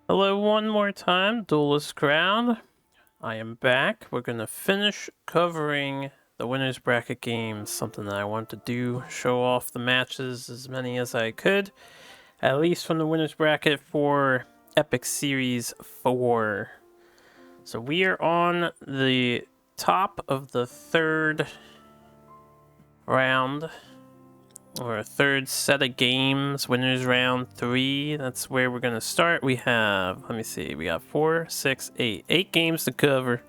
Hello one more time, Duelyst crowd. I am back. We're going to finish covering the winners bracket games, something that I want to do, show off the matches, as many as I could, at least from the winners bracket for Epic Series 4. So we are on the top of the third round, or third set of games, winners round 3. That's where we're gonna start. We have, let me see, we got 4, 6, 8. 8 games to cover.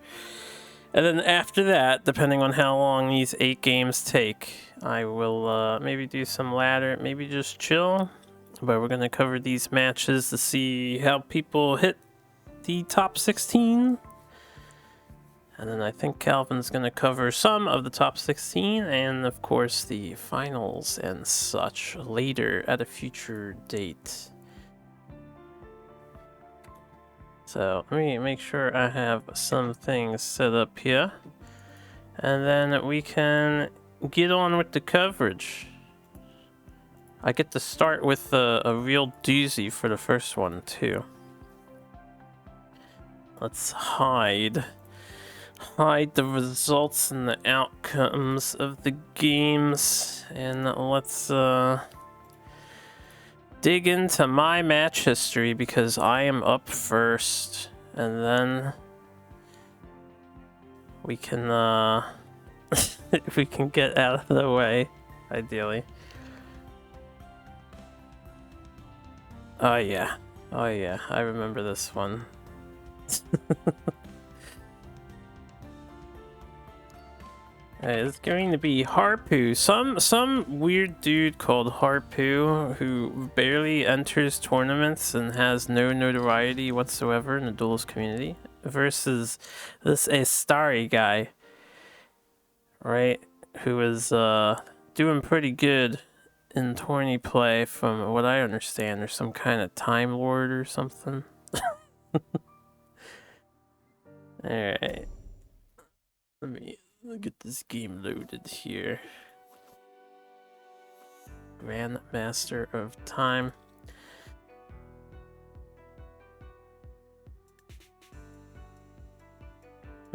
And then after that, depending on how long these 8 games take, I will maybe do some ladder, maybe just chill. But we're gonna cover these matches to see how people hit the top 16. And then I think Calvin's going to cover some of the top 16 and, of course, the finals and such later at a future date. So let me make sure I have some things set up here. And then we can get on with the coverage. I get to start with a real doozy for the first one, too. Let's hide the results and the outcomes of the games, and let's dig into my match history because I am up first, and then we can we can get out of the way, ideally. Oh yeah, I remember this one. It's going to be Harpoo. Some weird dude called Harpoo who barely enters tournaments and has no notoriety whatsoever in the Duelyst community versus this Astari guy, right? Who is doing pretty good in tourney play from what I understand. There's some kind of Time Lord or something. Alright. Let me get this game loaded here. Grandmaster of Time.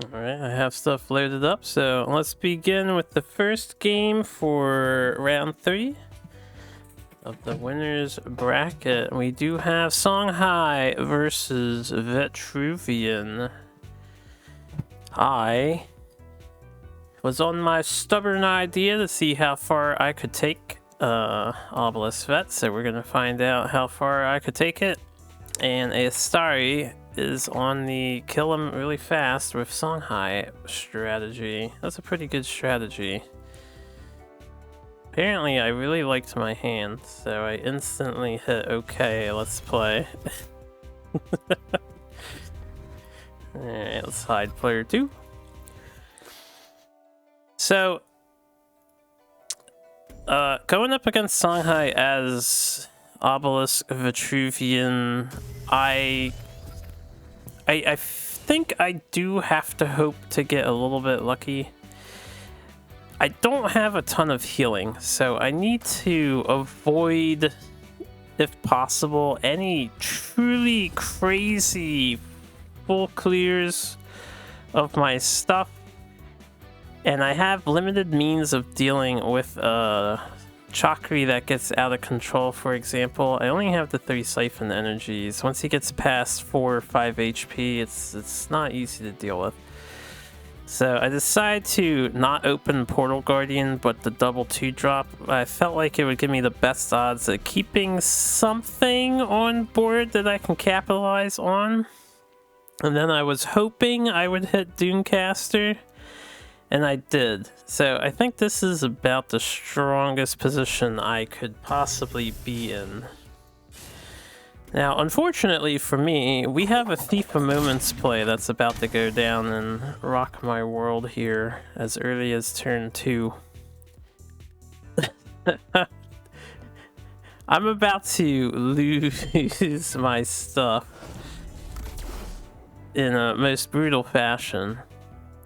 Alright, I have stuff loaded up, so let's begin with the first game for round 3 of the winners bracket. We do have Songhai versus Vitruvian. I was on my stubborn idea to see how far I could take Obelisk Vet, so we're gonna find out how far I could take it. And Astari is on the kill him really fast with Songhai strategy. That's a pretty good strategy. Apparently I really liked my hand, so I instantly hit okay, let's play. Alright, let's hide player 2. So, going up against Songhai as Obelisk Vitruvian, I think I do have to hope to get a little bit lucky. I don't have a ton of healing, so I need to avoid, if possible, any truly crazy full clears of my stuff. And I have limited means of dealing with Chakri that gets out of control, for example. I only have the 3 Siphon energies. Once he gets past 4 or 5 HP, it's not easy to deal with. So I decided to not open Portal Guardian, but the double 2-drop. I felt like it would give me the best odds of keeping something on board that I can capitalize on. And then I was hoping I would hit Doomcaster. And I did. So I think this is about the strongest position I could possibly be in. Now, unfortunately for me, we have a Thief of Moments play that's about to go down and rock my world here as early as turn 2. I'm about to lose my stuff in a most brutal fashion.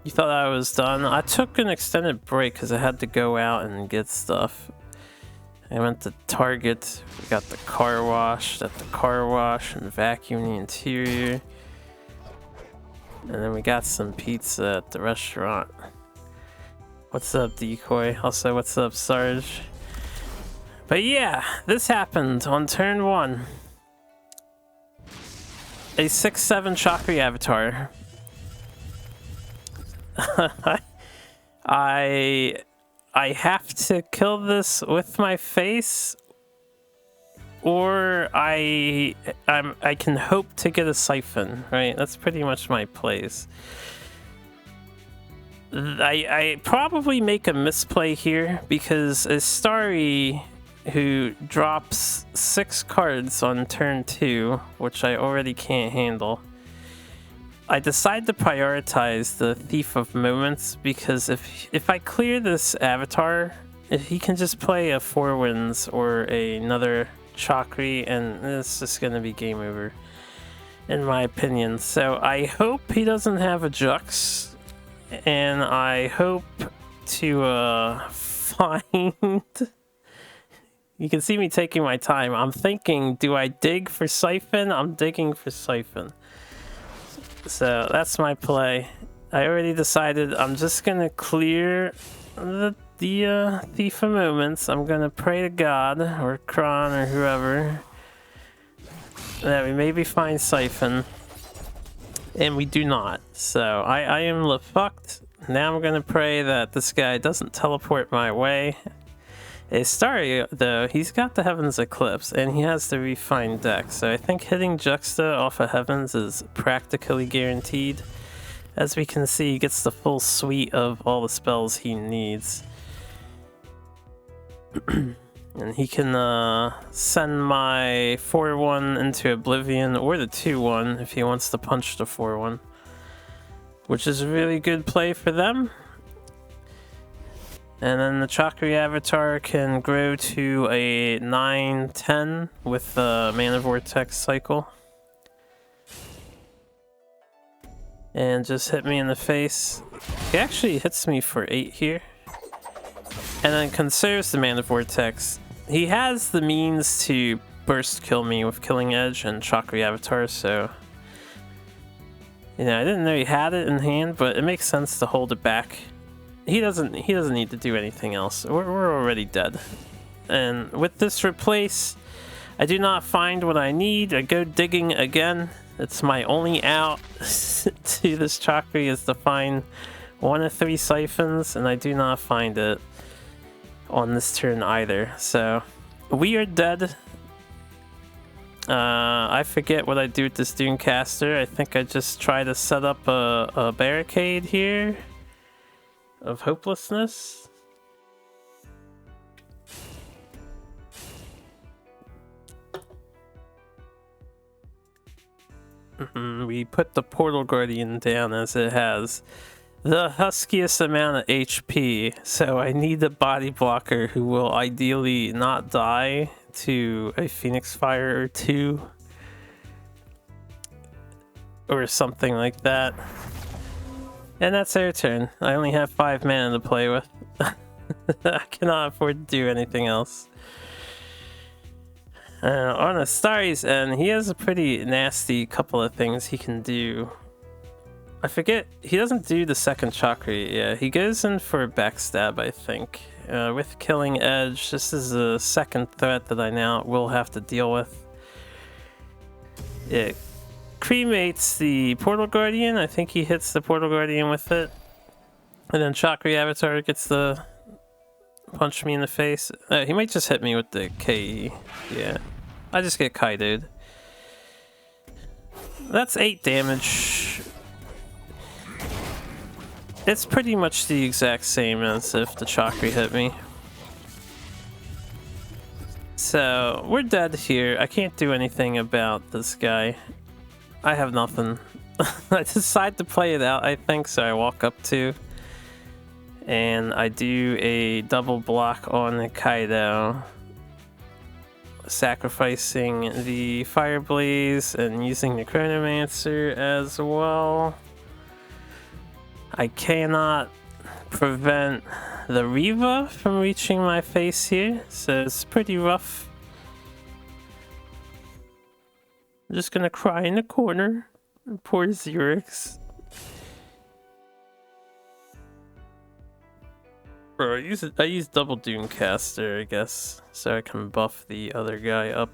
You thought I was done? I took an extended break because I had to go out and get stuff. I went to Target. We got the car wash at the car wash and vacuum the interior. And then we got some pizza at the restaurant. What's up, Decoy? Also, what's up, Sarge? But yeah, this happened on turn 1. A 6/7 Chakri avatar. I have to kill this with my face, or I can hope to get a siphon, right? That's pretty much my plays. I probably make a misplay here because a Starry who drops 6 cards on turn 2, which I already can't handle. I decide to prioritize the Thief of Moments because if I clear this avatar, if he can just play a 4 Winds or another Chakri, and it's just gonna be game over, in my opinion. So I hope he doesn't have a Jux, and I hope to find. You can see me taking my time. I'm thinking, do I dig for Siphon? I'm digging for Siphon. So that's my play. I already decided I'm just gonna clear the Thief of Moments. I'm gonna pray to God or Kron or whoever that we maybe find Siphon, and we do not. So I am fucked. Now I'm gonna pray that this guy doesn't teleport my way. A Starry, though, he's got the Heavens Eclipse, and he has the refined deck, so I think hitting Juxta off of Heavens is practically guaranteed. As we can see, he gets the full suite of all the spells he needs. And he can send my 4/1 into Oblivion, or the 2/1 if he wants to punch the 4/1. Which is a really good play for them. And then the Chakri avatar can grow to a 9/10 with the Mana Vortex cycle. And just hit me in the face. He actually hits me for 8 here. And then conserves the Mana Vortex. He has the means to burst kill me with Killing Edge and Chakri avatar, so... You know, I didn't know he had it in hand, but it makes sense to hold it back. He doesn't need to do anything else. We're already dead. And with this replace, I do not find what I need. I go digging again. It's my only out to this Chakri is to find 1 of 3 siphons, and I do not find it on this turn either. So we are dead. I forget what I do with this Dunecaster. I think I just try to set up a barricade here of hopelessness. We put the Portal Guardian down as it has the huskiest amount of HP, so I need a body blocker who will ideally not die to a Phoenix Fire or 2 or something like that. And that's their turn. I only have 5 mana to play with. I cannot afford to do anything else. On a Starry's end, he has a pretty nasty couple of things he can do. I forget, he doesn't do the second Chakri. Yeah, he goes in for backstab, I think. With Killing Edge, this is a second threat that I now will have to deal with. It cremates the Portal Guardian. I think he hits the Portal Guardian with it. And then Chakri Avatar gets the punch me in the face. He might just hit me with the KE. Yeah. I just get Kaido'd. That's 8 damage. It's pretty much the exact same as if the Chakri hit me. So, we're dead here. I can't do anything about this guy. I have nothing. I decide to play it out, I think, so I walk up to. And I do a double block on Kaido. Sacrificing the Fire Blaze and using the Chronomancer as well. I cannot prevent the Riva from reaching my face here, so it's pretty rough. I'm just gonna cry in the corner. Poor Xerix. Bro, I use double Doomcaster, I guess, so I can buff the other guy up.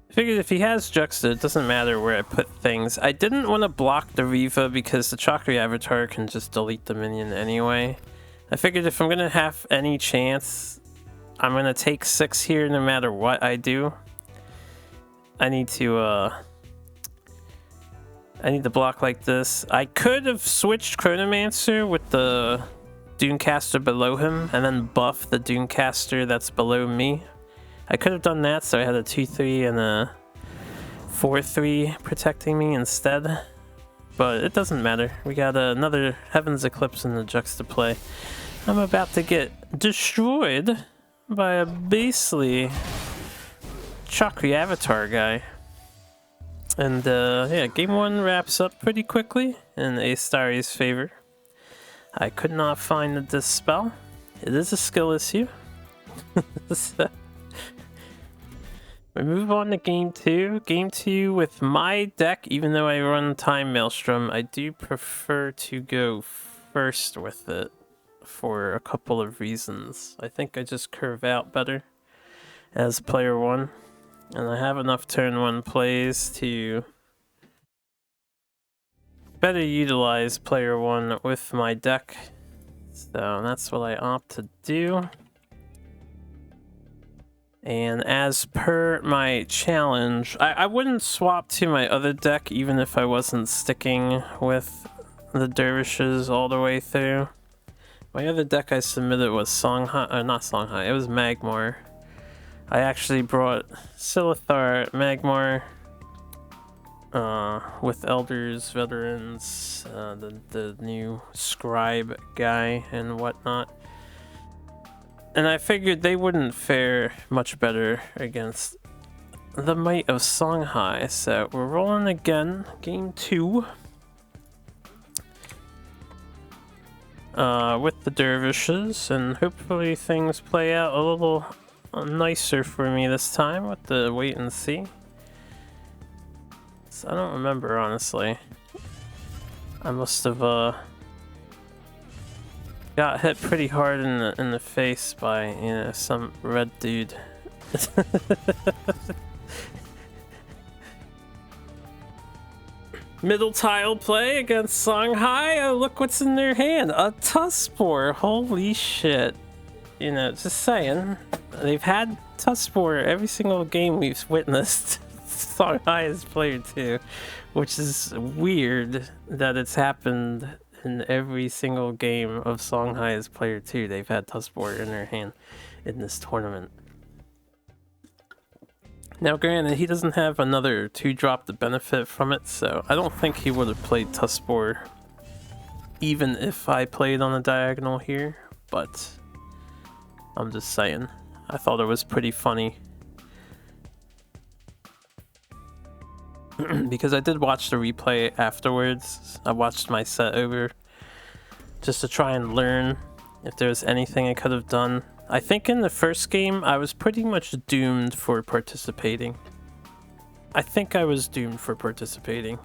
I figured if he has Juxta, it doesn't matter where I put things. I didn't want to block the Riva because the Chakra Avatar can just delete the minion anyway. I figured if I'm gonna have any chance, I'm gonna take 6 here no matter what I do. I need to block like this. I could have switched Chronomancer with the Doomcaster below him and then buff the Doomcaster that's below me. I could have done that, so I had a 2-3 and a 4-3 protecting me instead. But it doesn't matter. We got another Heaven's Eclipse in the Juxta play. I'm about to get destroyed by a beastly Chakra Avatar guy. And yeah, game 1 wraps up pretty quickly in Astari's favor. I could not find the Dispel. It is a skill issue. So, we move on to game 2. Game 2 with my deck, even though I run Time Maelstrom, I do prefer to go first with it for a couple of reasons. I think I just curve out better as player 1. And I have enough turn 1 plays to better utilize player 1 with my deck. So that's what I opt to do. And as per my challenge, I wouldn't swap to my other deck even if I wasn't sticking with the Dervishes all the way through. My other deck I submitted was Songhai, not Songhai, it was Magmar. I actually brought Silithar, Magmar, with Elders, Veterans, the new Scribe guy and whatnot. And I figured they wouldn't fare much better against the might of Songhai. So we're rolling again, game 2. With the Dervishes, and hopefully things play out a little nicer for me this time with the wait and see. So I don't remember, honestly. I must have got hit pretty hard in the face by, you know, some red dude. Middle tile play against Songhai. Oh, look what's in their hand. A Tuskspore. Holy shit. You know, just saying. They've had Tuskspore every single game we've witnessed. Songhai has played too. Which is weird that it's happened in every single game of Songhai's player 2. They've had Tuskspore in their hand in this tournament. Now granted, he doesn't have another 2-drop to benefit from it, so I don't think he would have played Tuskspore even if I played on a diagonal here, but I'm just saying. I thought it was pretty funny. Because I did watch the replay afterwards. I watched my set over just to try and learn if there was anything I could have done. I think in the first game I was pretty much doomed for participating. I think I was doomed for participating.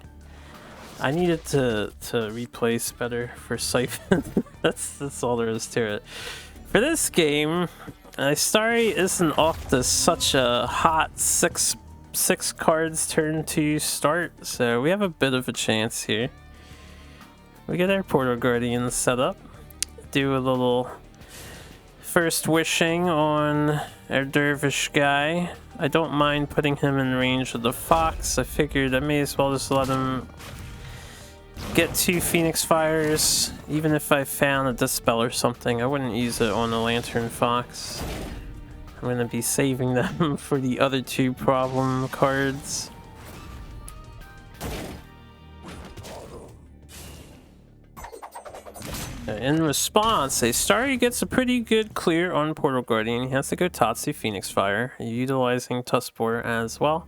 I needed to replace better for Siphon. that's all there is to it. For this game, Astari isn't off to such a hot six cards turn 2 start, so we have a bit of a chance here. We get our Portal Guardian set up, do a little first wishing on our Dervish guy. I don't mind putting him in range of the Fox. I figured I may as well just let him get 2 Phoenix Fires. Even if I found a Dispel or something, I wouldn't use it on the Lantern Fox. I'm gonna be saving them for the other 2 problem cards. In response, Astari gets a pretty good clear on Portal Guardian. He has to go Tatsu Phoenix Fire, utilizing Tuskspore as well.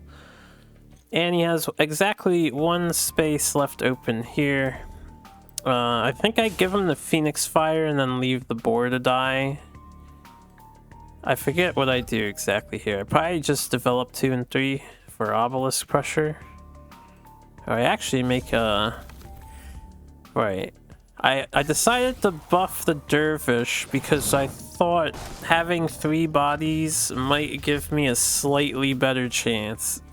And he has exactly one space left open here. I think I give him the Phoenix Fire and then leave the boar to die. I forget what I do exactly here. I probably just develop 2 and 3 for Obelisk Crusher. Or I actually make a... Right. I decided to buff the Dervish because I thought having 3 bodies might give me a slightly better chance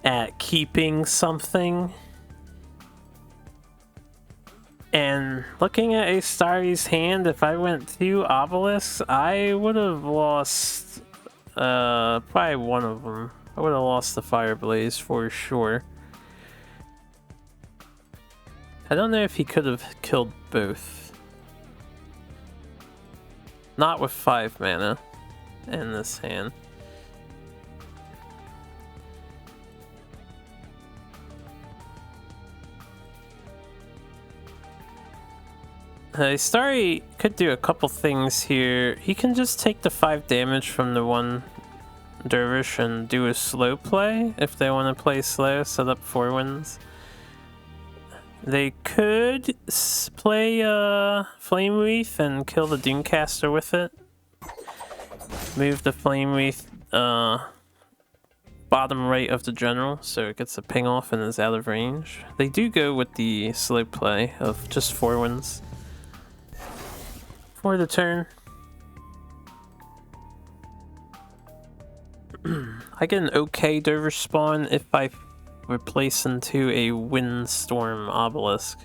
at keeping something. And looking at Astari's hand, if I went 2 obelisks, I would have lost probably one of them. I would have lost the Fire Blaze for sure. I don't know if he could have killed both. Not with 5 mana in this hand. Astari could do a couple things here. He can just take the 5 damage from the one Dervish and do a slow play if they want to play slow, set up 4 wins. They could play Flame Wreath and kill the Doomcaster with it. Move the Flame Wreath bottom right of the general so it gets a ping off and is out of range. They do go with the slow play of just 4 wins for the turn. I get an okay Dervish spawn if I replace into a Windstorm Obelisk,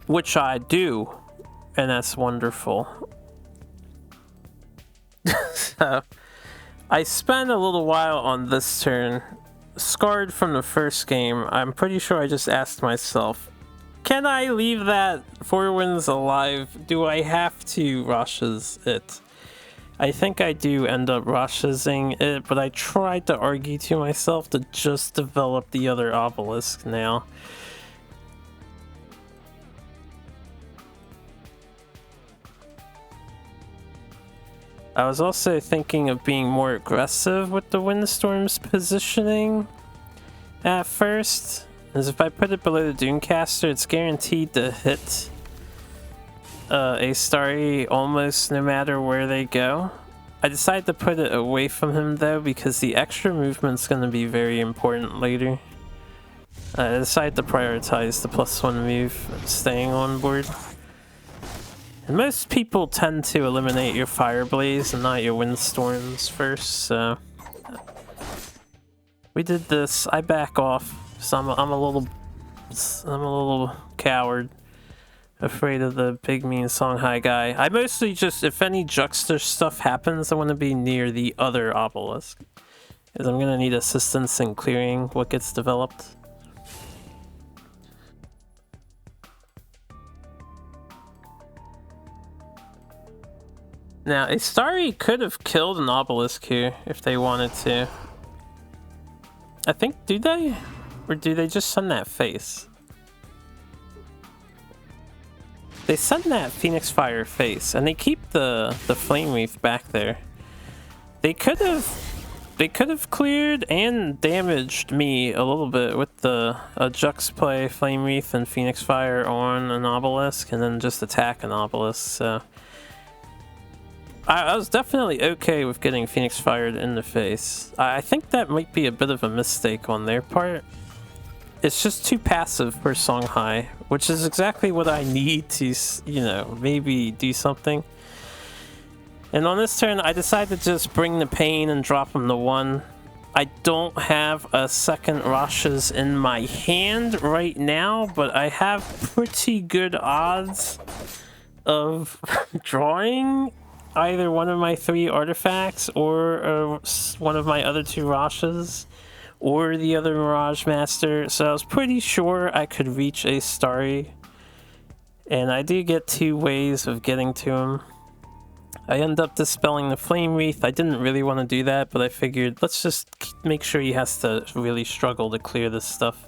which I do, and that's wonderful. So I spent a little while on this turn, scarred from the first game. I'm pretty sure I just asked myself, can I leave that 4 wins alive? Do I have to rushes it? I think I do end up rushing it, but I tried to argue to myself to just develop the other obelisk now. I was also thinking of being more aggressive with the Windstorm's positioning at first, as if I put it below the Doomcaster, it's guaranteed to hit Astari almost no matter where they go. I decided to put it away from him though because the extra movement's going to be very important later. I decided to prioritize the +1 move staying on board. And most people tend to eliminate your Fire Blaze and not your Windstorms first, so we did this. I back off, so I'm a little coward. Afraid of the big mean Songhai guy. I mostly just, if any Juxta stuff happens, I want to be near the other obelisk, because I'm going to need assistance in clearing what gets developed. Now, Astari could have killed an obelisk here if they wanted to. I think, do they? Or do they just send that face? They send that Phoenix Fire face, and they keep the Flame Wreath back there. They could have cleared and damaged me a little bit with the Jux play Flame Wreath and Phoenix Fire on an obelisk, and then just attack an obelisk. So I was definitely okay with getting Phoenix Fired in the face. I think that might be a bit of a mistake on their part. It's just too passive for Songhai, which is exactly what I need to, you know, maybe do something. And on this turn, I decided to just bring the pain and drop him to 1. I don't have a second Rasha's in my hand right now, but I have pretty good odds of drawing either one of my 3 artifacts or one of my other 2 Rashas, or the other Mirage Master, so I was pretty sure I could reach Astari. And I do get 2 ways of getting to him. I end up dispelling the Flame Wreath. I didn't really want to do that, but I figured let's just make sure he has to really struggle to clear this stuff.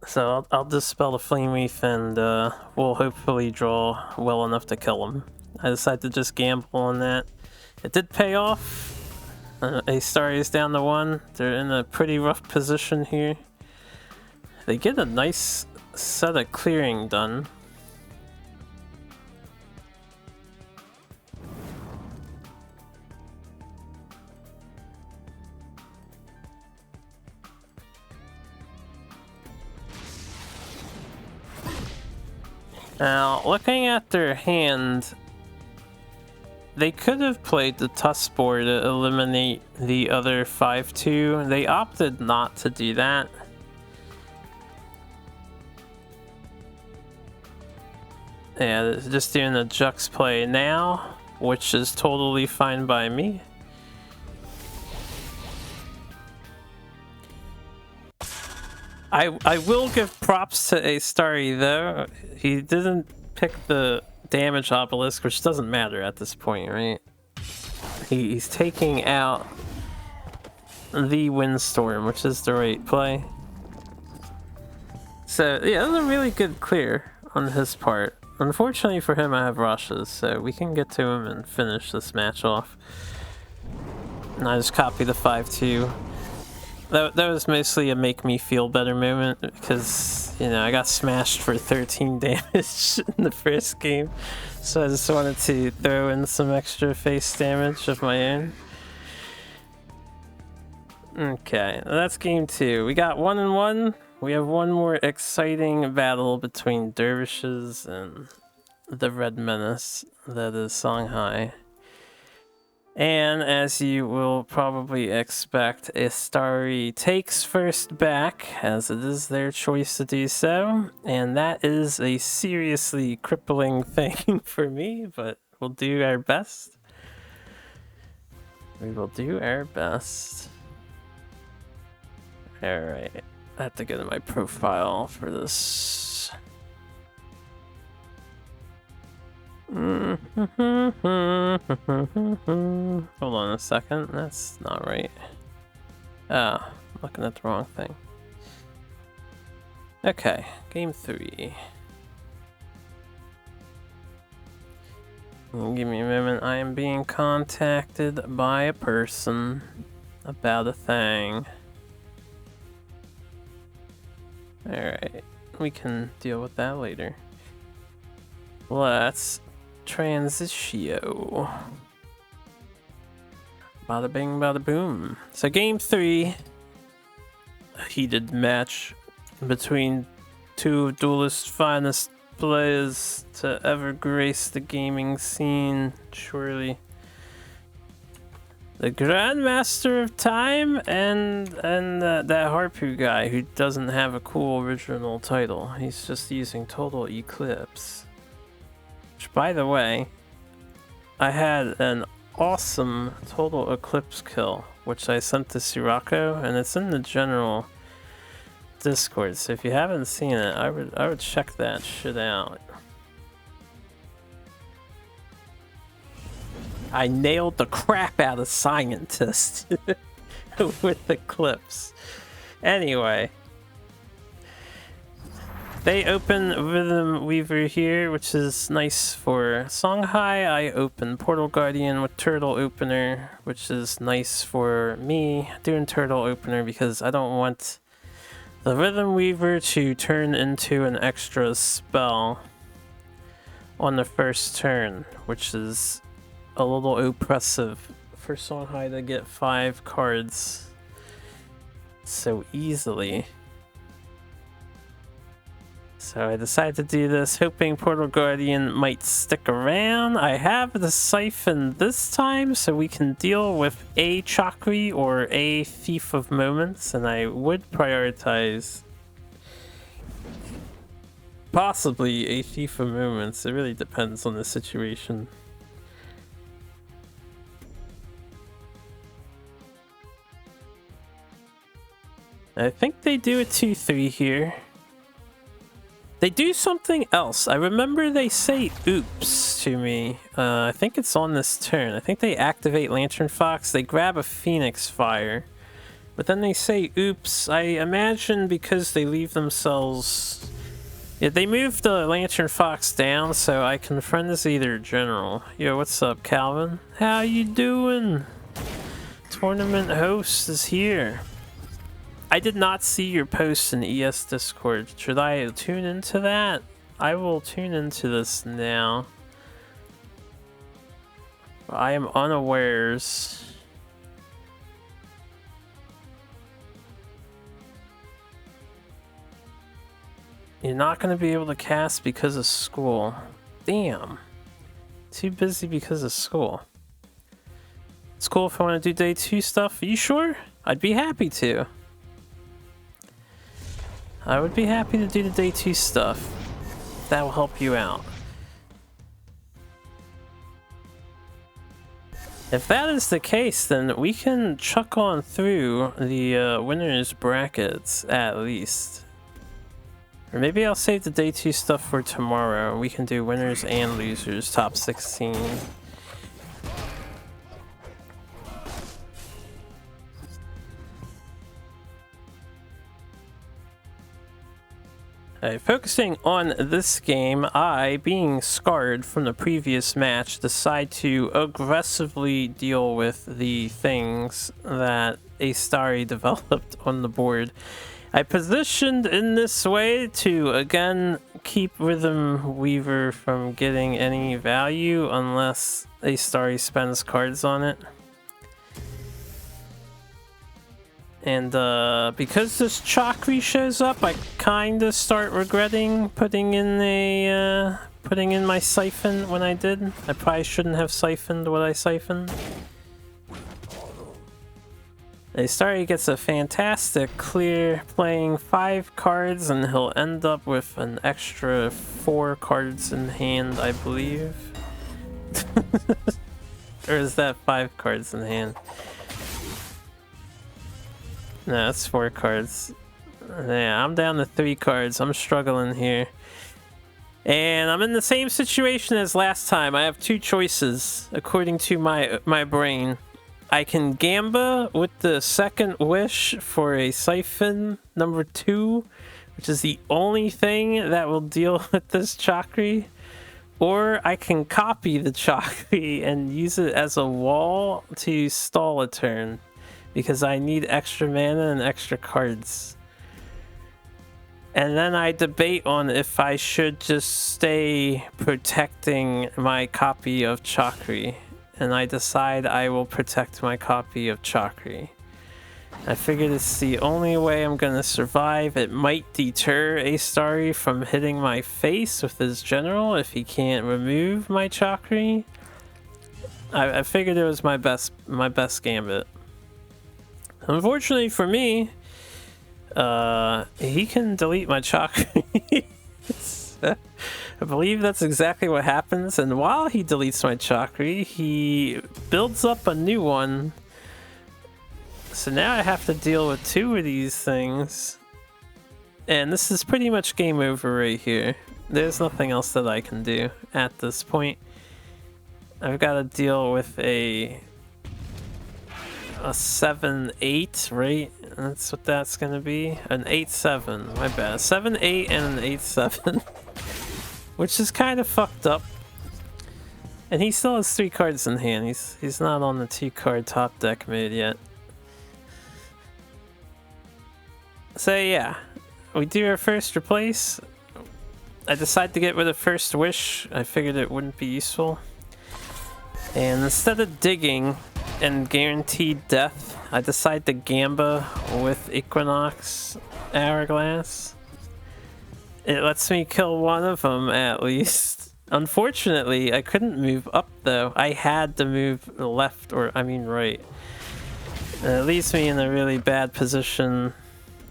So I'll dispel the Flame Wreath and we'll hopefully draw well enough to kill him. I decided to just gamble on that. It did pay off. A-Star is down to 1. They're in a pretty rough position here. They get a nice set of clearing done. Now, looking at their hand, they could have played the Tuskboar to eliminate the other 5-2. They opted not to do that. Yeah, they're just doing a Jux play now, which is totally fine by me. I will give props to A-Starry though. He didn't pick the damage obelisk, which doesn't matter at this point, right? He's taking out the Windstorm, which is the right play. So yeah, that was a really good clear on his part. Unfortunately for him, I have rushes, so we can get to him and finish this match off. And I just copy the 5-2. That was mostly a make me feel better moment because, you know, I got smashed for 13 damage in the first game. So I just wanted to throw in some extra face damage of my own. Okay, that's game 2. We got 1-1. We have one more exciting battle between Dervishes and the Red Menace, that is Songhai. And as you will probably expect, A-Starry takes first back, as it is their choice to do so. And that is a seriously crippling thing for me, but we'll do our best. We will do our best. Alright, I have to go to my profile for this. Hold on a second, that's not right. Ah, I'm looking at the wrong thing. Okay, game 3. Give me a moment, I am being contacted by a person about a thing. Alright, we can deal with that later. Let's transitio. Bada bing, bada boom. So game 3, a heated match between two of Duelyst's finest players to ever grace the gaming scene, surely. The Grandmaster of Time and that Harpu guy who doesn't have a cool original title. He's just using Total Eclipse. Which, by the way, I had an awesome Total Eclipse kill, which I sent to Sirocco, and it's in the general Discord. So if you haven't seen it, I would check that shit out. I nailed the crap out of Scientist with Eclipse. Anyway. They open Rhythm Weaver here, which is nice for Songhai. I open Portal Guardian with Turtle Opener, which is nice for me. Doing Turtle Opener because I don't want the Rhythm Weaver to turn into an extra spell on the first turn, which is a little oppressive for Songhai to get 5 cards so easily. So I decided to do this, hoping Portal Guardian might stick around. I have the Siphon this time, so we can deal with a Chakri or a Thief of Moments, and I would prioritize possibly a Thief of Moments. It really depends on the situation. I think they do a 2-3 here. They do something else. I remember they say oops to me. I think it's on this turn. I think they activate Lantern Fox. They grab a Phoenix Fire. But then they say oops. I imagine because they leave themselves... Yeah, they move the Lantern Fox down so I can frenzy their general. Yo, what's up, Calvin? How you doing? Tournament host is here. I did not see your post in ES Discord. Should I tune into that? I will tune into this now. I am unawares. You're not going to be able to cast because of school. Damn. Too busy because of school. It's cool if I want to do day 2 stuff. Are you sure? I'd be happy to. I would be happy to do the day 2 stuff. That will help you out. If that is the case, then we can chuck on through the winners brackets at least. Or maybe I'll save the day 2 stuff for tomorrow. We can do winners and losers, top 16. Focusing on this game, I, being scarred from the previous match, decide to aggressively deal with the things that Astari developed on the board. I positioned in this way to, again, keep Rhythm Weaver from getting any value unless Astari spends cards on it. And because this Chakri shows up, I kind of start regretting putting in my siphon when I did. I probably shouldn't have siphoned what I siphoned. Astari gets a fantastic clear, playing 5 cards, and he'll end up with an extra 4 cards in hand, I believe. Or is that 5 cards in hand? No, that's 4 cards. Yeah, I'm down to 3 cards. I'm struggling here. And I'm in the same situation as last time. I have 2 choices, according to my brain. I can Gamba with the second wish for a siphon number 2, which is the only thing that will deal with this Chakri. Or I can copy the Chakri and use it as a wall to stall a turn, because I need extra mana and extra cards. And then I debate on if I should just stay protecting my copy of Chakri. And I decide I will protect my copy of Chakri. I figured it's the only way I'm gonna survive. It might deter Astari from hitting my face with his general if he can't remove my Chakri. I figured it was my best gambit. Unfortunately for me, he can delete my Chakri. I believe that's exactly what happens, and while he deletes my Chakri, he builds up a new one. So now I have to deal with 2 of these things. And this is pretty much game over right here. There's nothing else that I can do at this point. I've got to deal with a 7-8, right? That's what that's gonna be. An 8-7, my bad. 7-8 and an 8-7. Which is kind of fucked up. And he still has 3 cards in hand. He's not on the 2-card top deck mode yet. So yeah, we do our first replace. I decided to get rid of First Wish. I figured it wouldn't be useful. And instead of digging and guaranteed death, I decide to Gamba with Equinox Hourglass. It lets me kill one of them at least. Unfortunately, I couldn't move up though. I had to move left, or I mean right. It leaves me in a really bad position.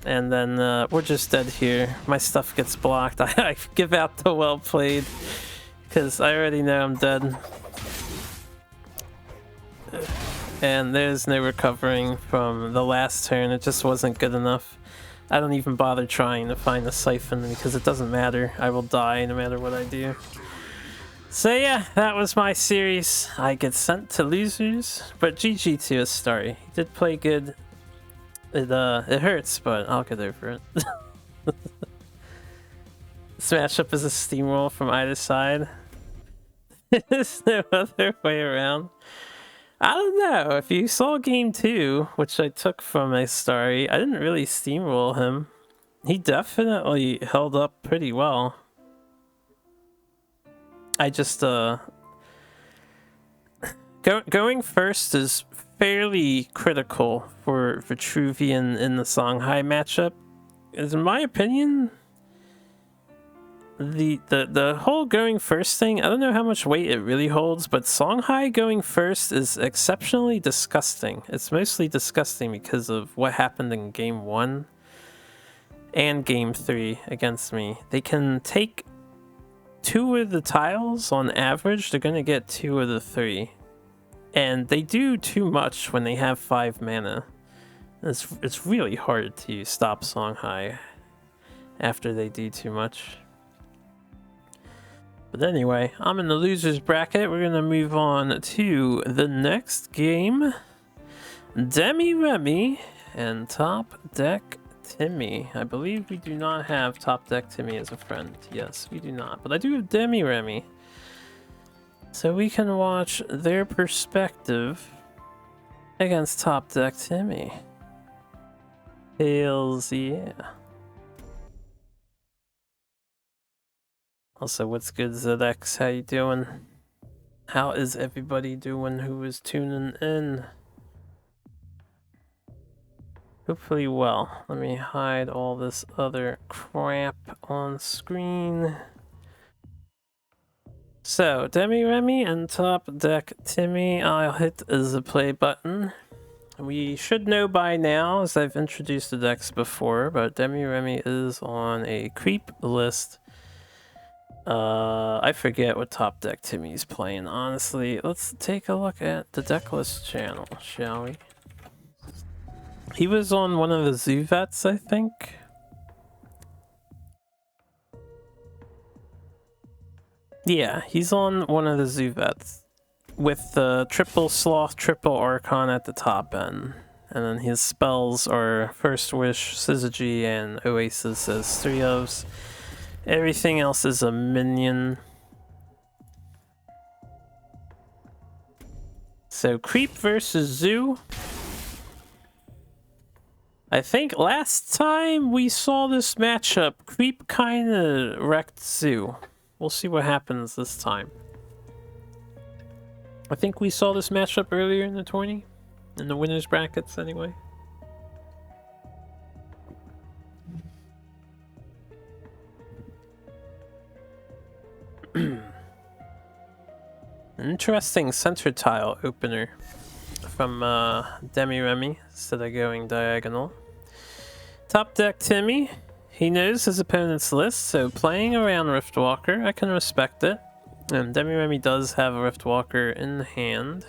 And then we're just dead here. My stuff gets blocked. I give out the well played, because I already know I'm dead. And there's no recovering from the last turn. It just wasn't good enough. I don't even bother trying to find the siphon because it doesn't matter. I will die no matter what I do. So yeah, that was my series. I get sent to losers, but GG to Astari. He did play good. It hurts, but I'll get over it. This matchup is a steamroll from either side. There's no other way around. I don't know. If you saw game 2, which I took from a story, I didn't really steamroll him. He definitely held up pretty well. I just, going first is fairly critical for Vitruvian in the Songhai matchup. Is, in my opinion, the whole going first thing, I don't know how much weight it really holds, but Songhai going first is exceptionally disgusting. It's mostly disgusting because of what happened in game 1 and game 3 against me. They can take 2 of the tiles on average, they're gonna get 2 of the 3. And they do too much when they have 5 mana. It's really hard to stop Songhai after they do too much. But anyway, I'm in the losers bracket. We're gonna move on to the next game. Demi Remy and Top Deck Timmy. I believe we do not have Top Deck Timmy as a friend. Yes, we do not. But I do have Demi Remy. So we can watch their perspective against Top Deck Timmy. Hells yeah. Also, what's good, ZX? How you doing? How is everybody doing who is tuning in? Hopefully well. Let me hide all this other crap on screen. So, Demi Remy and Top Deck Timmy. I'll hit the play button. We should know by now, as I've introduced the decks before, but Demi Remy is on a creep list. I forget what Top Deck Timmy's playing, honestly. Let's take a look at the deck list channel, shall we? He was on one of the Zoo Vets, I think. Yeah, he's on one of the Zoo Vets with the triple Sloth, triple Archon at the top end. And then his spells are First Wish, Syzygy, and Oasis as 3 ofs. Everything else is a minion. So Creep versus Zoo. I think last time we saw this matchup, Creep kinda wrecked Zoo. We'll see what happens this time. I think we saw this matchup earlier in the tourney. In the winners brackets anyway. Interesting center tile opener from Demi Remy instead of going diagonal. Top Deck Timmy, he knows his opponent's list, so playing around Riftwalker, I can respect it. And Demi Remy does have a Riftwalker in hand.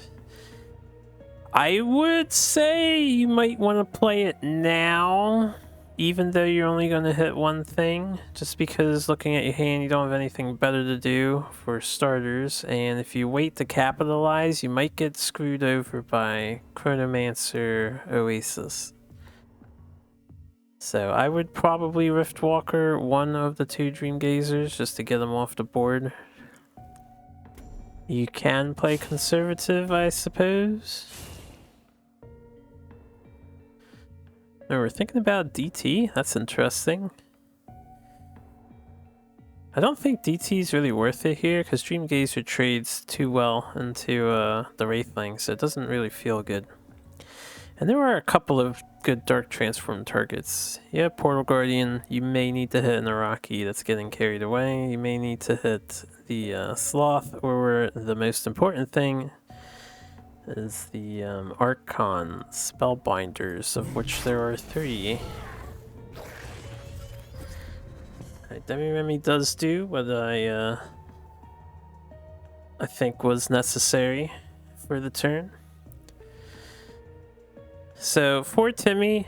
I would say you might want to play it now, even though you're only going to hit one thing, just because looking at your hand, you don't have anything better to do for starters, and if you wait to capitalize, you might get screwed over by Chronomancer Oasis. So I would probably Riftwalker one of the 2 Dreamgazers just to get them off the board. You can play conservative, I suppose. Oh, we're thinking about DT? That's interesting. I don't think DT is really worth it here, because Dreamgazer trades too well into the Wraithling, so it doesn't really feel good. And there are a couple of good Dark Transform targets. Yeah, Portal Guardian, you may need to hit an Araki that's getting carried away. You may need to hit the Sloth, or the most important thing is the Archon Spellbinders, of which there are 3. Demi Remy does do what I think was necessary for the turn. So for Timmy,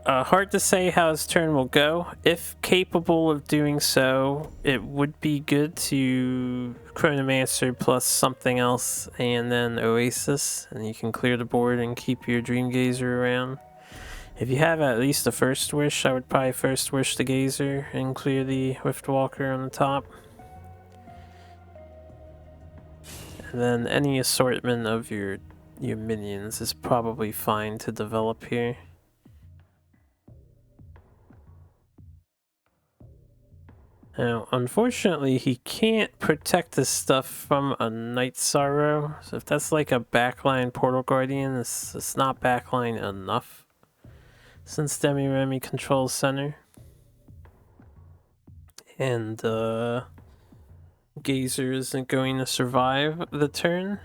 hard to say how his turn will go. If capable of doing so, it would be good to Chronomancer plus something else and then Oasis, and you can clear the board and keep your Dreamgazer around. If you have at least a First Wish, I would probably First Wish the Gazer and clear the Riftwalker on the top. And then any assortment of your minions is probably fine to develop here. Now, unfortunately, he can't protect this stuff from a Night Sorrow. So if that's like a backline Portal Guardian, it's not backline enough. Since Demi-Remy controls center. And, Gazer isn't going to survive the turn.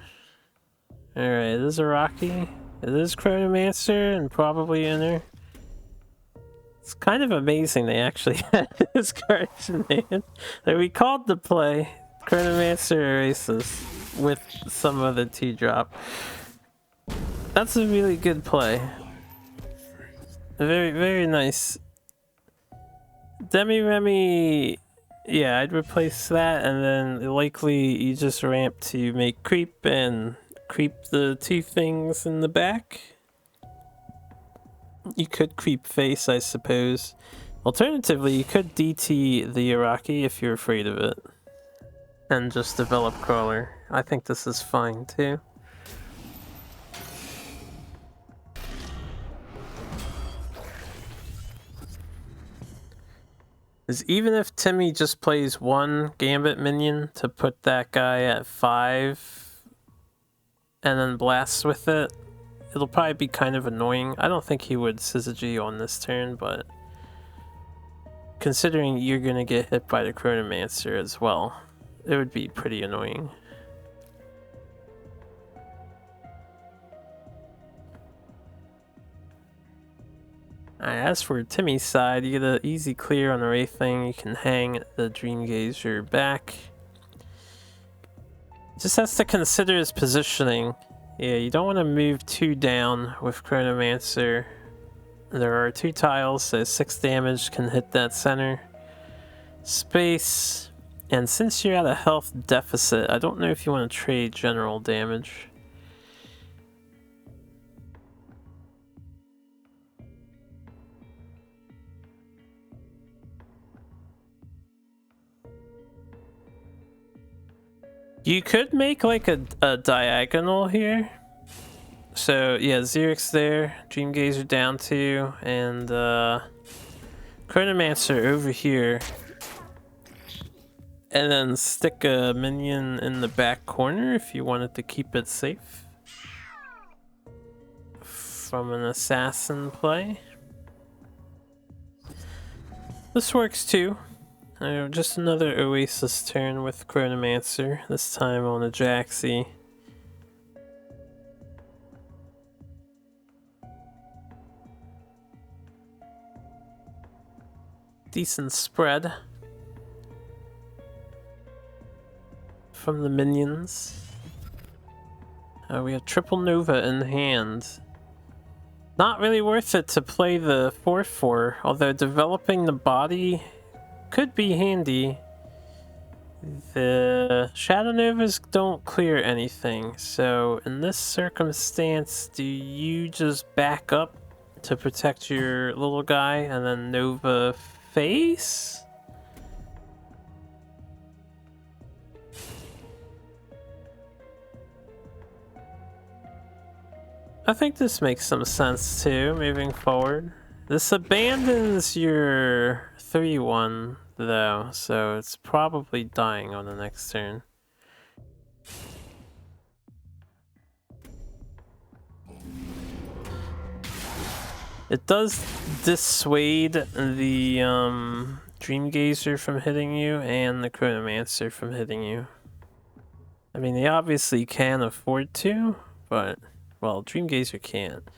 Alright, it is a Rocky. It is Chronomancer and probably Inner. It's kind of amazing they actually had this card in hand. Like, we called the play Chronomancer Erases with some other T-drop. That's a really good play. Very, very nice. Demi-Remy, yeah, I'd replace that, and then likely you just ramp to make creep and creep the two things in the back. You could creep face, I suppose. Alternatively, you could DT the Iraqi if you're afraid of it. And just develop Crawler. I think this is fine too. Is even if Timmy just plays one Gambit minion to put that guy at 5 and then blasts with it, it'll probably be kind of annoying. I don't think he would Syzygy on this turn, but considering you're gonna get hit by the Chronomancer as well, it would be pretty annoying. As for Timmy's side, you get an easy clear on the Wraith thing. You can hang the Dream Gazer back. Just has to consider his positioning. Yeah, you don't want to move too down with Chronomancer. There are 2 tiles, so 6 damage can hit that center space. And since you're at a health deficit, I don't know if you want to trade general damage. You could make like a diagonal here. So yeah, Xerix there, Dream Gazer down 2, and Chronomancer over here. And then stick a minion in the back corner if you wanted to keep it safe from an assassin play. This works too. Just another Oasis turn with Chronomancer, this time on a Jaxi. Decent spread from the minions. We have Triple Nova in hand. Not really worth it to play the 4/4, although developing the body could be handy. The Shadow Novas don't clear anything, so in this circumstance, do you just back up to protect your little guy and then Nova face? I think this makes some sense too, moving forward. This abandons your 3/1 though, so it's probably dying on the next turn. It does dissuade the Dream Gazer from hitting you and the Chronomancer from hitting you. I mean, they obviously can afford to, but, well, Dream Gazer can't.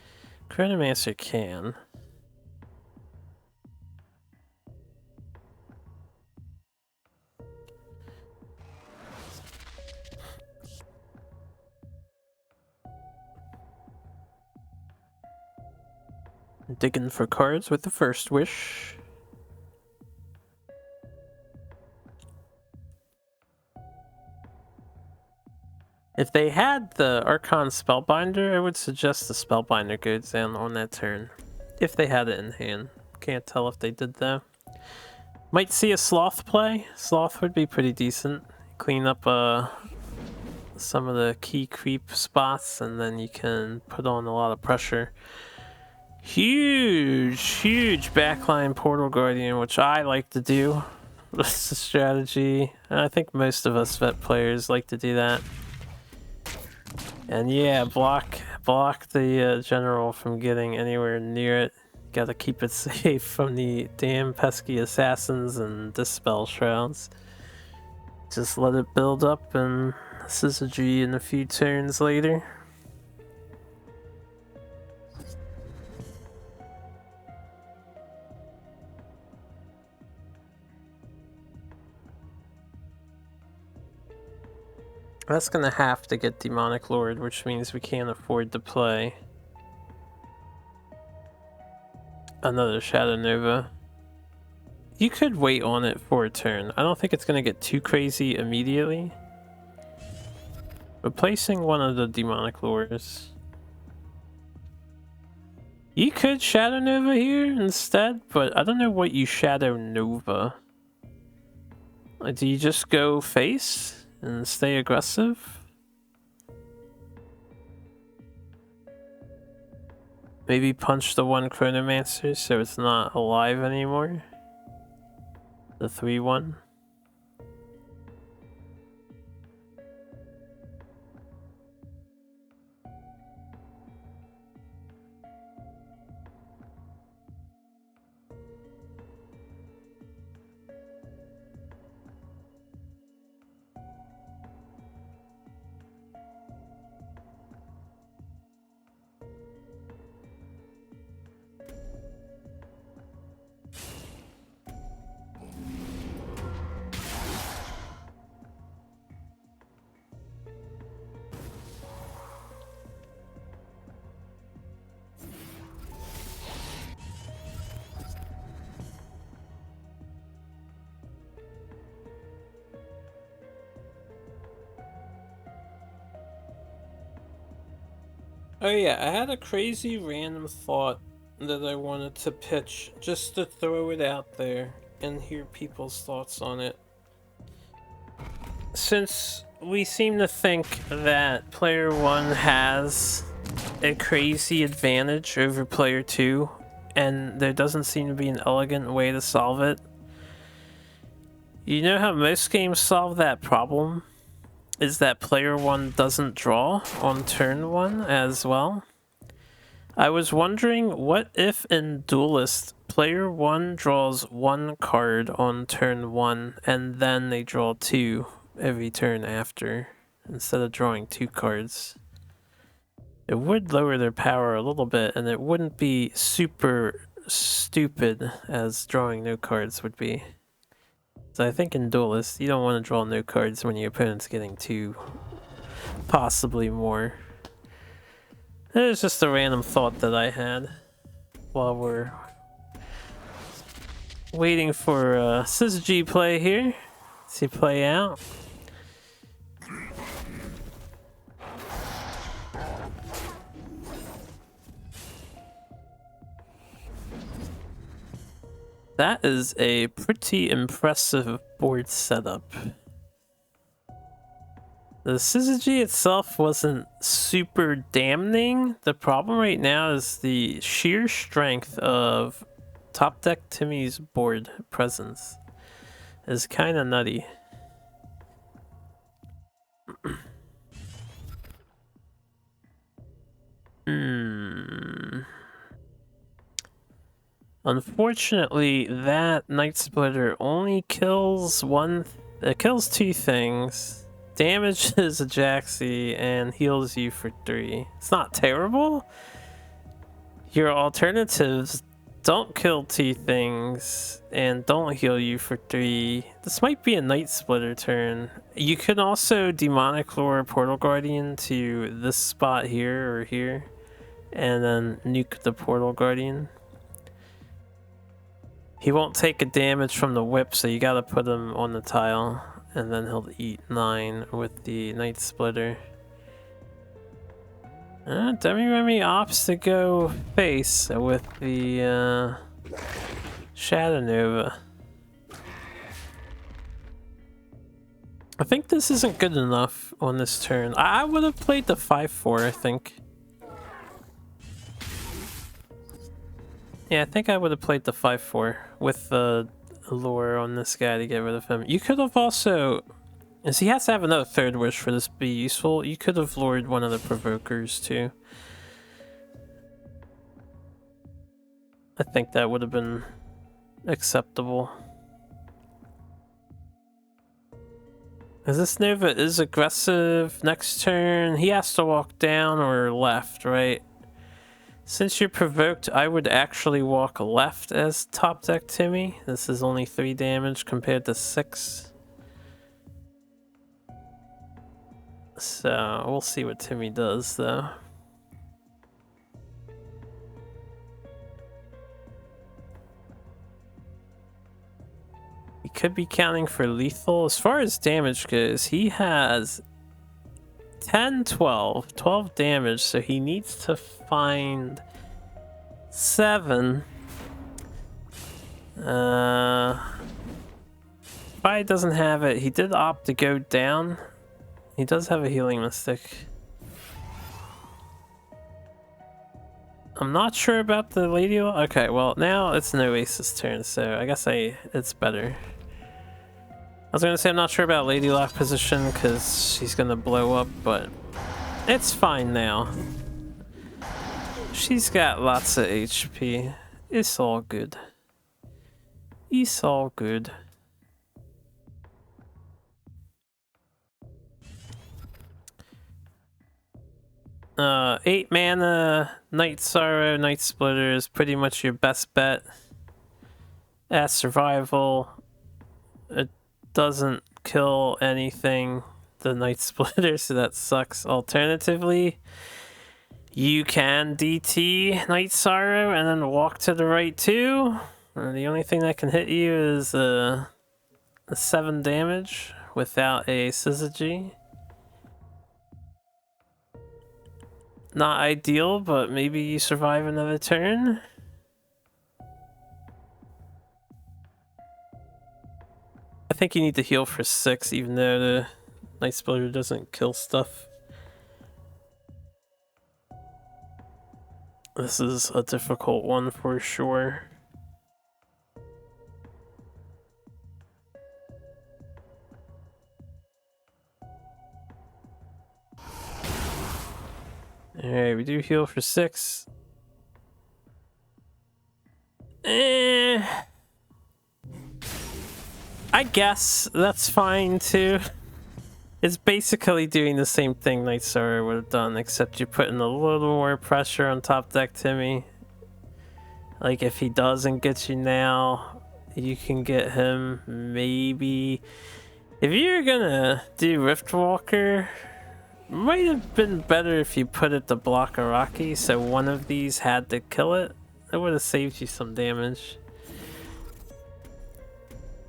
Chronomancer can. Digging for cards with the first wish. If they had the Archon Spellbinder, I would suggest the Spellbinder goes down on that turn. If they had it in hand. Can't tell if they did though. Might see a Sloth play. Sloth would be pretty decent. Clean up some of the key creep spots, and then you can put on a lot of pressure. Huge backline Portal Guardian, which I like to do. That's the strategy. I think most of us vet players like to do that. And yeah, block the general from getting anywhere near it. Gotta keep it safe from the damn pesky assassins and dispel shrouds. Just let it build up and syzygy in a few turns later. That's gonna have to get Demonic Lord, which means we can't afford to play another Shadow Nova. You could wait on it for a turn. I don't think it's gonna get too crazy immediately. Replacing one of the Demonic Lords. You could Shadow Nova here instead, but I don't know what you Shadow Nova. Like, do you just go face and stay aggressive? Maybe punch the one Chronomancer so it's not alive anymore? The 3-1? Oh yeah, I had a crazy random thought that I wanted to pitch, just to throw it out there and hear people's thoughts on it. Since we seem to think that player 1 has a crazy advantage over player 2, and there doesn't seem to be an elegant way to solve it. You know how most games solve that problem? Is that player 1 doesn't draw on turn 1 as well. I was wondering, what if in Duelyst, player 1 draws 1 card on turn 1, and then they draw 2 every turn after, instead of drawing 2 cards? It would lower their power a little bit, and it wouldn't be super stupid as drawing no cards would be. So I think in Duelyst, you don't want to draw no cards when your opponent's getting 2, possibly more. It was just a random thought that I had while we're waiting for syzygy play here. See play out. That is a pretty impressive board setup. The syzygy itself wasn't super damning. The problem right now is the sheer strength of Top Deck Timmy's board presence is kind of nutty. Unfortunately, that Night Splitter only kills it kills 2 things. Damages a Jaxi and heals you for 3. It's not terrible. Your alternatives don't kill 2 things and don't heal you for 3. This might be a Night Splitter turn. You could also Demonic Lore Portal Guardian to this spot here or here, and then nuke the Portal Guardian. He won't take a damage from the whip, so you gotta put him on the tile, and then he'll eat 9 with the Night Splitter. Demi-Remi opts to go face with the Shadow Nova. I think this isn't good enough on this turn. I would have played the 5-4, I think. Yeah, I think I would have played the 5-4 with the lure on this guy to get rid of him. You could have also, as he has to have another third wish for this to be useful, you could have lured one of the provokers too. I think that would have been acceptable. As this Nova is aggressive next turn, he has to walk down or left, right? Since you're provoked, I would actually walk left as top deck Timmy. This is only 3 damage compared to 6. So we'll see what Timmy does though. He could be counting for lethal. As far as damage goes, he has 10, 12 damage, so he needs to find 7. Probably doesn't have it. He did opt to go down. He does have a healing mystic. I'm not sure about the Lady. Okay, well now it's no Ace's turn, so I guess it's better. I was gonna say I'm not sure about Lady Lock position because she's gonna blow up, but it's fine now. She's got lots of HP. It's all good. It's all good. Uh, 8 mana, Night Sorrow, Night Splitter is pretty much your best bet. As survival, it doesn't kill anything, the Night Splitter, so that sucks. Alternatively, you can DT Night Sorrow and then walk to the right too. The only thing that can hit you is a 7 damage without a Syzygy. Not ideal, but maybe you survive another turn. I think you need to heal for 6, even though the Night Splitter doesn't kill stuff. This is a difficult one for sure. Alright, we do heal for 6. I guess that's fine too. It's basically doing the same thing Night Sorrow would have done, except you're putting a little more pressure on top deck Timmy. Like if he doesn't get you now, you can get him maybe. If you're gonna do Riftwalker, might have been better if you put it to block Araki, so one of these had to kill it. It would have saved you some damage.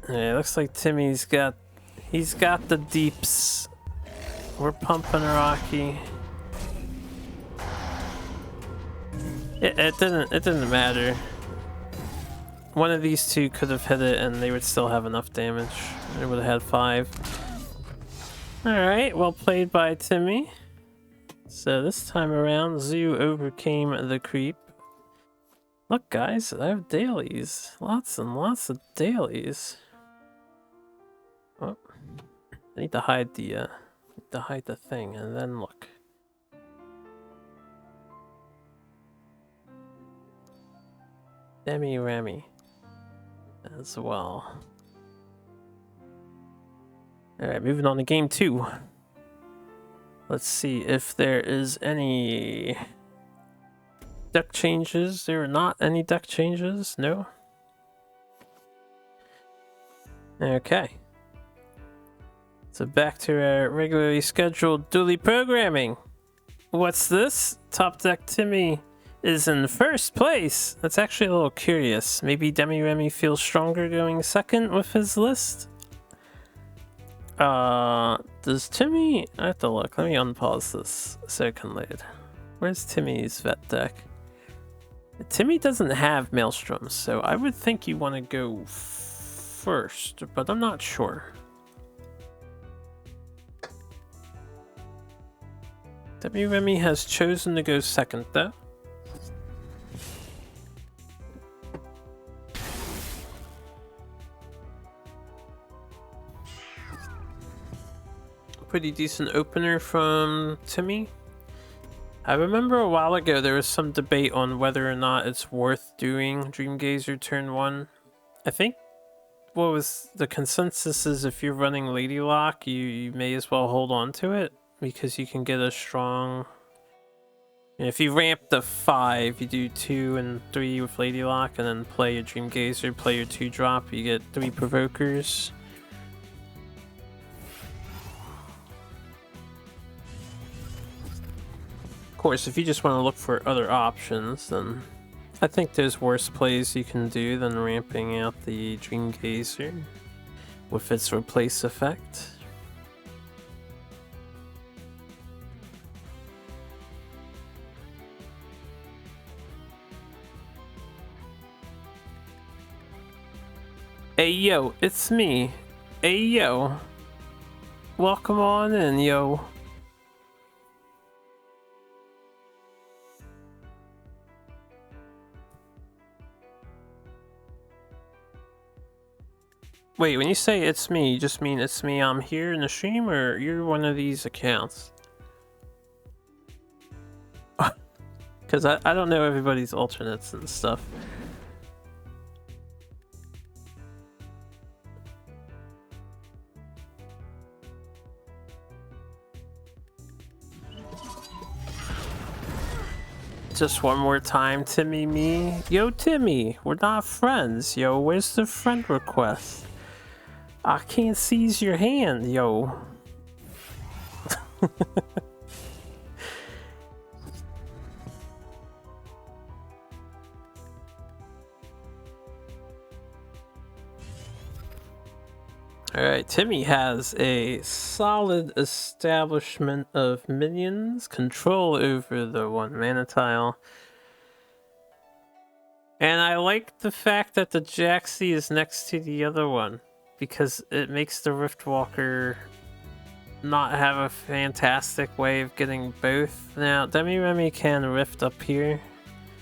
Yeah, looks like Timmy's got the deeps. We're pumping Araki. It didn't matter. One of these two could have hit it and they would still have enough damage. They would have had 5. Alright, well played by Timmy. So this time around, Zoo overcame the creep. Look guys, I have dailies. Lots and lots of dailies. Oh, I need to hide the thing and then look. Demi Rami as well. Alright, moving on to game 2. Let's see if there is any deck changes. There are not any deck changes, no? Okay. So back to our regularly scheduled dually programming. What's this? Top deck Timmy is in first place. That's actually a little curious. Maybe Demi Remy feels stronger going second with his list? Does Timmy... I have to look. Let me unpause this so it can load. Where's Timmy's vet deck? Timmy doesn't have Maelstrom, so I would think you want to go first, but I'm not sure. Demi-Remy has chosen to go second though. Pretty decent opener from Timmy. I remember a while ago there was some debate on whether or not it's worth doing Dreamgazer turn 1. I think what was the consensus is if you're running Lady Lock, you may as well hold on to it because you can get a strong... If you ramp the 5, you do 2 and 3 with Lady Lock and then play your Dreamgazer, play your 2-drop, you get 3 Provokers. Of course, if you just want to look for other options, then I think there's worse plays you can do than ramping out the Dreamgazer with its replace effect. Hey yo, it's me. Hey yo. Welcome on in, yo. Wait, when you say it's me, you just mean it's me, I'm here in the stream, or you're one of these accounts? Because I don't know everybody's alternates and stuff. Just one more time, Timmy me. Yo, Timmy, we're not friends. Yo, where's the friend request? I can't seize your hand, yo. Alright, Timmy has a solid establishment of minions, control over the 1 mana tile. And I like the fact that the Jaxi is next to the other one, because it makes the Riftwalker not have a fantastic way of getting both. Now, Demi-Remy can Rift up here,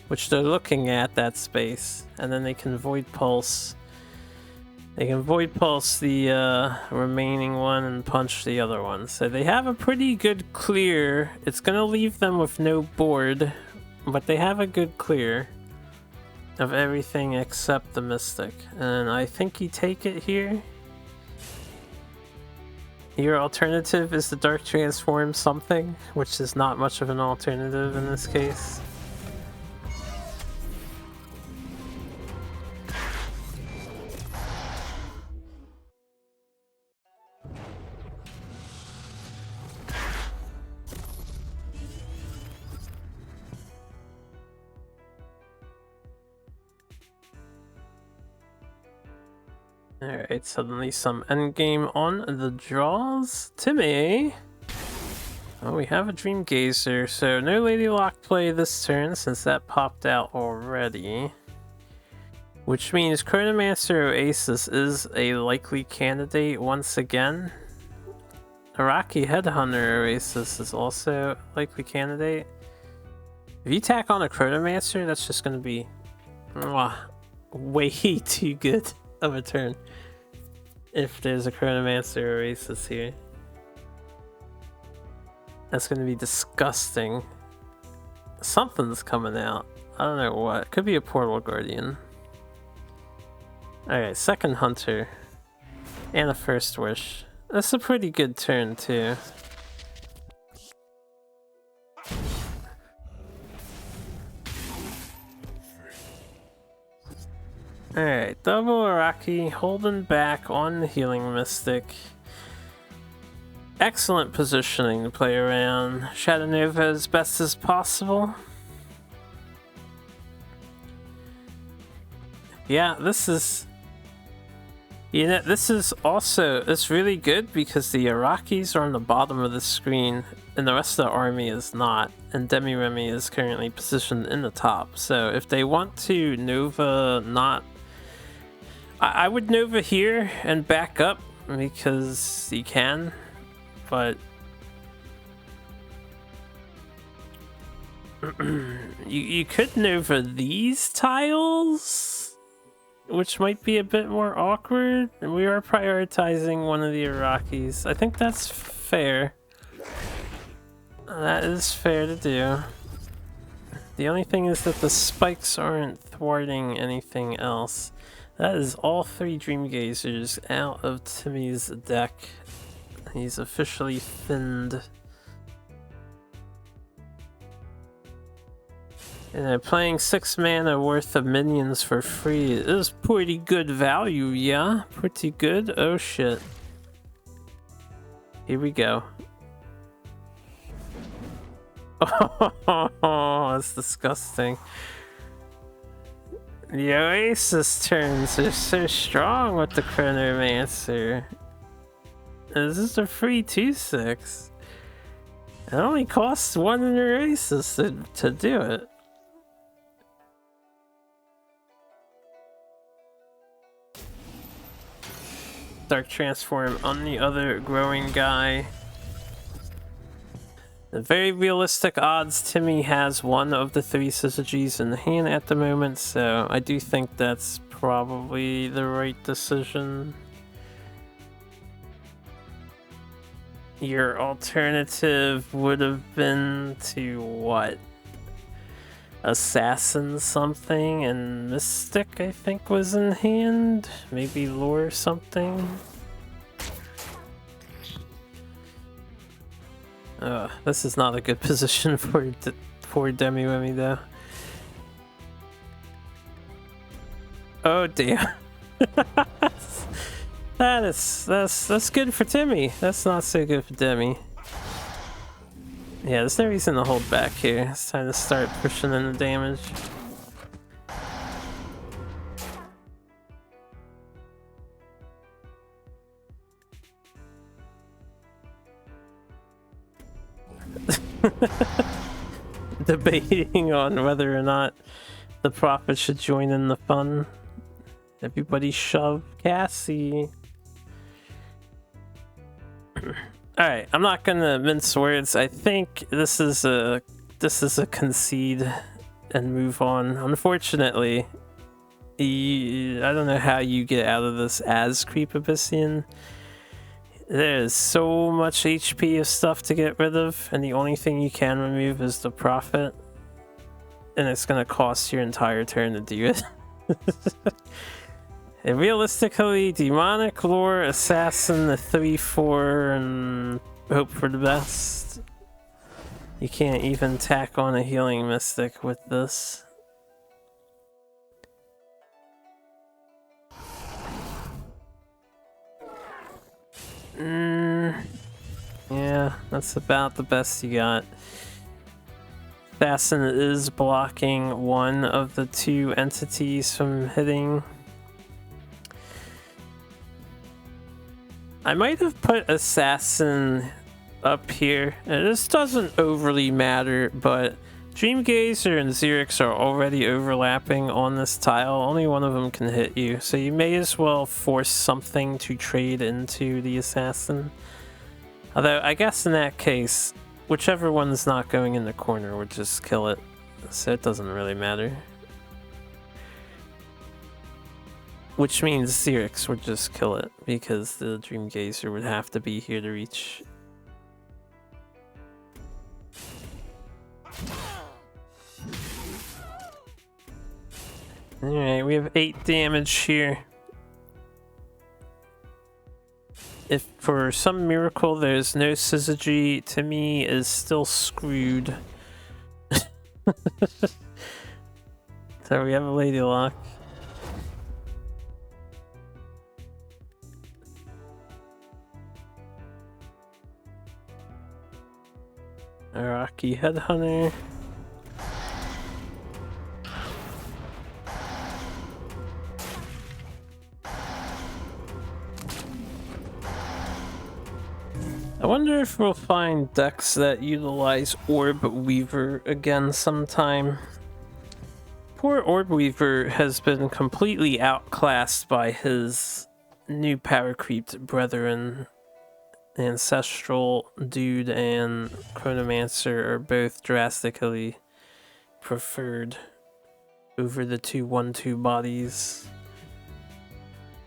which they're looking at that space, and then they can Void Pulse. They can Void Pulse the remaining one and punch the other one. So they have a pretty good clear. It's going to leave them with no board, but they have a good clear of everything except the Mystic. And I think you take it here. Your alternative is the Dark Transform something, which is not much of an alternative in this case. Alright, suddenly some endgame on the draws. Timmy! Oh, we have a Dreamgazer, so no Lady Lock play this turn since that popped out already. Which means Chronomancer Oasis is a likely candidate once again. Iraqi Headhunter Oasis is also a likely candidate. If you tack on a Chronomancer, that's just going to be way too good of a turn. If there's a Chronomancer Oasis here. That's gonna be disgusting. Something's coming out. I don't know what. Could be a Portal Guardian. Alright, second Hunter. And a First Wish. That's a pretty good turn too. Alright, double Iraqi holding back on the Healing Mystic. Excellent positioning to play around Shadow Nova as best as possible. Yeah, this is... You know, this is also... It's really good because the Iraqis are on the bottom of the screen and the rest of the army is not. And Demi-Remy is currently positioned in the top. So if they want to Nova not... I would Nova here and back up because you can, but You could Nova these tiles, which might be a bit more awkward. We are prioritizing one of the Iraqis. I think that's fair. That is fair to do. The only thing is that the spikes aren't thwarting anything else. That is all 3 Dream Gazers out of Timmy's deck. He's officially thinned. And playing 6 mana worth of minions for free is pretty good value, yeah? Pretty good? Oh shit. Here we go. Oh, that's disgusting. The Oasis turns are so strong with the Chronomancer. This is a free 2/6. It only costs 1 in Oasis to do it. Dark Transform on the other growing guy. The very realistic odds Timmy has 1 of the 3 syzygies in the hand at the moment, so I do think that's probably the right decision. Your alternative would have been to what? Assassin something, and Mystic I think was in hand? Maybe Lure something? This is not a good position for Demi-Wemi though. Oh damn. That's good for Timmy. That's not so good for Demi. Yeah, there's no reason to hold back here. It's time to start pushing in the damage. Debating on whether or not the Prophet should join in the fun. Everybody shove Cassie. Alright, I'm not gonna mince words. I think this is a concede and move on. Unfortunately, I don't know how you get out of this as Creep Abyssian. There's so much HP of stuff to get rid of, and the only thing you can remove is the Prophet. And it's gonna cost your entire turn to do it. And realistically, Demonic, Lure, Assassin, the 3/4, and hope for the best. You can't even tack on a Healing Mystic with this. Yeah, that's about the best you got. Assassin is blocking 1 of the 2 entities from hitting. I might have put Assassin up here, and this doesn't overly matter, but Dreamgazer and Xerix are already overlapping on this tile. Only one of them can hit you, so you may as well force something to trade into the Assassin. Although, I guess in that case, whichever one's not going in the corner would just kill it, so it doesn't really matter. Which means Xerix would just kill it, because the Dreamgazer would have to be here to reach. Alright, we have 8 damage here. If for some miracle there's no syzygy, Timmy is still screwed. So we have a Lady Lock. Iraqi Headhunter. I wonder if we'll find decks that utilize Orb Weaver again sometime. Poor Orb Weaver has been completely outclassed by his new power creeped brethren. Ancestral Dude and Chronomancer are both drastically preferred over the two 1/2 bodies.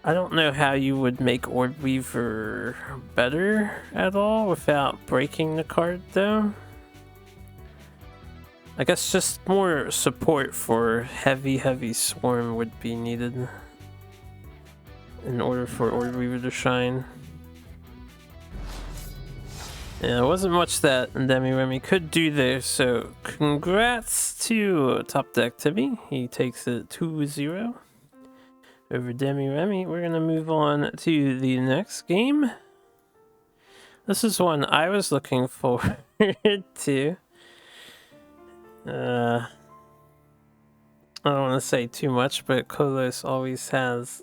I don't know how you would make Orb Weaver better at all without breaking the card though. I guess just more support for heavy swarm would be needed in order for Orb Weaver to shine. Yeah, there wasn't much that Demi-Remy could do there, so congrats to Top Deck Timmy. He takes it 2-0 over Demi-Remy. We're gonna move on to the next game. This is one I was looking forward to. I don't want to say too much, but Kolos always has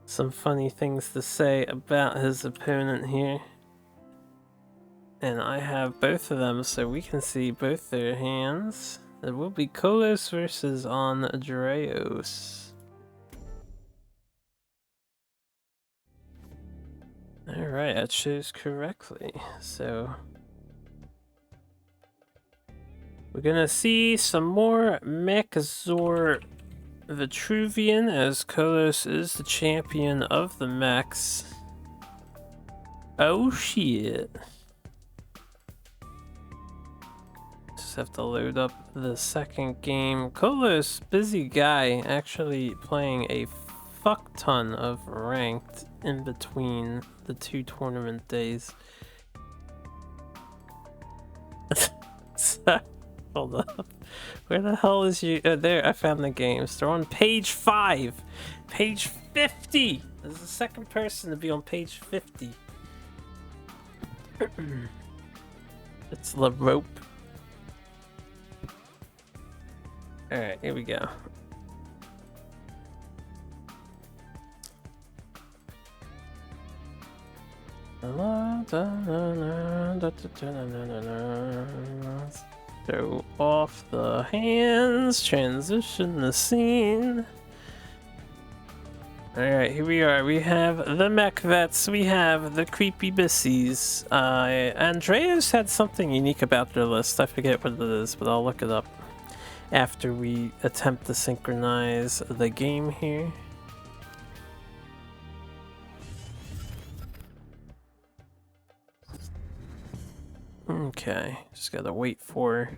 some funny things to say about his opponent here. And I have both of them, so we can see both their hands. It will be Kolos versus Andreas. Alright, I chose correctly. So we're gonna see some more Mechazor Vitruvian, as Kolos is the champion of the mechs. Oh shit. Just have to load up the second game. Kolos, busy guy, actually playing a fuck ton of ranked in between the 2 tournament days. So, hold up. Where the hell is you? Oh, there, I found the games. They're on page 5. Page 50! This is the second person to be on page 50. It's the rope. Alright, here we go. Throw off the hands, transition the scene. Alright, here we are. We have the mech vets, we have the creepy bissies. Andreas had something unique about their list. I forget what it is, but I'll look it up after we attempt to synchronize the game here. Okay, just gotta wait for...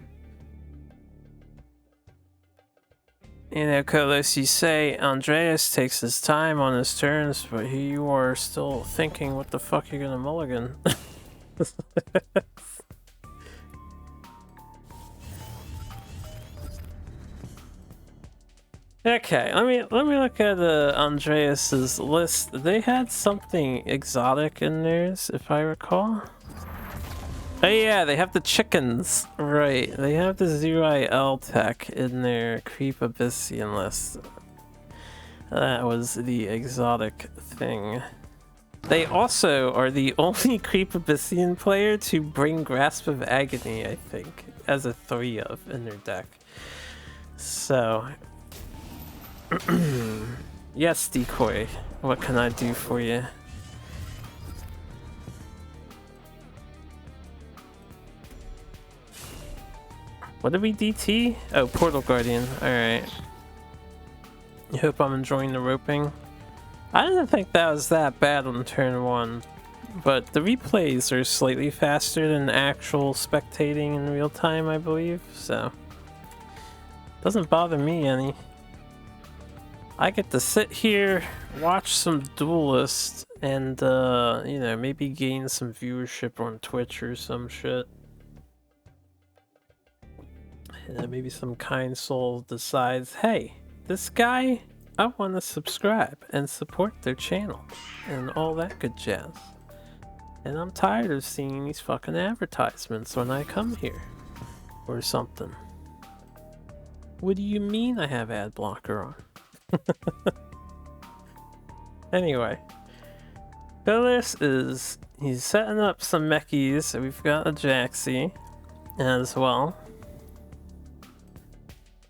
You know, Kolos, you say Andreas takes his time on his turns, but here you are still thinking what the fuck you're gonna mulligan. Okay, let me look at Andreas's list. They had something exotic in theirs, if I recall. Oh yeah, they have the chickens, right? They have the ZUIL tech in their Creep Abyssian list. That was the exotic thing. They also are the only Creep Abyssian player to bring Grasp of Agony, I think, as a 3-of in their deck. So, yes, Decoy, what can I do for you? What did we DT? Oh, Portal Guardian. Alright. I hope I'm enjoying the roping. I didn't think that was that bad on turn 1, but the replays are slightly faster than actual spectating in real time, I believe, so doesn't bother me any. I get to sit here, watch some Duelyst, and you know, maybe gain some viewership on Twitch or some shit. And maybe some kind soul decides, hey, this guy, I want to subscribe and support their channel and all that good jazz. And I'm tired of seeing these fucking advertisements when I come here or something. What do you mean I have ad blocker on? Anyway, Duelyst he's setting up some mechies. So we've got a Jaxi as well.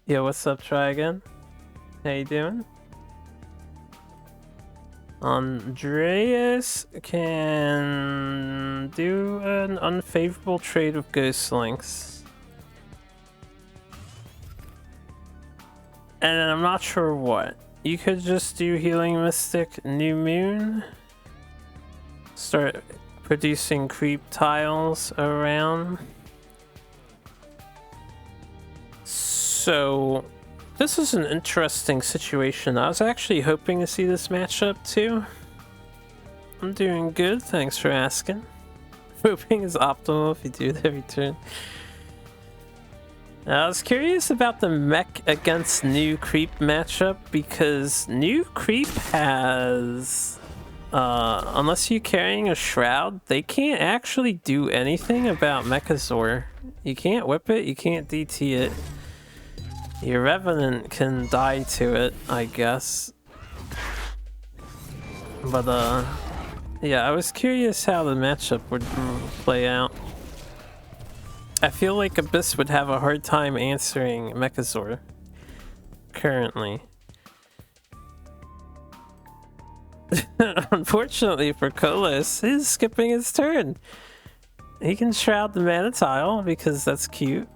Yo, what's up, Try Again? How you doing? Andreas can do an unfavorable trade with Ghost Links. And I'm not sure what. You could just do Healing Mystic New Moon. Start producing creep tiles around. So this is an interesting situation. I was actually hoping to see this matchup too. I'm doing good, thanks for asking. Hoping is optimal if you do it every turn. I was curious about the mech against new creep matchup because new creep has, unless you're carrying a shroud, they can't actually do anything about Mechazor. You can't whip it, you can't DT it. Your Revenant can die to it, I guess. But yeah, I was curious how the matchup would play out. I feel like Abyss would have a hard time answering Mechazor currently. Unfortunately for Kolos, he's skipping his turn. He can shroud the mana tile because that's cute.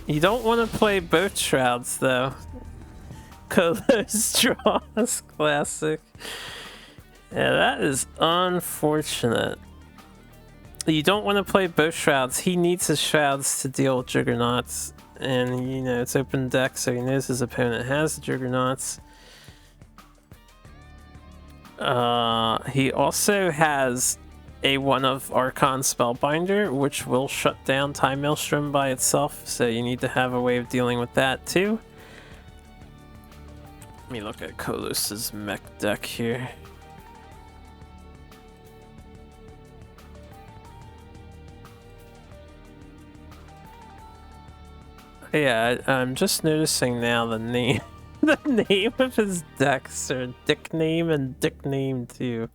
You don't want to play both shrouds though. Kolos draws classic. Yeah, that is unfortunate. You don't want to play both shrouds. He needs his shrouds to deal with Juggernauts. And, you know, it's open deck, so he knows his opponent has the Juggernauts. He also has a one of Archon Spellbinder, which will shut down Time Maelstrom by itself. So you need to have a way of dealing with that, too. Let me look at Kolos's mech deck here. Yeah, I'm just noticing now the name. The name of his decks are Dick Name and Dick Name too,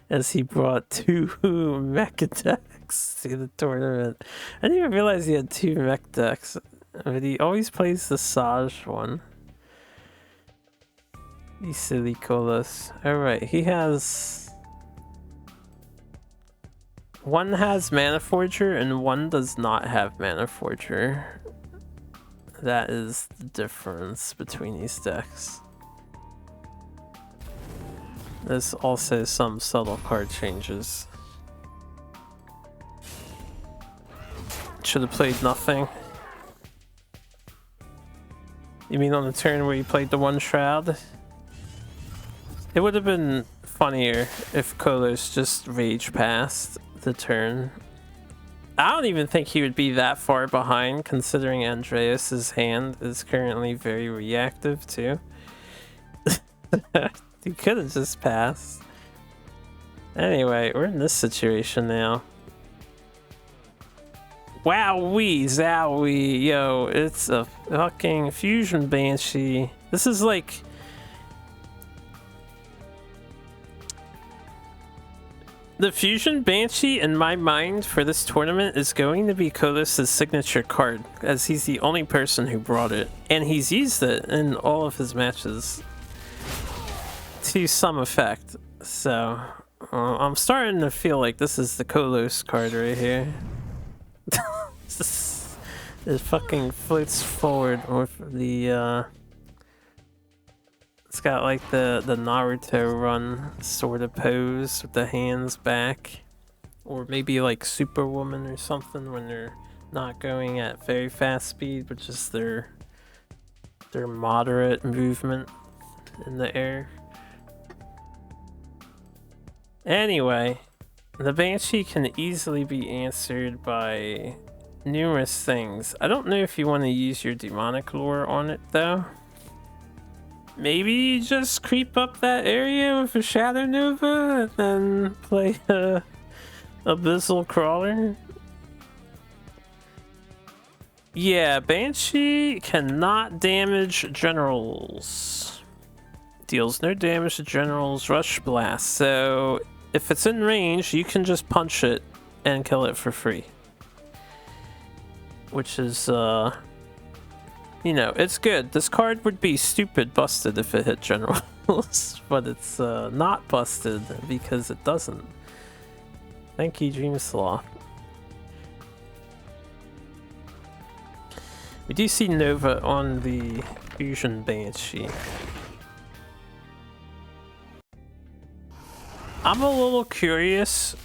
as he brought two mech decks to the tournament. I didn't even realize he had two mech decks, but he always plays the Saj one. You silly Kolos. Alright, he has... One has Mana Forger and one does not have Mana Forger. That is the difference between these decks. There's also some subtle card changes. Should have played nothing. You mean on the turn where you played the one shroud? It would have been funnier if Kolos just rage passed the turn. I don't even think he would be that far behind, considering Andreas's hand is currently very reactive too. He could have just passed. Anyway, we're in this situation now. Wowee, zowie, yo, it's a fucking Fusion Banshee. This is like... The Fusion Banshee, in my mind, for this tournament is going to be Kolos' signature card, as he's the only person who brought it. And he's used it in all of his matches to some effect. So, I'm starting to feel like this is the Kolos card right here. It fucking floats forward with the, it's got like the Naruto run sort of pose with the hands back. Or maybe like Superwoman or something when they're not going at very fast speed, but just their moderate movement in the air. Anyway, the Banshee can easily be answered by numerous things. I don't know if you want to use your demonic lore on it though. Maybe just creep up that area with a Shadow Nova and then play a Abyssal Crawler. Yeah, Banshee cannot damage generals. Deals no damage to generals, Rush Blast. So if it's in range, you can just punch it and kill it for free. Which is, you know, it's good. This card would be stupid busted if it hit generals, but it's not busted because it doesn't. Thank you, Dreamslaw. We do see Nova on the Fusion Banshee. I'm a little curious.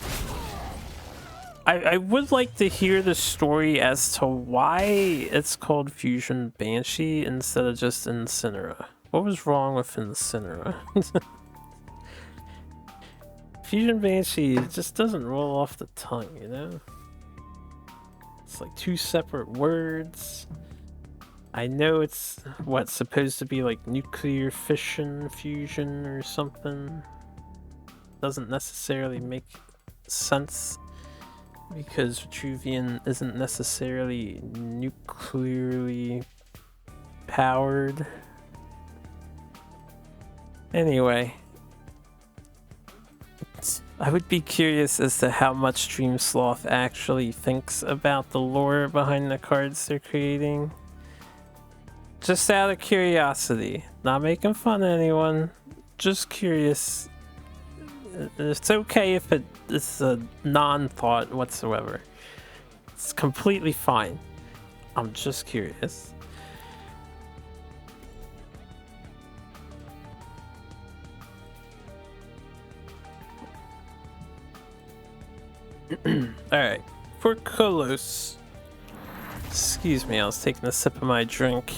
I would like to hear the story as to why it's called Fusion Banshee instead of just Incinera. What was wrong with Incinera? Fusion Banshee just doesn't roll off the tongue, you know? It's like two separate words. I know it's what's supposed to be like nuclear fission fusion or something. Doesn't necessarily make sense because Vitruvian isn't necessarily nuclearly powered. Anyway, I would be curious as to how much Dreamsloth actually thinks about the lore behind the cards they're creating. Just out of curiosity, not making fun of anyone, just curious. It's okay if it's a non-thought whatsoever. It's completely fine. I'm just curious. Alright, for Kolos. Excuse me, I was taking a sip of my drink.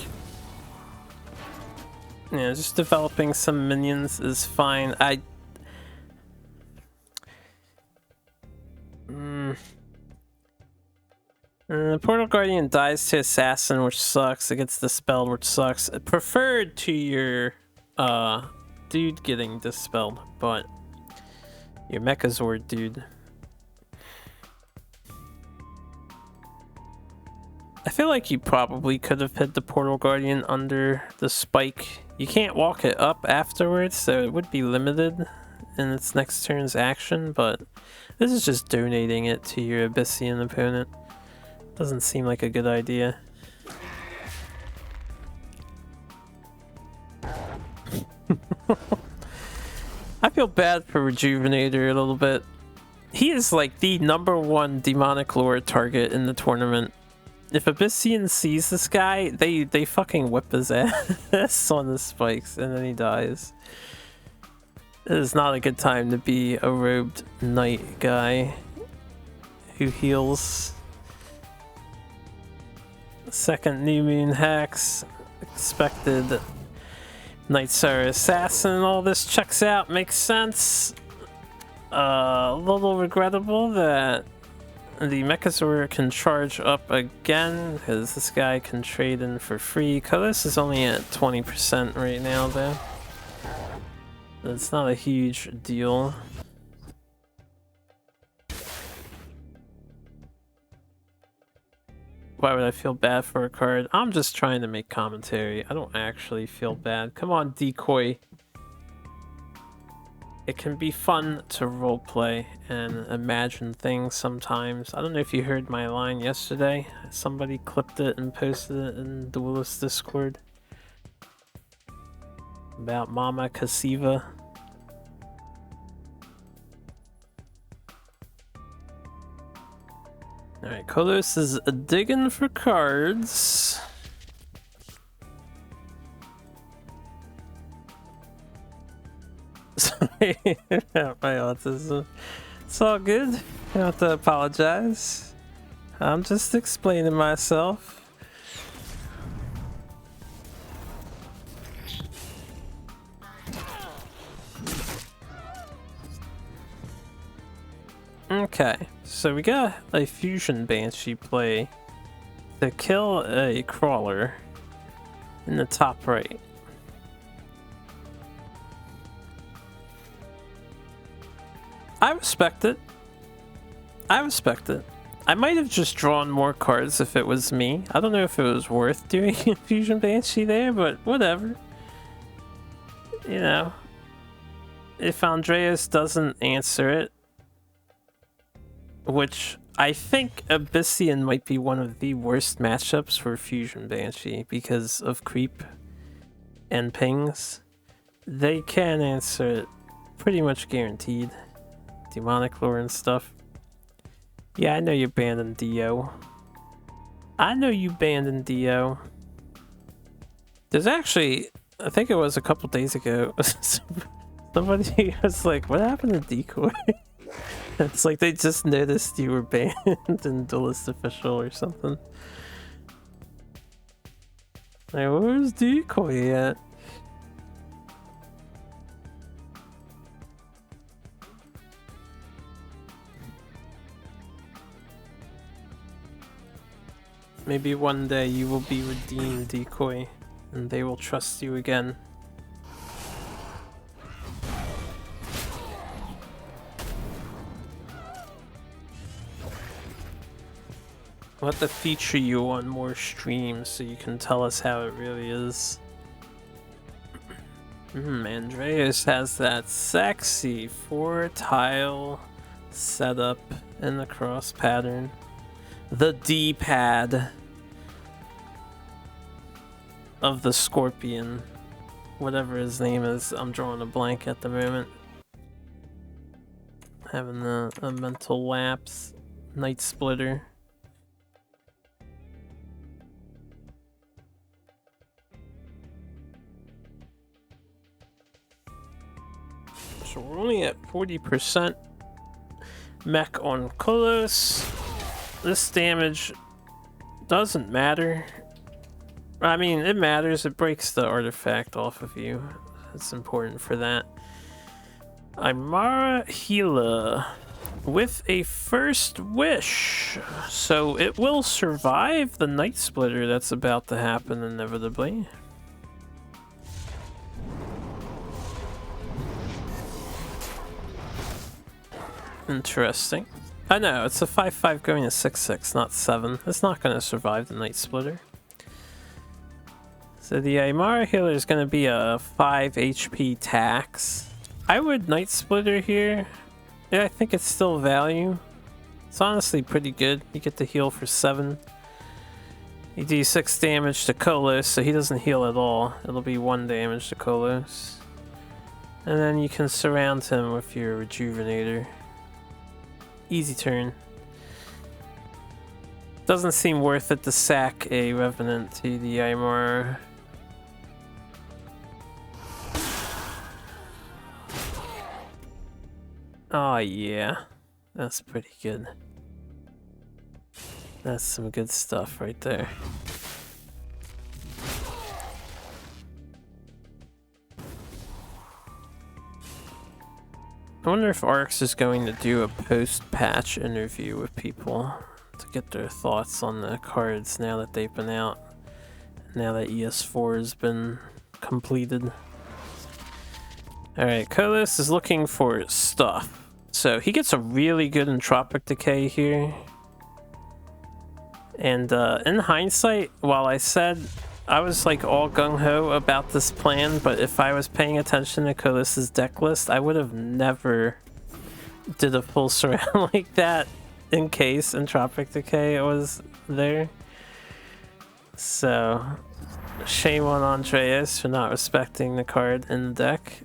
Yeah, just developing some minions is fine. Portal Guardian dies to Assassin, which sucks. It gets dispelled, which sucks. Preferred to your dude getting dispelled, but your Mechazord dude. I feel like you probably could have hit the Portal Guardian under the spike. You can't walk it up afterwards, so it would be limited in its next turn's action, but this is just donating it to your Abyssian opponent. Doesn't seem like a good idea. I feel bad for Rejuvenator a little bit. He is like the #1 demonic lore target in the tournament. If Abyssian sees this guy, they fucking whip his ass on the spikes and then he dies. It is not a good time to be a robed knight guy who heals. Second New Moon hacks, expected Night Star Assassin, all this checks out, makes sense. A little regrettable that the Mechazord can charge up again, because this guy can trade in for free. Kolos is only at 20% right now though. It's not a huge deal. Why would I feel bad for a card? I'm just trying to make commentary. I don't actually feel bad. Come on, Decoy. It can be fun to roleplay and imagine things sometimes. I don't know if you heard my line yesterday. Somebody clipped it and posted it in Duelyst Discord. About Mama Casiva. Alright, Kolos is digging for cards. Sorry about my autism. It's all good. You don't have to apologize. I'm just explaining myself. Okay, so we got a Fusion Banshee play to kill a crawler in the top right. I respect it. I respect it. I might have just drawn more cards if it was me. I don't know if it was worth doing a Fusion Banshee there, but whatever. You know, if Andreas doesn't answer it, which I think Abyssian might be one of the worst matchups for Fusion Banshee because of creep and pings. They can answer it pretty much guaranteed. Demonic lore and stuff. Yeah, I know you're banned in Dio. I know you abandoned Dio. There's actually, I think it was a couple days ago, somebody was like, what happened to Decoy? It's like they just noticed you were banned in Duelyst official or something. Like, where's Decoy at? Maybe one day you will be redeemed, Decoy, and they will trust you again. We'll have to feature you on more streams so you can tell us how it really is. Andreas has that sexy 4-tile setup in the cross pattern. The D-pad of the Scorpion. Whatever his name is, I'm drawing a blank at the moment. Having a mental lapse. Night Splitter. So we're only at 40% mech on Kolos. This damage doesn't matter. I mean, it matters. It breaks the artifact off of you. It's important for that. Aymara Hila with a first wish. So it will survive the Night Splitter that's about to happen inevitably. Interesting. I know, it's a 5-5 going to 6-6, not 7. It's not going to survive the Night Splitter. So the Aymara Healer is going to be a 5 HP tax. I would Night Splitter here. Yeah, I think it's still value. It's honestly pretty good. You get to heal for 7. You do 6 damage to Kolos, so he doesn't heal at all. It'll be 1 damage to Kolos. And then you can surround him with your Rejuvenator. Easy turn. Doesn't seem worth it to sack a Revenant to the Aymara. Oh yeah, that's pretty good. That's some good stuff right there. I wonder if Arx is going to do a post-patch interview with people to get their thoughts on the cards now that they've been out. Now that ES4 has been completed. Alright, Kolos is looking for stuff. So he gets a really good Entropic Decay here. And in hindsight, while I said I was like all gung-ho about this plan, but if I was paying attention to Kolos' deck list, I would have never did a full surround like that in case Entropic Decay was there. So, shame on Andreas for not respecting the card in the deck.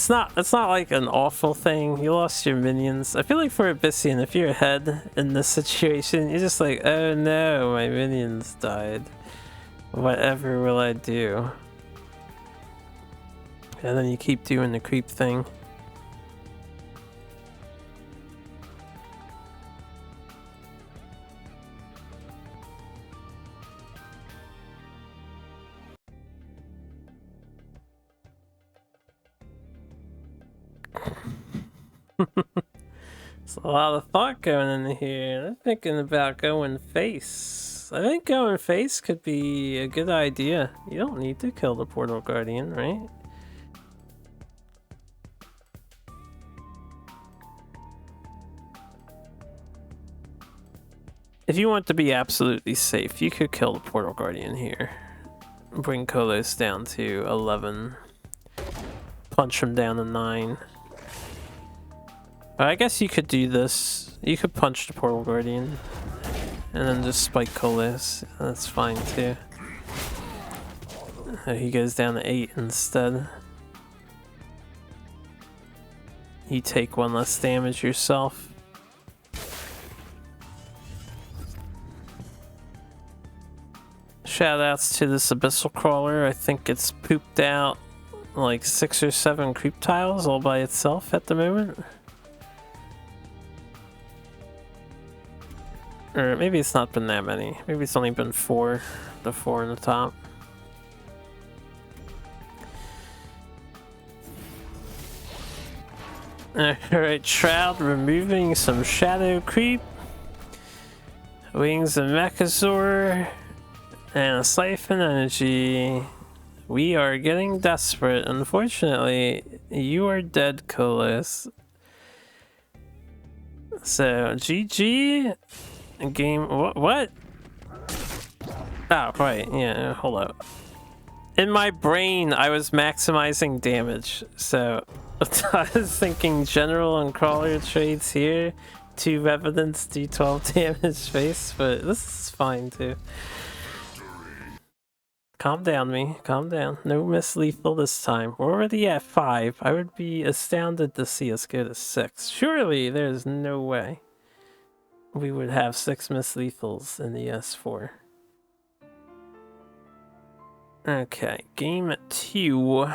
It's not like an awful thing. You lost your minions. I feel like for Abyssian, if you're ahead in this situation, you're just like, oh no, my minions died. Whatever will I do? And then you keep doing the creep thing. There's a lot of thought going in here. I'm thinking about going face. I think going face could be a good idea. You don't need to kill the Portal Guardian, right? If you want to be absolutely safe, you could kill the Portal Guardian here. Bring Kolos down to 11. Punch him down to 9. I guess you could do this. You could punch the Portal Guardian. And then just spike Kolos. That's fine too. He goes down to 8 instead. you take one less damage yourself. Shoutouts to this abyssal crawler. I think it's pooped out like 6 or 7 creep tiles all by itself at the moment. Or maybe it's not been that many. Maybe it's only been 4. The 4 in the top. Alright, Shroud removing some shadow creep. Wings of Mechazor. And a Siphon Energy. We are getting desperate. Unfortunately, you are dead, Duelyst. So, GG. Game. What? Oh, right. Yeah, hold up. In my brain, I was maximizing damage. So, I was thinking general and crawler trades here. 2 Revenants do 12 damage face, but this is fine too. Calm down, me. Calm down. No miss lethal this time. We're already at 5. I would be astounded to see us go to 6. Surely there's no way we would have 6 miss lethals in the S4. Okay, game 2.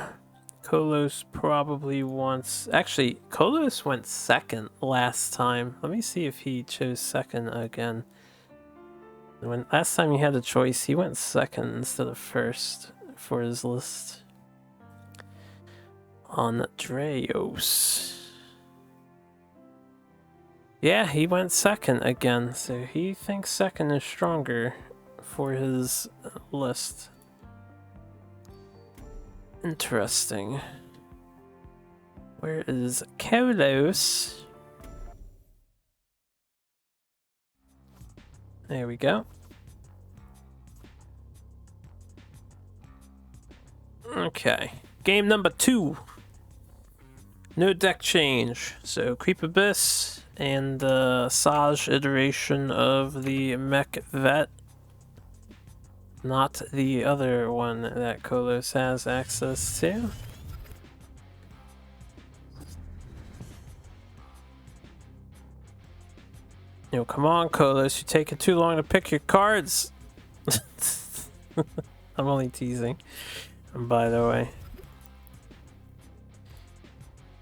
Duelyst probably wants... Actually, Duelyst went second last time. Let me see if he chose second again. When last time he had a choice, he went second instead of first for his list. Andreas. Yeah, he went second again, so he thinks second is stronger for his list. Interesting. Where is Duelyst? There we go. Okay. Game number 2. No deck change. So Creep Abyss and the Saj iteration of the Mech Vet. Not the other one that Duelyst has access to. Yo, come on, Duelyst, you're taking too long to pick your cards. I'm only teasing, by the way.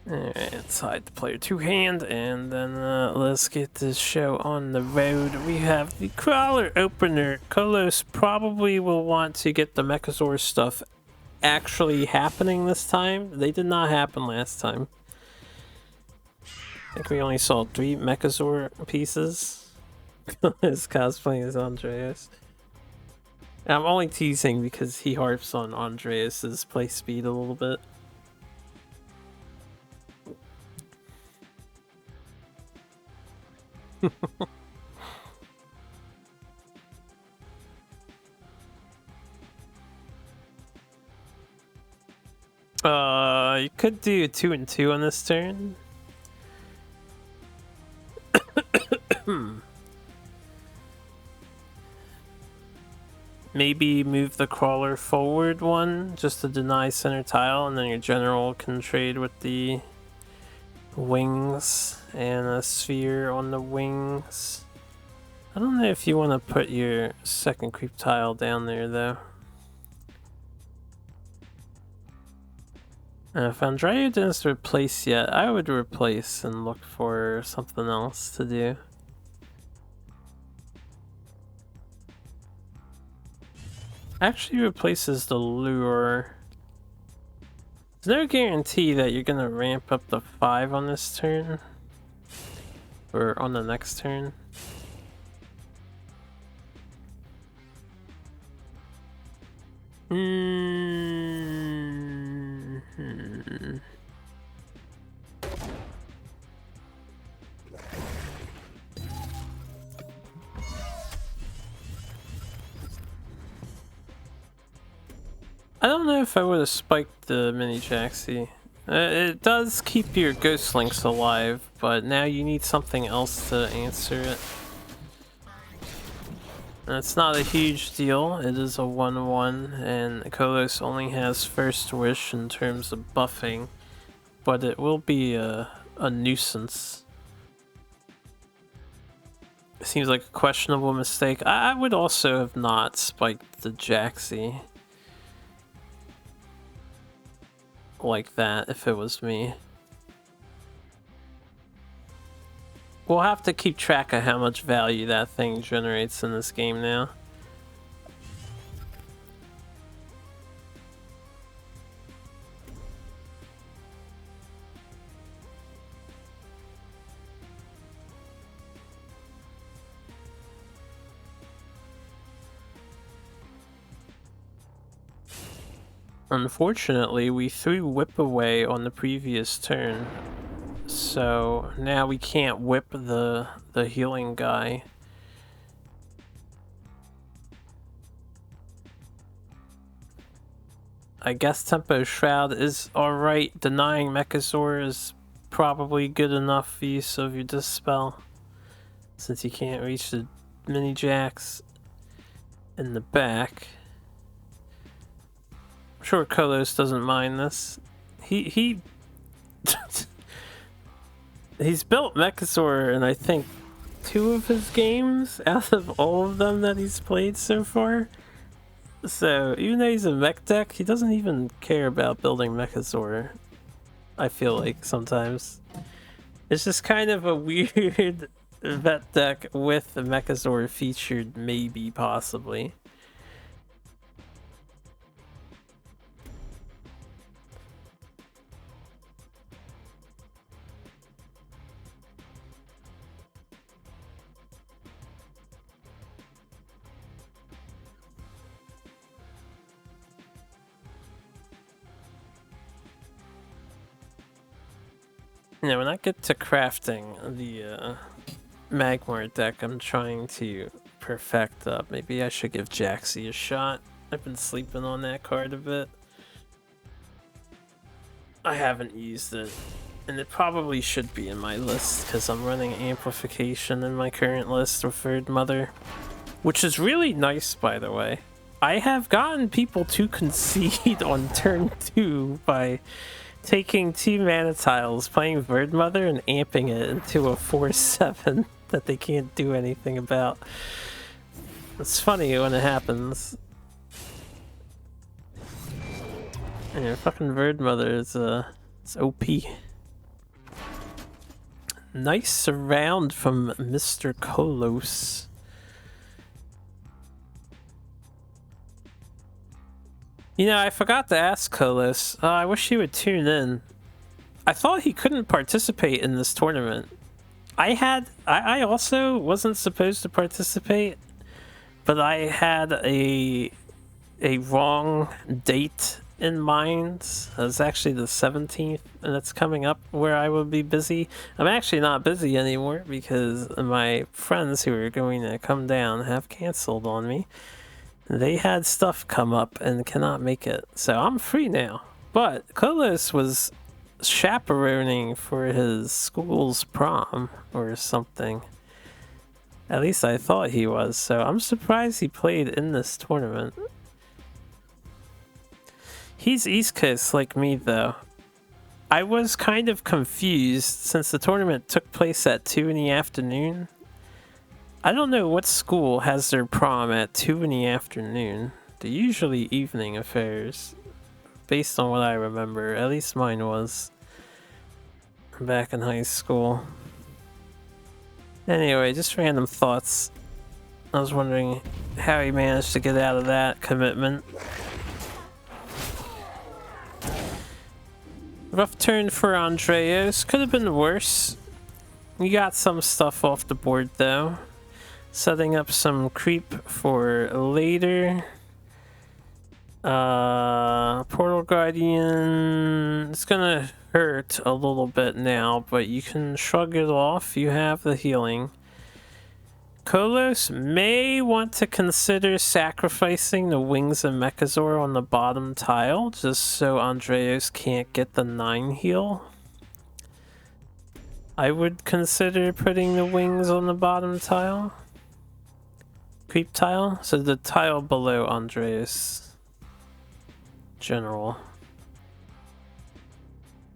Alright, let's hide the player 2 hand, and then let's get this show on the road. We have the Crawler opener. Duelyst probably will want to get the Mechazor stuff actually happening this time. They did not happen last time. I think we only saw 3 Mechazor pieces. His cosplaying as Andreas. And I'm only teasing because he harps on Andreas's play speed a little bit. You could do 2 and 2 on this turn. Maybe move the crawler forward 1 just to deny center tile, and then your general can trade with the wings and a sphere on the wings. I don't know if you want to put your second creep tile down there though. If Andrea didn't replace yet, I would replace and look for something else to do. Actually replaces the lure. There's no guarantee that you're gonna ramp up the 5 on this turn. Or on the next turn. I don't know if I would have spiked the mini Jaxi. It does keep your Ghost Links alive, but now you need something else to answer it. And it's not a huge deal. It is a 1/1, and Duelyst only has First Wish in terms of buffing, but it will be a a nuisance. Seems like a questionable mistake. I would also have not spiked the Jaxi like that if it was me. We'll have to keep track of how much value that thing generates in this game now. Unfortunately, we threw Whip away on the previous turn, so now we can't whip the healing guy. I guess Tempo Shroud is alright. Denying Mechazor is probably good enough use of your Dispel, since you can't reach the mini Jax in the back. I'm sure Kolos doesn't mind this. He's built Mechazor in I think 2 of his games out of all of them that he's played so far. So even though he's a mech deck, he doesn't even care about building Mechazor. I feel like sometimes it's just kind of a weird vet deck with the Mechazor featured, maybe, possibly. Now, when I get to crafting the Magmar deck I'm trying to perfect up, maybe I should give Jaxi a shot. I've been sleeping on that card a bit. I haven't used it, and it probably should be in my list because I'm running amplification in my current list of Third Mother, which is really nice, by the way. I have gotten people to concede on turn 2 by taking 2 mana tiles, playing Bird Mother, and amping it into a 4/7 that they can't do anything about. It's funny when it happens. Yeah, fucking Bird Mother is it's OP. Nice surround from Mr. Kolos. You know, I forgot to ask Kolos. I wish he would tune in. I thought he couldn't participate in this tournament. I also wasn't supposed to participate, but I had a wrong date in mind. It's actually the 17th, and it's coming up where I will be busy. I'm actually not busy anymore because my friends who are going to come down have canceled on me. They had stuff come up and cannot make it, so I'm free now. But Kolos was chaperoning for his school's prom or something. At least I thought he was, so I'm surprised he played in this tournament. He's East Coast like me, though. I was kind of confused since the tournament took place at 2 in the afternoon. I don't know what school has their prom at 2 in the afternoon. They're usually evening affairs, based on what I remember. At least mine was back in high school. Anyway, just random thoughts. I was wondering how he managed to get out of that commitment. Rough turn for Andreas. Could have been worse. You got some stuff off the board, though. Setting up some creep for later. Portal Guardian. It's gonna hurt a little bit now, but you can shrug it off. You have the healing. Kolos may want to consider sacrificing the Wings of Mechazor on the bottom tile, just so Andreas can't get the 9 heal. I would consider putting the Wings on the bottom tile. Creep tile? So the tile below Andreas. General.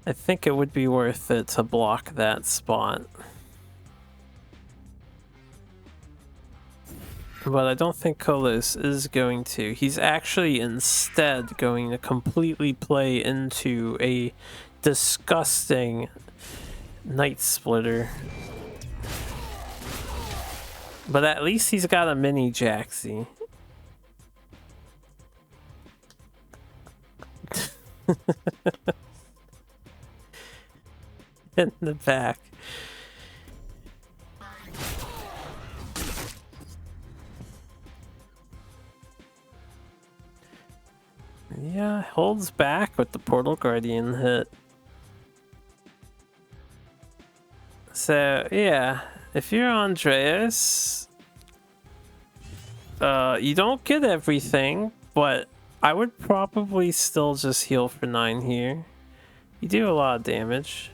I think it would be worth it to block that spot. But I don't think Kolos is going to. He's actually instead going to completely play into a disgusting Night Splitter. But at least he's got a mini Jaxi. In the back. Yeah, holds back with the Portal Guardian hit. So, yeah, if you're Andreas, you don't get everything, but I would probably still just heal for 9 here. You do a lot of damage.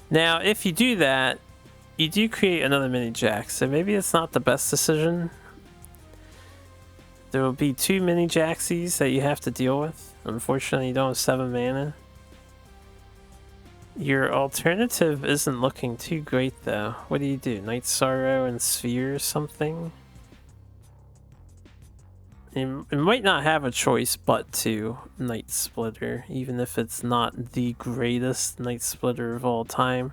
Now, if you do that, you do create another mini Jax, so maybe it's not the best decision. There will be 2 mini Jaxies that you have to deal with. Unfortunately, you don't have 7 mana. Your alternative isn't looking too great, though. What do? Night Sorrow and Sphere or something? You might not have a choice but to Night Splitter, even if it's not the greatest Night Splitter of all time.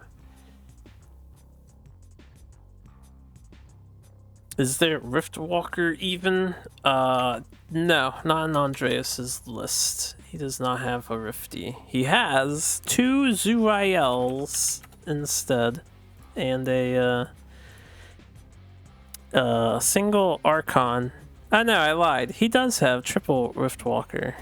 Is there Riftwalker even? No, not on Andreas's list. He does not have a Rifty. He has 2 Zuriels instead, and a single Archon. Oh no, I lied. He does have triple Riftwalker.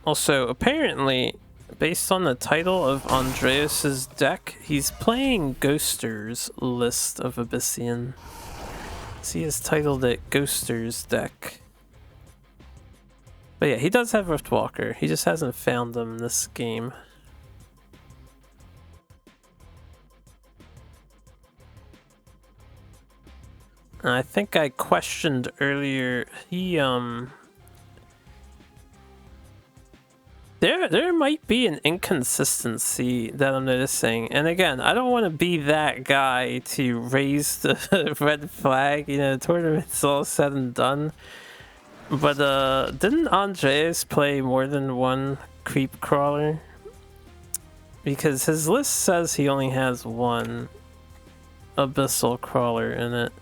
Also, apparently, based on the title of Andreas's deck, he's playing Ghoster's List of Abyssian. So he has titled it Ghoster's deck. But yeah, he does have Riftwalker. He just hasn't found them this game. And I think I questioned earlier, There might be an inconsistency that I'm noticing. And again, I don't want to be that guy to raise the red flag. You know, the tournament's all said and done. But didn't Andreas play more than one creep crawler? Because his list says he only has 1 abyssal crawler in it.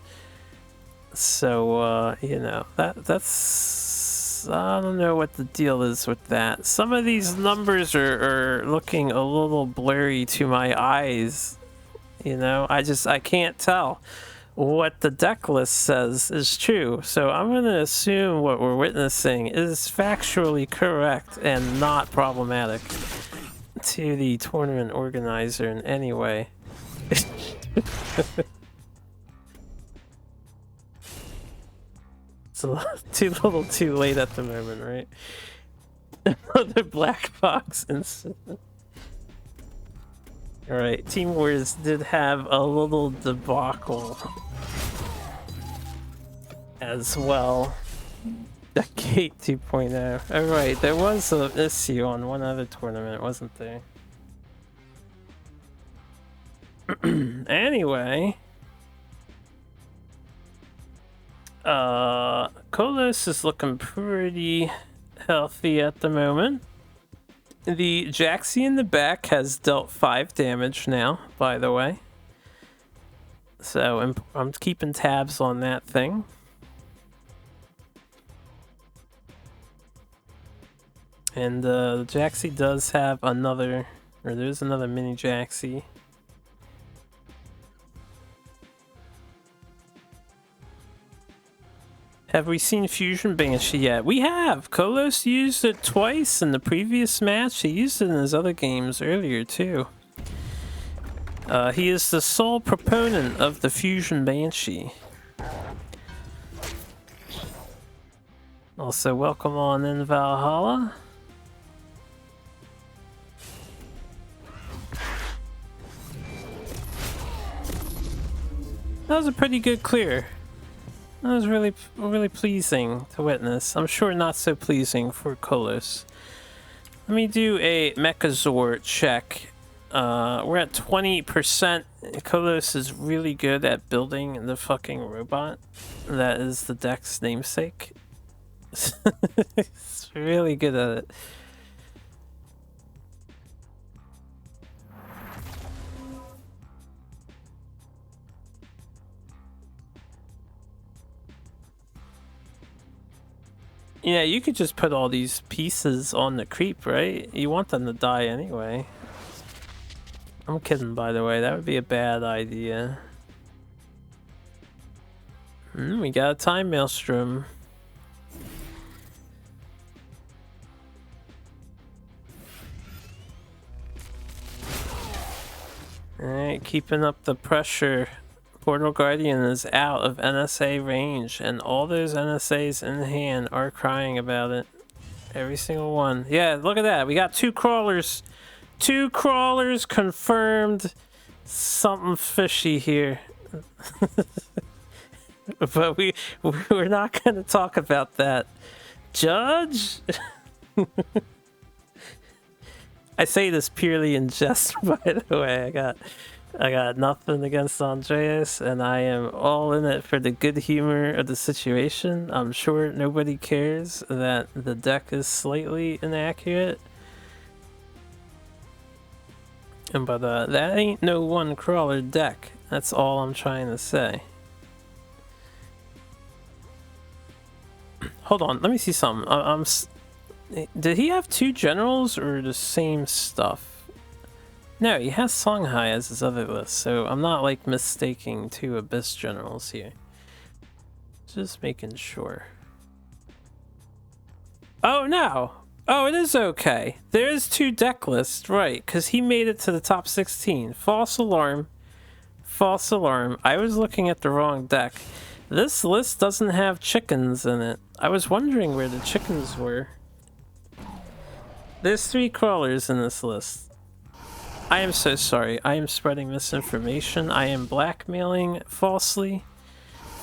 So, you know, that's... I don't know what the deal is with that. Some of these numbers are looking a little blurry to my eyes. You know, I can't tell what the deck list says is true. So I'm going to assume what we're witnessing is factually correct and not problematic to the tournament organizer in any way. It's a little too late at the moment, right? Another black box incident. Alright, Team Wars did have a little debacle as well. Decade 2.0. Alright, there was an issue on one other tournament, wasn't there? Anyway... Kolos is looking pretty healthy at the moment. The Jaxi in the back has dealt 5 damage now, by the way. So I'm keeping tabs on that thing. And the Jaxi does have another, or there's another mini Jaxi. Have we seen Fusion Banshee yet? We have! Kolos used it twice in the previous match. He used it in his other games earlier too. He is the sole proponent of the Fusion Banshee. Also, welcome on in Valhalla. That was a pretty good clear. That was really pleasing to witness. I'm sure not so pleasing for Kolos. Let me do a Mechazor check. We're at 20%. Kolos is really good at building the fucking robot. That is the deck's namesake. It's really good at it. Yeah, you could just put all these pieces on the creep, right? You want them to die anyway. I'm kidding, by the way. That would be a bad idea. We got a time maelstrom. Alright, keeping up the pressure. Portal Guardian is out of NSA range, and all those NSAs in hand are crying about it. Every single one. Yeah, look at that. We got 2 crawlers. 2 crawlers confirmed. Something fishy here. But we're not going to talk about that. Judge? I say this purely in jest, by the way. I got nothing against Andreas, and I am all in it for the good humor of the situation. I'm sure nobody cares that the deck is slightly inaccurate. But that ain't no one crawler deck. That's all I'm trying to say. Hold on, let me see something. Did he have 2 generals or the same stuff? No, he has Songhai as his other list, so I'm not like mistaking 2 Abyss generals here. Just making sure. Oh no! Oh, it is okay. There is 2 deck lists, right, because he made it to the top 16. False alarm. False alarm. I was looking at the wrong deck. This list doesn't have chickens in it. I was wondering where the chickens were. There's 3 crawlers in this list. I am so sorry. I am spreading misinformation. I am blackmailing falsely.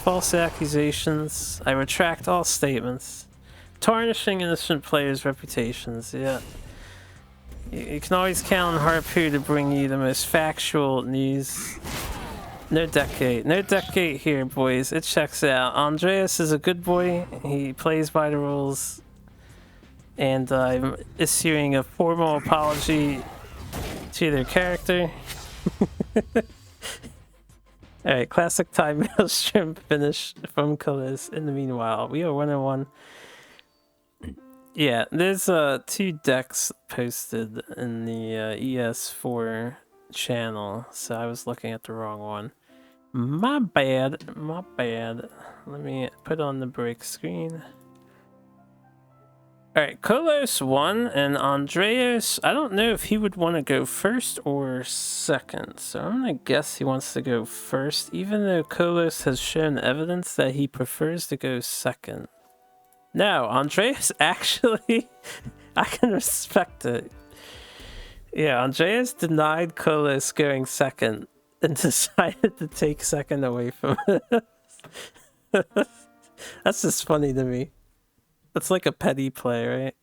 False accusations. I retract all statements. Tarnishing innocent players' reputations. Yeah. You can always count on Harpoo to bring you the most factual news. No deckgate. No deckgate here, boys. It checks out. Andreas is a good boy. He plays by the rules. And I'm issuing a formal apology to their character. Alright, classic time maelstrom finish from Kolos. In the meanwhile, we are 1-1. Yeah, there's 2 decks posted in the ES4 channel, so I was looking at the wrong one. My bad, my bad. Let me put on the break screen. Alright, Kolos won, and Andreas, I don't know if he would want to go first or second, so I'm gonna guess he wants to go first, even though Kolos has shown evidence that he prefers to go second. No, Andreas actually, I can respect it. Yeah, Andreas denied Kolos going second and decided to take second away from it. That's just funny to me. That's like a petty play, right?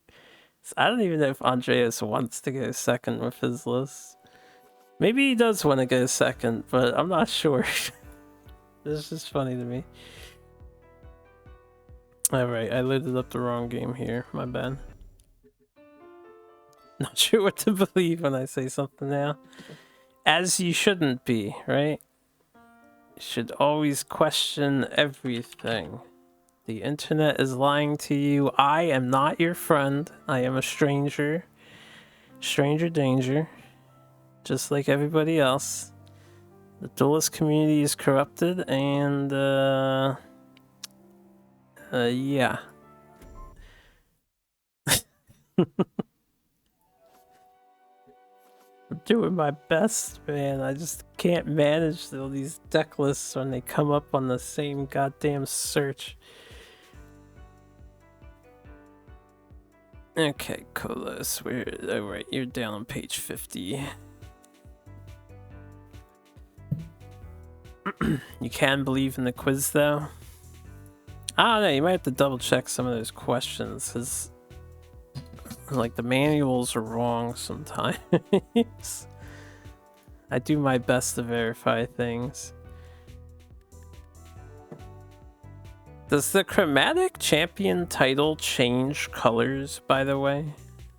So I don't even know if Andreas wants to go second with his list. Maybe he does want to go second, but I'm not sure. It's just funny to me. Alright, I loaded up the wrong game here. My bad. Not sure what to believe when I say something now. As you shouldn't be, right? You should always question everything. The internet is lying to you. I am not your friend. I am a stranger. Stranger danger. Just like everybody else. The Duelyst community is corrupted, and yeah. I'm doing my best, man. I just can't manage all these deck lists when they come up on the same goddamn search. Okay, Kolos, alright, you're down on page 50. You can believe in the quiz, though. I don't know, you might have to double check some of those questions, because like the manuals are wrong sometimes. I do my best to verify things. Does the chromatic champion title change colors, by the way?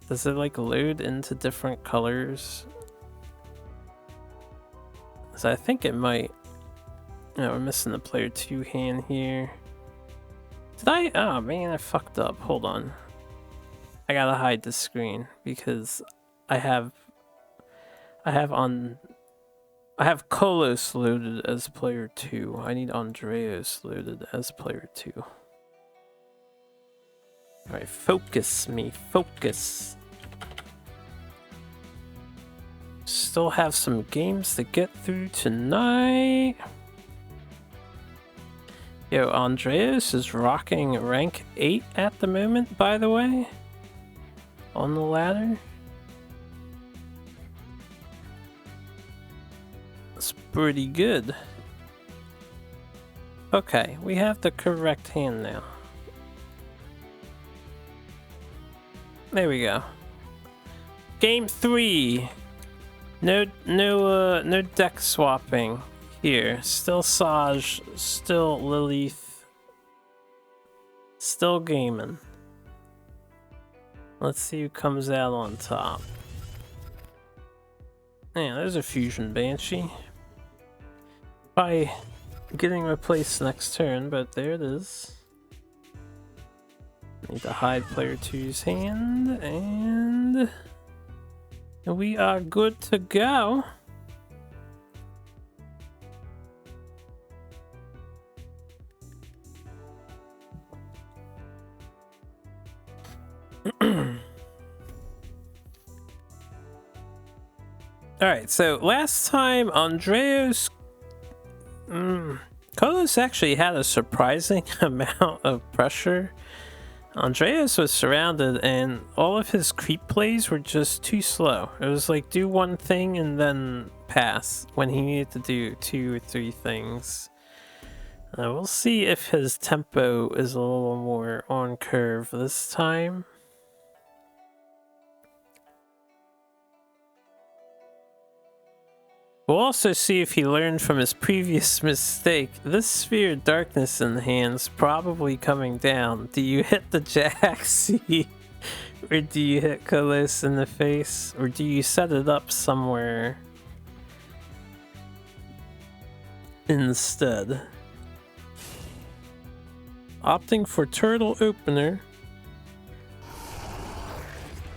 Does it like load into different colors? So I think it might. No, we're missing the player 2 hand here. Did I? Oh man, I fucked up. Hold on. I gotta hide the screen because I have Kolos loaded as player 2. I need Andreas loaded as player 2. Alright, focus me, focus. Still have some games to get through tonight. Yo, Andreas is rocking rank 8 at the moment, by the way. On the ladder. That's pretty good. Okay, we have the correct hand now. There we go. Game 3. No deck swapping here. Still Saj, still Lilith, still gaming. Let's see who comes out on top. Yeah, there's a Fusion Banshee. Probably getting replaced next turn, but there it is. Need to hide player 2's hand, and we are good to go. Alright, so last time Andreas Kolos actually had a surprising amount of pressure. Andreas was surrounded and all of his creep plays were just too slow. It was like do one thing and then pass when he needed to do 2 or 3 things. We'll see if his tempo is a little more on curve this time. We'll also see if he learned from his previous mistake. This Sphere of Darkness in the hand's probably coming down. Do you hit the Jaxi? Or do you hit Kolos in the face? Or do you set it up somewhere instead? Opting for Turtle Opener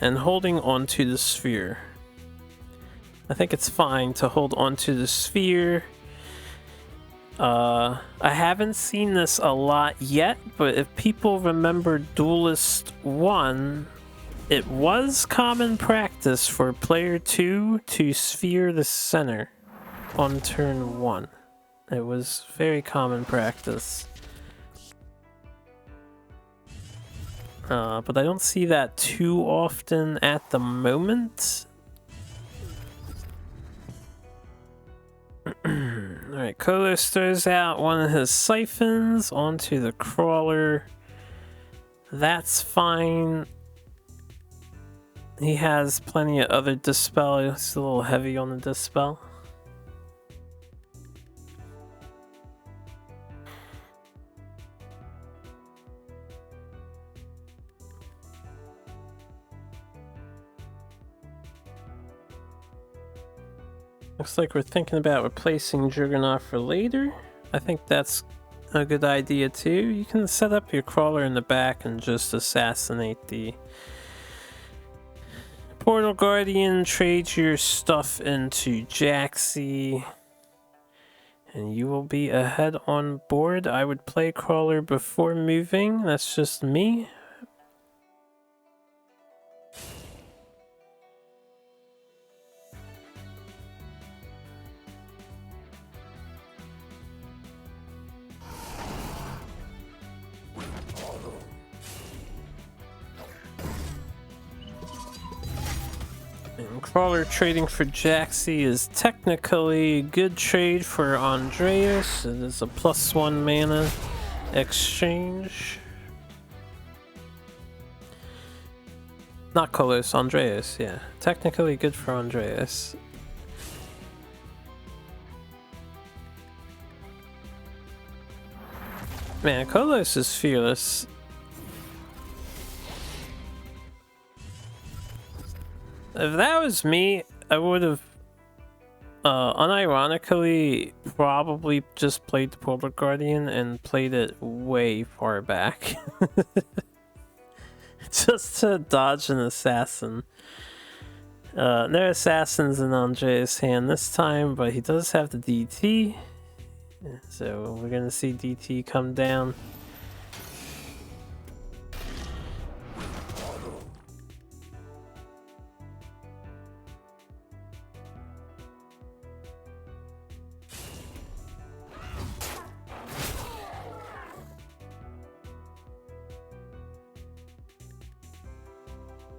and holding onto the Sphere. I think it's fine to hold onto the Sphere. I haven't seen this a lot yet, but if people remember Duelyst 1, it was common practice for player 2 to sphere the center on turn 1. It was very common practice. But I don't see that too often at the moment. Alright, Kolos throws out one of his siphons onto the crawler. That's fine. He has plenty of other dispel. He's a little heavy on the dispel. Looks like we're thinking about replacing Juggernaut for later. I think that's a good idea too. You can set up your crawler in the back and just assassinate the Portal Guardian, trade your stuff into Jaxi, and you will be ahead on board. I would play crawler before moving. That's just me. Crawler trading for Jaxi is technically a good trade for Andreas. It is a +1 mana. exchange. Not Kolos, Andreas, yeah. Technically good for Andreas. Man, Kolos is fearless. If that was me, I would have unironically probably just played the Portal Guardian and played it way far back. Just to dodge an assassin. No assassins in Andreas' hand this time, but he does have the DT. So we're gonna see DT come down.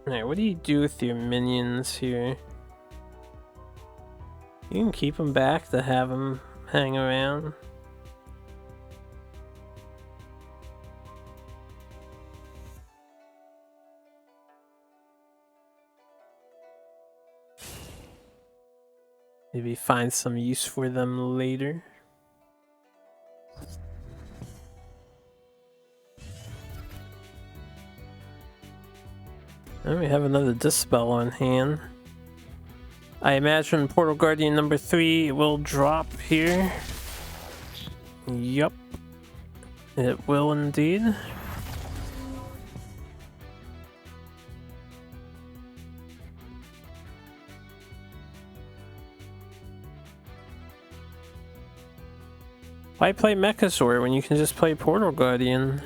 Alright, what do you do with your minions here? You can keep them back to have them hang around. Maybe find some use for them later. And we have another Dispel on hand. I imagine Portal Guardian number 3 will drop here. Yup. It will indeed. Why play Mechazor when you can just play Portal Guardian?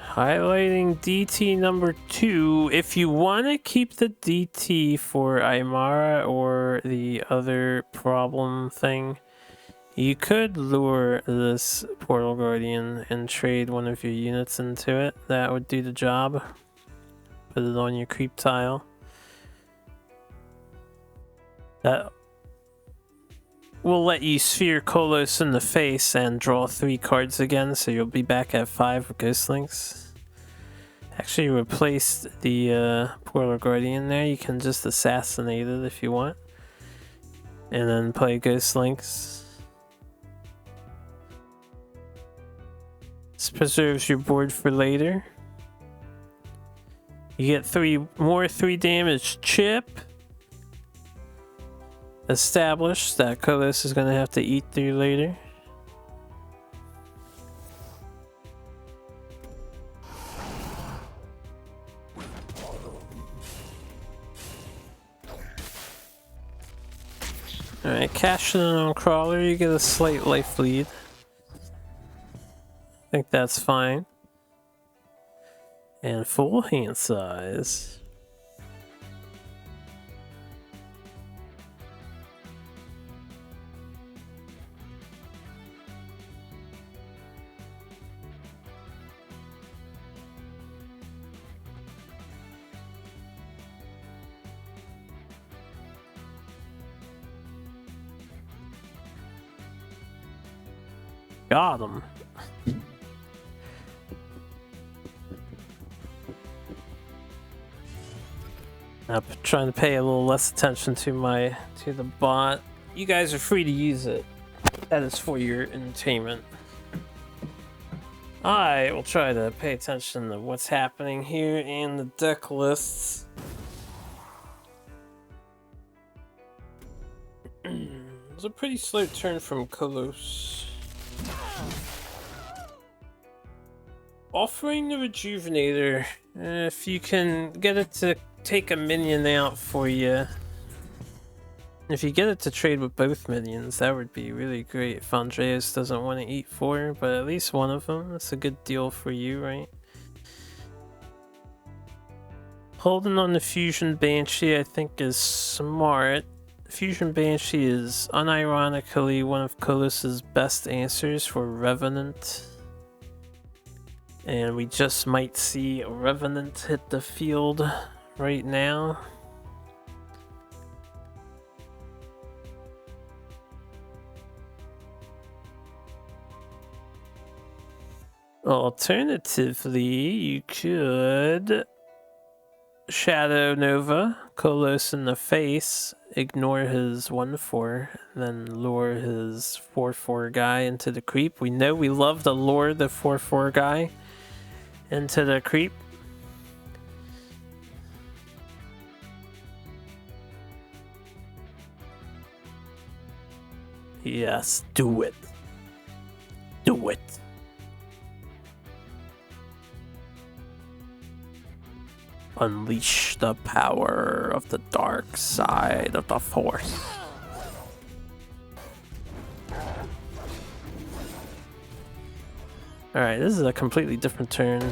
Highlighting DT number 2. If you want to keep the DT for Aymara or the other problem thing, you could lure this Portal Guardian and trade one of your units into it. That would do the job. Put it on your creep tile. That will let you sphere Kolos in the face and draw 3 cards again, so you'll be back at 5 with Ghostlinks. Actually replaced the Portal Guardian there. You can just assassinate it if you want. And then play Ghostlinks. This preserves your board for later. You get 3 damage chip. Established that Kolos is going to have to eat through later. Alright, cashing in on Crawler, you get a slight life lead. I think that's fine. And full hand size. Got him. I'm trying to pay a little less attention to the bot. You guys are free to use it. That is for your entertainment. I will try to pay attention to what's happening here in the deck lists. It was a pretty slow turn from Kolos. Offering the Rejuvenator, if you can get it to take a minion out for you. If you get it to trade with both minions, that would be really great if Andreas doesn't want to eat 4, but at least one of them. That's a good deal for you, right? Holding on the Fusion Banshee, I think, is smart. Fusion Banshee is unironically one of Kolos' best answers for Revenant. And we just might see a Revenant hit the field right now. Alternatively, you could Shadow Nova, Kolos in the face, ignore his 1/4, then lure his 4/4 guy into the creep. We know we love to lure the 4/4 guy into the creep. Yes, do it. Do it. Unleash the power of the dark side of the Force. Alright, this is a completely different turn.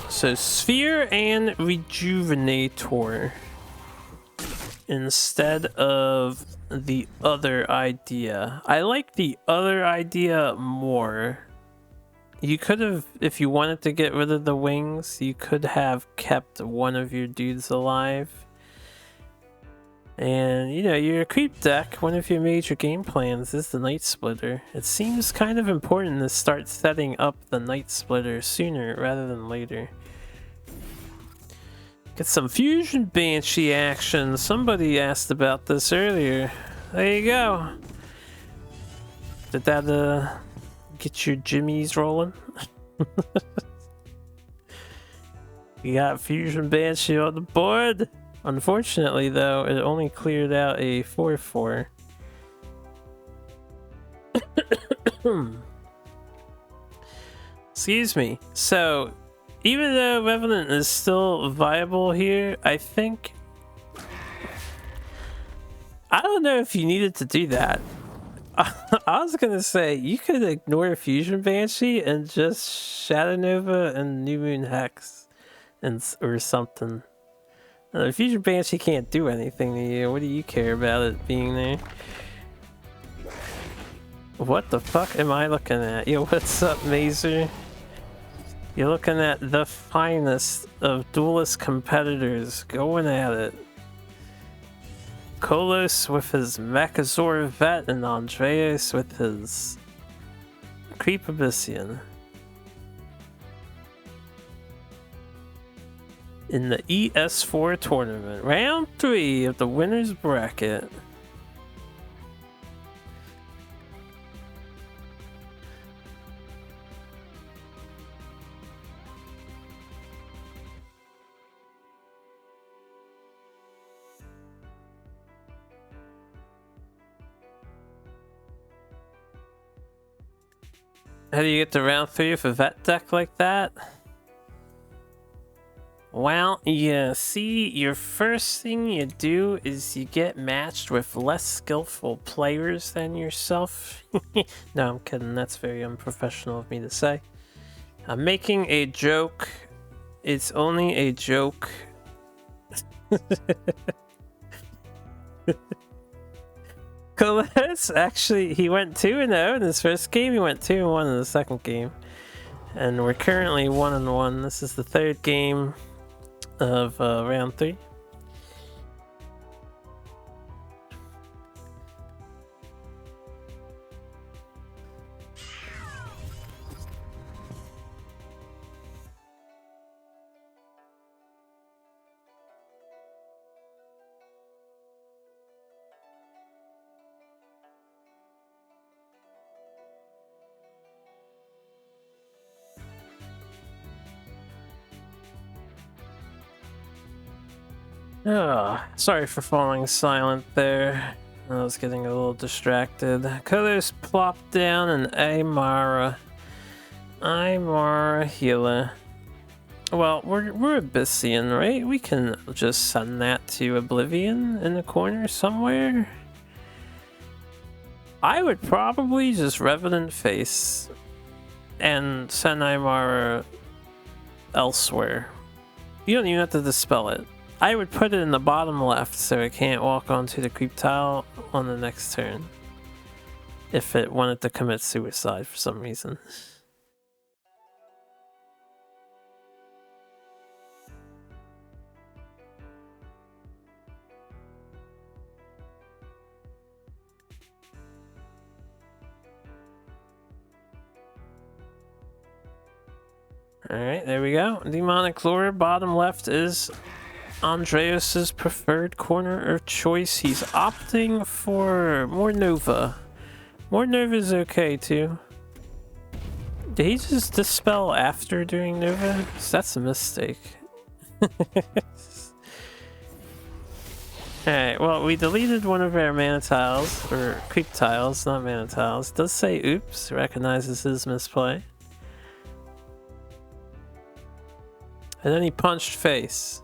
So, Sphere and Rejuvenator instead of the other idea. I like the other idea more. You could have, if you wanted to get rid of the wings, you could have kept one of your dudes alive. And, you know, your creep deck, one of your major game plans is the Night Splitter. It seems kind of important to start setting up the Night Splitter sooner rather than later. Get some Fusion Banshee action. Somebody asked about this earlier. There you go. Did that, get your jimmies rolling? You got Fusion Banshee on the board. Unfortunately, though, it only cleared out a 4/4. Excuse me. So, even though Revenant is still viable here, I think... I don't know if you needed to do that. I was gonna say, you could ignore Fusion Banshee and just Shadow Nova and New Moon Hex or something. Fusion Banshee can't do anything to you. What do you care about it being there? What the fuck am I looking at? Yo, what's up, Mazer? You're looking at the finest of Duelyst competitors going at it. Kolos with his Mechazor Vet and Andreas with his Creep Abyssian. In the ES4 tournament, round 3 of the winner's bracket. How do you get to round 3 with a vet deck like that? Well, you see, your first thing you do is you get matched with less skillful players than yourself. No, I'm kidding. That's very unprofessional of me to say. I'm making a joke. It's only a joke. Kolos, actually, he went 2-0 in his first game. He went 2-1 in the second game. And we're currently 1-1. This is the third game of round 3. Oh, sorry for falling silent there. I was getting a little distracted. Kolos plopped down an Aymara. Aymara healer. Well, we're Abyssian, right? We can just send that to Oblivion in the corner somewhere. I would probably just Revenant face and send Aymara elsewhere. You don't even have to dispel it. I would put it in the bottom left so it can't walk onto the creep tile on the next turn. If it wanted to commit suicide for some reason. Alright, there we go. Demonic Lure, bottom left is Andreas's preferred corner of choice. He's opting for more Nova. More Nova is okay too. Did he just dispel after doing Nova? 'Cause that's a mistake. Alright, well, we deleted one of our mana tiles, or creep tiles, not mana tiles. It does say oops, recognizes his misplay. And then he punched face.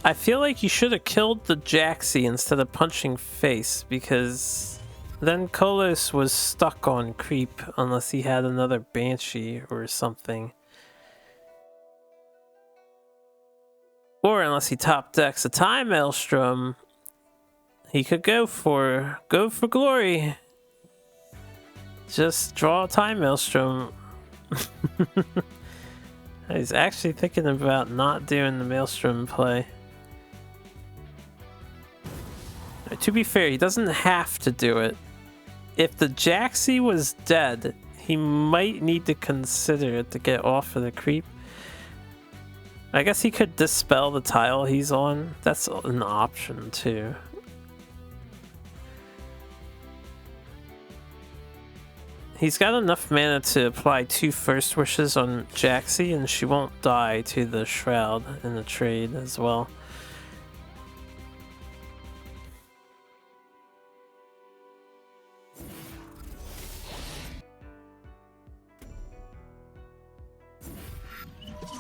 I feel like you should have killed the Jaxi instead of punching face, because then Kolos was stuck on creep unless he had another Banshee or something. Or unless he top decks a Time Maelstrom, he could go for glory. Just draw a Time Maelstrom. He's actually thinking about not doing the Maelstrom play. To be fair, he doesn't have to do it. If the Jaxi was dead, he might need to consider it to get off of the creep. I guess he could dispel the tile he's on. That's an option too. He's got enough mana to apply 2 First Wishes on Jaxi, and she won't die to the Shroud in the trade as well.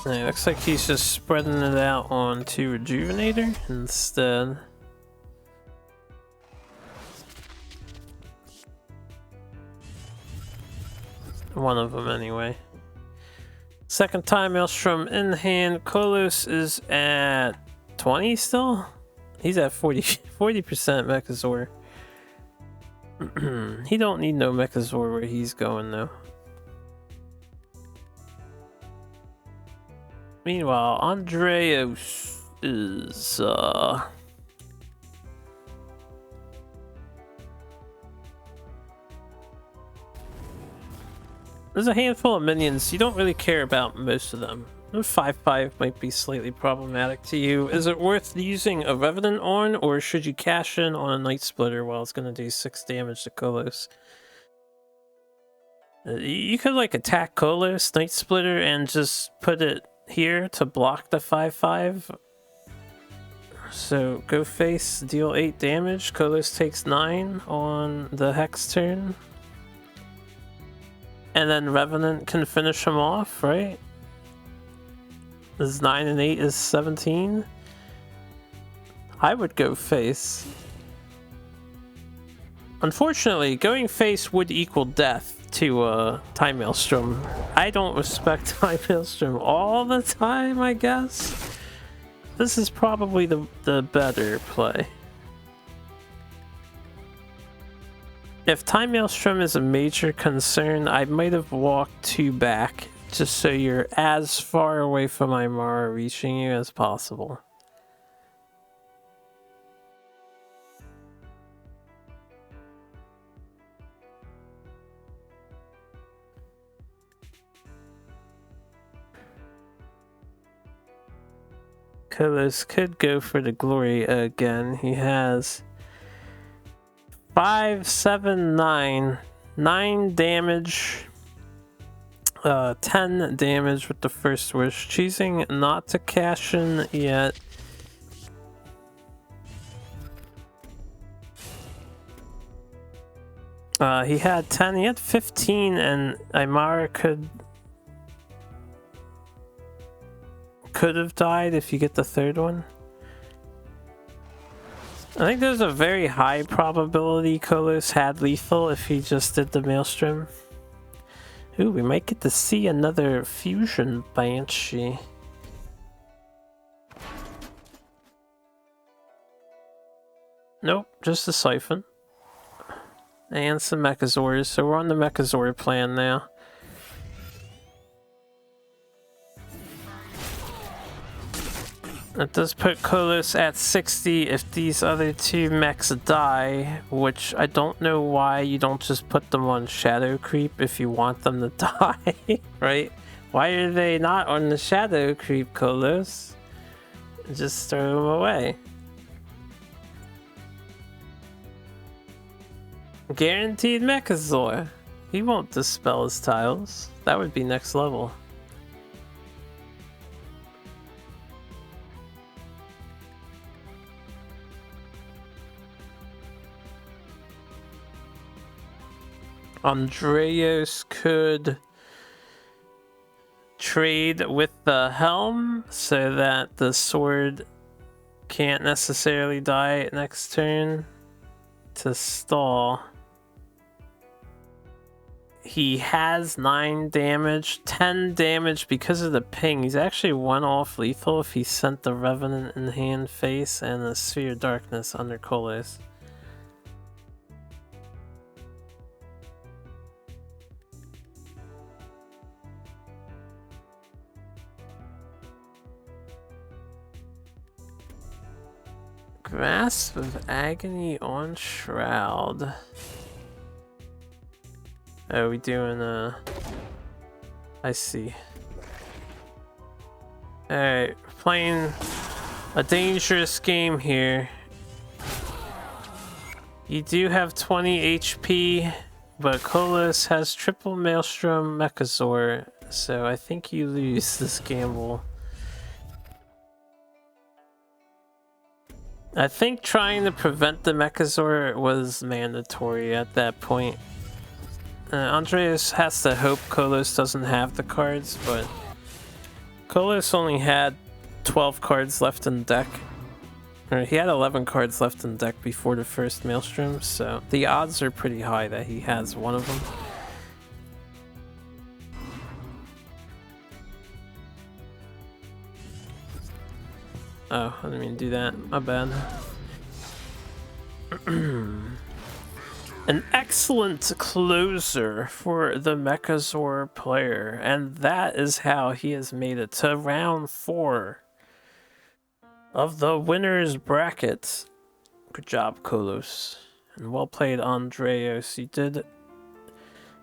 It looks like he's just spreading it out onto Rejuvenator instead. One of them anyway. Second Time Maelstrom in hand. Kolos is at 20 still? He's at 40% Mechazor. He don't need no Mechazor where he's going though. Meanwhile, Andreas is there's a handful of minions. You don't really care about most of them. 5/5 might be slightly problematic to you. Is it worth using a Revenant on, or should you cash in on a Night Splitter while it's going to do 6 damage to Kolos? You could like attack Kolos, Night Splitter, and just put it here to block the 5/5. So go face, deal 8 damage. Kolos takes 9 on the Hex turn. And then Revenant can finish him off, right? This 9 and 8 is 17. I would go face. Unfortunately, going face would equal death to Time Maelstrom. I don't respect Time Maelstrom all the time, I guess. This is probably the better play. If Time Maelstrom is a major concern, I might have walked 2 back just so you're as far away from Aymara reaching you as possible. Kolos could go for the glory again. He has 5, 7, 9. 9 damage. 10 damage with the First Wish. Choosing not to cash in yet. He had 10. He had 15, and Aymara could have died if you get the 3rd one. I think there's a very high probability Kolos had lethal if he just did the Maelstrom. Ooh, we might get to see another fusion Banshee. Nope, just a Siphon. And some Mechazors, so we're on the Mechazor plan now. That does put Kolos at 60 if these other 2 mechs die, which I don't know why you don't just put them on Shadow Creep if you want them to die, right? Why are they not on the shadow creep, Kolos? Just throw them away. Guaranteed Mechazor. He won't dispel his tiles. That would be next level. Andreas could trade with the helm so that the sword can't necessarily die next turn to stall. He has 9 damage, 10 damage because of the ping. He's actually 1 off lethal if he sent the Revenant in hand face and the Sphere of Darkness under Kolos. Grasp of Agony on Shroud. Oh, we doing I see. Alright, playing a dangerous game here. You do have 20 HP, but Kolos has triple Maelstrom Mechazor, so I think you lose this gamble. I think trying to prevent the Mechazor was mandatory at that point. Andreas has to hope Kolos doesn't have the cards, but Kolos only had 12 cards left in deck. Or he had 11 cards left in deck before the first Maelstrom, so the odds are pretty high that he has one of them. Oh, I didn't mean to do that. My bad. An excellent closer for the Mechazor player, and that is how he has made it to round 4 of the winner's bracket. Good job, Kolos. And well played, Andreas. You did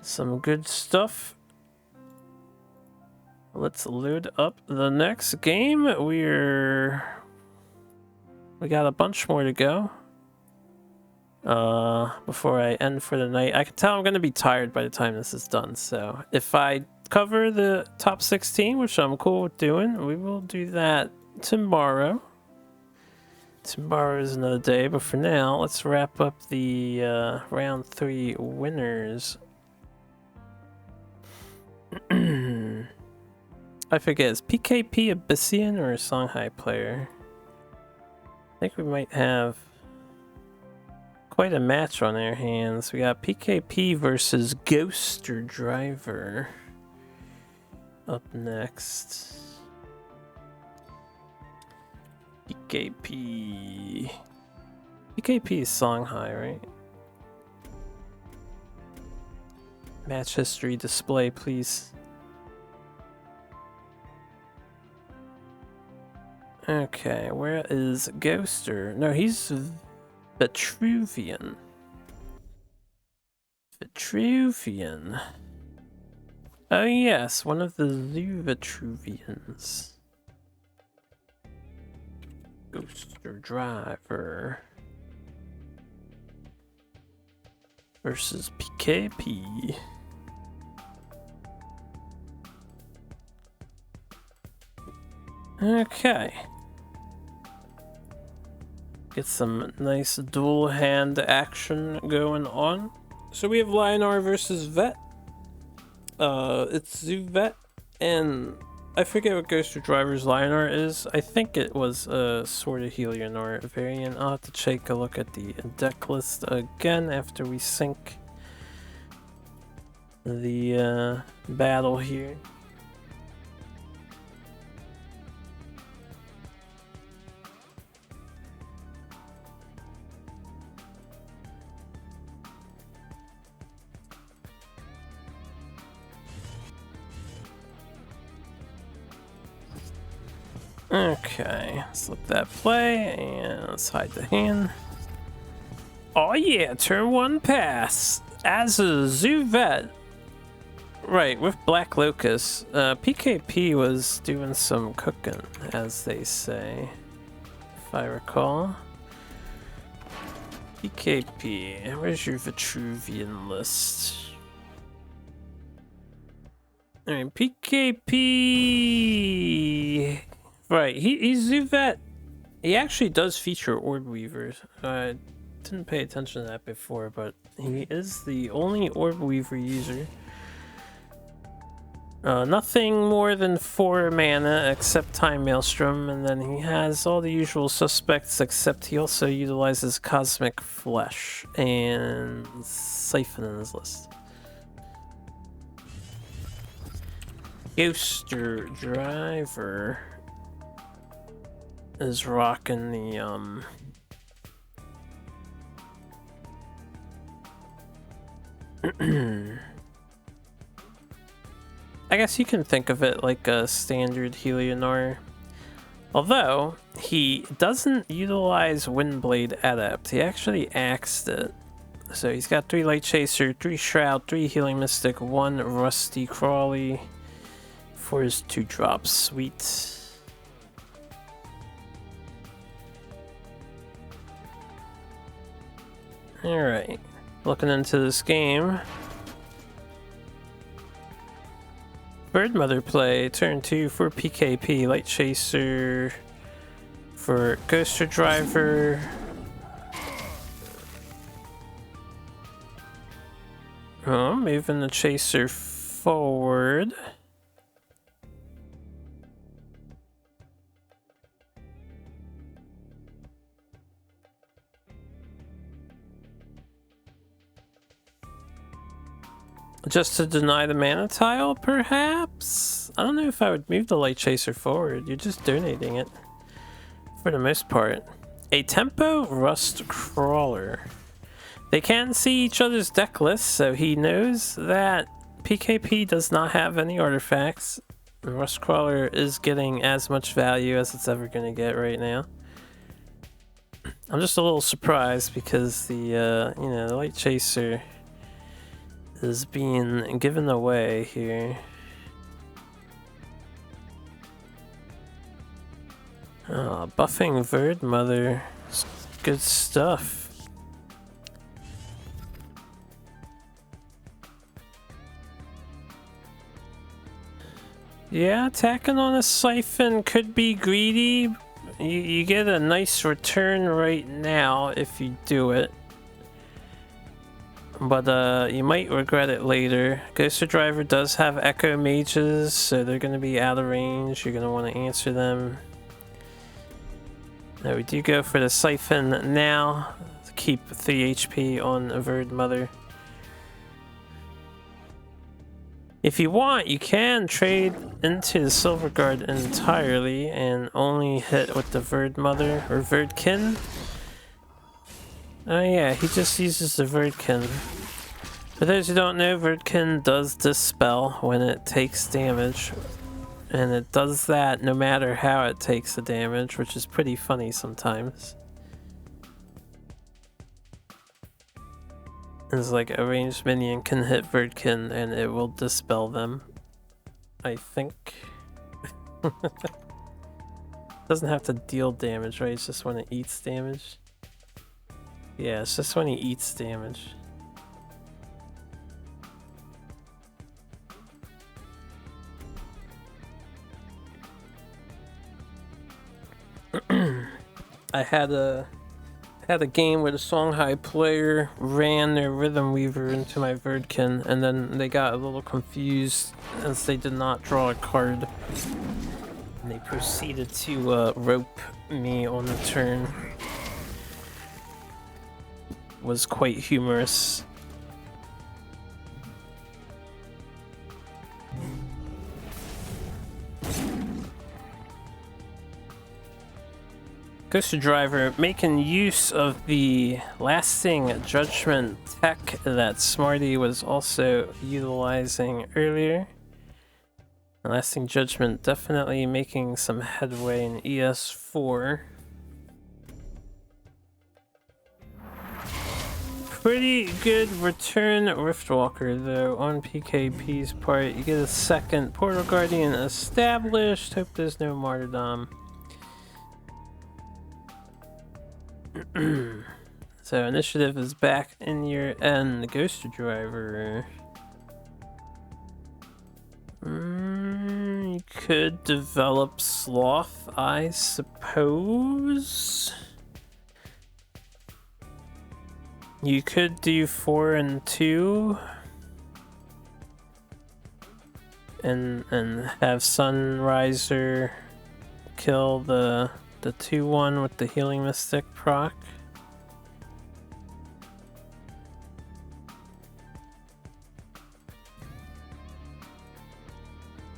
some good stuff. Let's load up the next game. We got a bunch more to go. Before I end for the night. I can tell I'm going to be tired by the time this is done, so if I cover the top 16, which I'm cool with doing, we will do that tomorrow. Tomorrow is another day, but for now, let's wrap up the round 3 winners. I forget, is PKP Abyssian or a Songhai player? I think we might have quite a match on our hands. We got PKP versus Ghoster Driver up next. PKP is Songhai, right? Match history display, please. Okay, where is Ghoster? No, he's Vitruvian. Oh yes, one of the Zoo Vitruvians. Ghoster Driver versus PKP. Okay. Get some nice dual hand action going on. So we have Lionar versus Vet. It's Zoo Vet, and I forget what Ghoster Driver's Lionar is. I think it was a Sword of Helionar variant. I'll have to take a look at the deck list again after we sync the battle here. Okay, let's let that play, and let's hide the hand. Oh yeah, turn 1 pass. As a Zoo Vet, Right, with Black Locust, PKP was doing some cooking, as they say, if I recall. PKP, where's your Vitruvian list? Alright, PKP... Right, he's Zuvet. He actually does feature Orb Weavers. I didn't pay attention to that before, but he is the only Orb Weaver user. Nothing more than 4 mana except Time Maelstrom, and then he has all the usual suspects, except he also utilizes Cosmic Flesh and Siphon in his list. Ghoster Driver is rocking the I guess you can think of it like a standard Heliodor. Although, he doesn't utilize Windblade Adept, he actually axed it. So he's got 3 Light Chaser, 3 Shroud, 3 Healing Mystic, 1 Rusty Crawly for his 2 drops. Sweet. Alright, looking into this game. Bird Mother play, turn 2 for PKP, Light Chaser for Ghoster Driver. Oh, moving the Chaser forward. Just to deny the mana tile, perhaps? I don't know if I would move the Light Chaser forward. You're just donating it. For the most part. A Tempo Rust Crawler. They can see each other's deck lists, so he knows that PKP does not have any artifacts. Rust Crawler is getting as much value as it's ever going to get right now. I'm just a little surprised because the, the Light Chaser is being given away here. Oh, buffing Bird Mother. It's good stuff. Yeah, attacking on a Siphon could be greedy. You get a nice return right now if you do it. But you might regret it later. Ghoster Driver does have Echo Mages, so they're going to be out of range. You're going to want to answer them. Now we do go for the Siphon now to keep 3 HP on Bird Mother. If you want, you can trade into the Silver Guard entirely and only hit with the Bird Mother or Birdkin. Oh yeah, he just uses the Birdkin. For those who don't know, Birdkin does dispel when it takes damage. And it does that no matter how it takes the damage, which is pretty funny sometimes. It's like a ranged minion can hit Birdkin and it will dispel them. I think. Doesn't have to deal damage, right? It's just when it eats damage. Yeah, it's just when he eats damage. I had a game where the Songhai player ran their Rhythm Weaver into my Birdkin, and then they got a little confused as they did not draw a card. And they proceeded to rope me on the turn. Was quite humorous. Ghoster Driver making use of the Lasting Judgment tech that Smarty was also utilizing earlier. Lasting Judgment definitely making some headway in ES4. pretty good return Riftwalker though on PKP's part. You get a second Portal Guardian established. Hope there's no martyrdom. So initiative is back in your end. Ghost Driver. You could develop Sloth, I suppose. You could do 4 and 2 and have Sunriser kill the 2-1 with the Healing Mystic proc.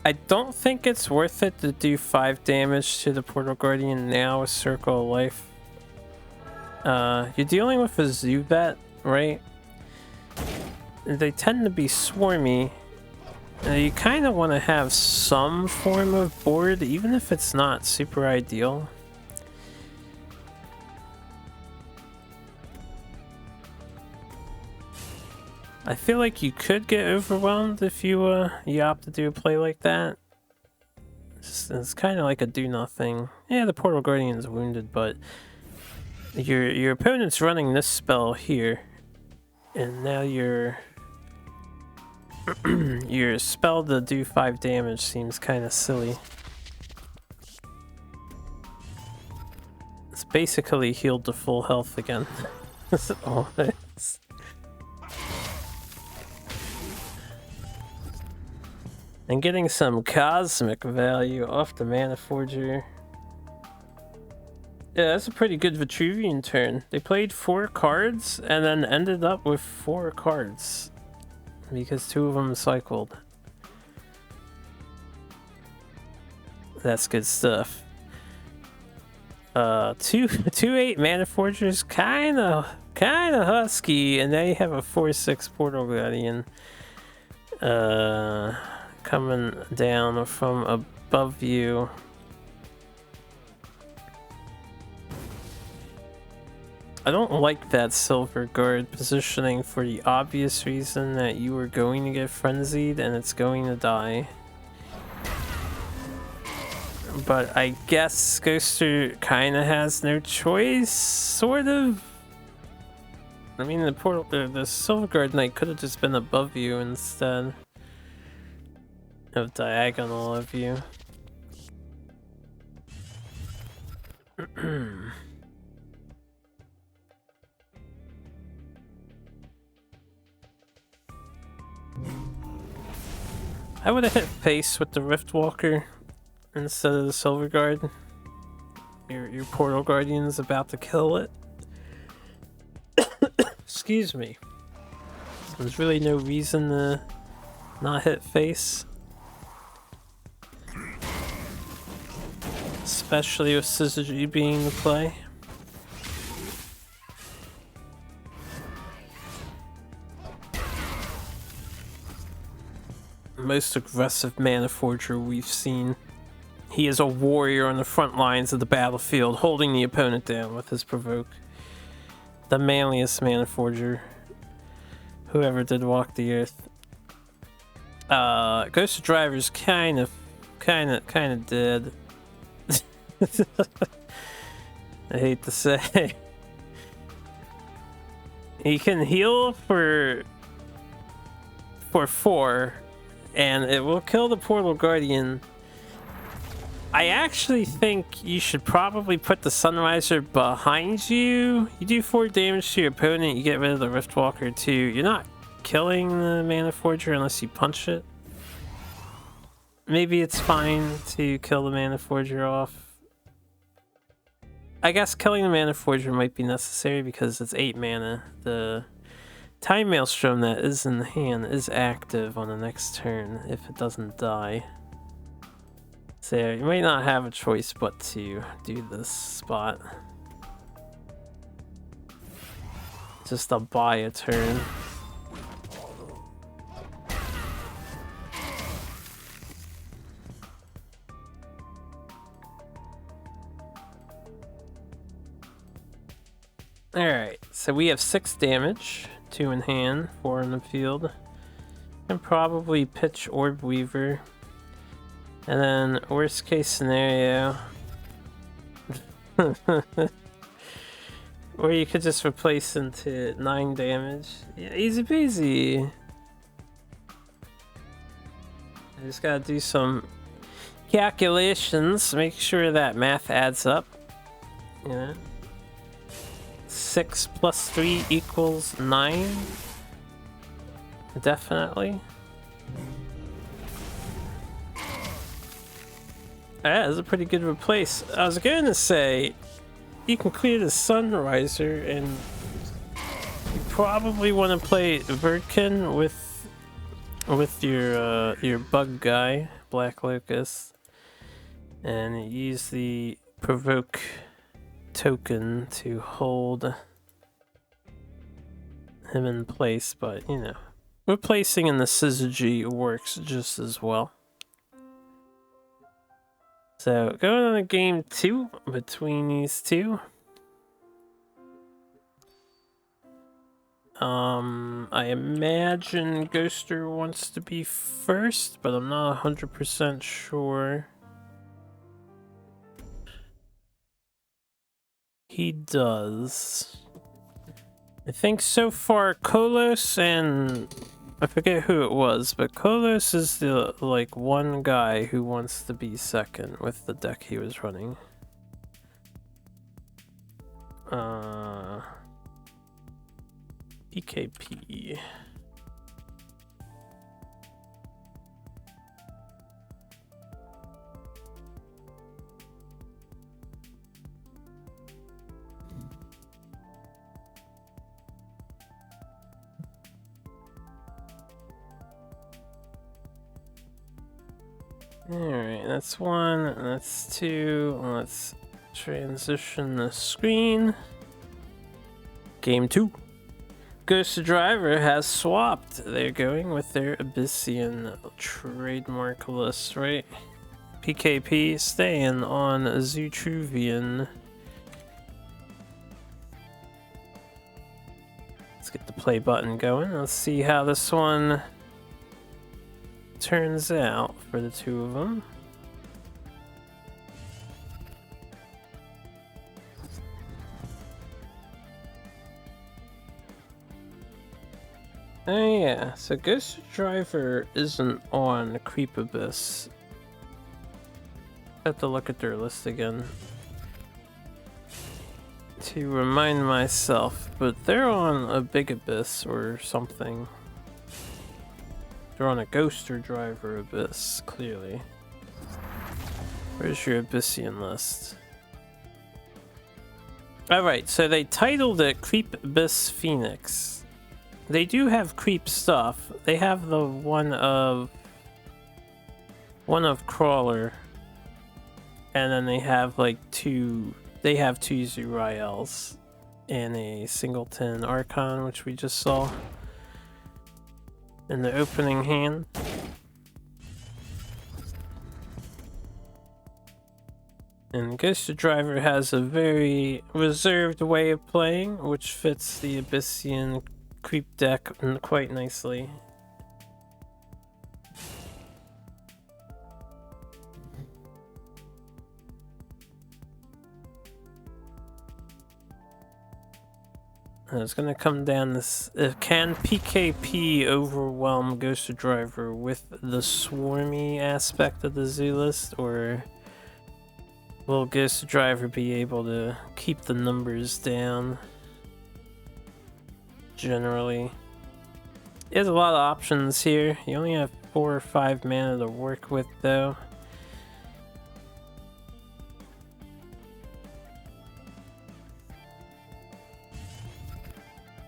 I don't think it's worth it to do 5 damage to the Portal Guardian now with Circle of Life. You're dealing with a Zubat, right? They tend to be swarmy. You kind of want to have some form of board, even if it's not super ideal. I feel like you could get overwhelmed if you opt to do a play like that. It's kind of like a do nothing. Yeah, the Portal Guardian's wounded, but your opponent's running this spell here, and now your spell to do 5 damage seems kind of silly. It's basically healed to full health again. That's all it is. And getting some cosmic value off the Mana Forger. Yeah, that's a pretty good Vitruvian turn. They played 4 cards and then ended up with 4 cards because 2 of them cycled. That's good stuff. 2/8 Mana Forgers, kinda husky, and they have a 4/6 Portal Guardian. Coming down from above you. I don't like that Silver Guard positioning for the obvious reason that you are going to get frenzied and it's going to die. But I guess Ghoster kind of has no choice, sort of. I mean, the Silver Guard Knight could have just been above you instead of diagonal of you. I would have hit face with the Riftwalker instead of the Silver Guard. Your Portal Guardian's about to kill it. Excuse me. There's really no reason to not hit face. Especially with Syzygy being the play. Most aggressive Mana Forger we've seen. He is a warrior on the front lines of the battlefield, holding the opponent down with his provoke. The manliest Mana Forger whoever did walk the earth. Ghost Driver's kind of dead. I hate to say. He can heal for 4, and it will kill the Portal Guardian. I actually think you should probably put the Sunriser behind you. You do 4 damage to your opponent, you get rid of the Riftwalker too. You're not killing the Mana Forger unless you punch it. Maybe it's fine to kill the Mana Forger off. I guess killing the Mana Forger might be necessary because it's 8 mana. The Time Maelstrom that is in the hand is active on the next turn if it doesn't die. So you might not have a choice but to do this spot. Just to buy a turn. Alright, so we have 6 damage. 2 in hand, 4 in the field. And probably pitch Orb Weaver. And then, worst case scenario, or you could just replace into 9 damage. Yeah, easy peasy. I just gotta do some calculations, make sure that math adds up. You know, 6 plus 3 equals 9. Definitely. That is a pretty good replace. I was going to say, you can clear the Sunriser, and you probably want to play Verdkin with your bug guy, Black Locust, and use the provoke token to hold him in place. But you know, replacing in the Syzygy works just as well. So, going on to game 2 between these two. I imagine Ghoster wants to be first, but I'm not 100% sure. He does. I think so far Kolos and I forget who it was, but Kolos is the like one guy who wants to be second with the deck he was running. PKP. Alright, that's 1, that's 2. Let's transition the screen. Game 2. Ghost Driver has swapped. They're going with their Abyssian trademark list, right? PKP staying on Zootruvian. Let's get the play button going. Let's see how this one turns out for the two of them. Oh yeah, so Ghost Driver isn't on Creep Abyss. I have to look at their list again to remind myself, but they're on a Big Abyss or something. They're on a Ghoster Driver Abyss, clearly. Where's your Abyssian list? Alright, so they titled it Creep Abyss Phoenix. They do have creep stuff. They have the one of Crawler. And then they have like two Zuriels and a Singleton Archon, which we just saw in the opening hand. And Ghost Driver has a very reserved way of playing, which fits the Abyssian creep deck quite nicely. And it's gonna come down this. Can PKP overwhelm Ghost Driver with the swarmy aspect of the zoo list, or will Ghost Driver be able to keep the numbers down? Generally, there's a lot of options here. You only have 4 or 5 mana to work with, though.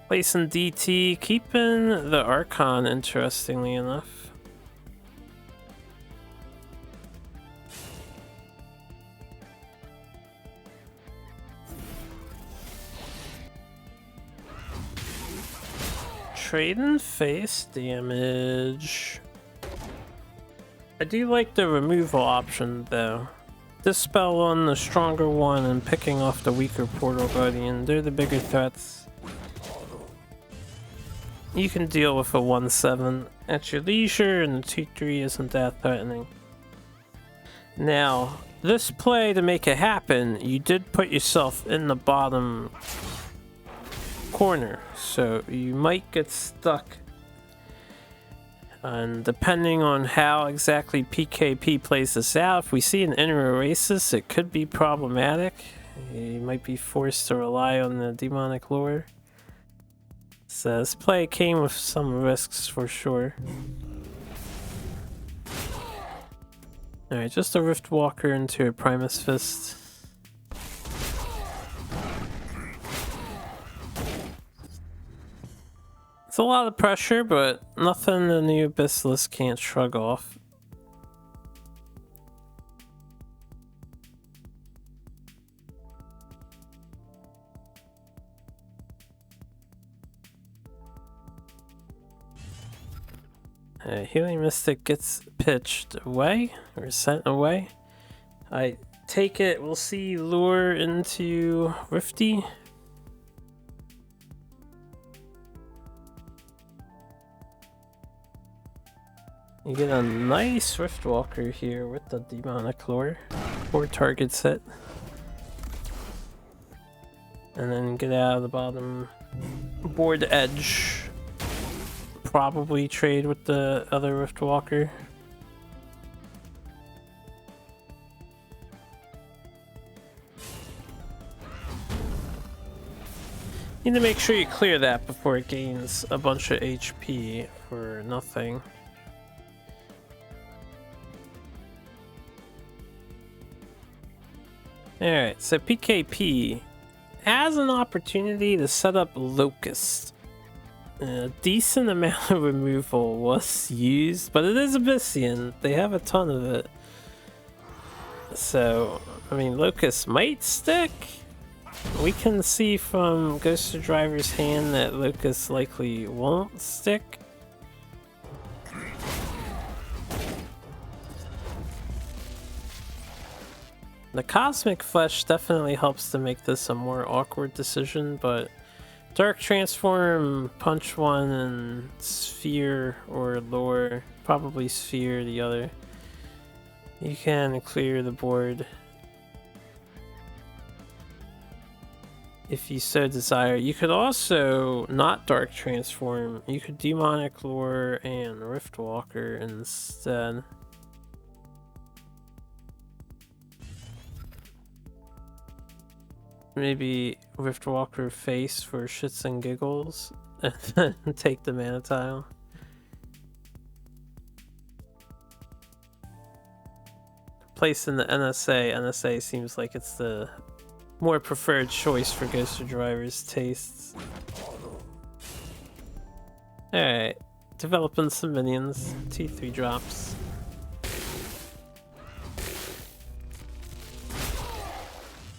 Placing DT, keeping the Archon, interestingly enough. Trading face damage. I do like the removal option though. Dispel on the stronger one and picking off the weaker Portal Guardian. They're the bigger threats. you can deal with a 1-7 at your leisure, and the 2-3 isn't that threatening. Now, this play, to make it happen, you did put yourself in the bottom corner, so you might get stuck. And depending on how exactly PKP plays this out, if we see an inner oasis, it could be problematic. You might be forced to rely on the demonic lore. So this play came with some risks for sure. Alright, just a Rift Walker into a Primus Fist. It's a lot of pressure, but nothing the new Duelyst can't shrug off. Healing Mystic gets pitched away, or sent away. I take it we'll see Lure into Rifty. You get a nice Rift Walker here with the Demonic Lure. 4 targets hit. And then get out of the bottom board edge. Probably trade with the other Rift Walker. Need to make sure you clear that before it gains a bunch of HP for nothing. Alright, so PKP has an opportunity to set up Locust. A decent amount of removal was used, but it is Abyssian. They have a ton of it. So, I mean, Locust might stick. We can see from Ghost of Driver's hand that Locust likely won't stick. The Cosmic Flesh definitely helps to make this a more awkward decision, but Dark Transform, Punch 1, and Sphere or Lore, probably Sphere the other. You can clear the board if you so desire. You could also not Dark Transform, you could Demonic Lore and Rift Walker instead. Maybe Rift Walker face for shits and giggles, and then take the mana tile. Place in the NSA. NSA seems like it's the more preferred choice for Ghost of Driver's tastes. Alright, developing some minions. T3 drops.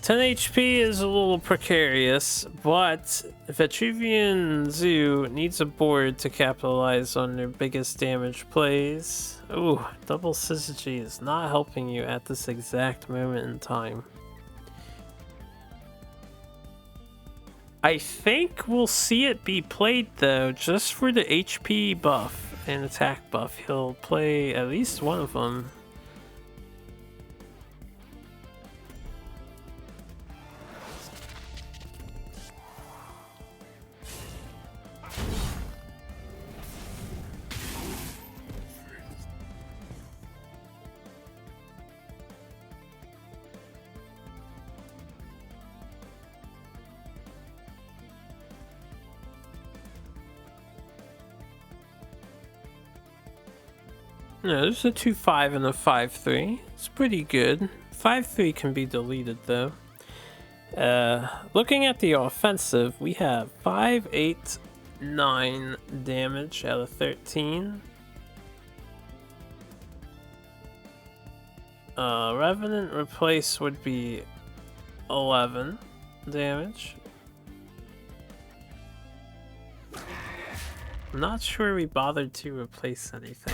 HP is a little precarious, but Vitruvian Zoo needs a board to capitalize on their biggest damage plays. Ooh, double Syzygy is not helping you at this exact moment in time. I think we'll see it be played though, just for the HP buff and attack buff. He'll play at least one of them. No, there's a 2-5 and a 5-3. It's pretty good. 5-3 can be deleted though. Looking at the offensive, we have 5, 8, 9 damage out of 13. Revenant Replace would be 11 damage. I'm not sure we bothered to replace anything.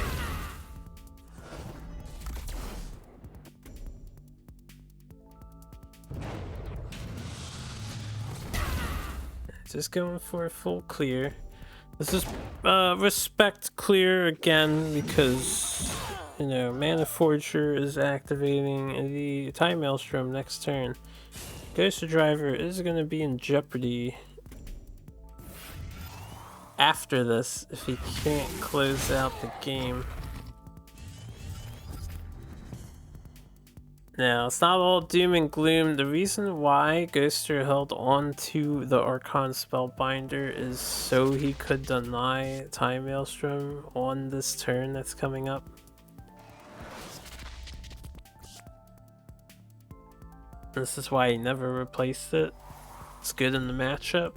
Just going for a full clear. This is respect clear again because, you know, Mana Forger is activating the Time Maelstrom next turn. Ghost Driver is going to be in jeopardy after this if he can't close out the game. Now, it's not all doom and gloom. The reason why Ghoster held on to the Archon Spellbinder is so he could deny Time Maelstrom on this turn that's coming up. This is why he never replaced it. It's good in the matchup.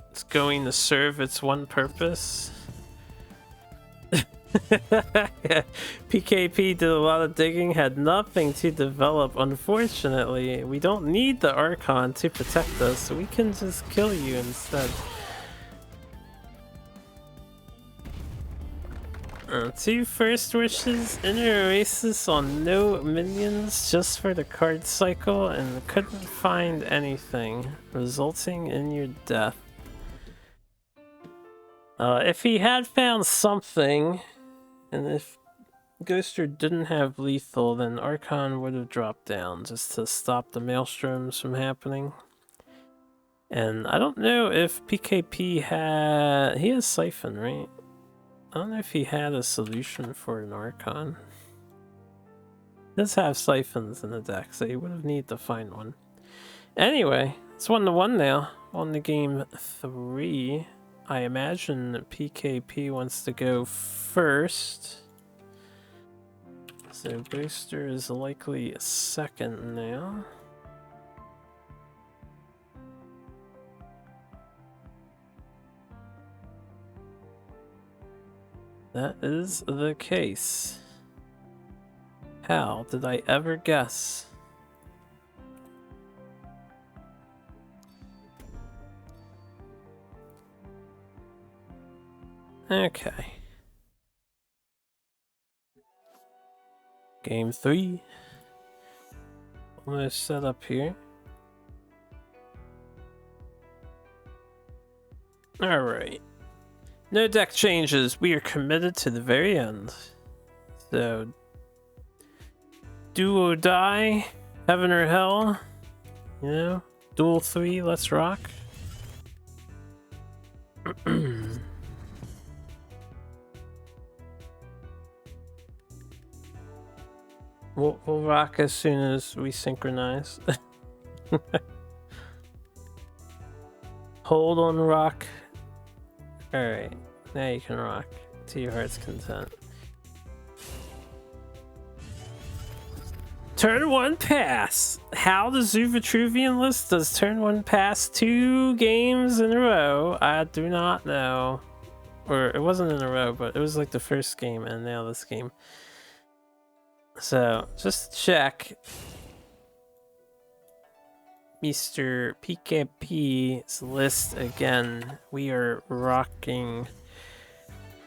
It's going to serve its one purpose. Yeah. PKP did a lot of digging, had nothing to develop. Unfortunately, we don't need the Archon to protect us, so we can just kill you instead. 2 first wishes, Inner Oasis on no minions just for the card cycle, and couldn't find anything, resulting in your death. If he had found something, and if Ghoster didn't have lethal, then Archon would have dropped down just to stop the Maelstroms from happening. And I don't know if PKP had... he has Siphon, right? I don't know if he had a solution for an Archon. He does have Siphons in the deck, so he would have needed to find one. Anyway, it's 1-1 now. On to game 3. I imagine PKP wants to go first. So Booster is likely second now. That is the case. How did I ever guess? Okay. Game 3. Almost set up here. Alright. No deck changes. We are committed to the very end. So, do or die, heaven or hell. You know, duel 3, let's rock. We'll rock as soon as we synchronize. Hold on, rock. Alright, now you can rock to your heart's content. Turn 1 pass. How the Zoo Vitruvian list does turn 1 pass 2 games in a row? I do not know. Or it wasn't in a row, but it was like the first game and now this game. So, just check. Mr. PKP's list again. We are rocking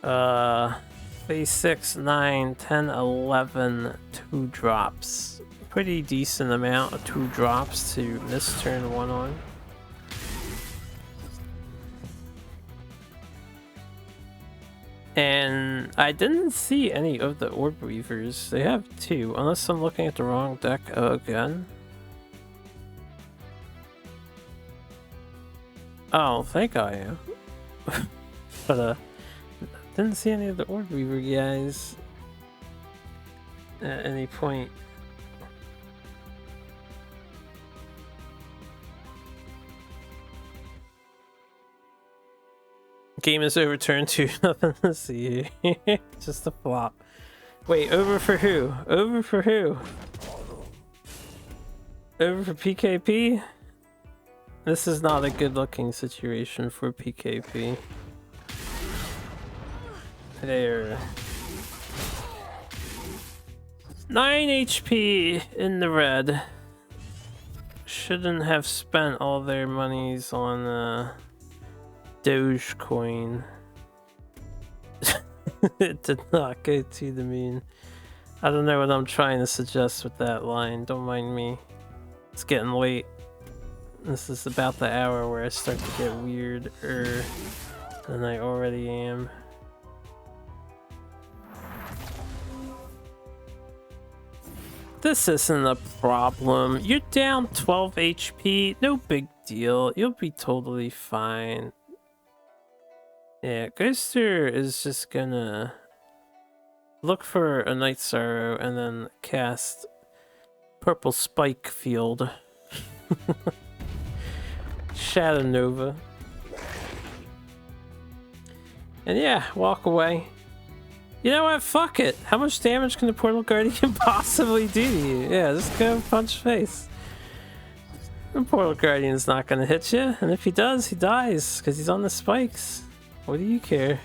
phase 6, 9, 10, 11, 2 drops. Pretty decent amount of 2 drops to miss turn 1 on. And I didn't see any of the Orb Weavers. They have 2, unless I'm looking at the wrong deck again. Oh, think I am. But didn't see any of the Orb Weaver guys at any point. Game is overturned to nothing to see. Just a flop. Wait, over for who? Over for who? Over for PKP? This is not a good looking situation for PKP. There. 9 HP in the red. Shouldn't have spent all their monies on Dogecoin. It did not go to the moon. I don't know what I'm trying to suggest with that line. Don't mind me. It's getting late. This is about the hour where I start to get weird. than I already am. This isn't a problem. You're down 12 HP. No big deal. You'll be totally fine. Yeah, Ghoster is just gonna look for a Night Sorrow and then cast Purple Spike Field. Shadow Nova. And yeah, walk away. You know what? Fuck it. How much damage can the Portal Guardian possibly do to you? Yeah, just go punch face. The Portal Guardian's not gonna hit you, and if he does, he dies, because he's on the spikes. What do you care?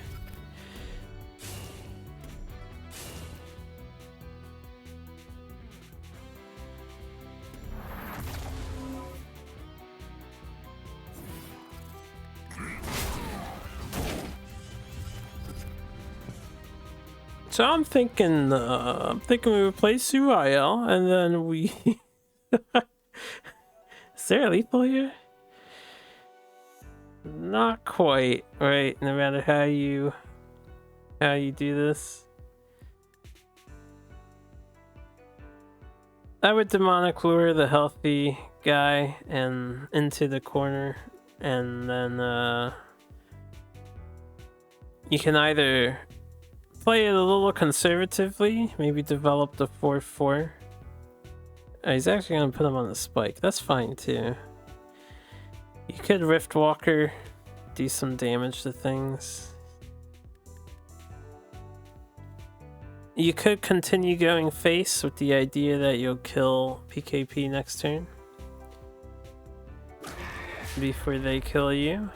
So I'm thinking we replace Uriel, and then we... Is there a lethal here? Not quite, right? No matter how you do this. I would demonic lure the healthy guy and into the corner, and then you can either play it a little conservatively, maybe develop the 4/4. He's actually gonna put him on the spike. That's fine too. You could Rift Walker, do some damage to things. You could continue going face with the idea that you'll kill PKP next turn before they kill you.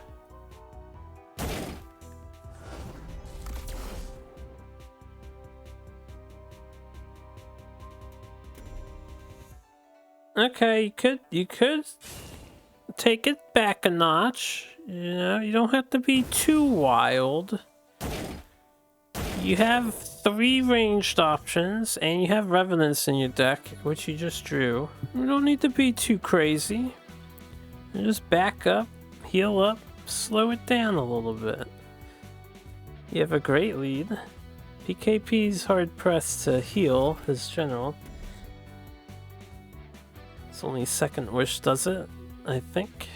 Okay, you could take it back a notch. You know, you don't have to be too wild. You have 3 ranged options, and you have Revenants in your deck, which you just drew. You don't need to be too crazy. You just back up, heal up, slow it down a little bit. You have a great lead. PKP's hard pressed to heal his general. It's only Second Wish does it, I think.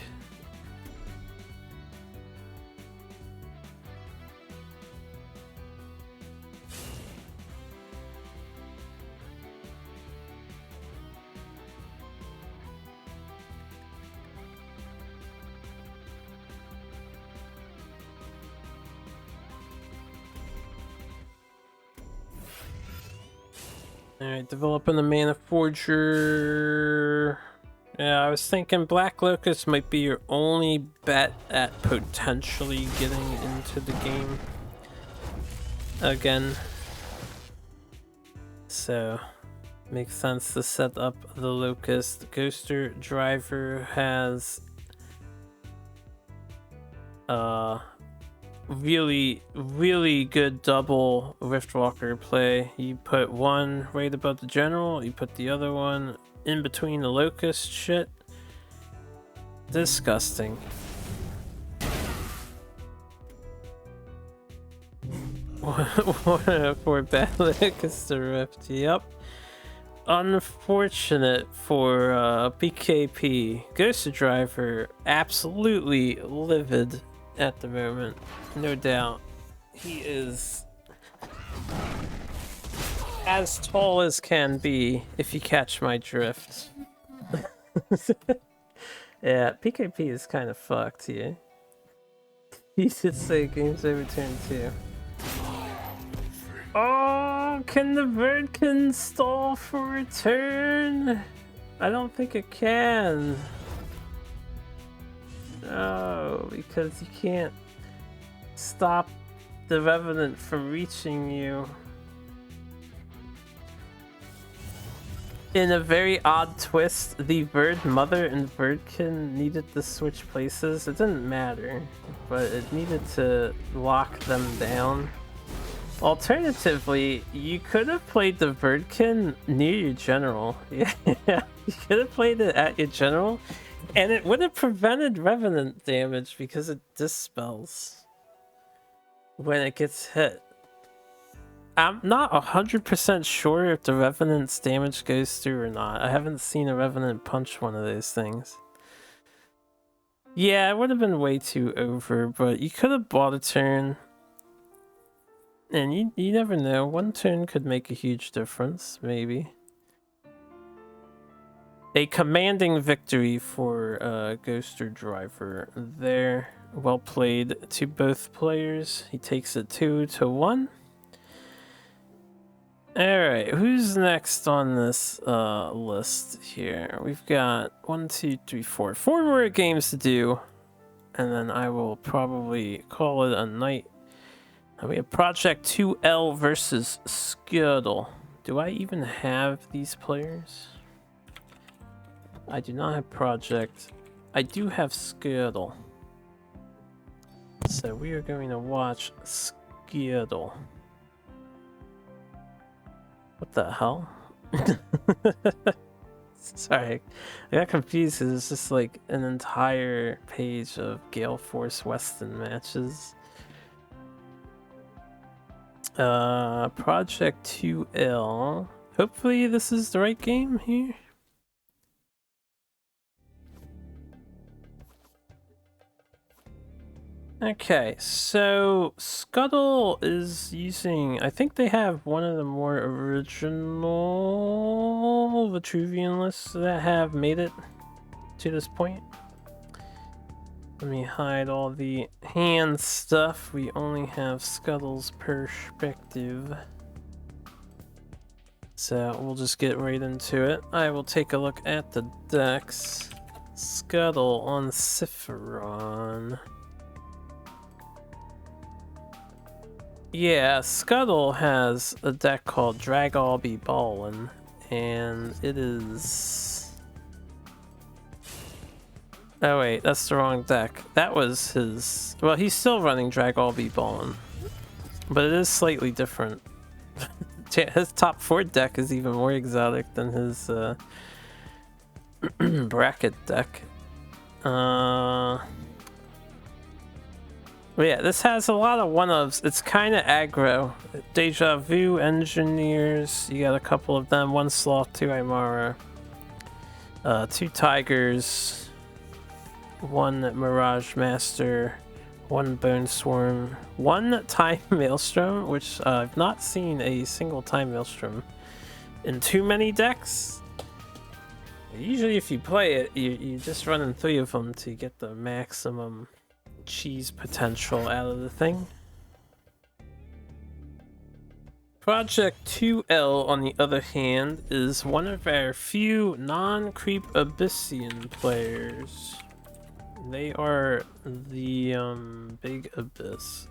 Alright, developing the Mana Forger. Yeah, I was thinking Black Locust might be your only bet at potentially getting into the game again. So, makes sense to set up the Locust. Ghoster Driver has really good double Riftwalker play. You put one right above the general, you put the other one in between the Locust shit. Disgusting. For bad Locust to Rift, yep. Unfortunate for PKP. Ghost Driver absolutely livid at the moment, no doubt. He is as tall as can be, if you catch my drift. Yeah, PKP is kind of fucked here. He should say game's over turn 2. Oh, can the Birdkin stall for a turn? I don't think it can. No, because you can't stop the Revenant from reaching you. In a very odd twist, the Bird Mother and Birdkin needed to switch places. It didn't matter, but it needed to lock them down. Alternatively, you could have played the Birdkin near your general. Yeah, you could have played it at your general, and it would have prevented Revenant damage because it dispels. when it gets hit. I'm not 100% sure if the Revenant's damage goes through or not. I haven't seen a Revenant punch one of those things. Yeah, it would have been way too over, but you could have bought a turn. And you never know. One turn could make a huge difference, maybe. A commanding victory for Ghoster Driver there. Well played to both players. He takes it 2-1. Alright, who's next on this list here? We've got 1, 2, 3, 4. 4 more games to do. And then I will probably call it a night. We have Project 2L versus Skirtle. Do I even have these players? I do not have Project. I do have Skirtle. So we are going to watch Skirtle. What the hell? Sorry, I got confused because it's just like an entire page of Gale Force Weston matches. Project 2L. Hopefully this is the right game here. Okay, so Scuttle is using, I think they have one of the more original Vitruvian lists that have made it to this point. Let me hide all the hand stuff. We only have Scuttle's perspective. So we'll just get right into it. I will take a look at the decks. Scuttle on Siphoron. Yeah, Scuttle has a deck called Drag All Be Ballin', and it is... Oh wait, that's the wrong deck. That was his... Well, he's still running Drag All Be Ballin', but it is slightly different. His top 4 deck is even more exotic than his bracket deck. But yeah, this has a lot of one-ofs. It's kind of aggro. Deja Vu, Engineers, you got a couple of them. 1 Sloth, 2 Aymara, 2 Tigers, 1 Mirage Master, 1 Bone Swarm, 1 Time Maelstrom, which I've not seen a single Time Maelstrom in too many decks. Usually if you play it, you're just running 3 of them to get the maximum cheese potential out of the thing. Project 2L, on the other hand, is one of our few non-creep Abyssian players. They are the Big Abyss.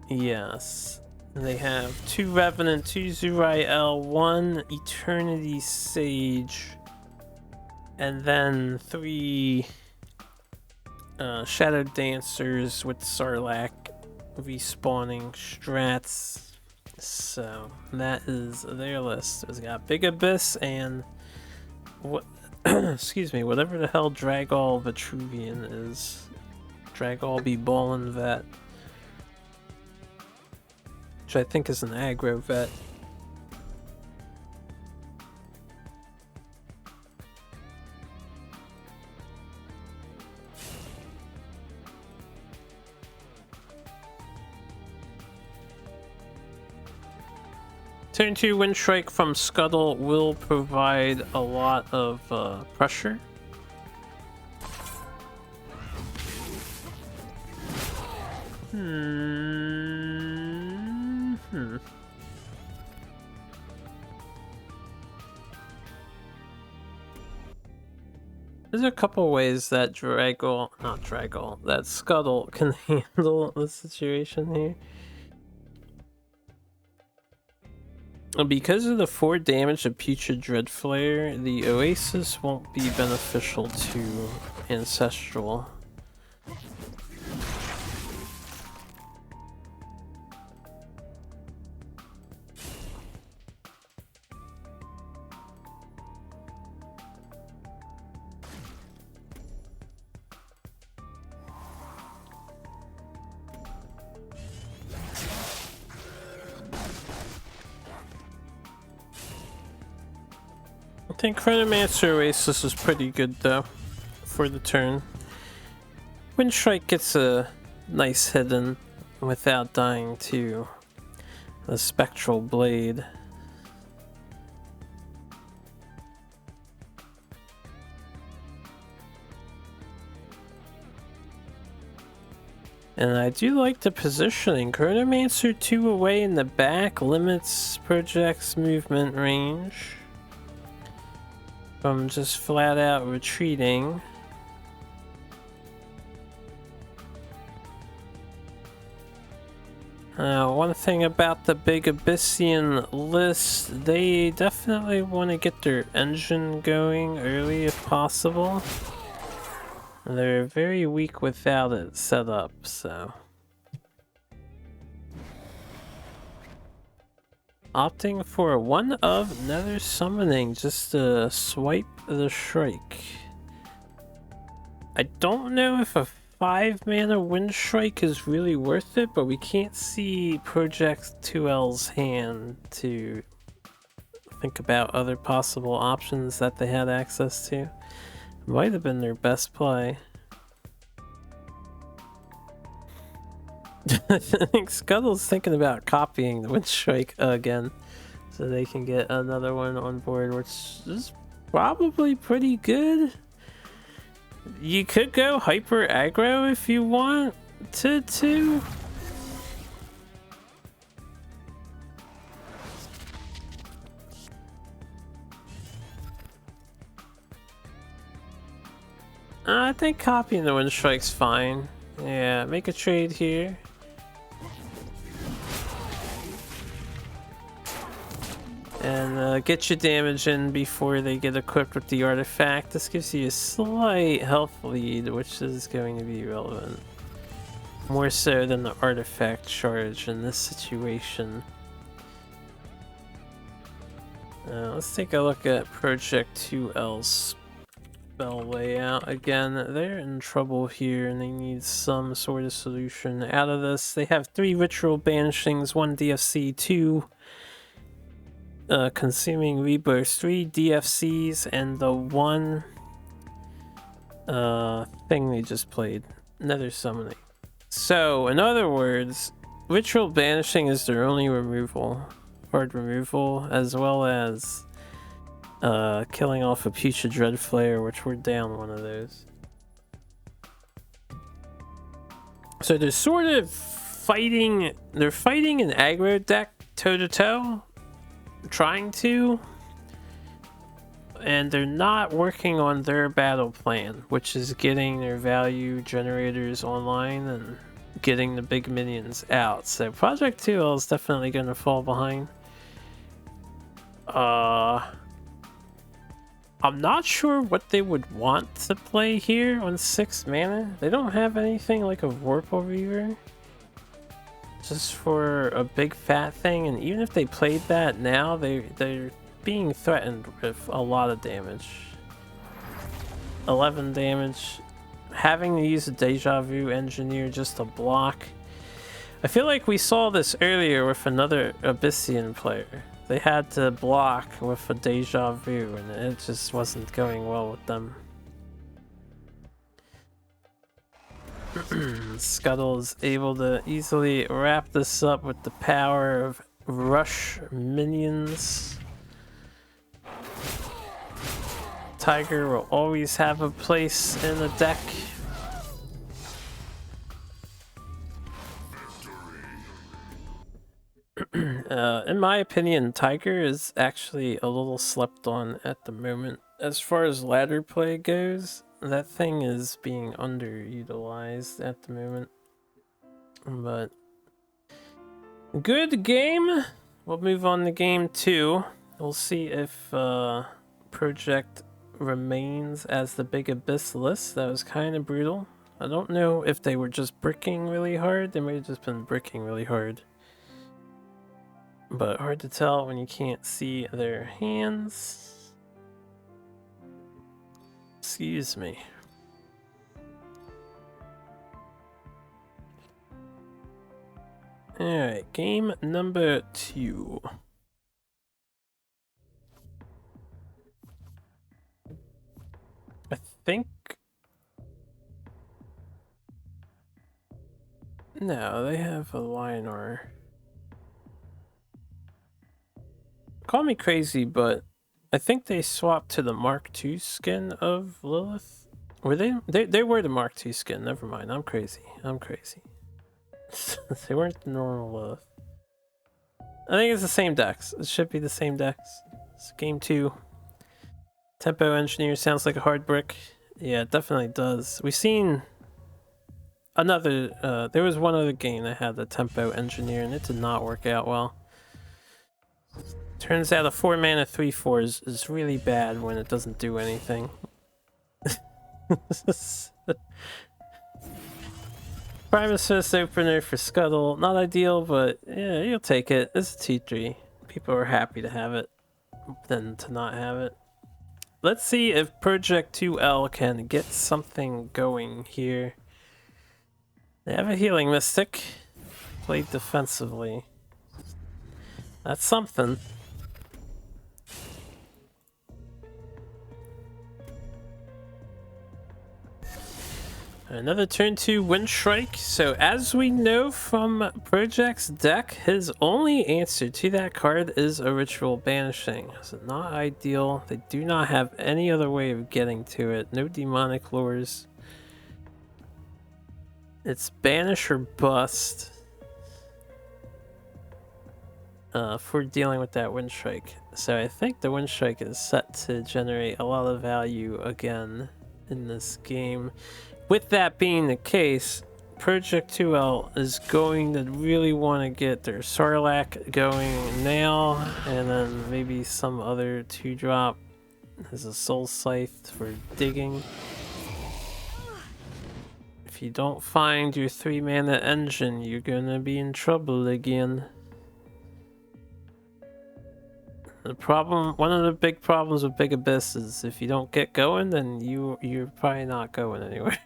Yes. They have 2 Revenant, 2 Zurael, 1 Eternity Sage, and then 3 Shadow Dancers with Sarlacc respawning strats. So that is their list. It's got Big Abyss and what excuse me, whatever the hell Dragall Vitruvian is. Dragall Be Ballin' Vet. Which I think is an aggro vet. Turn 2 Wind Strike from Scuttle will provide a lot of pressure. There's a couple ways that that Scuttle can handle the situation here. Because of the 4 damage of Putrid Dreadflare, the Oasis won't be beneficial to Ancestral. think Chronomancer Oasis is pretty good though for the turn. Windstrike gets a nice hit in without dying to the Spectral Blade. And I do like the positioning. Chronomancer 2 away in the back limits project's movement range from just flat out retreating. One thing about the big Abyssian list, they definitely want to get their engine going early if possible. They're very weak without it set up, so. Opting for one of Nether Summoning just to swipe the Shrike. I don't know if a 5-mana Windstrike is really worth it, but we can't see Project 2L's hand to think about other possible options that they had access to. Might have been their best play. I think Scuttle's thinking about copying the Windstrike again, so they can get another one on board, which is probably pretty good. You could go hyper aggro if you want to. I think copying the Windstrike's fine. Yeah, make a trade here. And get your damage in before they get equipped with the artifact. This gives you a slight health lead, which is going to be relevant. More so than the artifact charge in this situation. Let's take a look at Project 2L's spell layout again. They're in trouble here and they need some sort of solution out of this. They have 3 ritual banishings, 1 DFC, 2 consuming rebirths, 3 DFCs, and the 1 thing they just played, Nether Summoning. So in other words, ritual banishing is their only removal, hard removal, as well as killing off a Putrid Dread Flare, which we're down one of those. So they're sort of fighting an aggro deck toe to toe, trying to, and they're not working on their battle plan, which is getting their value generators online and getting the big minions out. So Project 2L is definitely going to fall behind. I'm not sure what they would want to play here on 6 mana. They don't have anything like a Vorpal Reaver just for a big fat thing, and even if they played that now, they're being threatened with a lot of damage. 11 damage. Having to use a Deja Vu Engineer just to block. I feel like we saw this earlier with another Abyssian player. They had to block with a Deja Vu, and it just wasn't going well with them. Scuttle is able to easily wrap this up with the power of rush minions. Tiger will always have a place in the deck. In my opinion, Tiger is actually a little slept on at the moment. As far as ladder play goes, that thing is being underutilized at the moment. But good game. We'll move on to game 2. We'll see if Project remains as the Big Abyss list. That was kind of brutal. I don't know if they were just bricking really hard. They may have just been bricking really hard. But hard to tell when you can't see their hands. Excuse me. Alright, game number 2. I think... No, they have a Lionor. Call me crazy, but I think they swapped to the Mark II skin of Lilith. Were they? They were the Mark II skin. Never mind. I'm crazy. I'm crazy. They weren't the normal Lilith. I think it's the same decks. It should be the same decks. It's game 2. Tempo Engineer sounds like a hard brick. Yeah, it definitely does. We've seen another... there was one other game that had the Tempo Engineer, and it did not work out well. Turns out a 4-mana 3/4 is really bad when it doesn't do anything. Primus Fist opener for Scuttle. Not ideal, but yeah, you'll take it. It's a T3. People are happy to have it than to not have it. Let's see if Project 2L can get something going here. They have a Healing Mystic. Played defensively. That's something. Another turn 2 Windstrike. So as we know from Project's deck, his only answer to that card is a Ritual Banishing. So not ideal. They do not have any other way of getting to it. No Demonic Lures. It's Banish or Bust for dealing with that Windstrike. So I think the Windstrike is set to generate a lot of value again in this game. With that being the case, Project 2L is going to really want to get their Sarlacc going now, and then maybe some other 2-drop as a Soul Scythe for digging. If you don't find your 3-mana engine, you're gonna be in trouble again. The problem, one of the big problems with Big Abyss is if you don't get going, then you're probably not going anywhere.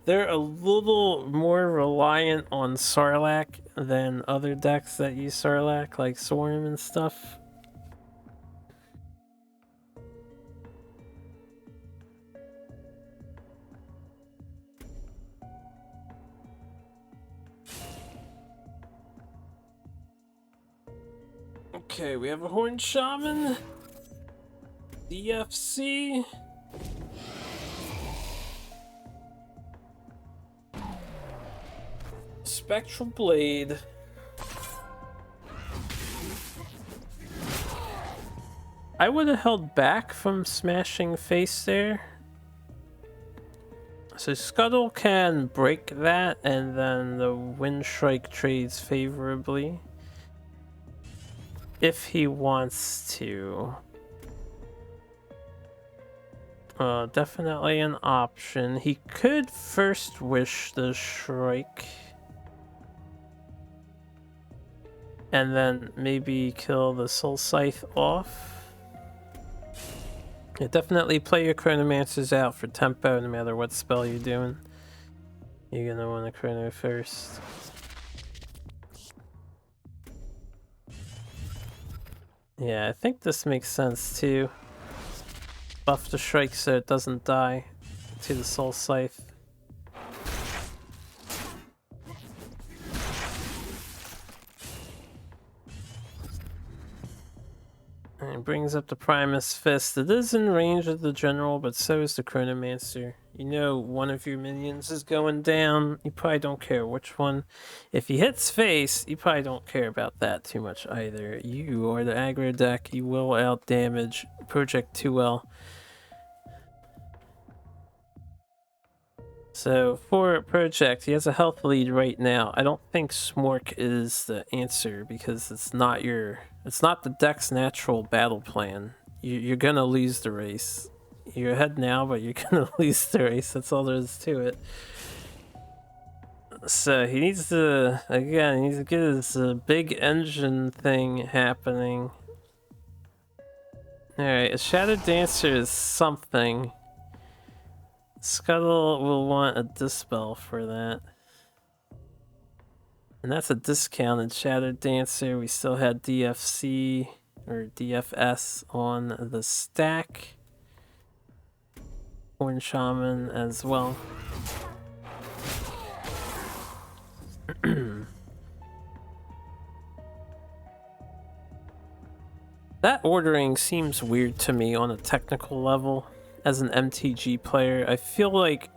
They're a little more reliant on Sarlacc than other decks that use Sarlacc, like Swarm and stuff. Okay, we have a Horned Shaman, DFC. Spectral Blade. I would have held back from smashing face there. So Scuttle can break that, and then the Windstrike trades favorably. If he wants to. Definitely an option. He could first wish the Shrike. And then maybe kill the Soul Scythe off. Yeah, definitely play your Chronomancers out for tempo no matter what spell you're doing. You're gonna want a Chrono first. Yeah, I think this makes sense too. Buff the Shrike so it doesn't die to the Soul Scythe. And it brings up the Primus Fist. It is in range of the general, but so is the Chronomancer. You know one of your minions is going down. You probably don't care which one. If he hits face, you probably don't care about that too much either. You are the aggro deck. You will out damage Project 2L. So for Project, he has a health lead right now. I don't think Smork is the answer because it's not the deck's natural battle plan. You're gonna lose the race. You're ahead now, but you're gonna lose the race. That's all there is to it. So he needs to, again, he needs to get his big engine thing happening. Alright, a Shadow Dancer is something. Scuttle will want a Dispel for that. And that's a discounted Shadow Dancer. We still had DFC or DFS on the stack. Horn Shaman as well. That ordering seems weird to me on a technical level. As an MTG player, I feel like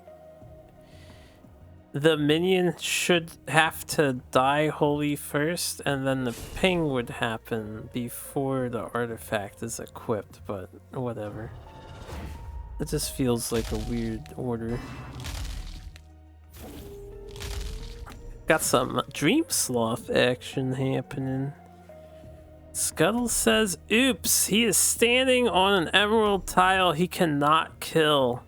the minion should have to die wholly first, and then the ping would happen before the artifact is equipped, but whatever. It just feels like a weird order. Got some Dream Sloth action happening. Scuttle says, oops, he is standing on an emerald tile he cannot kill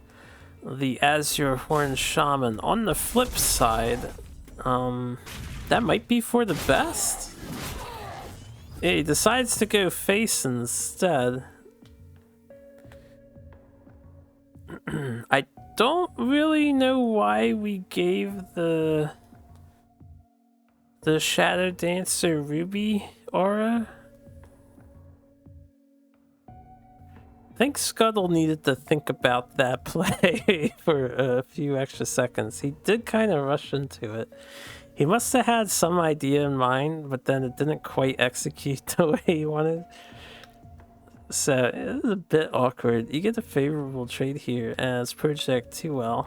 the Azure Horn Shaman. On the flip side, that might be for the best. Yeah, he decides to go face instead. I don't really know why we gave the Shadow Dancer Ruby aura. I think Scuttle needed to think about that play for a few extra seconds. He did kind of rush into it. He must have had some idea in mind, but then it didn't quite execute the way he wanted. So it was a bit awkward. You get a favorable trade here as Project 2L.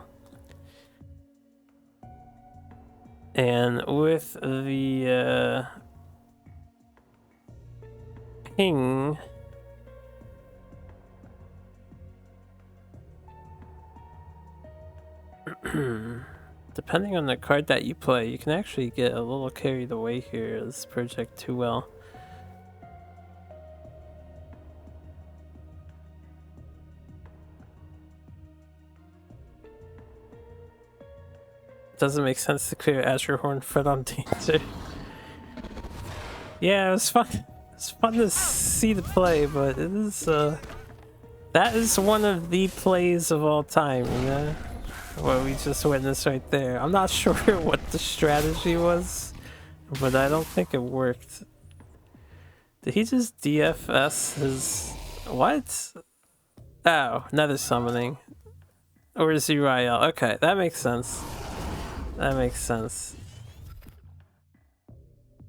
And with the ping, depending on the card that you play, you can actually get a little carried away here as Project 2L. Doesn't make sense to clear Azure Horn Fred on danger. Yeah, it was fun. It's fun to see the play, but it is that is one of the plays of all time, you know? What we just witnessed right there. I'm not sure what the strategy was, but I don't think it worked. Did he just DFS his... what? Oh, another summoning. Or Zuriel. Okay, that makes sense. That makes sense.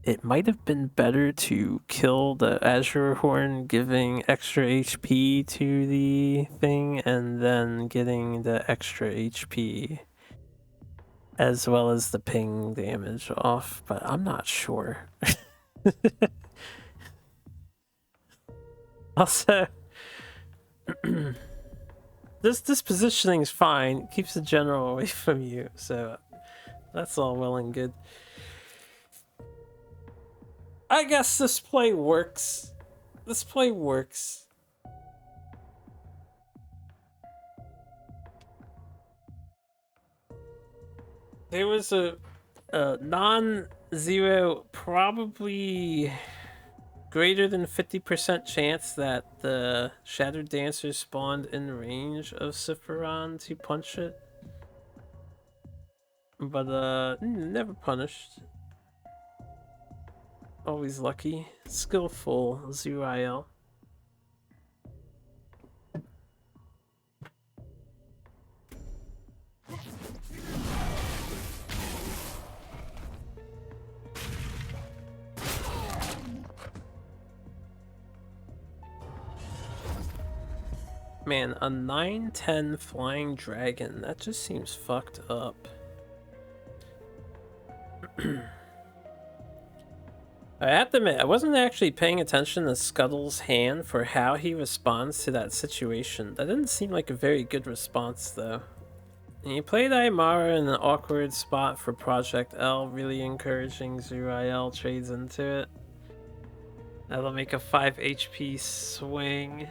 It might have been better to kill the Azure Horn, giving extra HP to the thing, and then getting the extra HP as well as the ping damage off, but I'm not sure. Also, this positioning is fine. It keeps the general away from you, so that's all well and good. I guess this play works. This play works. There was a non-zero, probably greater than 50% chance that the Shadow Dancer spawned in range of Sephiron to punch it. But never punished. Always lucky. Skillful Zuriel. Man, a 9/10 flying dragon. That just seems fucked up. I have to admit, I wasn't actually paying attention to Scuttle's hand for how he responds to that situation. That didn't seem like a very good response, though. And he played Aymara in an awkward spot for Project L, really encouraging Zuriel trades into it. That'll make a 5 HP swing.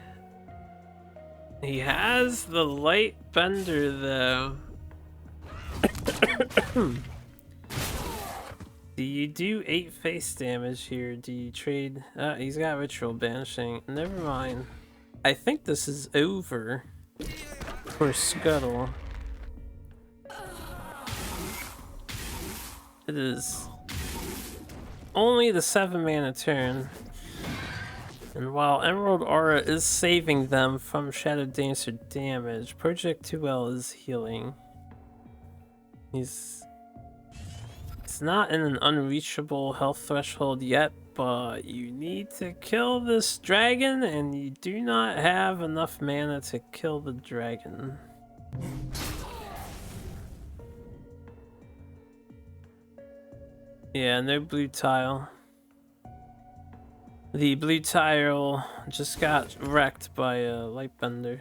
He has the light bender, though. Do you do 8 face damage here? Do you trade? He's got Ritual Banishing. Never mind. I think this is over for Scuttle. It is only the 7 mana turn. And while Emerald Aura is saving them from Shadow Dancer damage, Project 2L is healing. He's not in an unreachable health threshold yet, but you need to kill this dragon, and you do not have enough mana to kill the dragon. Yeah, no blue tile. The blue tile just got wrecked by a Lightbender.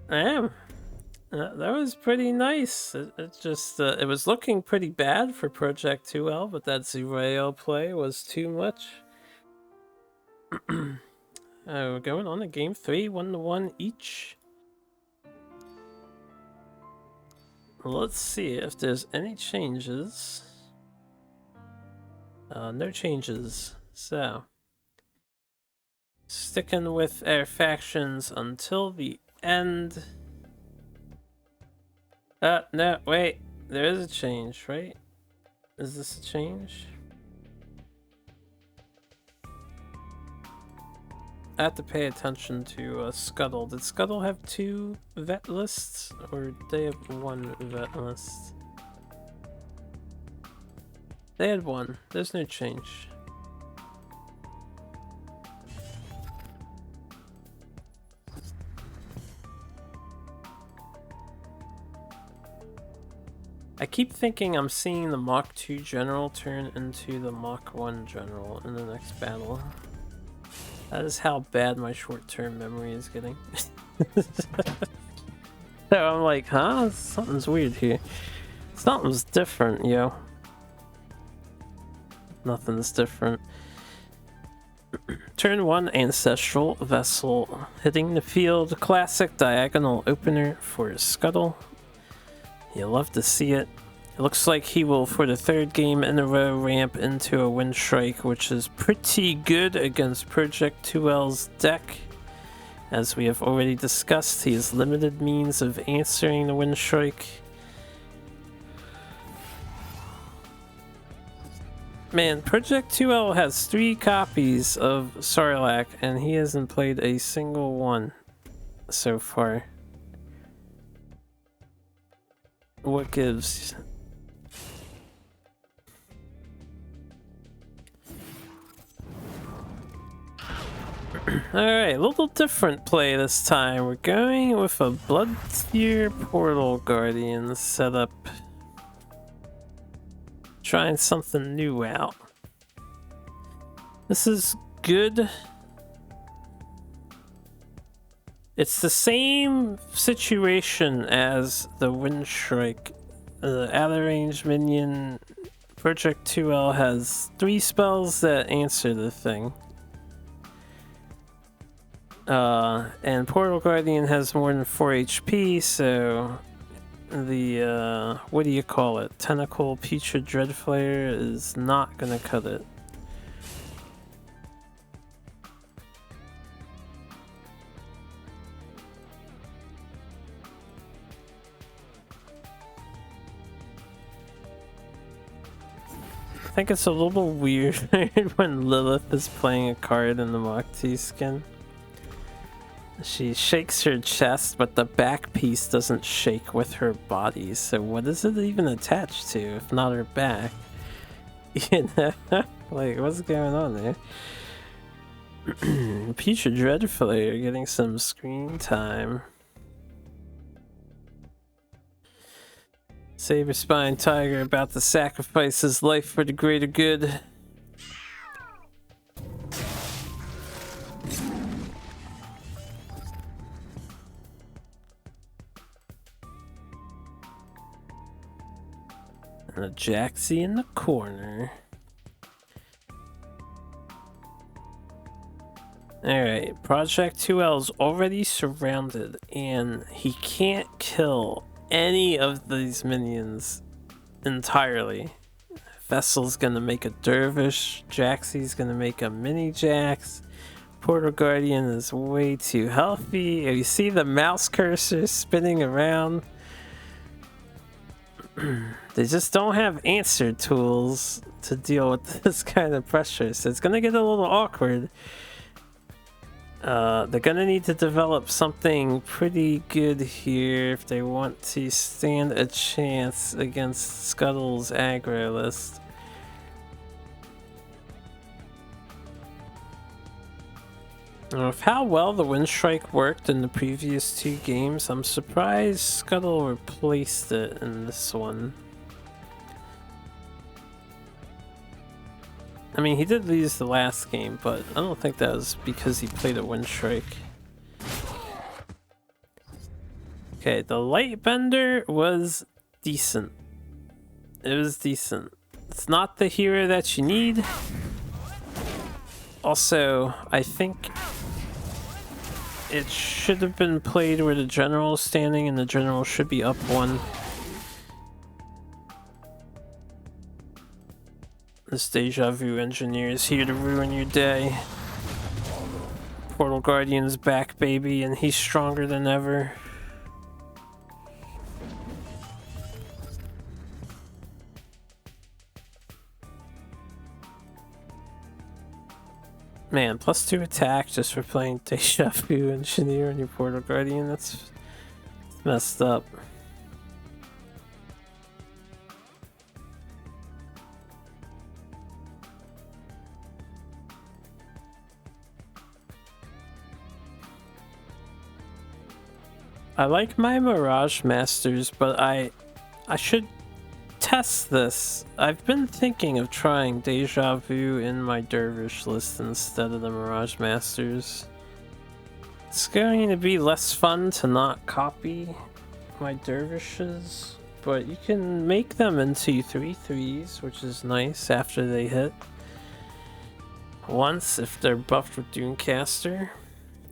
Damn. That was pretty nice. It just it was looking pretty bad for Project 2L, but that Zurael play was too much. We're going on to game 3, 1-1 each. Let's see if there's any changes. No changes. So, sticking with our factions until the end. No, wait. There is a change, right? Is this a change? I have to pay attention to Scuttle. Did Scuttle have 2 vet lists, or did they have 1 vet list? They had 1. There's no change. I keep thinking I'm seeing the Mach 2 General turn into the Mach 1 General in the next battle. That is how bad my short-term memory is getting. So I'm like, huh? Something's weird here. Something's different, yo. Nothing's different. Turn 1 Ancestral Vessel. Hitting the field. Classic diagonal opener for Scuttle. You'll love to see it. It looks like he will, for the 3rd game in a row, ramp into a Wind Strike, which is pretty good against Project 2L's deck. As we have already discussed, he has limited means of answering the Wind Strike. Man, Project 2L has 3 copies of Sarlacc, and he hasn't played a single one so far. What gives? Alright, a little different play this time. We're going with a Blood Tier Portal Guardian setup. Trying something new out. This is good. It's the same situation as the Wind Strike. The out of range minion Project 2L has 3 spells that answer the thing. And Portal Guardian has more than 4 HP, so the, what do you call it? Tentacle Putrid Dreadflare is not gonna cut it. I think it's a little weird when Lilith is playing a card in the Mach 2 skin. She shakes her chest, but the back piece doesn't shake with her body, so what is it even attached to if not her back? You know? Like, what's going on there? Putrid Dreadflare getting some screen time. Saber Spine Tiger about to sacrifice his life for the greater good. And a Jaxie in the corner. Alright, Project 2L is already surrounded, and he can't kill any of these minions entirely. Vessel's gonna make a Dervish, Jaxie's gonna make a mini Jax, Portal Guardian is way too healthy. You see the mouse cursor spinning around. They just don't have answer tools to deal with this kind of pressure, so it's gonna get a little awkward. They're gonna need to develop something pretty good here if they want to stand a chance against Scuttle's aggro list. With how well the Wind Strike worked in the previous 2 games, I'm surprised Scuttle replaced it in this one. I mean, he did lose the last game, but I don't think that was because he played a Wind Strike. Okay, the Light Bender was decent. It was decent. It's not the hero that you need. Also, I think it should have been played where the general is standing, and the general should be up 1. This Deja Vu engineer is here to ruin your day. Portal Guardian's back, baby, and he's stronger than ever. Man, +2 attack just for playing Deja Vu Engineer on your Portal Guardian, that's messed up. I like my Mirage Masters, but I should test this. I've been thinking of trying Deja Vu in my Dervish list instead of the Mirage Masters. It's going to be less fun to not copy my Dervishes, but you can make them into 3/3s, which is nice after they hit once if they're buffed with Dunecaster.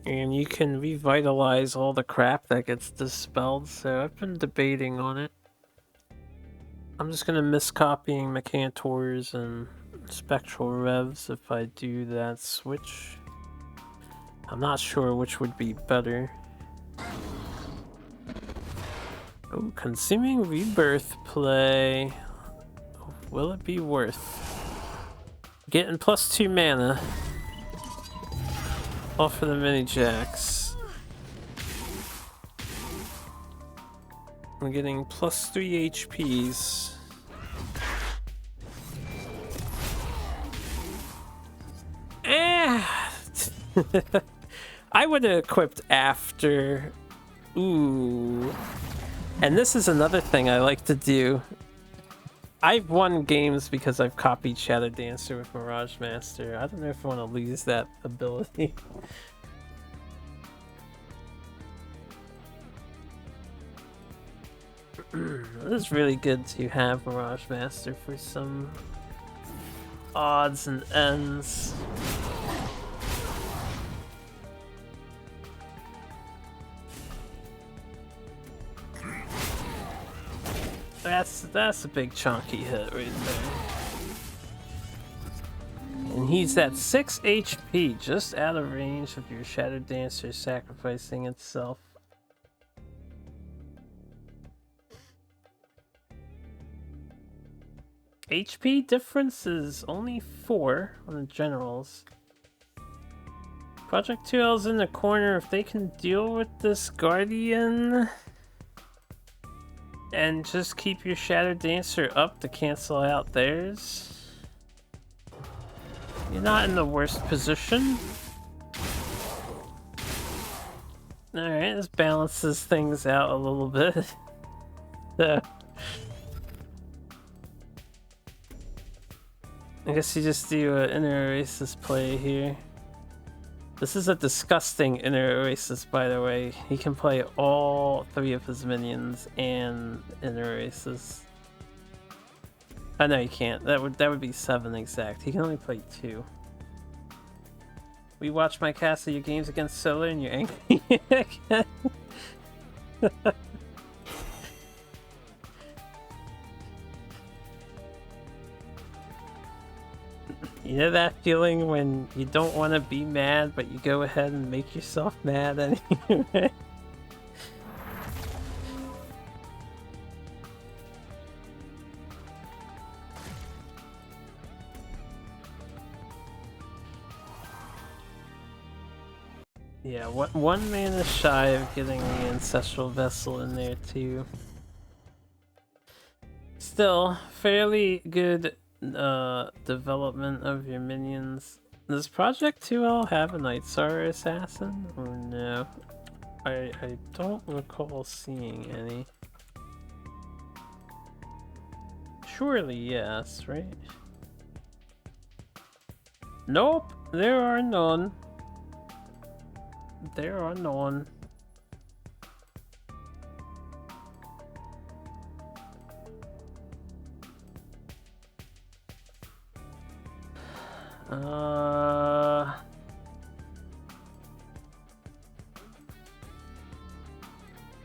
And you can revitalize all the crap that gets dispelled, so I've been debating on it. I'm just gonna miss copying Mechantors and Spectral Revs if I do that switch. I'm not sure which would be better. Oh, Consuming Rebirth play. Will it be worth getting +2 mana? All for the mini jacks. I'm getting +3 HPs. I would have equipped after. Ooh. And this is another thing I like to do. I've won games because I've copied Shadow Dancer with Mirage Master. I don't know if I want to lose that ability. It is really good to have Mirage Master for some odds and ends. That's a big chunky hit right there. And he's at 6 HP, just out of range of your Shadow Dancer sacrificing itself. HP difference is only 4 on the generals. Project 2L's in the corner. If they can deal with this Guardian and just keep your Shadow Dancer up to cancel out theirs, you're not in the worst position. Alright, this balances things out a little bit. So, I guess you just do an Inner Oasis play here. This is a disgusting Inner Oasis, by the way. He can play all 3 of his minions and Inner Oasis. Oh no, he can't. That would be 7 exact. He can only play 2. We watch my cast of your games against Solar and you're angry again. You know that feeling when you don't want to be mad, but you go ahead and make yourself mad anyway? Yeah, one mana shy of getting the Ancestral Vessel in there too. Still, fairly good development of your minions. Does Project 2L have a Night Star Assassin? Or no? I don't recall seeing any. Surely yes, right? Nope, there are none. There are none.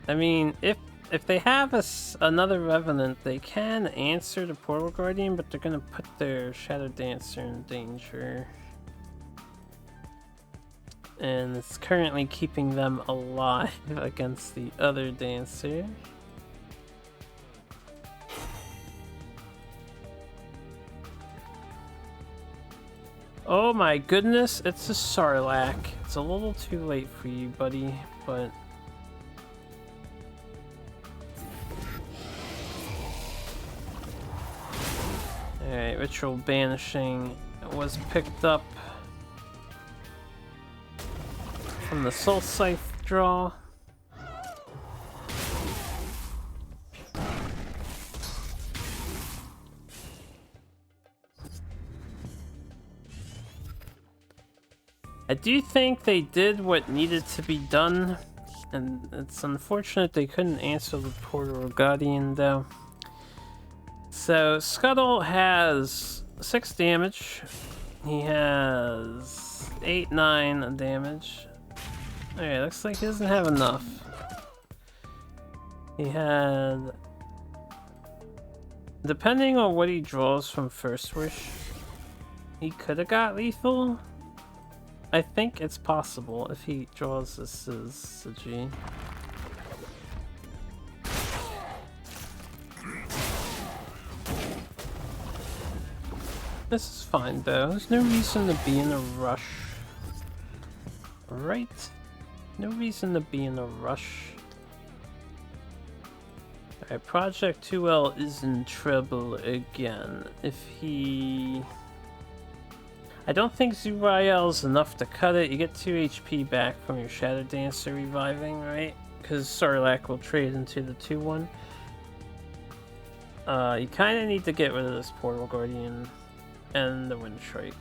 I mean, if they have another Revenant, they can answer the Portal Guardian, but they're gonna put their Shadow Dancer in danger. And it's currently keeping them alive against the other Dancer. Oh my goodness, it's a Sarlacc. It's a little too late for you, buddy, but... Alright, Ritual Banishing was picked up from the Soul Scythe draw. I do think they did what needed to be done, and it's unfortunate they couldn't answer the Portal Guardian though. So Scuttle has 6 damage. He has 8-9 damage. Alright, looks like he doesn't have enough. He had... Depending on what he draws from First Wish, he could have got lethal. I think it's possible if he draws this as a G. This is fine though, there's no reason to be in a rush. Right? No reason to be in a rush. Alright, Project 2L is in trouble again. If he... I don't think Zurael is enough to cut it. You get 2 HP back from your Shadow Dancer reviving, right? Because Sarlacc will trade into the 2-1. You kind of need to get rid of this Portal Guardian and the Wind Strike.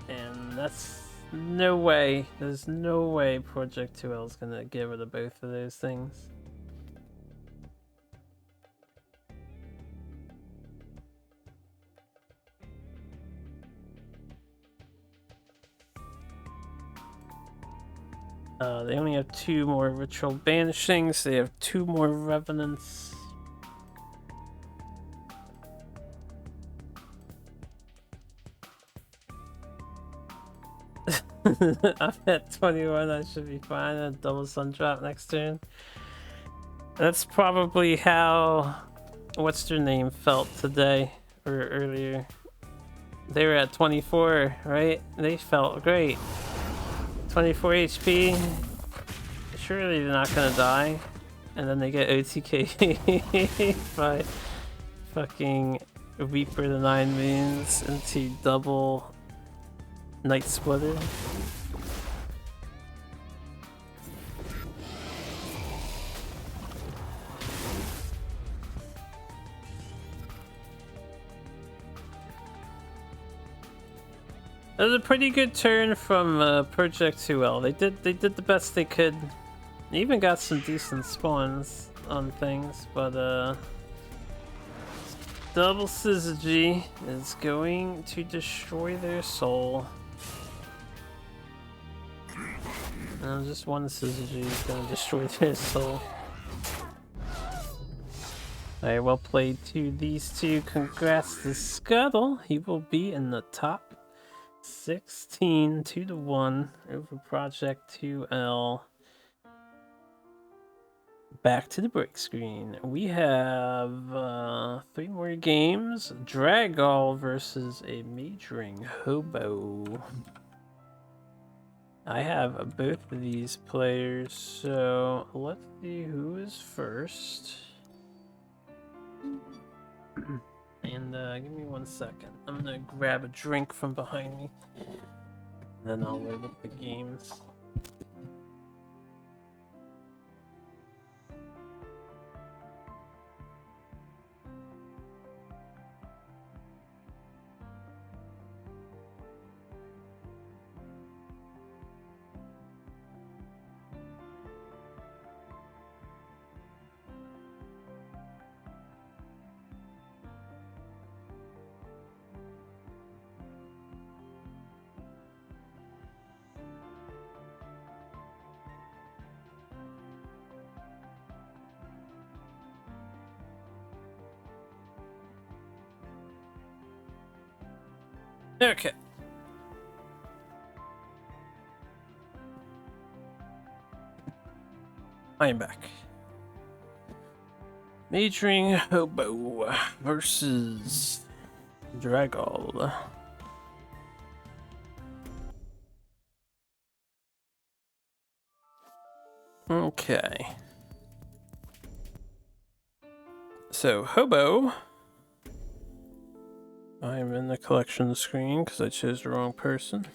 And that's no way. There's no way Project 2L is going to get rid of both of those things. They only have 2 more Ritual Banishings. They have 2 more Revenants. I'm at 21, I should be fine. A double Sun Drop next turn. That's probably how... What's their name felt today, or earlier. They were at 24, right? They felt great. 24 HP. Surely they're not gonna die. And then they get OTK by fucking Reaper the 9 Moons into double Night Splitter. It was a pretty good turn from Project 2L. They did the best they could. They even got some decent spawns on things, but double Syzygy is going to destroy their soul. No, just one Syzygy is going to destroy their soul. Alright, well played to these two. Congrats to Scuttle. He will be in the top 16 2-1 over Project 2L. Back to the break screen. We have 3 more games. Dragall versus a Majoring Hobo. I have both of these players, so let's see who is first. And give me 1 second. I'm gonna grab a drink from behind me. Then I'll load up the games. Okay. I am back. Majoring Hobo versus Dragol. Okay. So, Hobo. I'm in the collection screen because I chose the wrong person.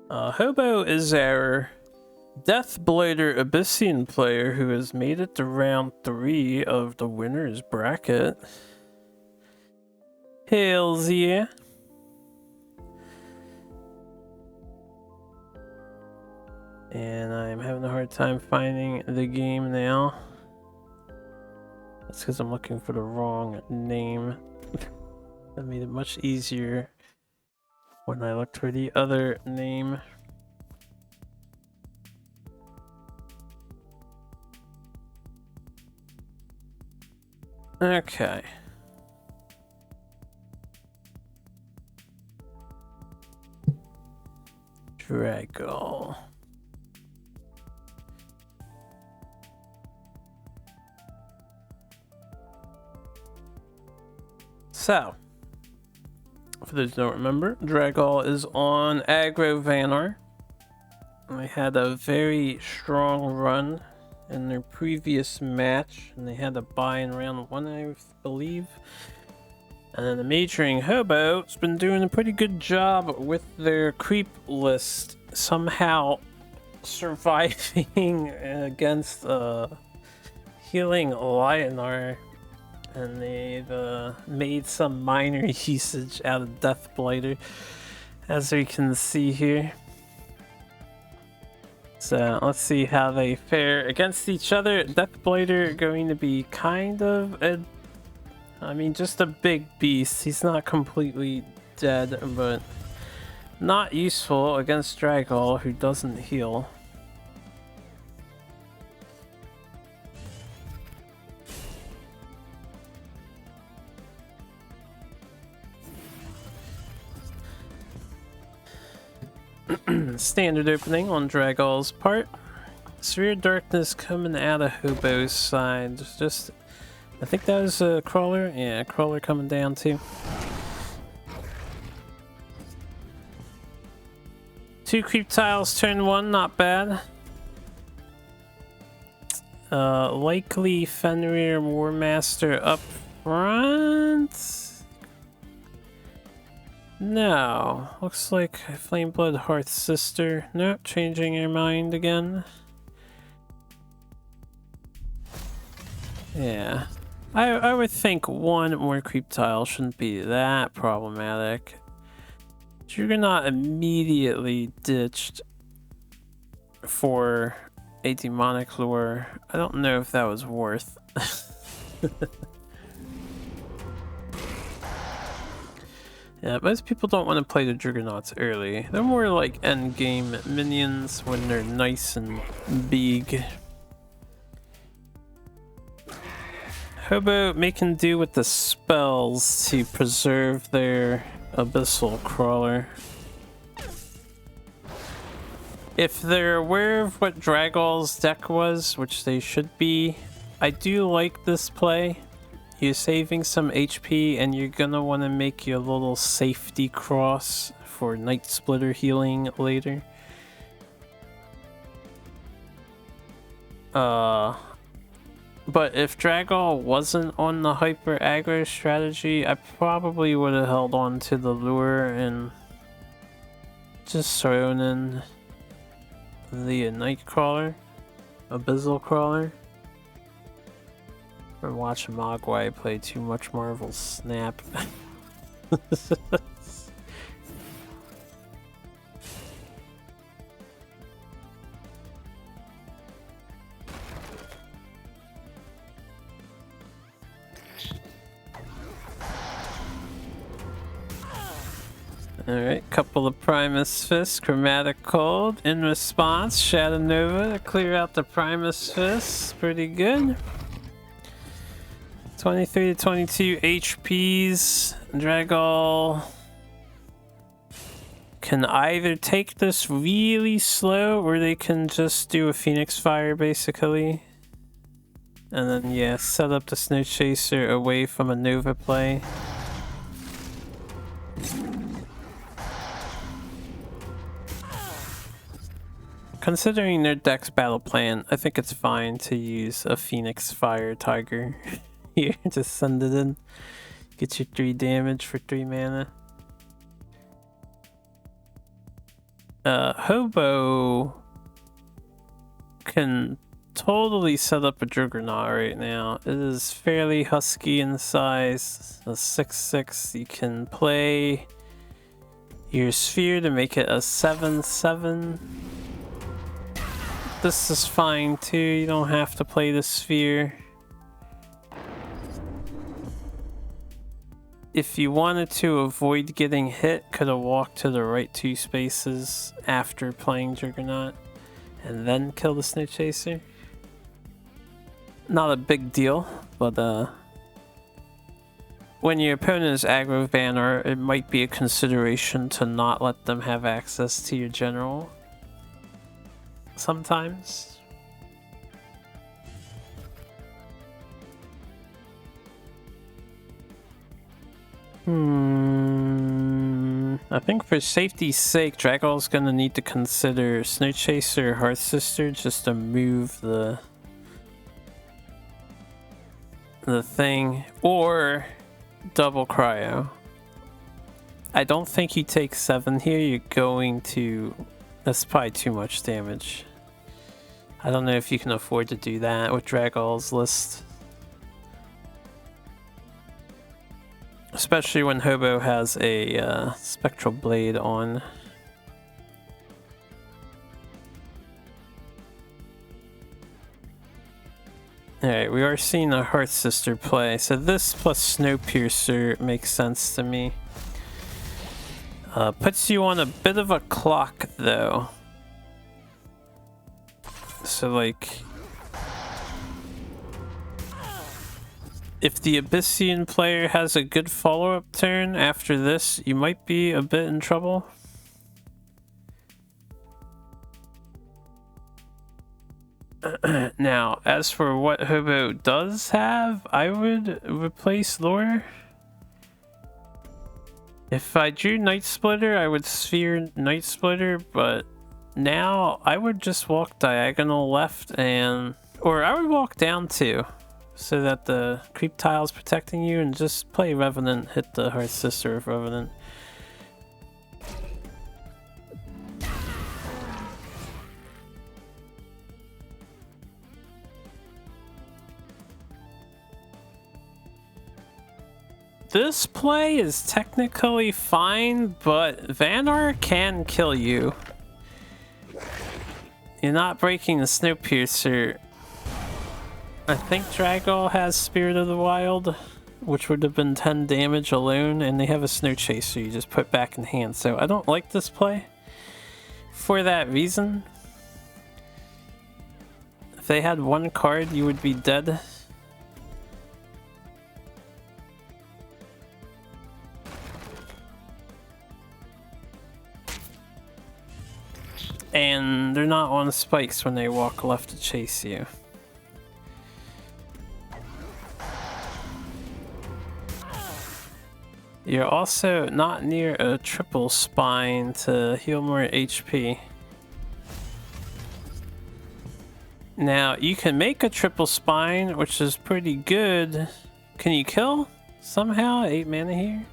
Hobo is our Deathblighter Abyssian player who has made it to round 3 of the winner's bracket. Hails yeah. And I'm having a hard time finding the game now. That's because I'm looking for the wrong name. That made it much easier when I looked for the other name. Okay. Dragol. So, for those who don't remember, Dragol is on Aggro Vanar. They had a very strong run in their previous match, and they had a bye in round 1, I believe. And then the Majoring Hobo's been doing a pretty good job with their creep list, somehow surviving against healing Lionar. And they've made some minor usage out of Deathblighter, as we can see here. So let's see how they fare against each other. Deathblighter going to be kind of just a big beast. He's not completely dead, but not useful against Dragol, who doesn't heal. Standard opening on Dragol's part. Severe Darkness coming out of Hobo's side. I think that was a Crawler. Yeah, Crawler coming down too. 2 creep tiles, turn 1, not bad. Likely Fenrir Warmaster up front. No, looks like Flameblood Hearth Sister. Nope, changing your mind again. Yeah, I would think 1 more creep tile shouldn't be that problematic. Juggernaut immediately ditched for a demonic lure. I don't know if that was worth. Yeah, most people don't want to play the Juggernauts early. They're more like endgame minions when they're nice and big. Hobo making do with the spells to preserve their Abyssal Crawler. If they're aware of what Dragol's deck was, which they should be, I do like this play. You're saving some HP and you're gonna want to make your little safety cross for Night Splitter healing later. But if Dragall wasn't on the hyper aggro strategy, I probably would have held on to the lure and just thrown in the Nightcrawler, Abyssal Crawler. Or watch Mogwai play too much Marvel Snap. Alright, couple of Primus Fists, Chromatic Cold. In response, Shadow Nova to clear out the Primus Fists. Pretty good. 23 to 22 HPs. Dragall can either take this really slow or they can just do a Phoenix Fire basically. And then, yeah, set up the Snow Chaser away from a Nova play. Considering their deck's battle plan, I think it's fine to use a Phoenix Fire Tiger here. Just send it in. Get you 3 damage for 3 mana. Hobo can totally set up a Juggernaut right now. It is fairly husky in size. A 6/6. You can play your Sphere to make it a 7/7. This is fine too, you don't have to play the Sphere. If you wanted to avoid getting hit, could have walked to the right 2 spaces after playing Juggernaut and then kill the Snow Chaser. Not a big deal, but when your opponent is aggro banner, it might be a consideration to not let them have access to your general. Sometimes. I think for safety's sake, Dragall's gonna need to consider Snow Chaser or Hearth Sister just to move the thing, or double cryo. I don't think you take 7 here. You're going to... That's probably too much damage. I don't know if you can afford to do that with Dragall's list. Especially when Hobo has a Spectral Blade on. Alright, we are seeing a Hearth Sister play, so this plus Snowpiercer makes sense to me. Puts you on a bit of a clock though. So like, if the Abyssian player has a good follow-up turn after this, you might be a bit in trouble. Now, as for what Hobo does have, I would replace Lure. If I drew Night Splitter, I would Sphere Night Splitter, but now I would just walk diagonal left and... Or I would walk down too, so that the creep tile's protecting you, and just play Revenant, hit the Hearth Sister of Revenant. This play is technically fine, but Vanar can kill you. You're not breaking the Snowpiercer. I think Dragall has Spirit of the Wild, which would have been 10 damage alone, and they have a Snow Chaser you just put back in hand. So I don't like this play for that reason. If they had 1 card, you would be dead. And they're not on spikes when they walk left to chase you. You're also not near a triple spine to heal more HP. Now, you can make a triple spine, which is pretty good. Can you kill somehow? 8 mana here?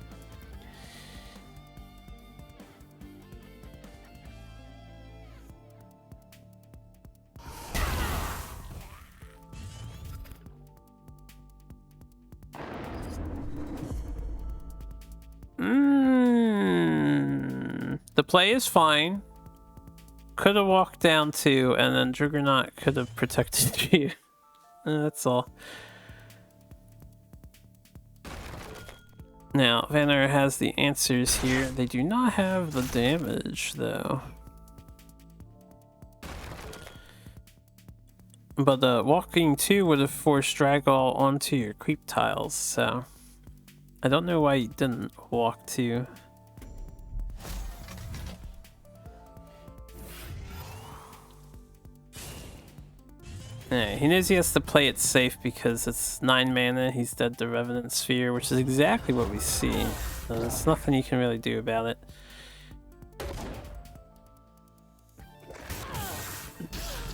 The play is fine. Could have walked down 2, and then Juggernaut could have protected you. That's all. Now, Vanner has the answers here. They do not have the damage, though. But walking 2 would have forced Dragall onto your creep tiles, so... I don't know why you didn't walk 2. Yeah, he knows he has to play it safe because it's 9 mana, he's dead to Revenant Sphere, which is exactly what we see. So there's nothing you can really do about it.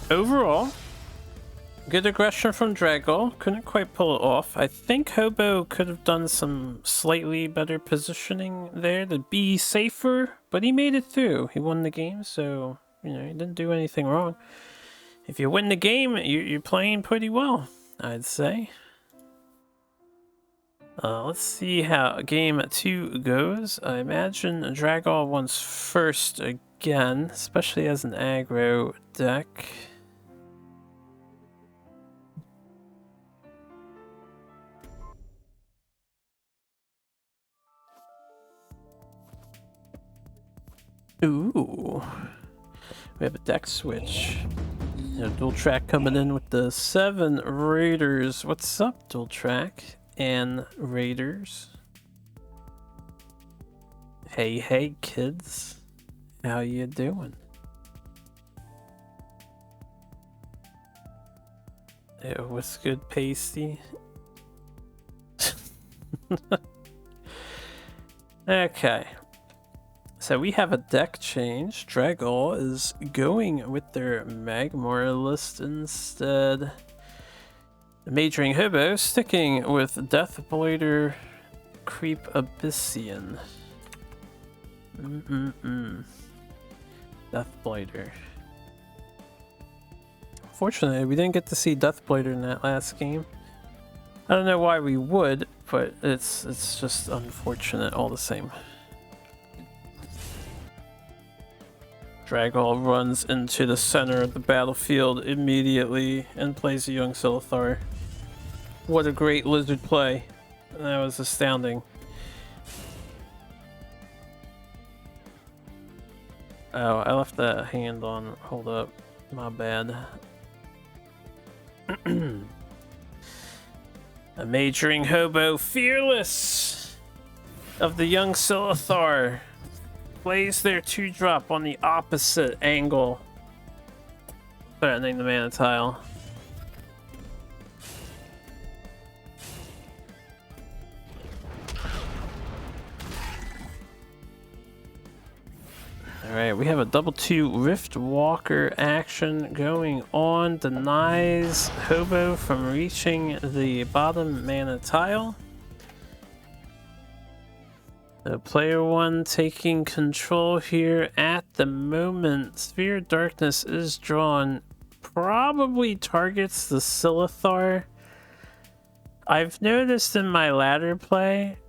Overall, good aggression from Dragall. Couldn't quite pull it off. I think Hobo could have done some slightly better positioning there to be safer, but he made it through. He won the game, so, you know, he didn't do anything wrong. If you win the game, you're playing pretty well, I'd say. Let's see how game 2 goes. I imagine Dragall wants first again, especially as an aggro deck. Ooh, we have a deck switch. Dual track coming in with the 7 Raiders. What's up, dual track and Raiders? Hey kids, how you doing? Ew, what's good, Pasty? Okay. So we have a deck change. Dragall is going with their Magmar list instead. The Majoring Hobo sticking with Deathblader Creep Abyssian. Deathblader. Fortunately, we didn't get to see Deathblader in that last game. I don't know why we would, but it's just unfortunate all the same. Dragall runs into the center of the battlefield immediately and plays a young Silithar. What a great lizard play. That was astounding. Oh, I left that hand on. Hold up. My bad. A Majoring Hobo Fearless of the young Silithar plays their 2-drop on the opposite angle, threatening the mana tile. Alright, we have a double 2 Rift Walker action going on. Denies Hobo from reaching the bottom mana tile. Player 1 taking control here at the moment. Sphere of Darkness is drawn. Probably targets the Silithar. I've noticed in my ladder play,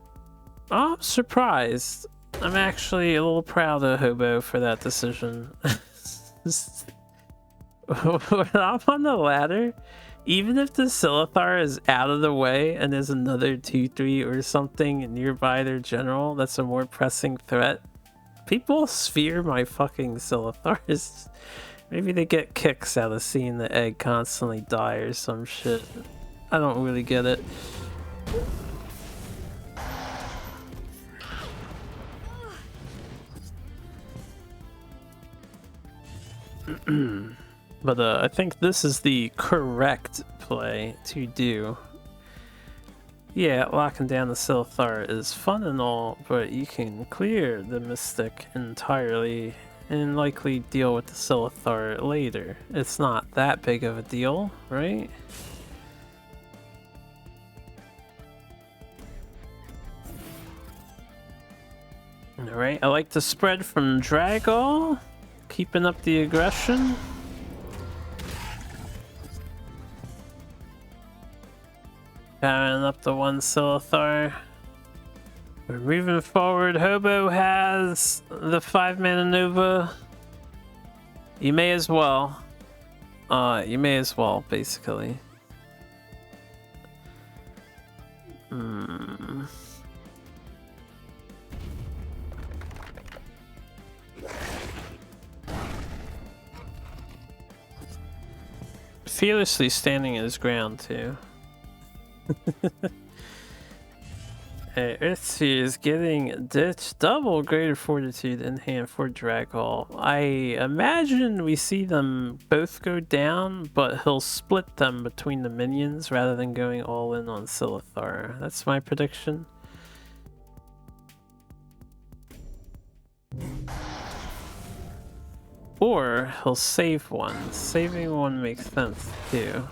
I'm surprised. I'm actually a little proud of Hobo for that decision. When I'm on the ladder, even if the Silithar is out of the way and there's another 2-3 or something nearby their general that's a more pressing threat, people sphere my fucking Silithars. Maybe they get kicks out of seeing the egg constantly die or some shit. I don't really get it. But I think this is the correct play to do. Yeah, locking down the Silithar is fun and all, but you can clear the Mystic entirely and likely deal with the Silithar later. It's not that big of a deal, right? Alright, I like the spread from Dragall, keeping up the aggression. Powering up the one Silithar. We're moving forward. Hobo has the 5-mana Nova. You may as well. You may as well, basically. Fearlessly standing his ground, too. Hey, Earthsea is getting ditched. Double greater fortitude in hand for Dragall. I imagine we see them both go down, but he'll split them between the minions rather than going all in on Silithar. That's my prediction. Or he'll save one. Saving one makes sense too.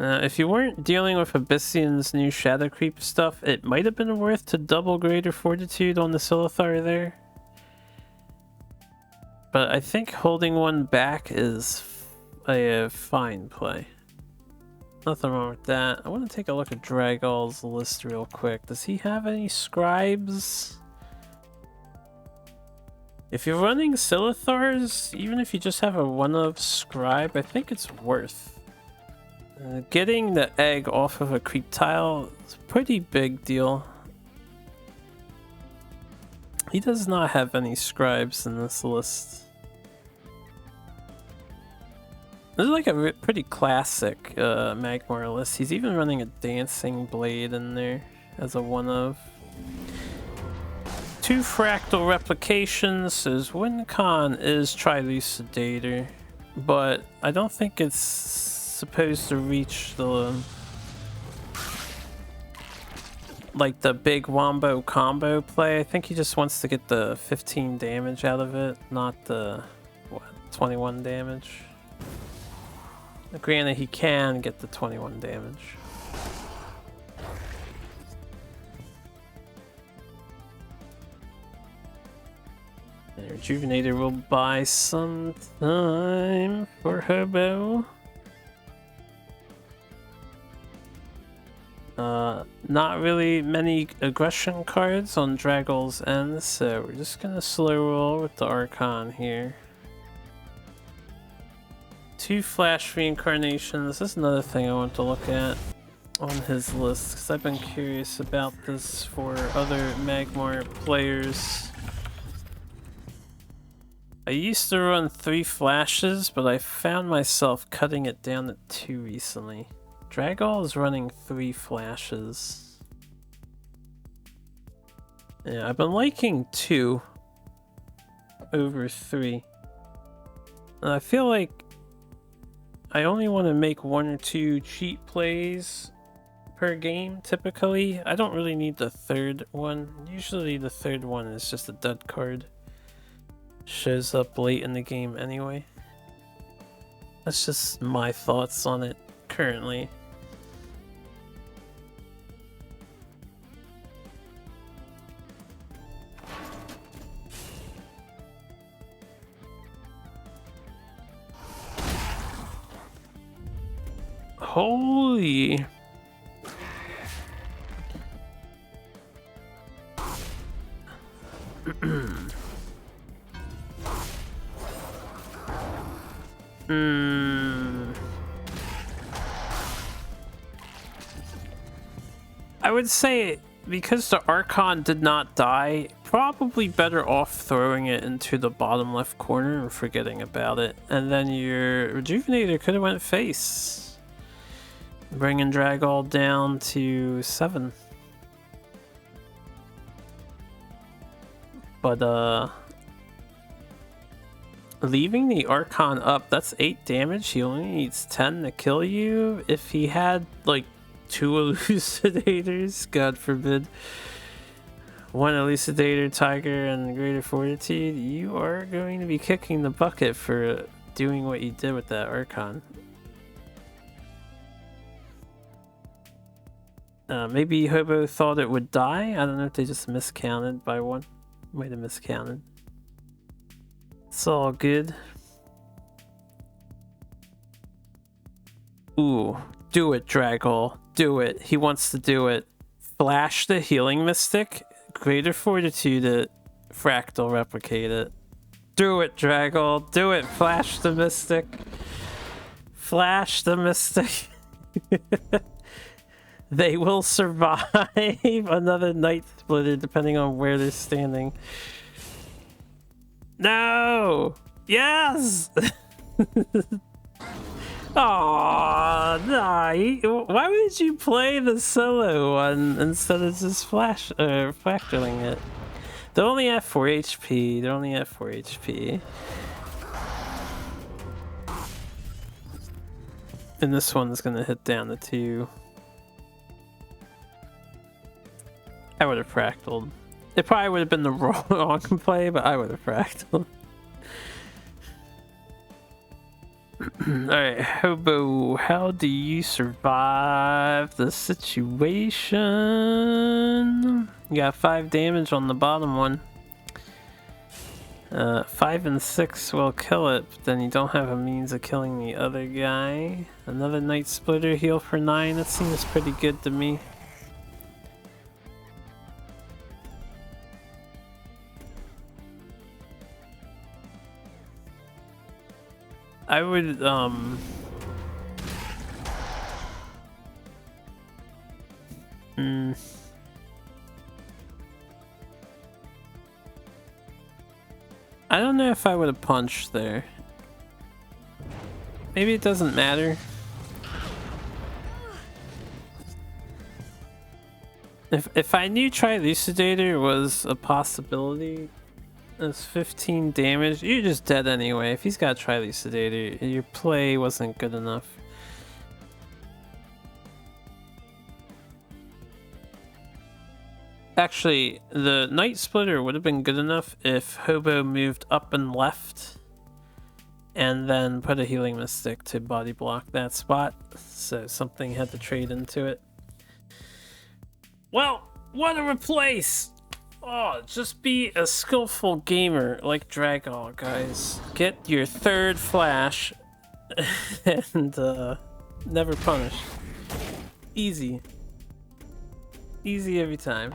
If you weren't dealing with Abyssian's new Shadow Creep stuff, it might have been worth to double Greater Fortitude on the Silithar there. But I think holding one back is a fine play. Nothing wrong with that. I want to take a look at Dragall's list real quick. Does he have any scribes? If you're running Silithars, even if you just have a one-of scribe, I think it's worth. Getting the egg off of a creep tile is a pretty big deal. He does not have any scribes in this list. This is like a pretty classic Magmar list. He's even running a Dancing Blade in there as a one-of. 2 fractal replications, says WinCon is Trilucidator, but I don't think it's supposed to reach the like the big wombo combo play. I think he just wants to get the 15 damage out of it, not the 21 damage. Granted, he can get the 21 damage. And Rejuvenator will buy some time for Hobo. Not really many aggression cards on Dragall's end, so we're just gonna slow roll with the Archon here. 2 flash reincarnations. This is another thing I want to look at on his list, because I've been curious about this for other Magmar players. I used to run 3 flashes, but I found myself cutting it down to 2 recently. Dragall is running 3 flashes. Yeah, I've been liking 2 over 3. And I feel like I only want to make 1 or 2 cheat plays per game, typically. I don't really need the 3rd one. Usually the 3rd one is just a dud card. Shows up late in the game anyway. That's just my thoughts on it currently. Holy. I would say, because the Archon did not die, probably better off throwing it into the bottom left corner and forgetting about it. And then your Rejuvenator could have went face, bringing Dragall down to 7. But Leaving the Archon up, that's 8 damage. He only needs 10 to kill you. If he had, like, 2 Elucidators, God forbid, 1 Elucidator, Tiger, and Greater Fortitude, you are going to be kicking the bucket for doing what you did with that Archon. Maybe Hobo thought it would die. I don't know if they just miscounted by 1. Might have miscounted. It's all good. Ooh, do it, Dragol. Do it. He wants to do it. Flash the Healing Mystic. Greater Fortitude it. Fractal Replicate it. Do it, Dragol. Do it. Flash the Mystic. Flash the Mystic. They will survive another Night Splitter depending on where they're standing. No! Yes! Aww, nah. Why would you play the solo one instead of just fractaling it? They're only at 4 HP. They're only at 4 HP. And this one's gonna hit down to 2. I would have fractaled. It probably would have been the wrong play, but I would have fractaled. Alright, Hobo, how do you survive the situation? You got 5 damage on the bottom one. 5 and 6 will kill it, but then you don't have a means of killing the other guy. Another Night Splitter heal for 9, that seems pretty good to me. I would, I don't know if I would have punched there. Maybe it doesn't matter. If I knew Trilucidator was a possibility, that's 15 damage. You're just dead anyway. If he's got Trilucidator, your play wasn't good enough. Actually, the Night Splitter would have been good enough if Hobo moved up and left and then put a Healing Mystic to body block that spot. So something had to trade into it. Well, what a replace! Oh, just be a skillful gamer like Dragol, guys. Get your 3rd flash and never punish. Easy. Easy every time.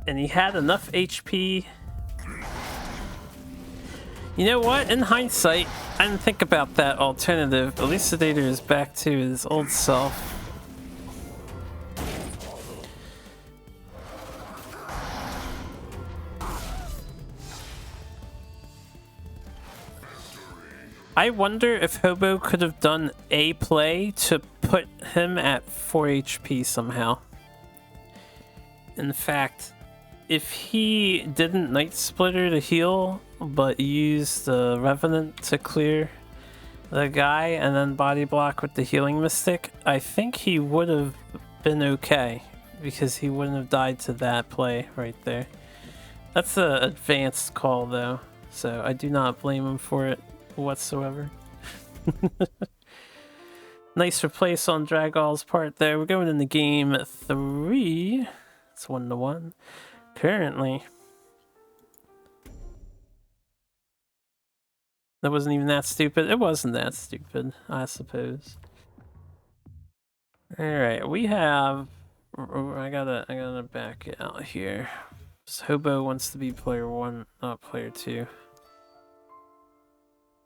And he had enough HP. You know what? In hindsight, I didn't think about that alternative. Elucidator is back to his old self. I wonder if Hobo could have done a play to put him at 4 HP somehow. In fact, if he didn't Night Splitter to heal, but used the Revenant to clear the guy and then body block with the Healing Mystic, I think he would have been okay, because he wouldn't have died to that play right there. That's an advanced call though, so I do not blame him for it whatsoever. Nice replace on Dragol's part there. We're going into game 3. It's 1-1 currently. That wasn't even that stupid. It wasn't that stupid, I suppose. All right, we have. I gotta back it out here. Hobo wants to be player 1, not player 2.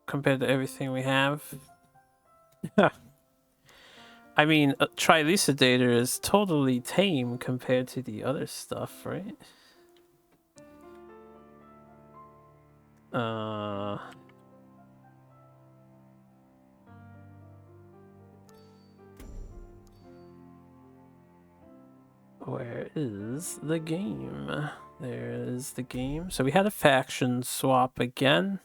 Compared to everything we have. I mean, Trilucidator is totally tame compared to the other stuff, right? Where is the game? There is the game. So we had a faction swap again.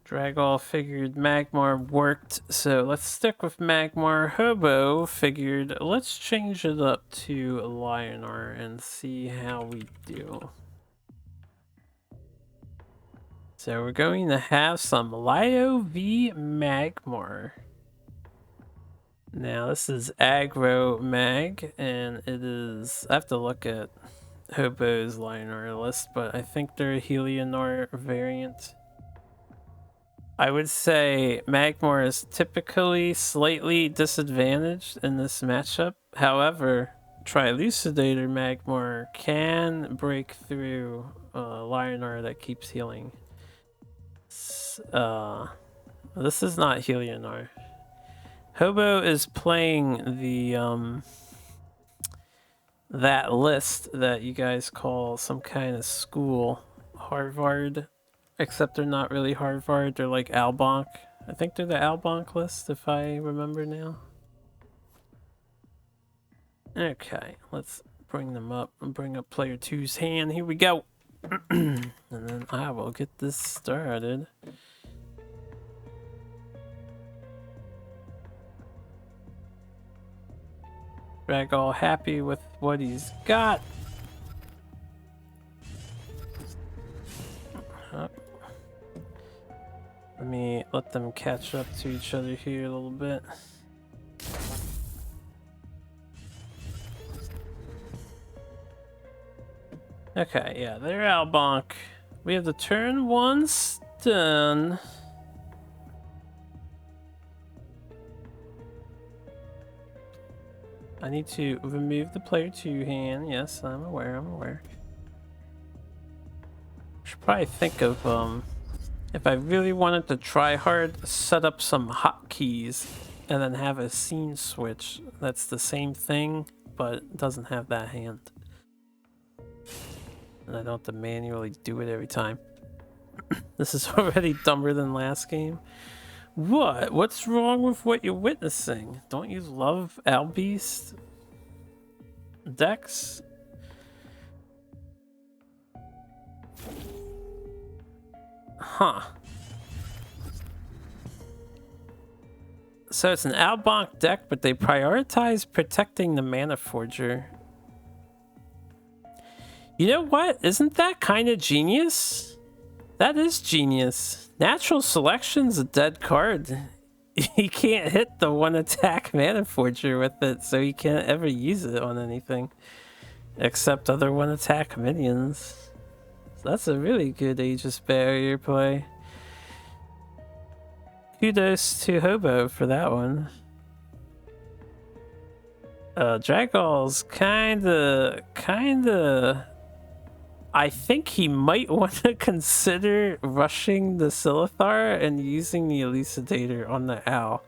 Dragall figured Magmar worked, so let's stick with Magmar. Hobo figured let's change it up to Lionar and see how we do. So we're going to have some Lio v Magmar. Now this is aggro mag, and it is, I have to look at Hobo's Lionar list, but I think they're a Helionar variant. I would say Magmar is typically slightly disadvantaged in this matchup. However, Trilucidator Magmar can break through Lionar that keeps healing. This is not Helionar. Hobo is playing the that list that you guys call some kind of school, Harvard, except they're not really Harvard, they're like Albonk. I think they're the Albonk list, if I remember now. Okay, let's bring them up and bring up player 2's hand. Here we go. And then I will get this started. Dragall happy with what he's got. Let me let them catch up to each other here a little bit. Okay, yeah, they're Albonk. We have the turn 1 stun. I need to remove the player 2 hand. Yes, I'm aware. Should probably think of, if I really wanted to try hard, set up some hotkeys and then have a scene switch that's the same thing, but doesn't have that hand. And I don't have to manually do it every time. This is already dumber than last game. What? What's wrong with what you're witnessing? Don't you love Albeast decks? Huh. So it's an Albonk deck, but they prioritize protecting the Mana Forger. You know what? Isn't that kind of genius? That is genius. Natural Selection's a dead card. He can't hit the 1 attack Mana Forger with it, so he can't ever use it on anything. Except other 1 attack minions. So that's a really good Aegis Barrier play. Kudos to Hobo for that one. Dragall's kinda... I think he might want to consider rushing the Silithar and using the Elucidator on the Owl.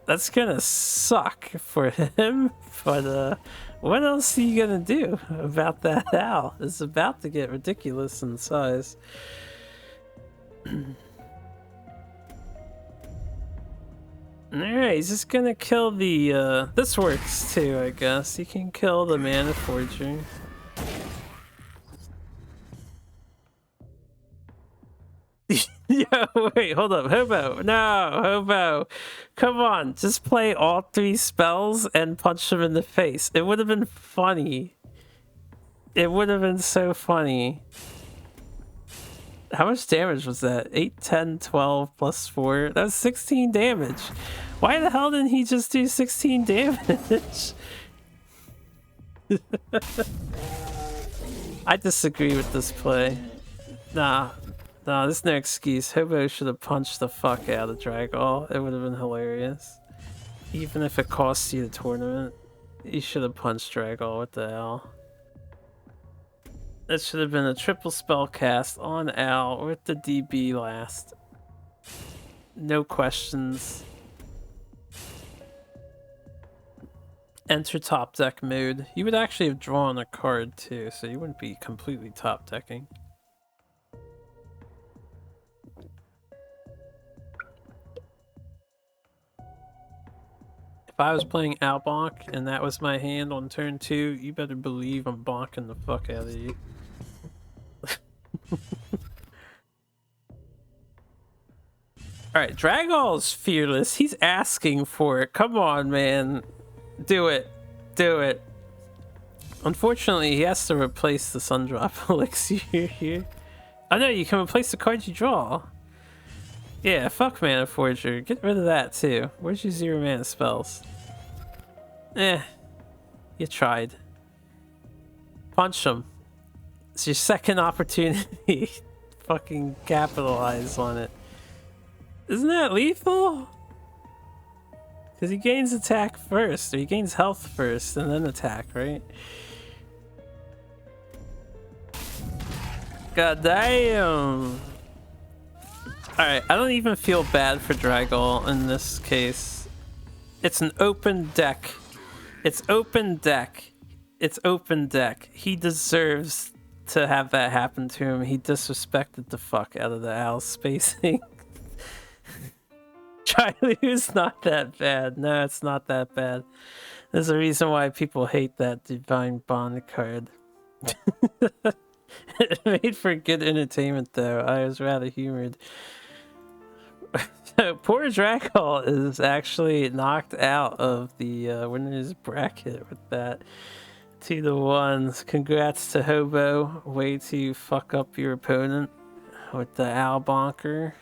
That's gonna suck for him, but what else are you gonna do about that Owl? It's about to get ridiculous in size. Alright, he's just gonna kill the, this works too, I guess. He can kill the Mana Forger. Yo, wait, hold up. Hobo. No, Hobo. Come on, just play all 3 spells and punch him in the face. It would have been funny. It would have been so funny. How much damage was that? 8, 10, 12 plus 4? That was 16 damage. Why the hell didn't he just do 16 damage? I disagree with this play. Nah, there's no excuse. Hobo should have punched the fuck out of Dragall. It would have been hilarious. Even if it costs you the tournament, you should have punched Dragall. What the hell? That should have been a triple spell cast on Al with the DB last. No questions. Enter top deck mode. You would actually have drawn a card too, so you wouldn't be completely top decking. If I was playing Albonk and that was my hand on turn 2, you better believe I'm bonking the fuck out of you. Alright, Dragall's fearless. He's asking for it. Come on, man. Do it. Do it. Unfortunately, he has to replace the Sundrop Elixir here. Oh no, you can replace the cards you draw. Yeah, fuck Mana Forger. Get rid of that too. Where's your 0 mana spells? You tried. Punch him. It's your second opportunity. Fucking capitalize on it. Isn't that lethal? Because he gains attack first, or he gains health first, and then attack, right? God damn! Alright, I don't even feel bad for Dragall in this case. It's an open deck. It's open deck. It's open deck. He deserves to have that happen to him. He disrespected the fuck out of the owl spacing. Trilu's not that bad. No, it's not that bad. There's a reason why people hate that Divine Bond card. It made for good entertainment, though. I was rather humored. Poor Dragall is actually knocked out of the winner's bracket with that 2-1. Congrats to Hobo. Way to fuck up your opponent with the Owl Bonker.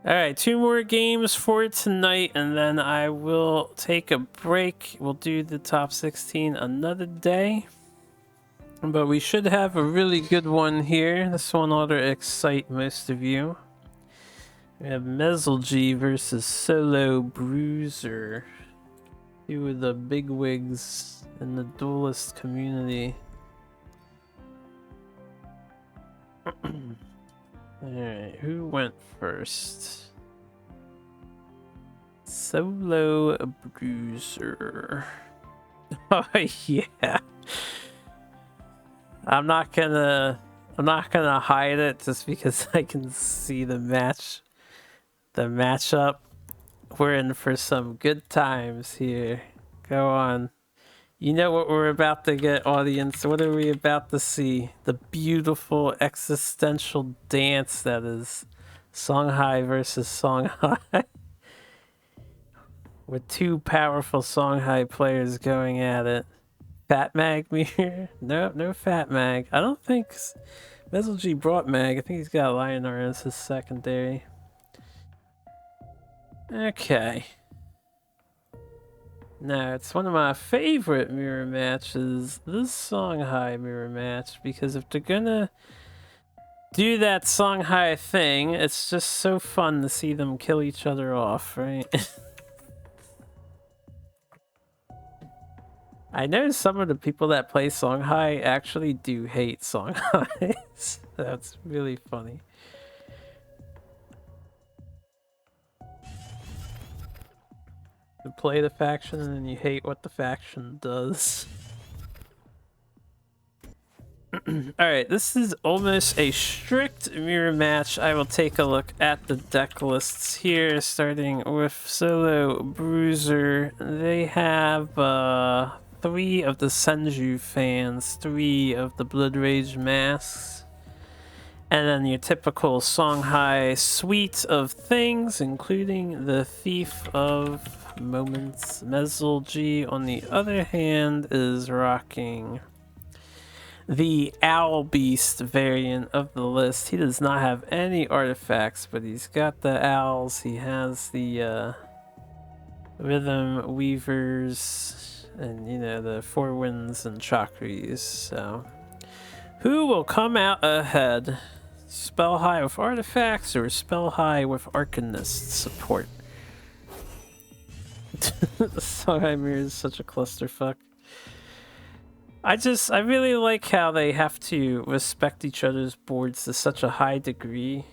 Alright, 2 more games for tonight, and then I will take a break. We'll do the top 16 another day. But we should have a really good one here. This one ought to excite most of you. We have Mezzalg versus Solo Bruiser. 2 of the bigwigs in the Duelyst community. Alright, who went first? Solo Bruiser. Oh yeah. I'm not gonna hide it just because I can see the matchup. We're in for some good times here. Go on. You know what we're about to get, audience. What are we about to see? The beautiful existential dance that is Songhai versus Songhai. With 2 powerful Songhai players going at it. Fat Mag Mirror? No Fat Mag. I don't think Mezzalg brought Mag. I think he's got Lionar as his secondary. Okay. Now, it's one of my favorite mirror matches, this Songhai mirror match, because if they're gonna do that Songhai thing, it's just so fun to see them kill each other off, right? I know some of the people that play Songhai actually do hate Songhai. That's really funny. You play the faction and then you hate what the faction does. Alright, this is almost a strict mirror match. I will take a look at the deck lists here, starting with Solo Bruiser. They have 3 of the Senju fans, 3 of the Blood Rage masks, and then your typical Songhai suite of things, including the Thief of Moments. Mezzalg, on the other hand, is rocking the Owl Beast variant of the list. He does not have any artifacts, but he's got the owls. He has the Rhythm Weavers, and you know, the 4 Winds and Chakras. So, who will come out ahead? Spell High with artifacts or Spell High with Arcanist support? Songhai Mirror is such a clusterfuck. I really like how they have to respect each other's boards to such a high degree.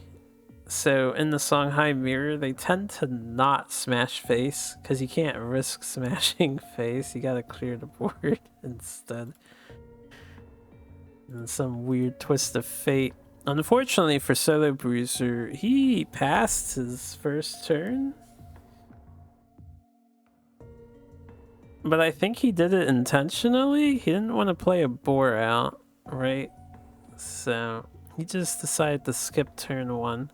So in the Songhai Mirror, they tend to not smash face, because you can't risk smashing face. You gotta clear the board instead. And some weird twist of fate. Unfortunately for Solo Bruiser, he passed his first turn. But I think he did it intentionally. He didn't want to play a boar out, right? So he just decided to skip turn 1.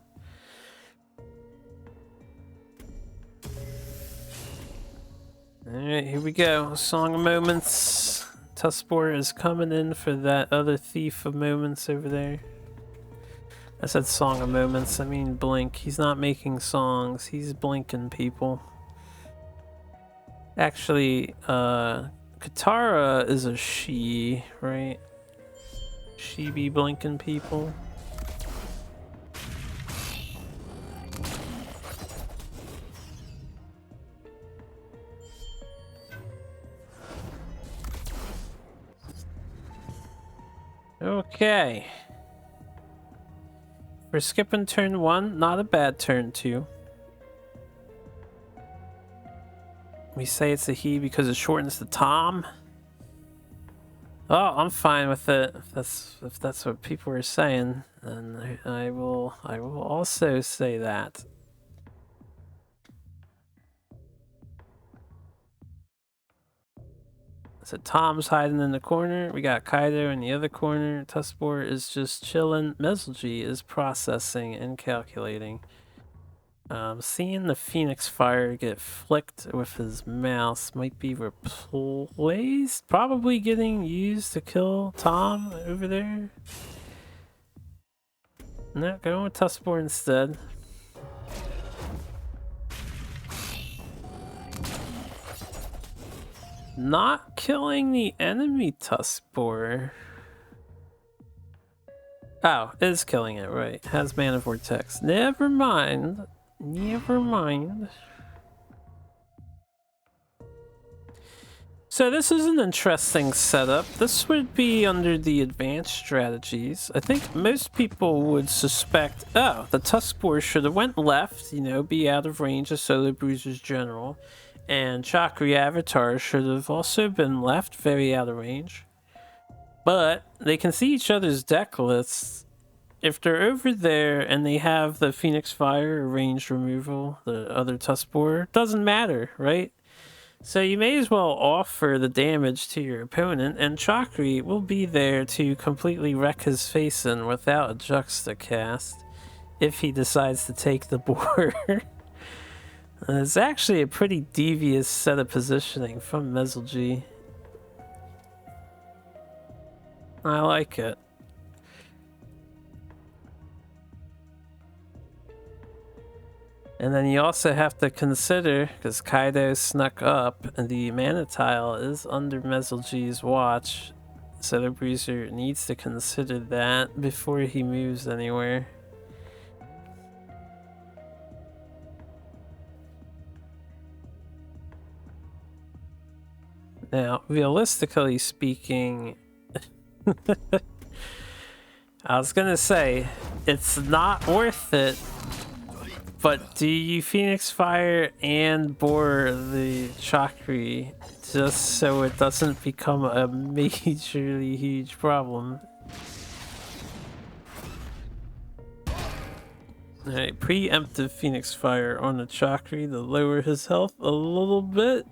Alright, here we go. Song of Moments. Tuskboar is coming in for that other Thief of Moments over there. I said Song of Moments, I mean Blink. He's not making songs, he's blinking people. Actually, Katara is a she, right? She be blinking people. Okay. We're skipping turn 1, not a bad turn 2. We say it's a he because it shortens the Tom. Oh, I'm fine with it. If that's what people are saying, then I will also say that. So Tom's hiding in the corner. We got Kaido in the other corner. Tuskboar is just chilling. Mezelji is processing and calculating. Seeing the Phoenix Fire get flicked with his mouse might be replaced. Probably getting used to kill Tom over there. No, going with Tuskboar instead. Not killing the enemy Tuskboar. Oh, is killing it, right. Has Mana Vortex. Never mind. Never mind. So this is an interesting setup. This would be under the advanced strategies. I think most people would suspect, oh, the Tuskboar should have went left, you know, be out of range of Solo Bruiser's general. And Chakri Avatar should have also been left, very out of range. But they can see each other's deck lists. If they're over there and they have the Phoenix Fire ranged removal, the other Tuskboar, doesn't matter, right? So you may as well offer the damage to your opponent, and Chakri will be there to completely wreck his face in without a Juxtacast if he decides to take the board. It's actually a pretty devious set of positioning from Mezelji. I like it. And then you also have to consider, because Kaido snuck up, and the mana tile is under Mezelji's watch, so the Bruiser needs to consider that before he moves anywhere. Now, realistically speaking, I was gonna say, it's not worth it, but do you Phoenix Fire and bore the Chakri just so it doesn't become a majorly huge problem? Alright, preemptive Phoenix Fire on the Chakri to lower his health a little bit.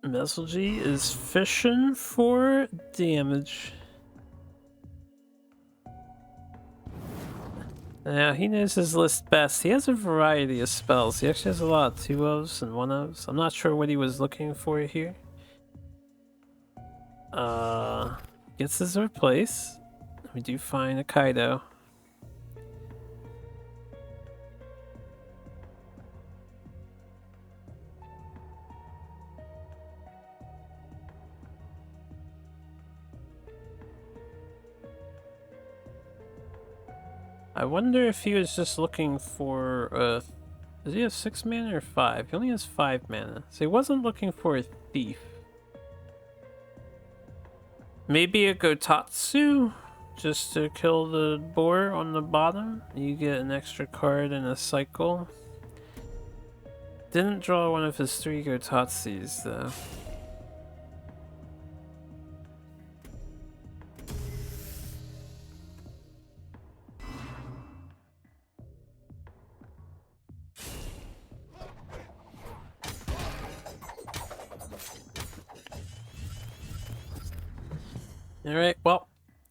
Mezelji is fishing for damage. Now, he knows his list best. He has a variety of spells. He actually has a lot of 2-ofs and 1-ofs. I'm not sure what he was looking for here. Gets his replace. We do find a Kaido. I wonder if he was just looking for does he have 6 mana or 5? He only has 5 mana. So he wasn't looking for a thief. Maybe a Gotatsu just to kill the boar on the bottom. You get an extra card in a cycle. Didn't draw one of his 3 Gotatsus though. Alright, well,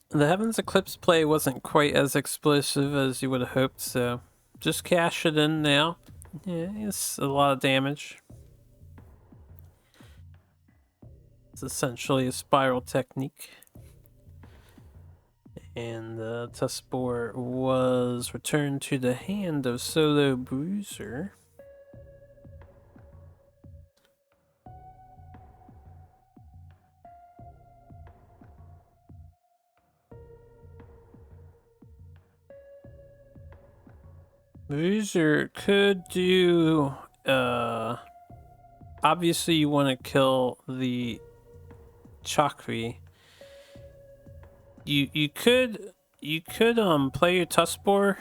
the Heavens Eclipse play wasn't quite as explosive as you would have hoped, so just cash it in now. Yeah, it's a lot of damage. It's essentially a spiral technique. And Tuskboar was returned to the hand of Solo Bruiser. Bruiser could do, obviously you want to kill the Chakri. You could play your Tuskboar,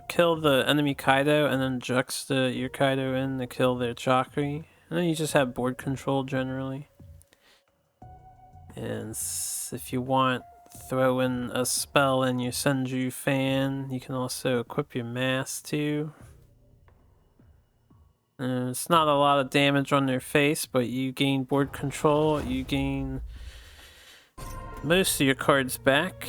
kill the enemy Kaido, and then juxta your Kaido in to kill their Chakri. And then you just have board control generally. And if you want, throw in a spell in your Senju fan. You can also equip your mask too. It's not a lot of damage on their face, but you gain board control. You gain most of your cards back.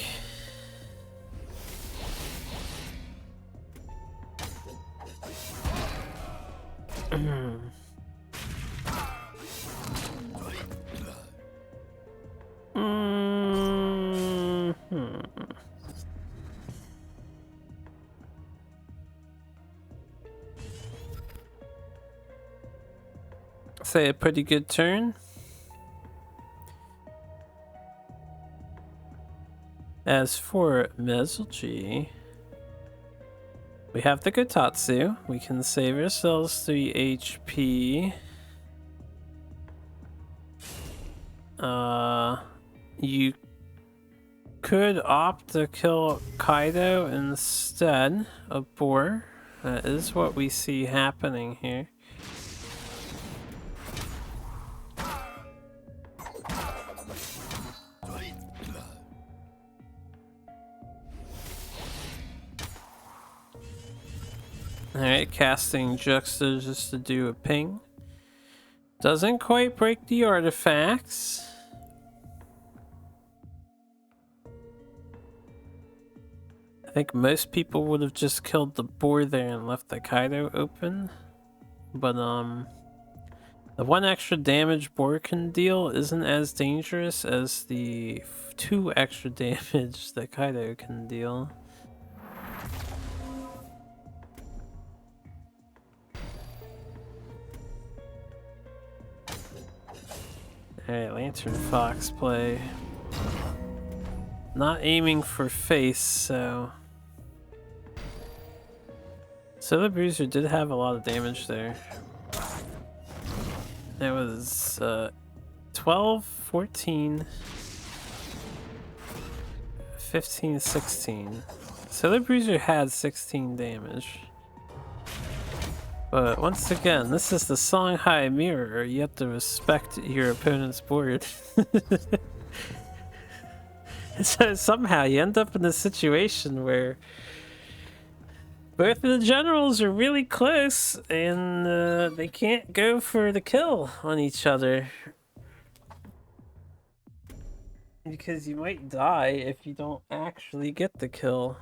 Say a pretty good turn. As for Mezelji, we have the Gotatsu. We can save ourselves 3 HP. You could opt to kill Kaido instead of Boar. That is what we see happening here. Alright, casting Juxta just to do a ping. Doesn't quite break the artifacts. I think most people would have just killed the Boar there and left the Kaido open. But, the 1 extra damage Boar can deal isn't as dangerous as the 2 extra damage that Kaido can deal. Alright, Lantern Fox play. Not aiming for face, so... So the Bruiser did have a lot of damage there. It was 12, 14, 15, 16. So the Bruiser had 16 damage. But once again, this is the Songhai Mirror. You have to respect your opponent's board. So somehow you end up in a situation where both of the generals are really close and they can't go for the kill on each other. Because you might die if you don't actually get the kill.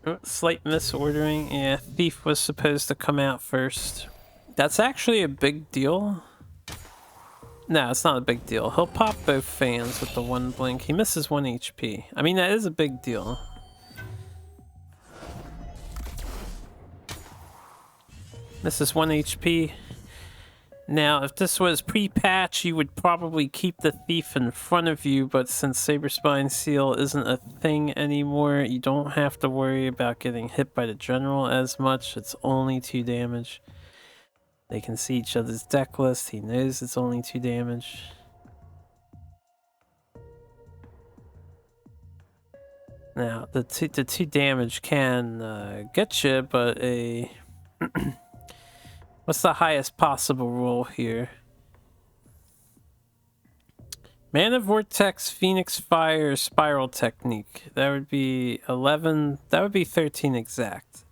Oh, slight misordering. Yeah, Thief was supposed to come out first. That's actually a big deal. No, it's not a big deal. He'll pop both fans with the 1 blink. He misses 1 HP. I mean, that is a big deal. Misses 1 HP. Now, if this was pre-patch, you would probably keep the Thief in front of you, but since Saberspine Seal isn't a thing anymore, you don't have to worry about getting hit by the General as much. It's only 2 damage. They can see each other's deck list. He knows it's only 2 damage. Now, the two damage can get you, but a... What's the highest possible roll here? Mana Vortex, Phoenix Fire, Spiral Technique. That would be 11. That would be 13 exact.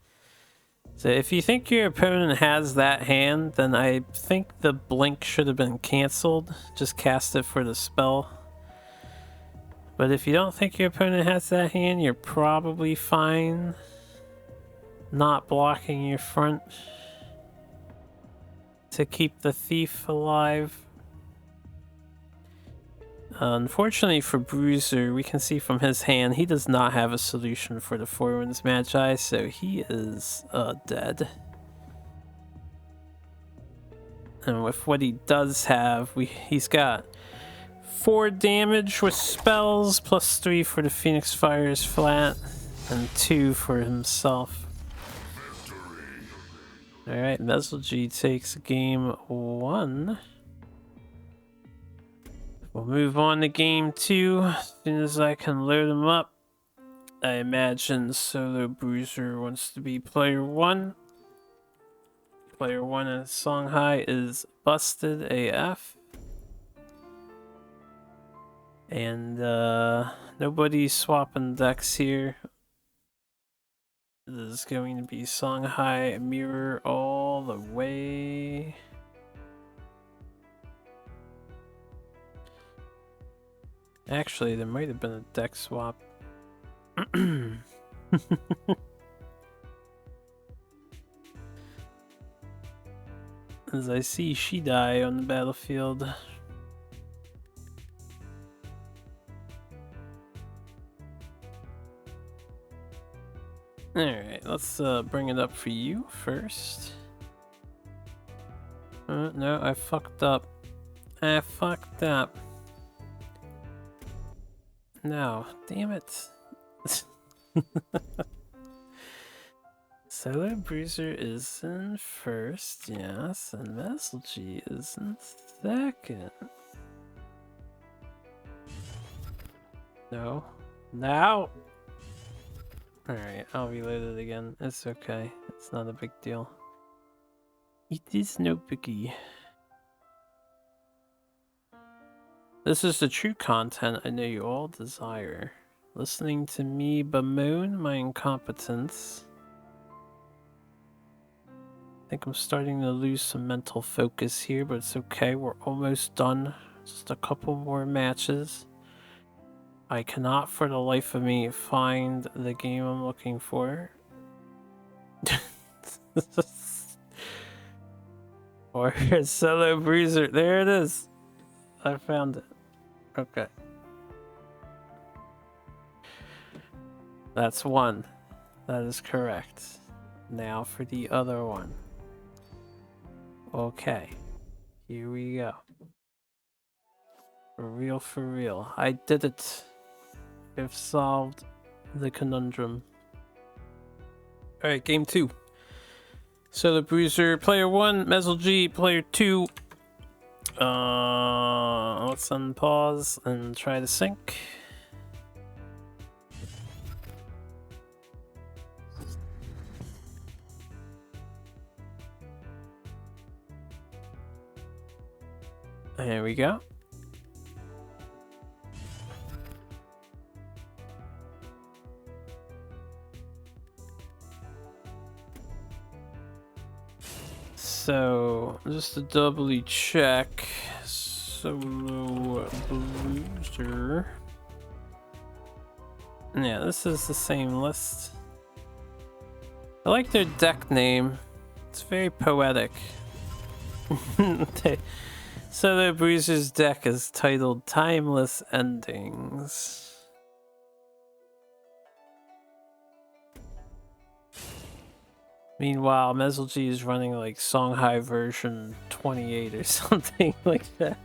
So if you think your opponent has that hand, then I think the blink should have been cancelled. Just cast it for the spell. But if you don't think your opponent has that hand, you're probably fine not blocking your front to keep the thief alive. Unfortunately for Bruiser, we can see from his hand he does not have a solution for the Four Winds Magi, so he is dead. And with what he does have, he's got 4 damage with spells, plus 3 for the Phoenix Fire's flat, and 2 for himself. Alright, Mezelgy takes game 1. We'll move on to game 2 as soon as I can load him up. I imagine Solo Bruiser wants to be player 1. Player 1 in Songhai is busted AF. And nobody's swapping decks here. This is going to be Songhai Mirror all the way. Actually, there might have been a deck swap. As I see Shidai on the battlefield. Alright, let's bring it up for you first. No, I fucked up. I fucked up. No, damn it. Solo Bruiser is in first, yes, and Mezelgy is in second. No. Now! Alright, I'll reload it again. It's okay. It's not a big deal. It is no biggie. This is the true content I know you all desire. Listening to me bemoan my incompetence. I think I'm starting to lose some mental focus here, but it's okay. We're almost done. Just a couple more matches. I cannot for the life of me find the game I'm looking for. Or Solo Bruiser. There it is. I found it. Okay. That's one. That is correct. Now for the other one. Okay. Here we go. For real, for real. I did it. I've solved the conundrum. Alright, game 2. Solo Bruiser, player 1, Mezelgy, player 2. Let's unpause and try to sync. There we go. So, just to doubly check, Solo Bruiser. Yeah, this is the same list. I like their deck name. It's very poetic. Solo Bruiser's deck is titled Timeless Endings. Meanwhile, Mezelgy is running like Songhai version 28 or something like that.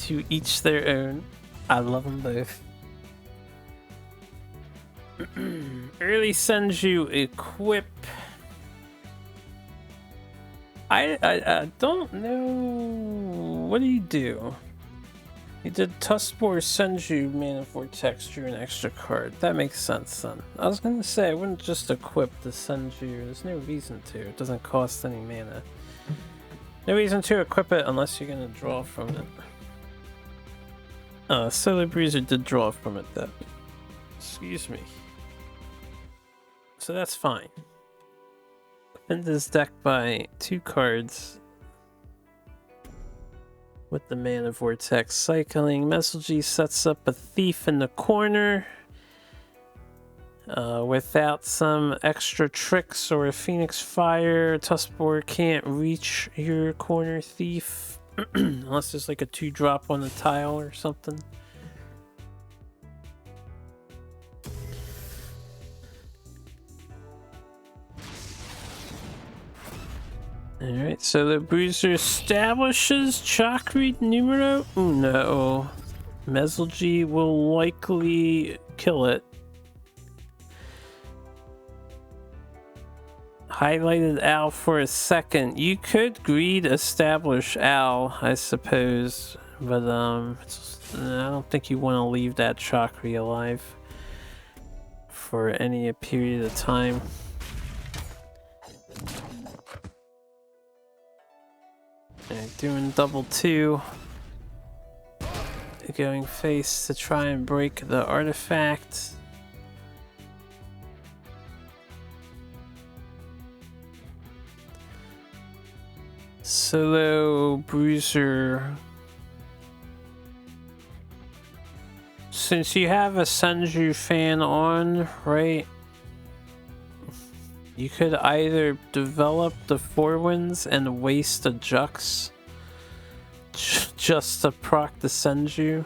To each their own. I love them both. Early Senju equip. I don't know. What do you do? You did Tuskbore Senju Mana Vortex, drew an extra card. That makes sense then. I was gonna say, I wouldn't just equip the Senju. There's no reason to. It doesn't cost any mana. No reason to equip it unless you're gonna draw from it. Solar Bruiser did draw from it though. Excuse me. So that's fine. End this deck by 2 cards. With the Mana Vortex cycling. Messalgy sets up a Thief in the corner. Without some extra tricks or a Phoenix Fire, Tuskboar can't reach your corner Thief. Unless there's like a 2-drop on the tile or something. Alright, so the Bruiser establishes Chakra numero uno. Messalgy will likely kill it. Highlighted Al for a second. You could greed establish Al, I suppose, but I don't think you want to leave that Chakra alive for any period of time. Alright, doing double 2. Going face to try and break the artifact. Solo Bruiser. Since you have a Senju fan on, right? You could either develop the 4 winds and waste a Jux just to proc the Senju.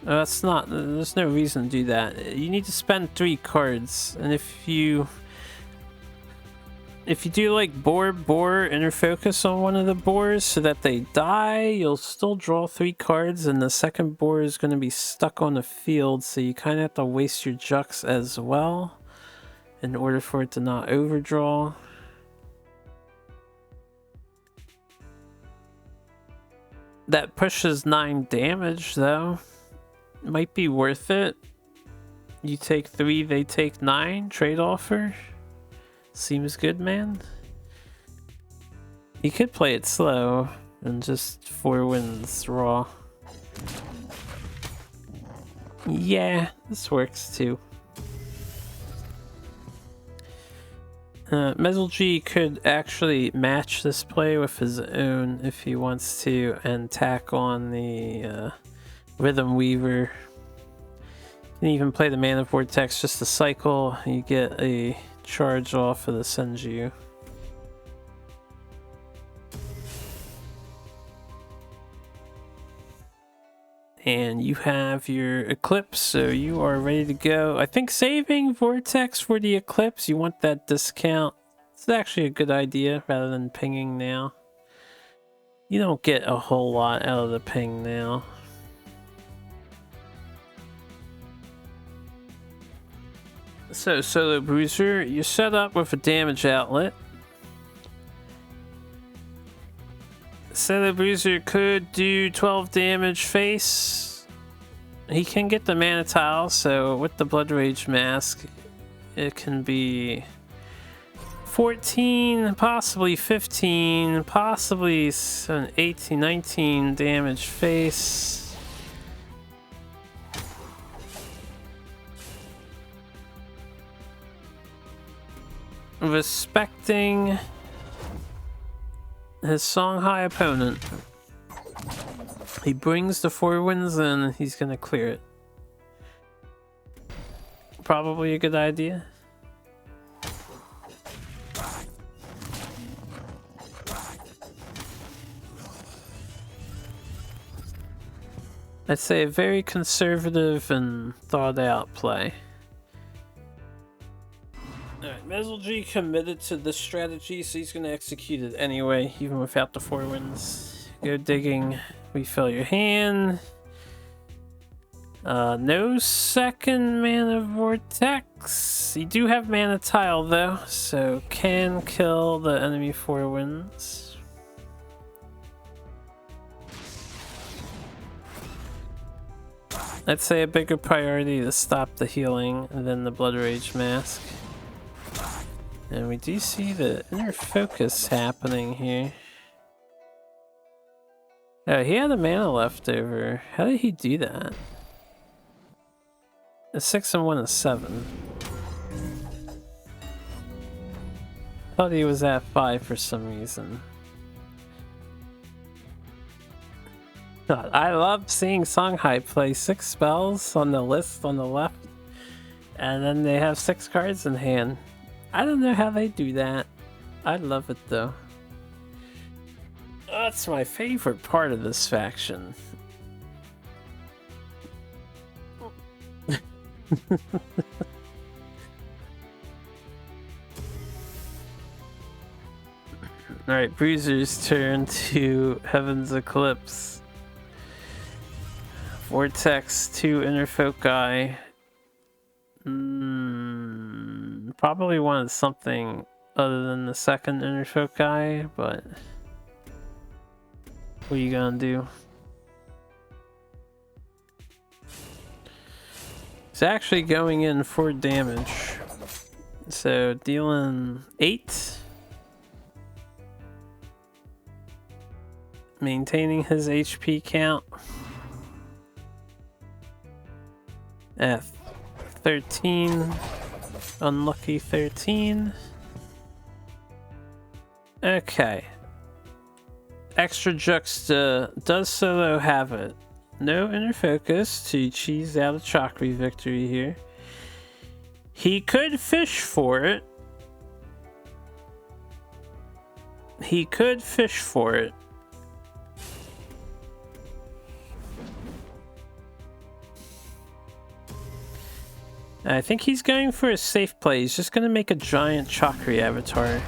That's not, there's no reason to do that. You need to spend 3 cards, and if you do like boar inner focus on one of the boars so that they die, you'll still draw 3 cards and the second boar is going to be stuck on the field, so you kind of have to waste your Jux as well in order for it to not overdraw. That pushes 9 damage though. Might be worth it. You take 3, they take 9, trade offer. Seems good, man. You could play it slow and just 4 wins raw. Yeah, this works too. Messalgy could actually match this play with his own if he wants to and tack on the Rhythm Weaver. You can even play the Mana Vortex just to cycle. You get a charge off of the Senju. And you have your Eclipse, so you are ready to go. I think saving Vortex for the Eclipse, you want that discount. It's actually a good idea rather than pinging now. You don't get a whole lot out of the ping now. So, Solo Bruiser, you're set up with a damage outlet. Solo Bruiser could do 12 damage face. He can get the Mana Tile, so with the Blood Rage Mask, it can be 14, possibly 15, possibly 18, 19 damage face. Respecting his Songhai opponent. He brings the 4 winds in, he's gonna clear it. Probably a good idea. I'd say a very conservative and thought out play. Alright, Messalgy committed to this strategy, so he's going to execute it anyway, even without the 4 winds. Go digging, refill your hand. No second Mana Vortex. You do have Mana Tile though, so can kill the enemy 4 winds. I'd say a bigger priority to stop the healing than the Blood Rage Mask. And we do see the inner focus happening here. Oh, he had a mana left over. How did he do that? A 6 and 1 and 7. Thought he was at 5 for some reason. God, I love seeing Songhai play 6 spells on the list on the left, and then they have 6 cards in hand. I don't know how they do that. I love it though. That's my favorite part of this faction. Alright, Bruiser's turn to Heaven's Eclipse. Vortex, 2 Inner Foci. Probably wanted something other than the second Inner Foci, but what are you gonna do? It's actually going in for damage. So dealing 8. Maintaining his HP count. At 13. Unlucky 13. Okay. Extra Juxta does solo have it. No inner focus to cheese out a Chakri victory here. He could fish for it. He could fish for it. I think he's going for a safe play. He's just going to make a giant Chakri avatar.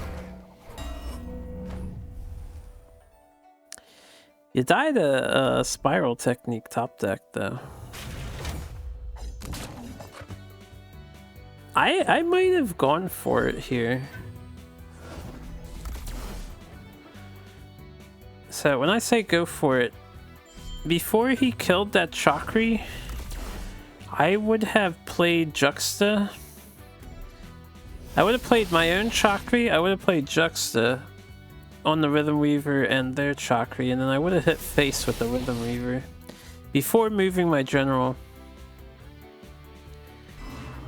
You died a Spiral Technique top deck, though. I might have gone for it here. So when I say go for it, before he killed that Chakri, I would have played Juxta. I would have played my own Chakri. I would have played Juxta on the Rhythm Weaver and their Chakri, and then I would have hit face with the Rhythm Weaver before moving my general.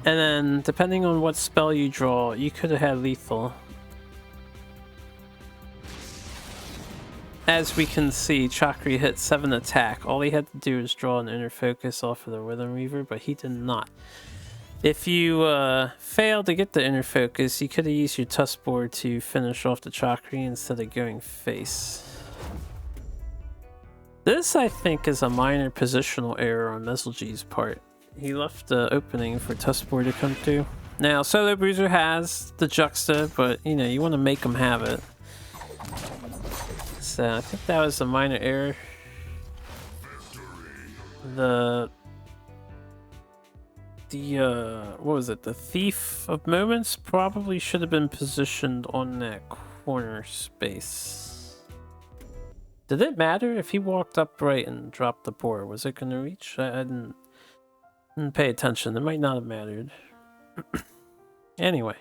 And then, depending on what spell you draw, you could have had lethal. As we can see, Chakri hit 7 attack. All he had to do was draw an inner focus off of the Rhythm Weaver, but he did not. If you failed to get the inner focus, you could have used your Tusk board to finish off the Chakri instead of going face. This, I think, is a minor positional error on Messelgee's part. He left the opening for Tusk board to come through. Now, Solo Bruiser has the Juxta, but, you know, you want to make him have it. So I think that was a minor error. The what was it? The Thief of Moments probably should have been positioned on that corner space. Did it matter if he walked upright and dropped the board? Was it gonna reach? I didn't pay attention. It might not have mattered. Anyway,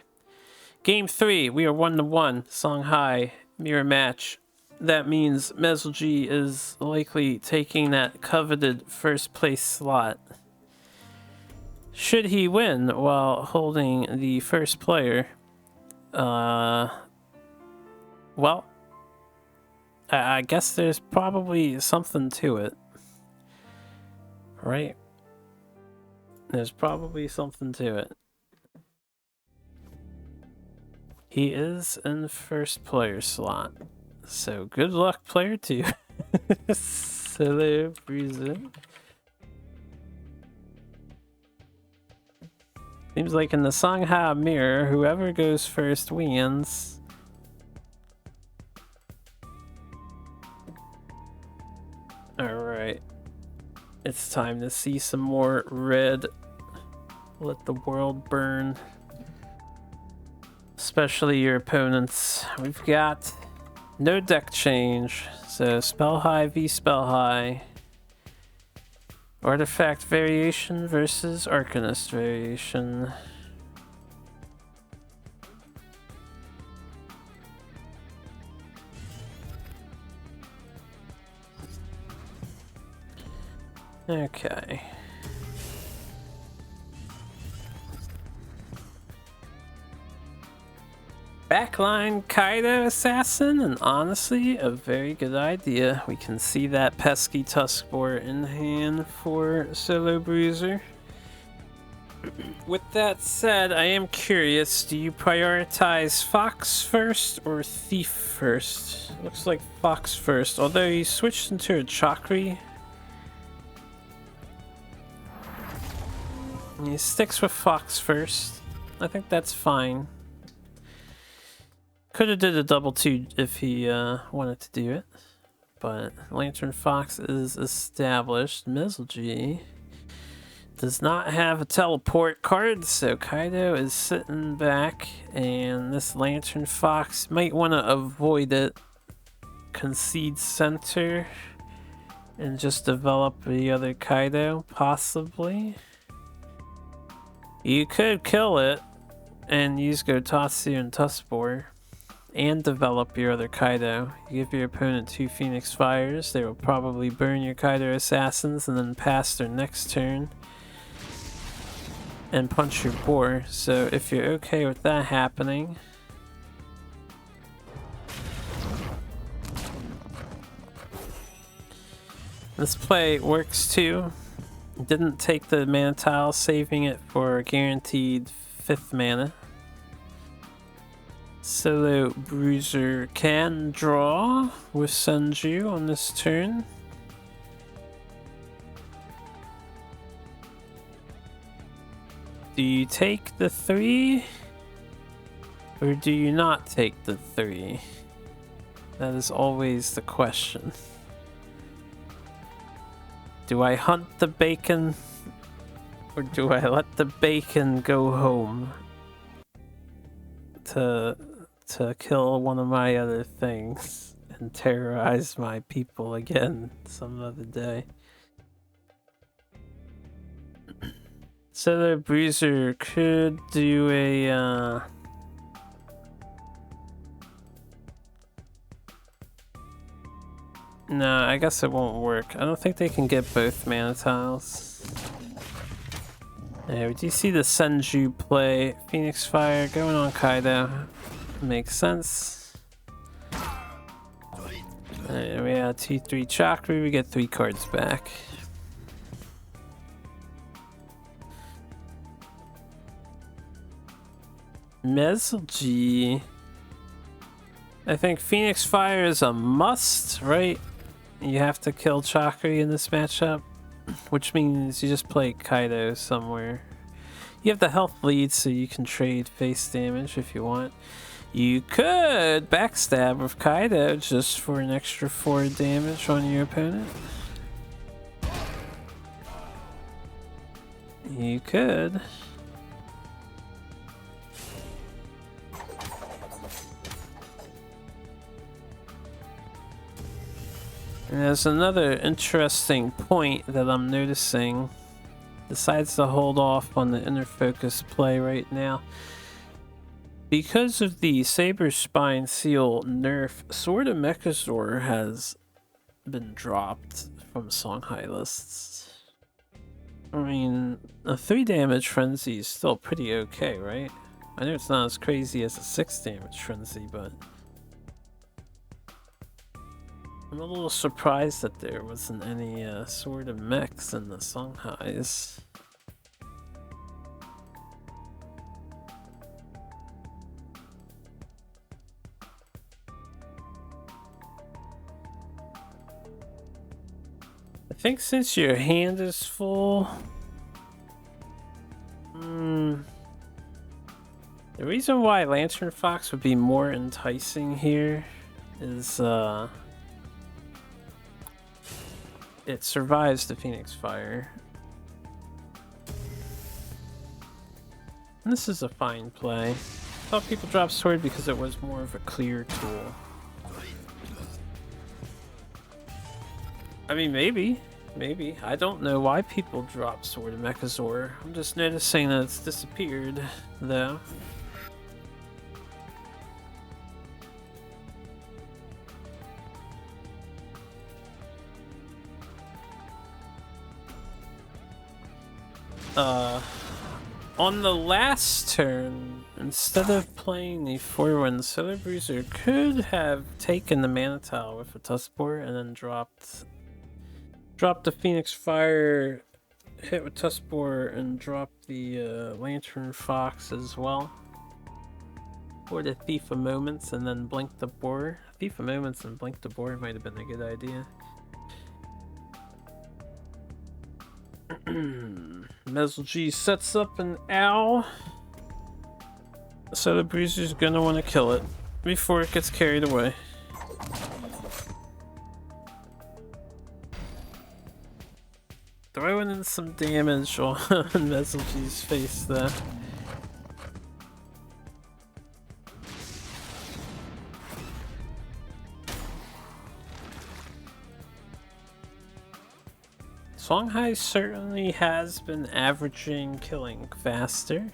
game 3. We are 1-1. Songhai mirror match. That means Messelgee is likely taking that coveted first place slot. Should he win while holding the first player, well, I guess there's probably something to it, right? There's probably something to it. He is in first player slot. So good luck, player 2. Solo Bruiser. Seems like in the Songhai mirror, whoever goes first wins. Alright. It's time to see some more red. Let the world burn. Especially your opponents. We've got no deck change, so Spell High v Spell High. Artifact variation versus Arcanist variation. Okay. Backline Kaido Assassin, and honestly, a very good idea. We can see that pesky Tuskboar in hand for Solo Bruiser. With that said, I am curious, do you prioritize Fox first or Thief first? Looks like Fox first, although he switched into a Chakri. He sticks with Fox first. I think that's fine. Could have did a double 2 if he wanted to do it. But Lantern Fox is established. Mizzle does not have a teleport card, so Kaido is sitting back, and this Lantern Fox might want to avoid it. Concede center and just develop the other Kaido, possibly. You could kill it and use Gotatsu and Tuskboar and develop your other Kaido. You give your opponent 2 Phoenix Fires, they will probably burn your Kaido Assassins and then pass their next turn and punch your boar. So if you're okay with that happening, this play works too. Didn't take the mana tile, saving it for guaranteed 5th mana. Solo Bruiser can draw with Senju on this turn. Do you take the 3? Or do you not take the 3? That is always the question. Do I hunt the bacon? Or do I let the bacon go home to kill one of my other things and terrorize my people again some other day? So the Bruiser could do a no, I guess it won't work. I don't think they can get both mana tiles. Yeah, we do see the Senju play. Phoenix Fire going on Kaido. Makes sense. Alright, we have T3 Chakra, we get 3 cards back. Mizzle, I think Phoenix Fire is a must, right? You have to kill Chakri in this matchup, which means you just play Kaido somewhere. You have the health lead, so you can trade face damage if you want. You could backstab with Kaido just for an extra 4 damage on your opponent. You could. And there's another interesting point that I'm noticing. Decides to hold off on the inner focus play right now. Because of the Saber Spine Seal nerf, Sword of Mechazor has been dropped from Songhai lists. I mean, a 3 damage Frenzy is still pretty okay, right? I know it's not as crazy as a 6 damage Frenzy, but I'm a little surprised that there wasn't any Sword of Mechs in the Songhais. I think since your hand is full, the reason why Lantern Fox would be more enticing here is it survives the Phoenix Fire. And this is a fine play. I thought people dropped Sword because it was more of a clear tool. I mean, maybe. I don't know why people drop Sword of Mechazor. I'm just noticing that it's disappeared, though. On the last turn, instead of playing the 4-1, Solar Bruiser could have taken the Mana Tile with a Tuskboar and then dropped the Phoenix Fire, hit with Tuskboar, and dropped the Lantern Fox as well. Or the Thief of Moments and then blink the boar. Thief of Moments and blink the boar might have been a good idea. Mesl sets up an owl. So the Bruiser's gonna want to kill it before it gets carried away. Throwing in some damage on Mesl face there. Songhai certainly has been averaging killing faster.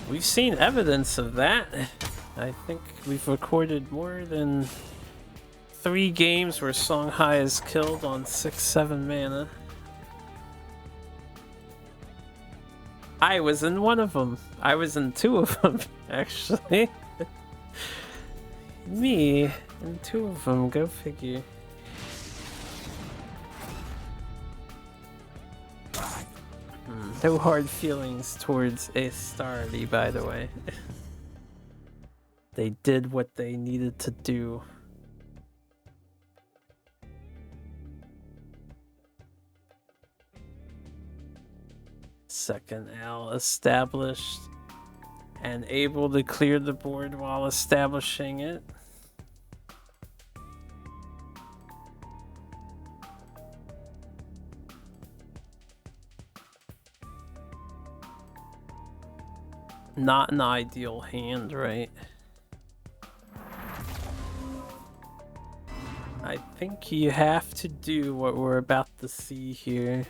We've seen evidence of that. I think we've recorded more than 3 games where Songhai is killed on 6-7 mana. I was in one of them. I was in 2 of them, actually. Me in 2 of them, go figure. No hard feelings towards Astardi, by the way. They did what they needed to do. Second owl established and able to clear the board while establishing it. Not an ideal hand, right? I think you have to do what we're about to see here.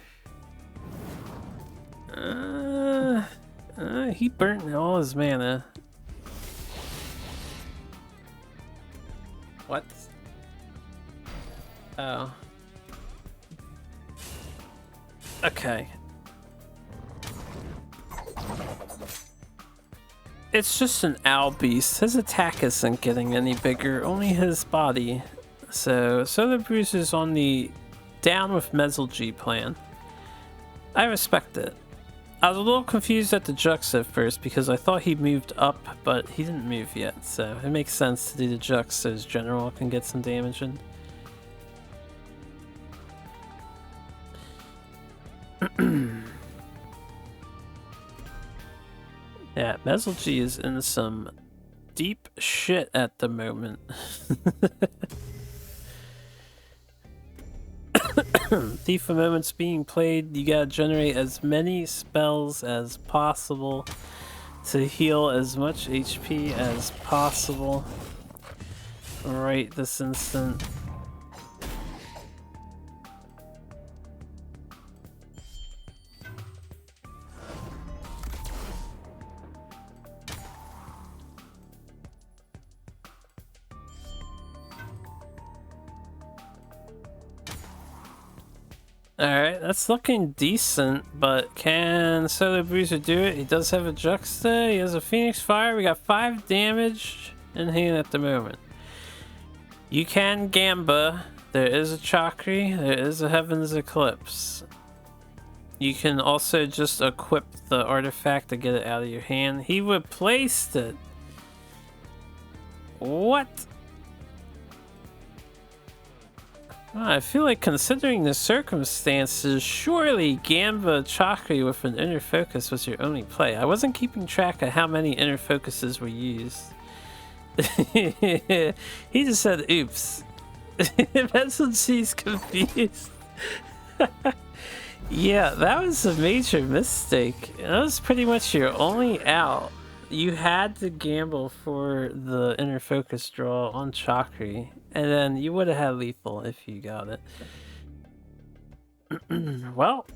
He burnt all his mana. What? Oh. Okay. It's just an owl beast. His attack isn't getting any bigger, only his body. So the Bruiser's on the down with Mesl plan. I respect it. I was a little confused at the Jux at first because I thought he moved up, but he didn't move yet, so it makes sense to do the Jux so his general can get some damage in. Yeah, Mesl is in some deep shit at the moment. Thief of Moments being played, you gotta generate as many spells as possible to heal as much HP as possible right this instant. Alright, that's looking decent, but can Solar Bruiser do it? He does have a Juxta, he has a Phoenix Fire, we got 5 damage in hand at the moment. You can Gamba, there is a Chakri, there is a Heaven's Eclipse. You can also just equip the artifact to get it out of your hand. He replaced it! What? I feel like considering the circumstances, surely Gamba Chakri with an inner focus was your only play. I wasn't keeping track of how many inner focuses were used. He just said, oops. That's when she's confused. Yeah, that was a major mistake. That was pretty much your only out. You had to gamble for the inner focus draw on Chakri, and then you would have had lethal if you got it. Well,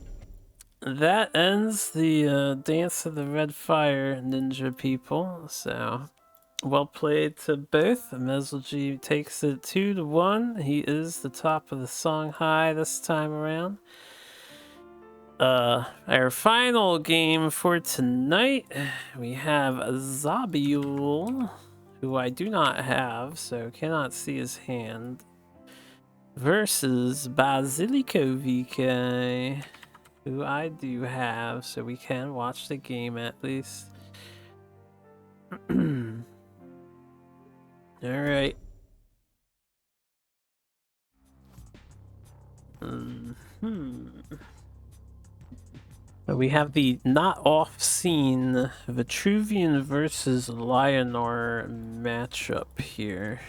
that ends the Dance of the Red Fire ninja people, so well played to both. Mesl takes it 2-1. He is the top of the Songhai this time around. Our final game for tonight, we have Zabiul, who I do not have, so cannot see his hand, versus Basilico VK, who I do have, so we can watch the game at least. Alright. We have the not off-scene Vitruvian versus Lionor matchup here.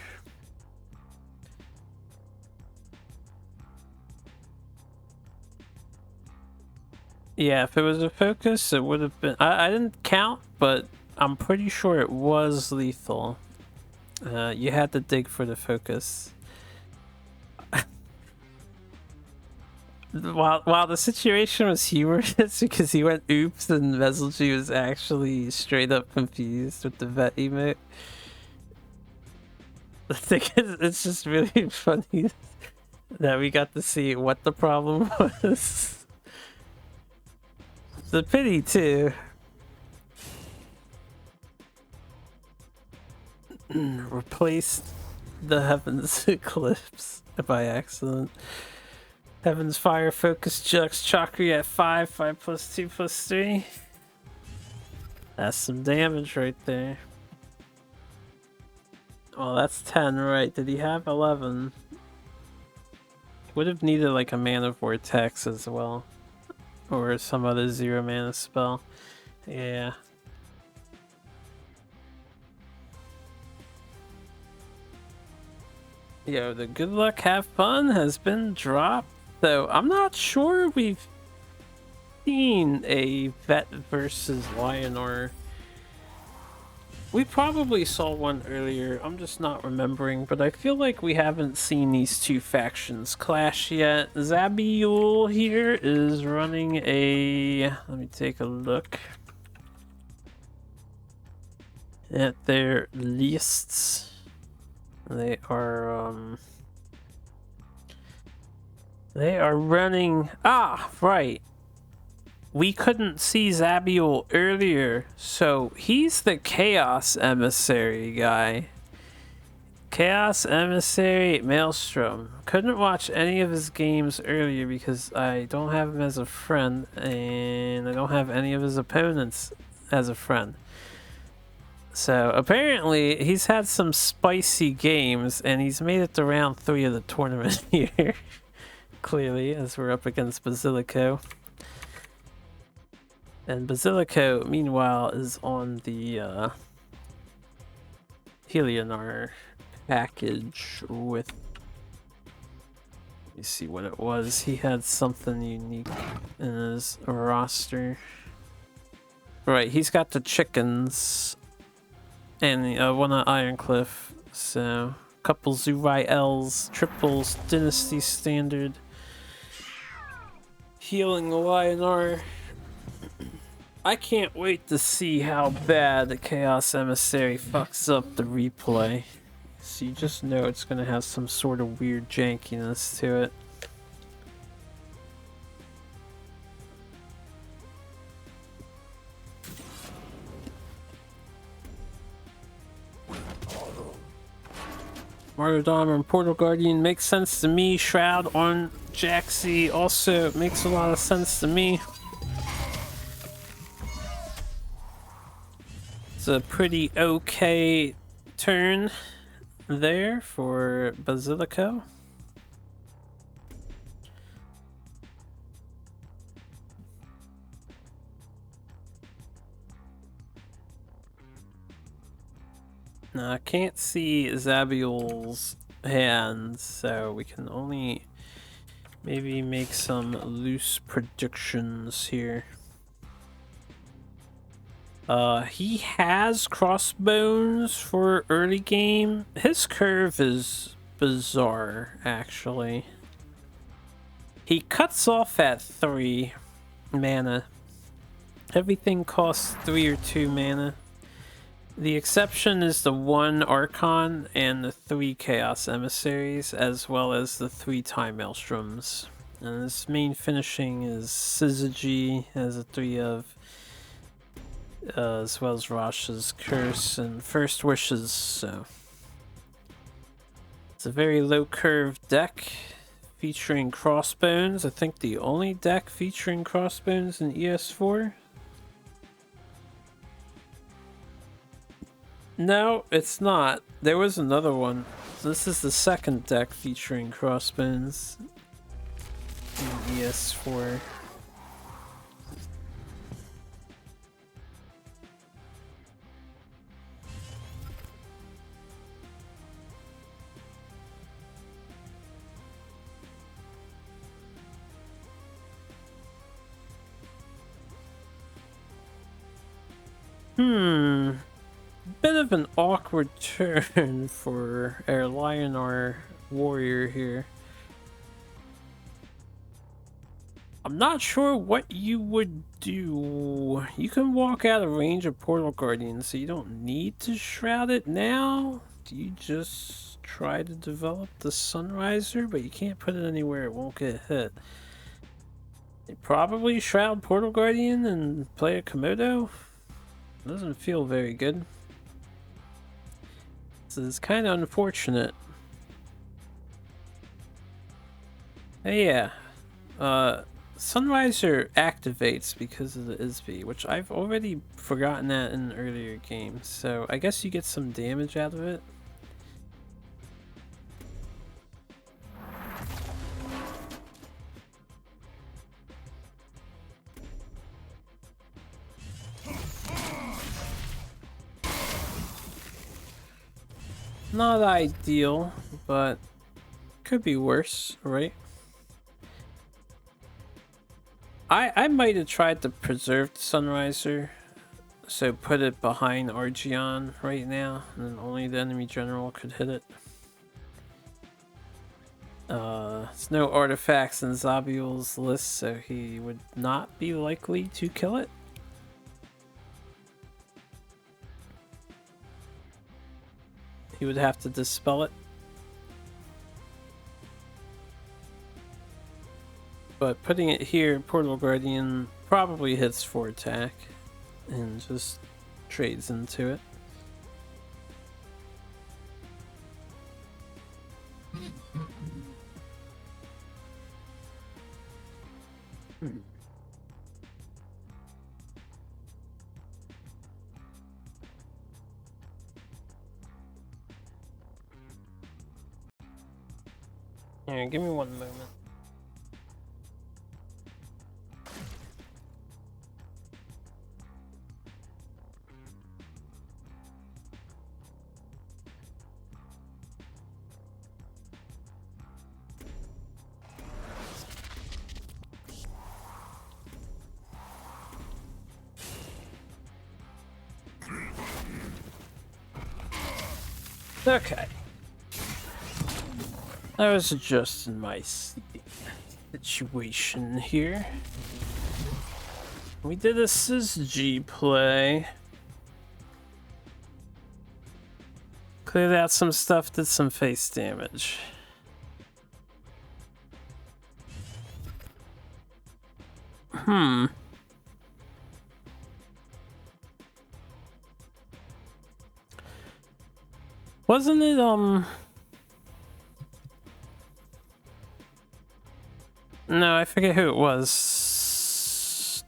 Yeah, if it was a focus, it would have been... I didn't count, but I'm pretty sure it was lethal. You had to dig for the focus. While the situation was humorous because he went oops and Veselji was actually straight up confused with the vet emote. The thing is, it's just really funny that we got to see what the problem was. It's a pity too. Replaced the Heavens Eclipse by accident. Heaven's Fire, Focus, Jux, Chakra at 5, 5 plus 2 plus 3. That's some damage right there. Oh, that's 10, right? Did he have 11? Would have needed like a Mana Vortex as well. Or some other 0 mana spell. Yeah. Yo, the good luck, have fun has been dropped. So I'm not sure we've seen a vet versus Lionor. We probably saw one earlier, I'm just not remembering, but I feel like we haven't seen these two factions clash yet. Zabiul here is running a... Let me take a look at their lists. They are running... Ah, right. We couldn't see Zabiul earlier, so he's the Chaos Emissary guy. Chaos Emissary Maelstrom. Couldn't watch any of his games earlier because I don't have him as a friend, and I don't have any of his opponents as a friend. So apparently he's had some spicy games, and he's made it to round 3 of the tournament here. Clearly, as we're up against Basilico. And Basilico, meanwhile, is on the Helionar package with... Let me see what it was. He had something unique in his roster. Right, he's got the chickens and one at Ironcliff. So, a couple Zurai L's, triples, Dynasty Standard. Healing the Lionor. I can't wait to see how bad the Chaos Emissary fucks up the replay. So you just know it's gonna have some sort of weird jankiness to it. Martyrdom and Portal Guardian makes sense to me. Shroud on Jaxi also makes a lot of sense to me. It's a pretty okay turn there for Basilico. Now I can't see Zabiul's hand, so we can only maybe make some loose predictions here. He has crossbones for early game. His curve is bizarre, actually. He cuts off at 3 mana. Everything costs 3 or 2 mana. The exception is the 1 Archon and the 3 Chaos Emissaries, as well as the 3 Time Maelstroms. And this main finishing is Syzygy, has a 3 of, as well as Rosh's Curse and First Wishes, so it's a very low curve deck featuring Crossbones. I think the only deck featuring Crossbones in ES4. No, it's not. There was another one. This is the second deck featuring Crossbones in ES4. Bit of an awkward turn for our Lionar warrior here. I'm not sure what you would do. You can walk out of range of Portal Guardian, so you don't need to shroud it now. Do you just try to develop the Sunriser, but you can't put it anywhere it won't get hit? You probably shroud Portal Guardian and play a Komodo? Doesn't feel very good. This is kind of unfortunate. Hey, yeah. Sunriser activates because of the ISB, which I've already forgotten that in earlier games, so I guess you get some damage out of it. Not ideal, but could be worse, right? I might have tried to preserve the Sunriser, so put it behind Argeon right now, and then only the enemy general could hit it. There's no artifacts in Zabiel's list, so he would not be likely to kill it. He would have to dispel it. But putting it here, Portal Guardian probably hits for attack and just trades into it. Here, give me one moment. Okay. I was adjusting my situation here. We did a Syzygy play. Cleared out some stuff, did some face damage. Wasn't it, no, I forget who it was.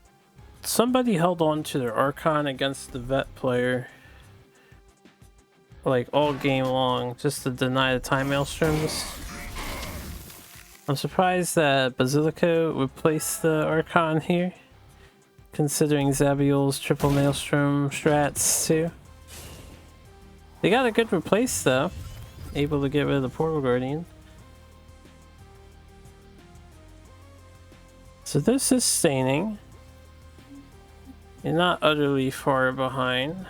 Somebody held on to their Archon against the vet player, like, all game long, just to deny the time maelstroms. I'm surprised that Basilico would place the Archon here, considering Zabiel's triple maelstrom strats too. They got a good replace though, able to get rid of the Portal Guardian. So they're sustaining. You're not utterly far behind.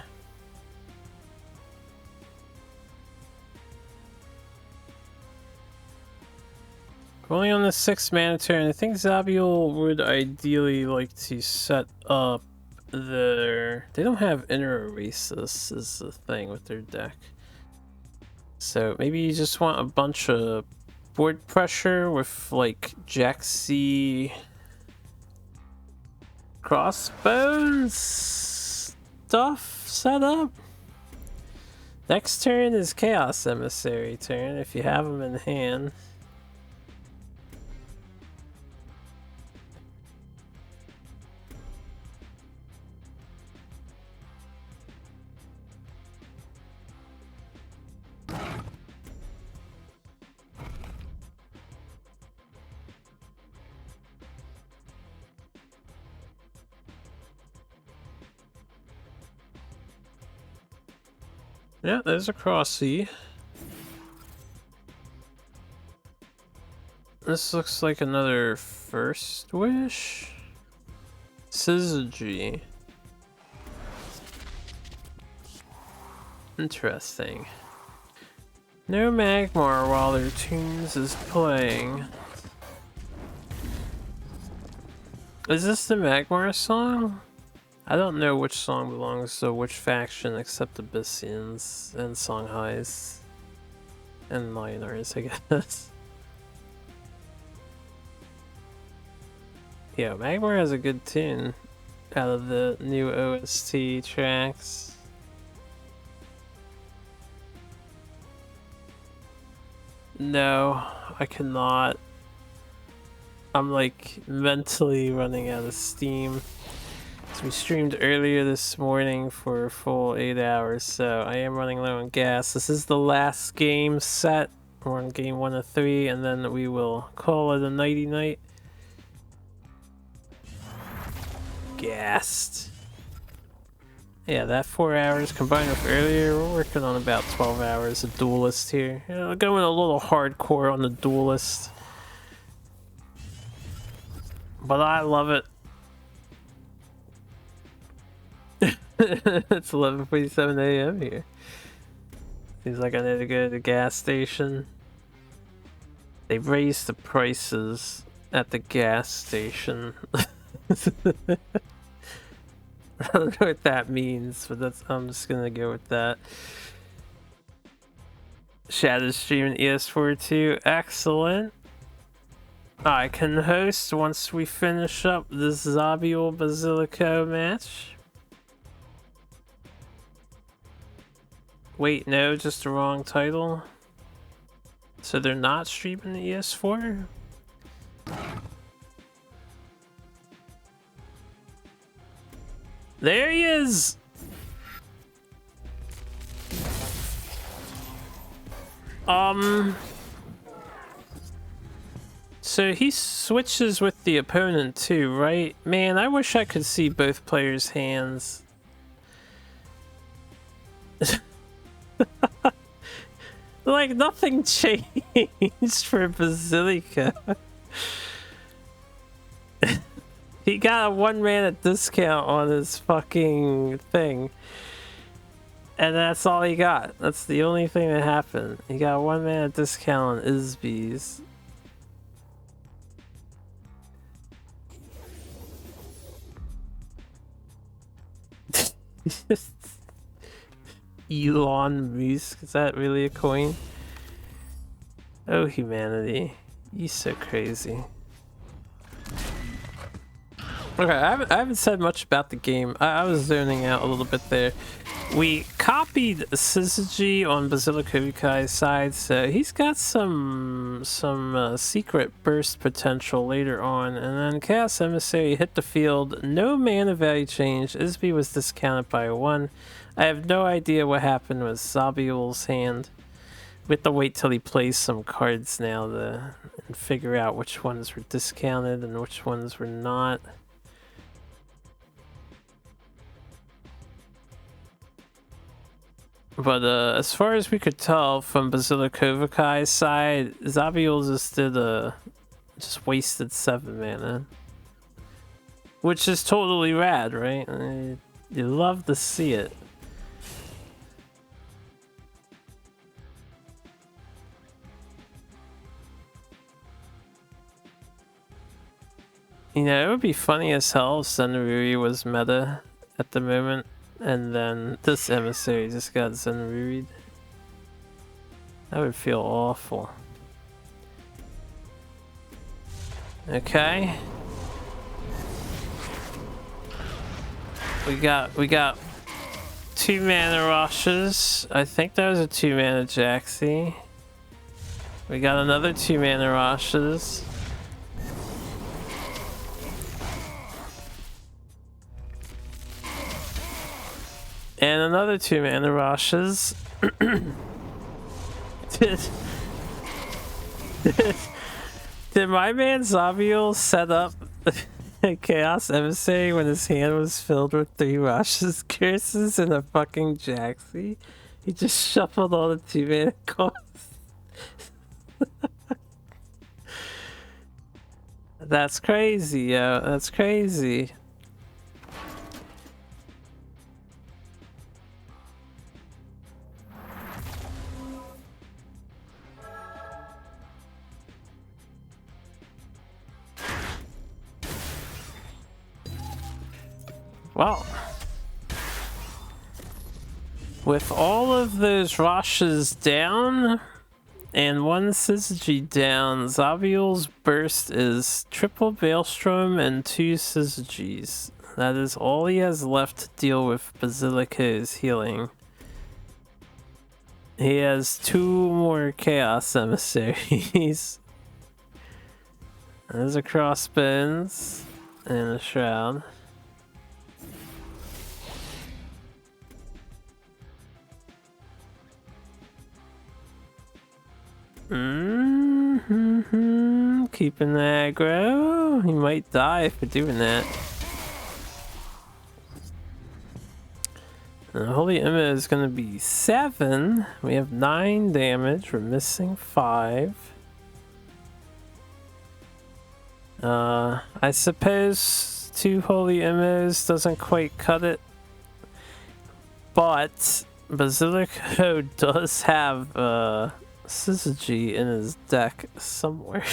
We're only on the 6th mana turn. I think Zabiel would ideally like to set up their... They don't have Inner Oasis is the thing with their deck. So maybe you just want a bunch of board pressure with like Jaxi crossbones stuff set up. Next turn is Chaos Emissary turn if you have them in hand. Yeah, there's a Crossy. This looks like another First Wish. Syzygy. Interesting. No Magmar while their tunes is playing. Is this the Magmar song? I don't know which song belongs to which faction except the Abyssians and Songhais. And Miners, I guess. Yeah, Magmar has a good tune out of the new OST tracks. No, I cannot. I'm like mentally running out of steam. So we streamed earlier this morning for a full 8 hours, so I am running low on gas. This is the last game set. We're on game 1 of 3, and then we will call it a nighty night. Gassed. Yeah, that 4 hours combined with earlier, we're working on about 12 hours of Duelyst here. You know, going a little hardcore on the Duelyst. But I love it. It's 11:47 a.m. here. Seems like I need to go to the gas station. They raised the prices at the gas station. I don't know what that means, but I'm just gonna go with that. Shadow streaming ES4 too. Excellent. I can host once we finish up this Zabiul Basilico match. Wait, no, just the wrong title. So they're not streaming the ES4? There he is! So he switches with the opponent too, right? Man, I wish I could see both players' hands. Like, nothing changed for Basilica. He got a 1 mana discount on his fucking thing. And that's all he got. That's the only thing that happened. He got a 1 mana discount on Isbees. Elon Musk, is that really a coin? Oh, humanity. You're so crazy. Okay, I haven't said much about the game. I was zoning out a little bit there. We copied Syzygy on Basilica side, so he's got some secret burst potential later on. And then Chaos Emissary hit the field. No mana value change. Isby was discounted by 1. I have no idea what happened with Zabiul's hand. We have to wait till he plays some cards now to figure out which ones were discounted and which ones were not. But as far as we could tell from Basilikovicai's side, Zabiul just wasted 7 mana. Which is totally rad, right? You love to see it. You know, it would be funny as hell if Zenruri was meta at the moment, and then this emissary just got Zenruri'd. That would feel awful. Okay. We got 2 mana rushes. I think that was a 2 mana Jaxi. We got another 2 mana rushes. And another 2 mana rushes. Did my man Zabiel set up a Chaos Emissary when his hand was filled with 3 rushes, curses, and a fucking Jaxi? He just shuffled all the 2 mana costs. That's crazy, yo. That's crazy. Well, with all of those rushes down and 1 Syzygy down, Zabiel's burst is triple Maelstrom and 2 Syzygys. That is all he has left to deal with Basilica's healing. He has 2 more Chaos Emissaries. There's a Crossbones and a Shroud. Keeping the aggro. He might die for doing that. And the Holy Image is going to be 7. We have 9 damage. We're missing 5. I suppose 2 Holy Images doesn't quite cut it. But Basilico does have Syzygy in his deck somewhere.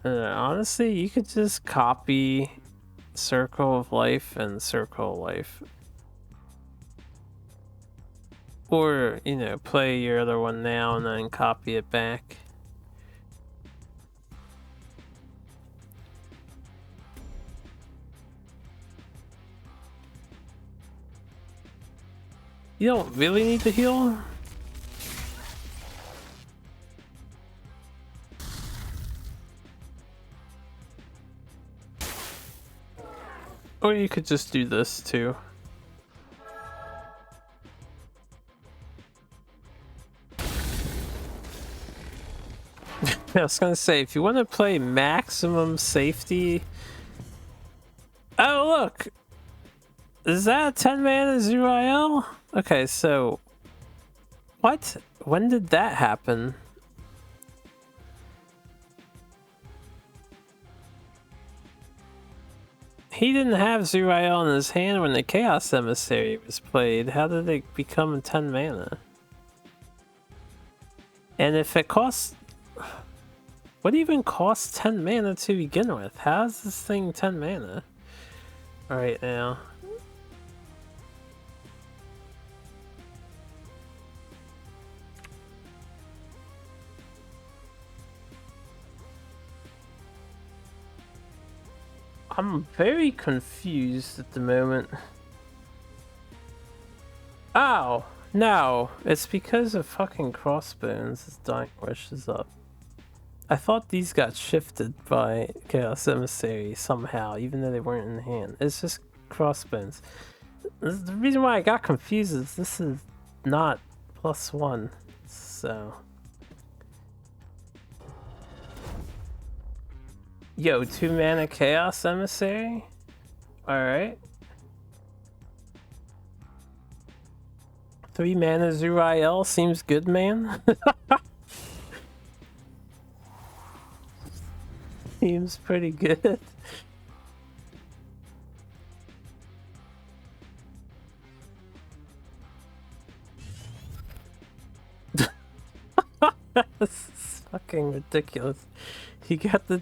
Honestly, you could just copy Circle of Life and Circle of Life. Or, you know, play your other one now and then copy it back. You don't really need to heal. Or you could just do this too. I was gonna say, if you want to play maximum safety... Oh, look! Is that a 10 mana Zurael? Okay, so... What? When did that happen? He didn't have Zurael in his hand when the Chaos Emissary was played. How did it become 10 mana? And if it costs... What even costs 10 mana to begin with? How is this thing 10 mana? Alright now. I'm very confused at the moment. Oh, no. It's because of fucking Crossbones. His Dying Wish is up. I thought these got shifted by Chaos Emissary somehow, even though they weren't in hand. It's just Crossbones. The reason why I got confused is this is not +1, so... Yo, 2 mana Chaos Emissary? Alright. 3 mana Zurael seems good, man. Seems pretty good. This is fucking ridiculous. You got the...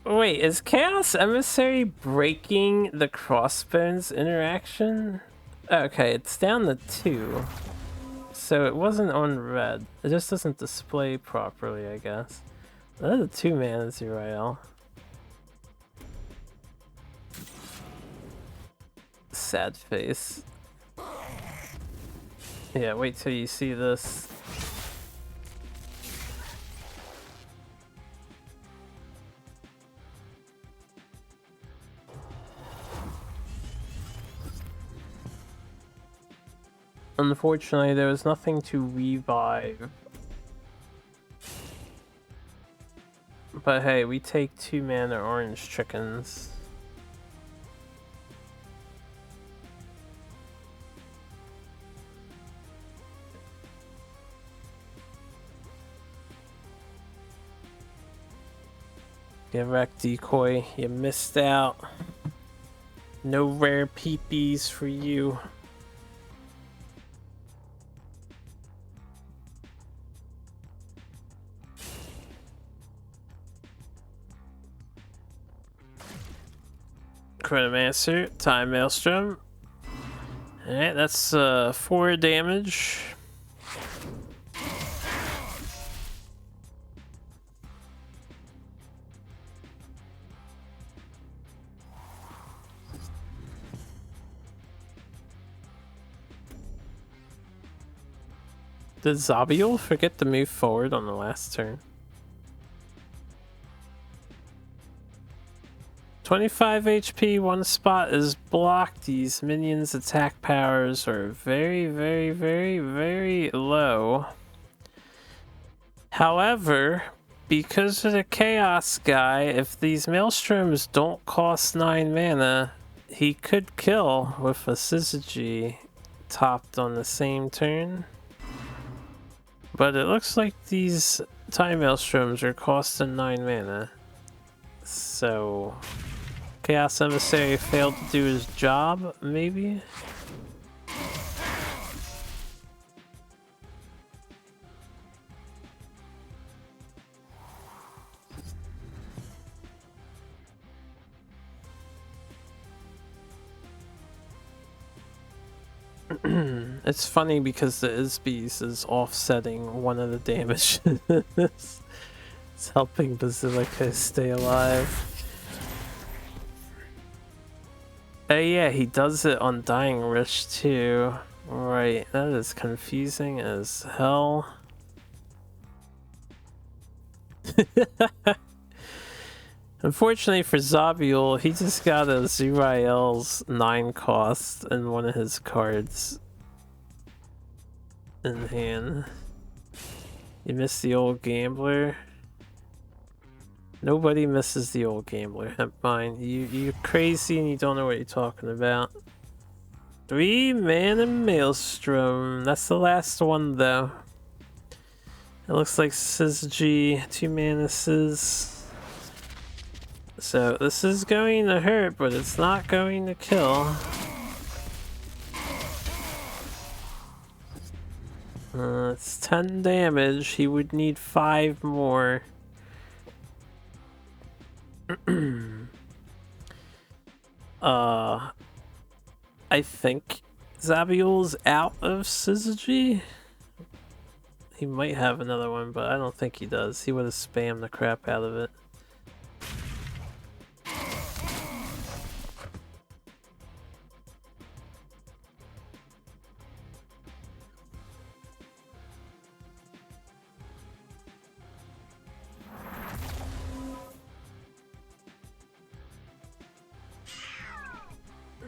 Wait, is Chaos Emissary breaking the Crossbones interaction? Okay, it's down to 2. so it wasn't on red. It just doesn't display properly, I guess. That's a 2-mana Zerael. Sad face. Yeah, wait till you see this. Unfortunately, there was nothing to revive. But hey, we take 2-mana orange chickens. Get wrecked, decoy. You missed out. No rare peepees for you. Chronomancer, Time Maelstrom. Alright, that's 4 damage. Did Zabiel forget to move forward on the last turn? 25 HP, 1 spot is blocked. These minions' attack powers are very, very, very, very low. However, because of the Chaos guy, if these Maelstroms don't cost 9 mana, he could kill with a Syzygy topped on the same turn. But it looks like these Time Maelstroms are costing 9 mana. So Chaos Emissary failed to do his job, maybe? It's funny because the Isbees is offsetting one of the damage. It's helping Basilica stay alive. Oh yeah, he does it on Dying Wish too. Right, that is confusing as hell. Unfortunately for Zabiel, he just got a Zerael's 9 cost and one of his cards in hand. You missed the old gambler. Nobody misses the old gambler. Fine. You're crazy and you don't know what you're talking about. 3-mana Maelstrom. That's the last one though. It looks like Syzygy, 2-mana Sizz. So this is going to hurt, but it's not going to kill. It's 10 damage. He would need 5 more. I think Zabiel's out of Syzygy. He might have another one, but I don't think he does. He would have spammed the crap out of it.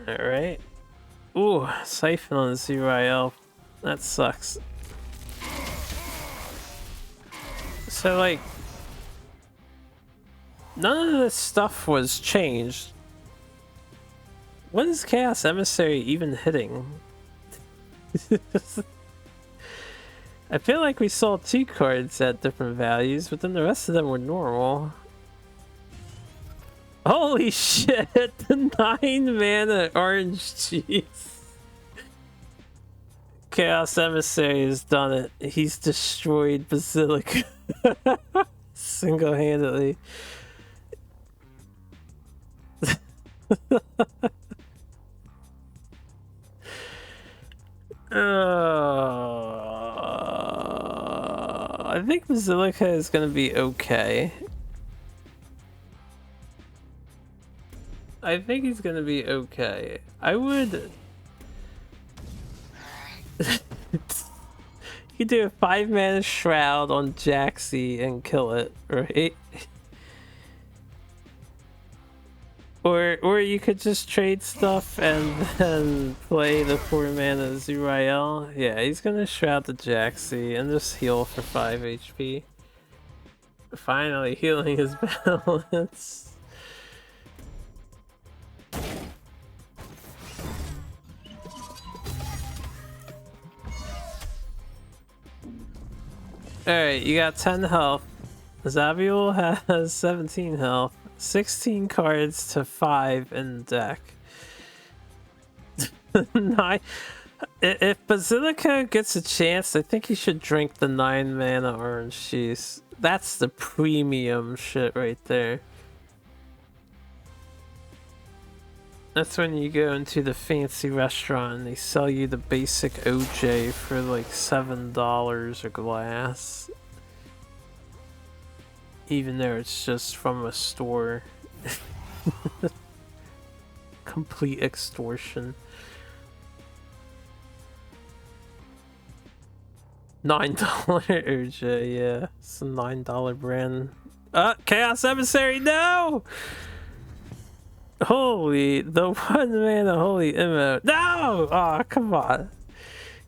Alright. Ooh, Siphon on Zerael. That sucks. So, like, none of this stuff was changed. What is Chaos Emissary even hitting? I feel like we saw 2 cards at different values, but then the rest of them were normal. Holy shit! 9-mana orange cheese. Chaos Emissary has done it. He's destroyed Basilica. Single-handedly. I think Basilica is gonna be okay. I think he's gonna be okay. I would... You do a 5-mana Shroud on Jaxi and kill it, right? Or you could just trade stuff and then play the 4-mana Zurael. Yeah, he's gonna Shroud the Jaxi and just heal for 5 HP. Finally healing his balance. Alright, you got 10 health. Zabiel has 17 health. 16 cards to 5 in the deck. If Basilica gets a chance, I think he should drink the 9-mana orange juice. That's the premium shit right there. That's when you go into the fancy restaurant and they sell you the basic OJ for like $7 a glass. Even though it's just from a store. Complete extortion. $9 OJ, yeah. It's a $9 brand. Chaos Emissary, no! Holy, the 1-mana holy emote. No! Aw, come on.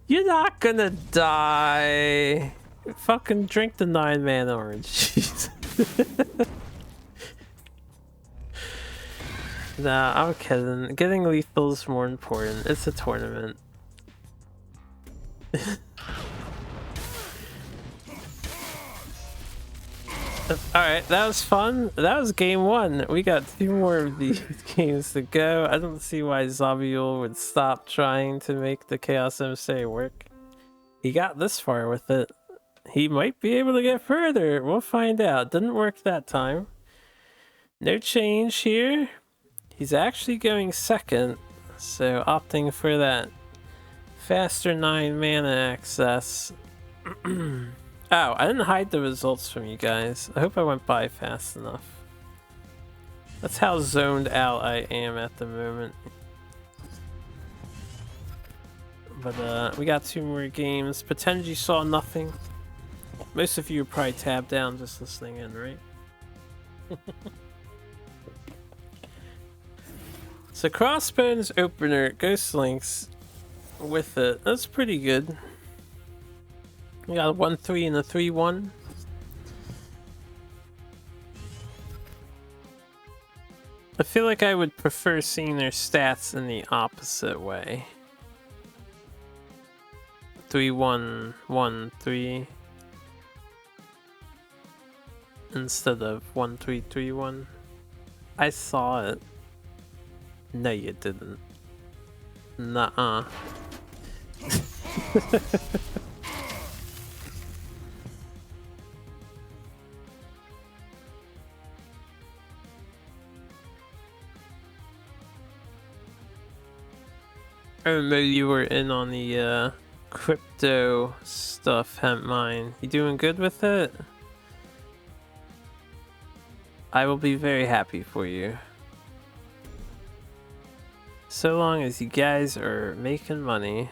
You're not gonna die. Fucking drink the 9-mana orange. Nah, I'm kidding. Getting lethal is more important. It's a tournament. Alright, that was fun. That was game 1. We got 2 more of these games to go. I don't see why Zabiel would stop trying to make the Chaos Emissary work. He got this far with it. He might be able to get further. We'll find out. Didn't work that time. No change here. He's actually going second, so opting for that faster 9-mana access. Oh, I didn't hide the results from you guys. I hope I went by fast enough. That's how zoned out I am at the moment. But we got 2 more games. Pretend you saw nothing. Most of you are probably tabbed down just listening in, right? So Crossbones opener, Ghost Links with it. That's pretty good. We got a 1-3 and a 3-1. I feel like I would prefer seeing their stats in the opposite way. 3-1, 1-3. Instead of 1-3, 3-1. I saw it. No, you didn't. Nuh-uh. I remember you were in on the crypto stuff, Hemp Mine. You doing good with it? I will be very happy for you. So long as you guys are making money.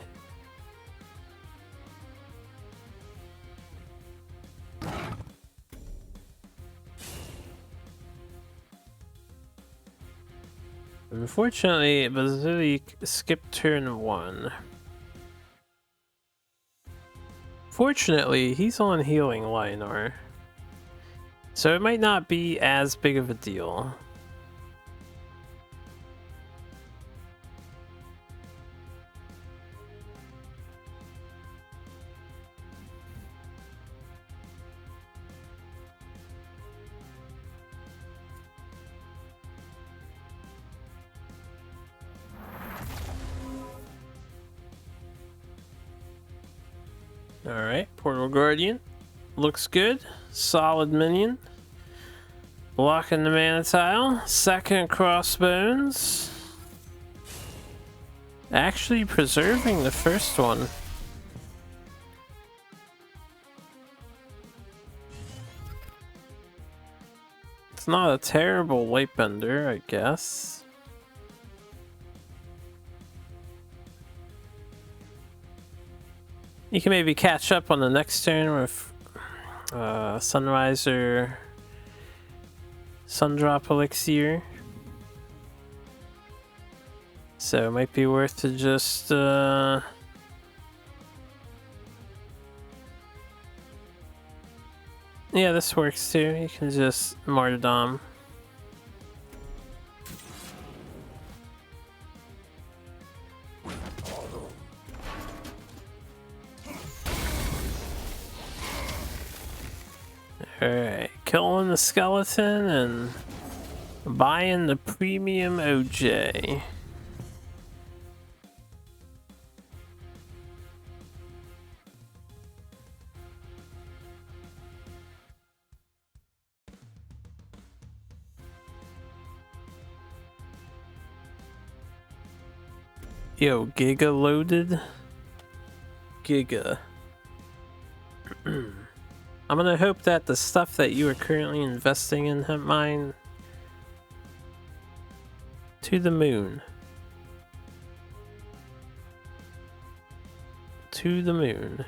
Unfortunately, Basilic skipped turn 1. Fortunately, he's on healing Linar, so it might not be as big of a deal. Alright, Portal Guardian. Looks good. Solid minion. Blocking the mana tile. Second Crossbones. Actually preserving the first one. It's not a terrible lightbender, I guess. You can maybe catch up on the next turn with Sunrise or Sundrop Elixir. So it might be worth to just yeah, this works too. You can just Martyrdom. Alright, killing the skeleton and buying the premium OJ. Yo, Giga loaded? Giga. I'm gonna hope that the stuff that you are currently investing in mine to the moon. To the moon.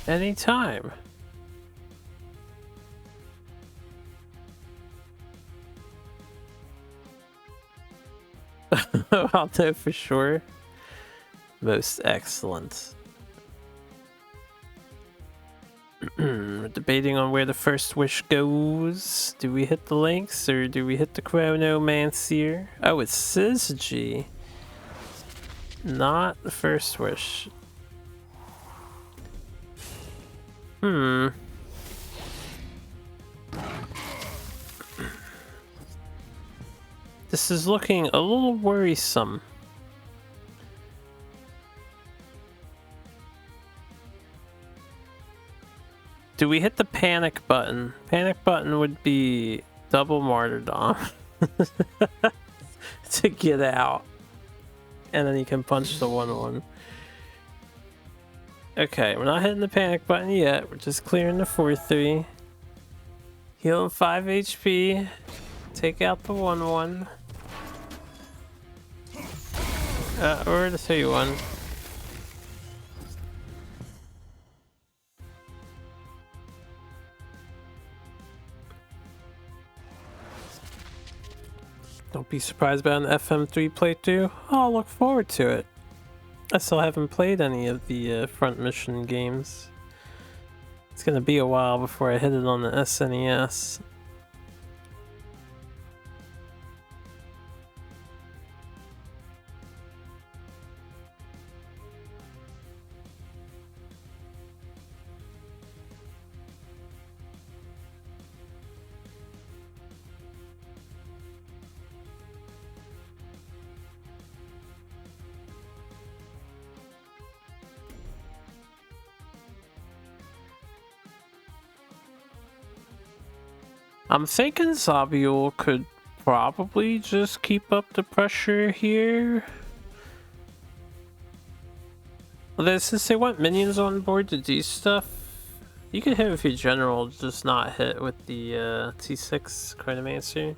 Anytime. I'll know for sure. Most excellent. We're debating on where the first wish goes. Do we hit the Lynx or do we hit the Chronomancer? Oh, it's Syzygy. Not the first wish. This is looking a little worrisome. Do we hit the panic button? Panic button would be double martyrdom to get out. And then you can punch the 1/1. Okay, we're not hitting the panic button yet. We're just clearing the 4/3. Healing 5 HP. Take out the 1/1. Or the 3/1. Don't be surprised about an FM3 playthrough. I'll look forward to it. I still haven't played any of the front mission games. It's gonna be a while before I hit it on the SNES. I'm thinking Zabiul could probably just keep up the pressure here. Although since they want minions on board to do stuff, you can hit with your general, just not hit with the T6 Chronomancer.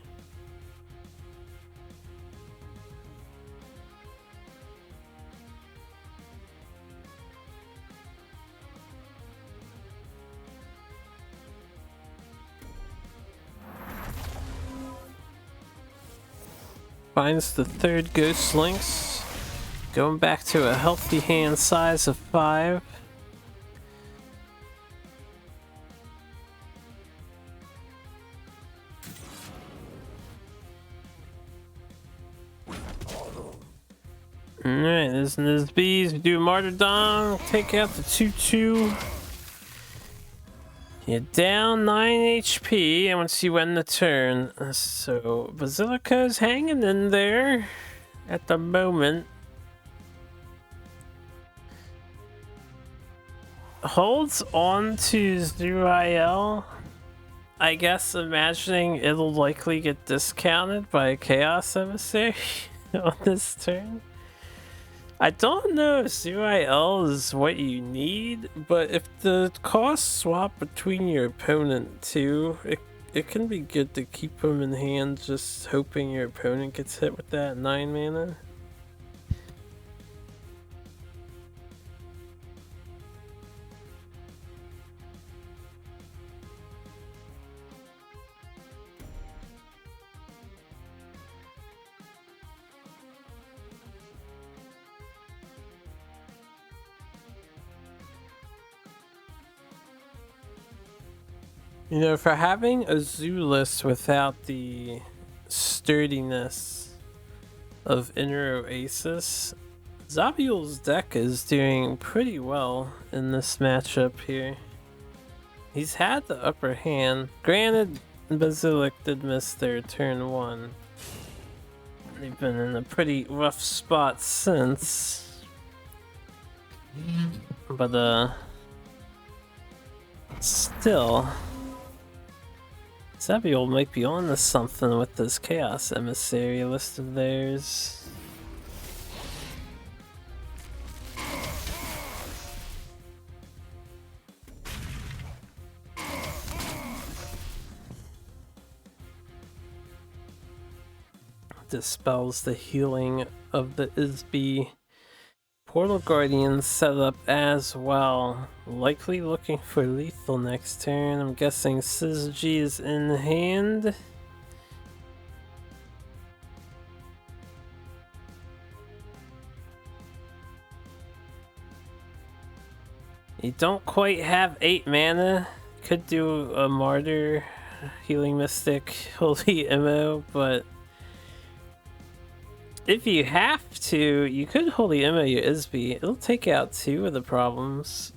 Finds the third Ghost Lynx, going back to a healthy hand size of 5. Alright, this and this bees, we do Martyrdom, take out the 2/2. You're down 9 HP, and once you end the turn, so Basilica's hanging in there at the moment. Holds on to Duelyst, I guess, imagining it'll likely get discounted by Chaos Emissary on this turn. I don't know if CYL is what you need, but if the costs swap between your opponent too, it can be good to keep them in hand, just hoping your opponent gets hit with that 9 mana. You know, for having a Duelyst without the sturdiness of Inner Oasis, Zabiel's deck is doing pretty well in this matchup here. He's had the upper hand. Granted, Basilic did miss their turn 1. They've been in a pretty rough spot since. But, still, Zabiel might be on to something with this Chaos Emissary list of theirs. Dispels the healing of the Isby. Portal Guardian set up as well. Likely looking for lethal next turn. I'm guessing Syzygy is in hand. You don't quite have 8 mana. Could do a Martyr, Healing Mystic, Holy Immo, but if you have to, you could Holy Immo your Isby. It'll take out 2 of the problems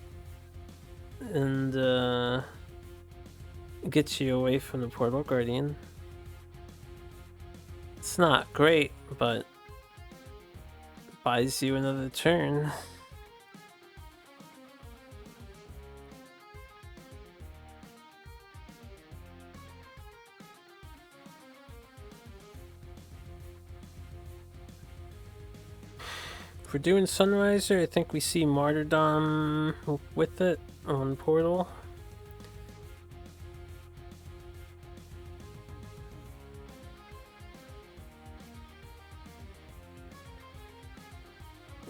and get you away from the Portal Guardian. It's not great, but buys you another turn. If we're doing Sunriser, I think we see Martyrdom with it on Portal.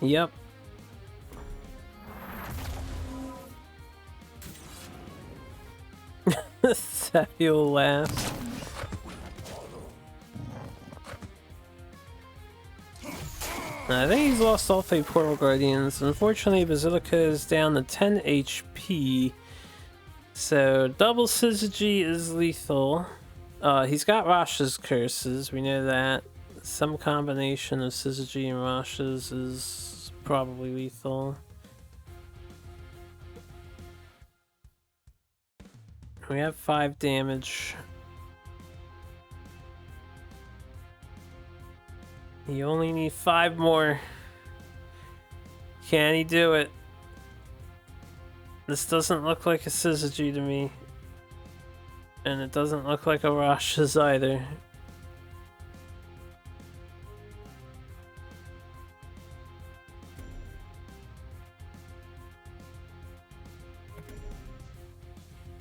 Yep. Zabiel laughs. I think he's lost all 3 Portal Guardians. Unfortunately, Basilica is down to 10 HP. So, double Syzygy is lethal. He's got Rasha's curses, we know that. Some combination of Syzygy and Rasha's is probably lethal. We have 5 damage. You only need 5 more. Can he do it? This doesn't look like a Syzygy to me. And it doesn't look like a Rasha's either.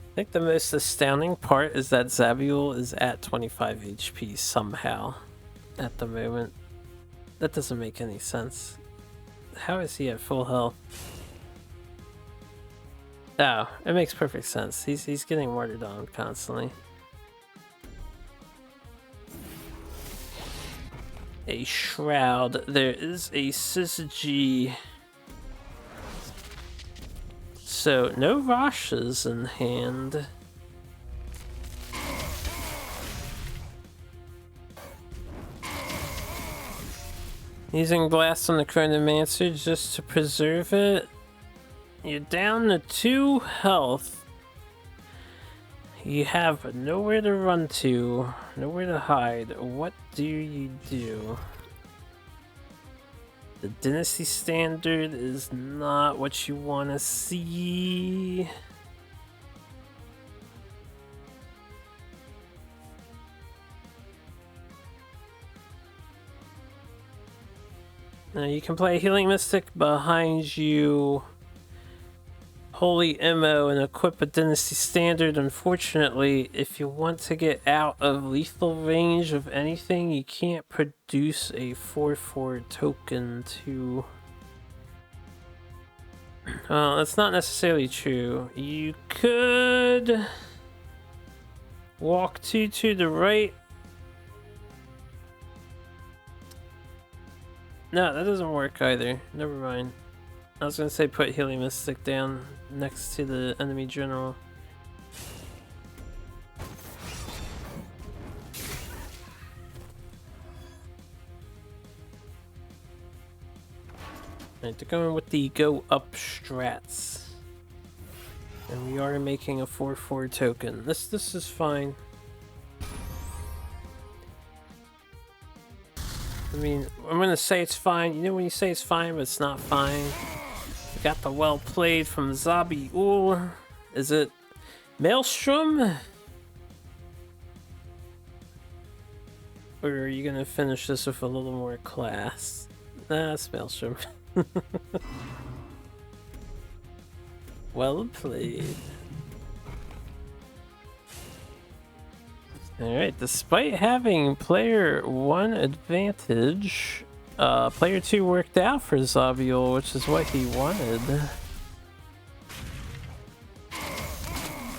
I think the most astounding part is that Zabiel is at 25 HP somehow at the moment. That doesn't make any sense. How is he at full health? Oh, it makes perfect sense. He's getting martyrdom constantly. A Shroud. There is a Syzygy. So, no Rashas in hand. Using Blast on the Chronomancer just to preserve it. You're down to 2 health. You have nowhere to run to, nowhere to hide. What do you do? The Dynasty Standard is not what you want to see. You can play Healing Mystic behind you, Holy Ammo, and equip a Dynasty Standard. Unfortunately, if you want to get out of lethal range of anything, you can't produce a 4/4 token to... that's not necessarily true. You could walk 2 to the right. No, that doesn't work either. Never mind. I was gonna say put Healing Mystic down next to the enemy general. Alright, they're going with the go up strats. And we are making a 4/4 token. This is fine. I mean, I'm gonna say it's fine. You know when you say it's fine, but it's not fine? We got the well played from Zabiul. Is it Maelstrom? Or are you gonna finish this with a little more class? Nah, it's Maelstrom. Well played. Alright, despite having player 1 advantage, player 2 worked out for Zabiul, which is what he wanted.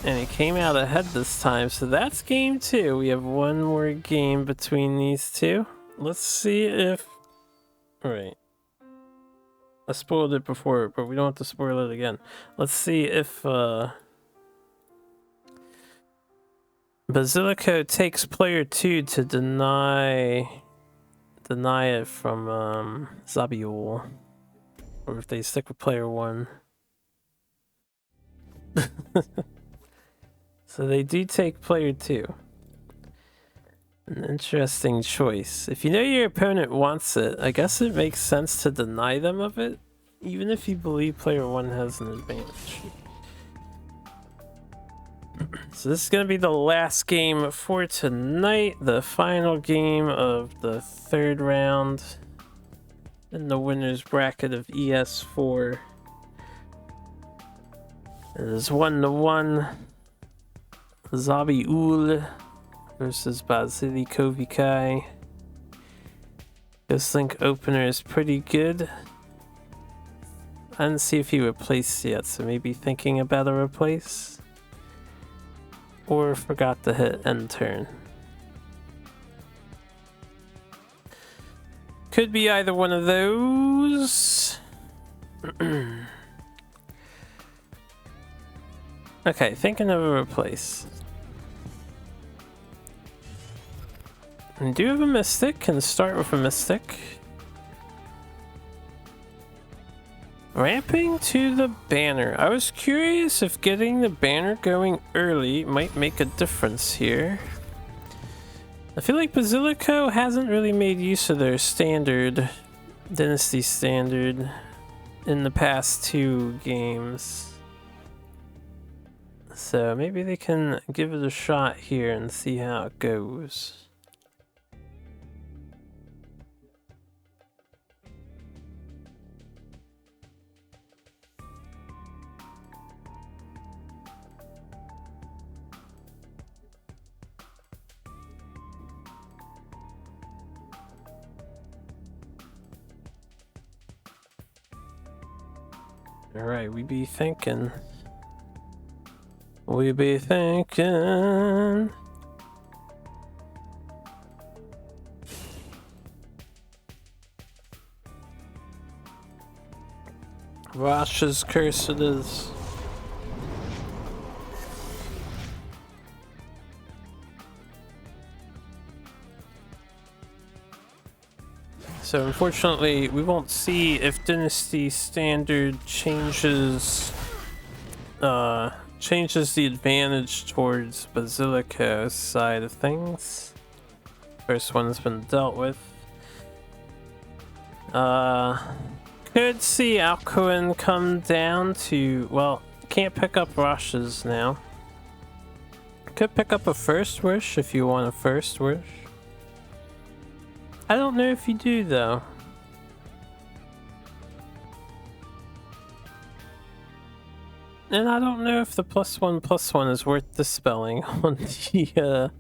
And he came out ahead this time, so that's game 2. We have one more game between these two. Let's see if... Alright. I spoiled it before, but we don't have to spoil it again. Let's see if Basilico takes player 2 to deny it from Zabiul, or if they stick with player 1. So they do take player 2. An interesting choice. If you know your opponent wants it, I guess it makes sense to deny them of it, even if you believe player 1 has an advantage. So this is going to be the last game for tonight, the final game of the 3rd round in the winner's bracket of ES4. It is 1-1. Zabiul versus Basilico Vikai. This link opener is pretty good. I didn't see if he replaced yet, so maybe thinking about a replace. Or forgot to hit end turn. Could be either one of those. Okay, thinking of a replace. I do have a Mystic, can start with a Mystic. Ramping to the banner. I was curious if getting the banner going early might make a difference here. I feel like Basilico hasn't really made use of their standard, Dynasty standard, in the past 2 games. So maybe they can give it a shot here and see how it goes. Alright, we be thinking. We be thinking. Rosh's curse it is. So unfortunately, we won't see if Dynasty Standard changes the advantage towards Basilico's side of things. First one has been dealt with. Could see Alcuin come down to, well, can't pick up Rosh's now. Could pick up a First Wish if you want a First Wish. I don't know if you do though. And I don't know if the +1/+1 is worth dispelling on the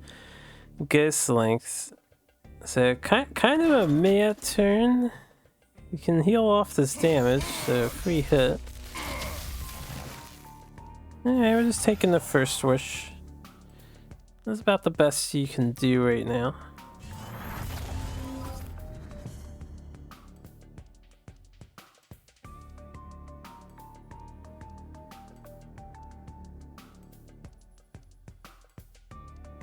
Ghost Links. So kind of a meh turn. You can heal off this damage, so free hit. Alright, we're just taking the first wish. That's about the best you can do right now.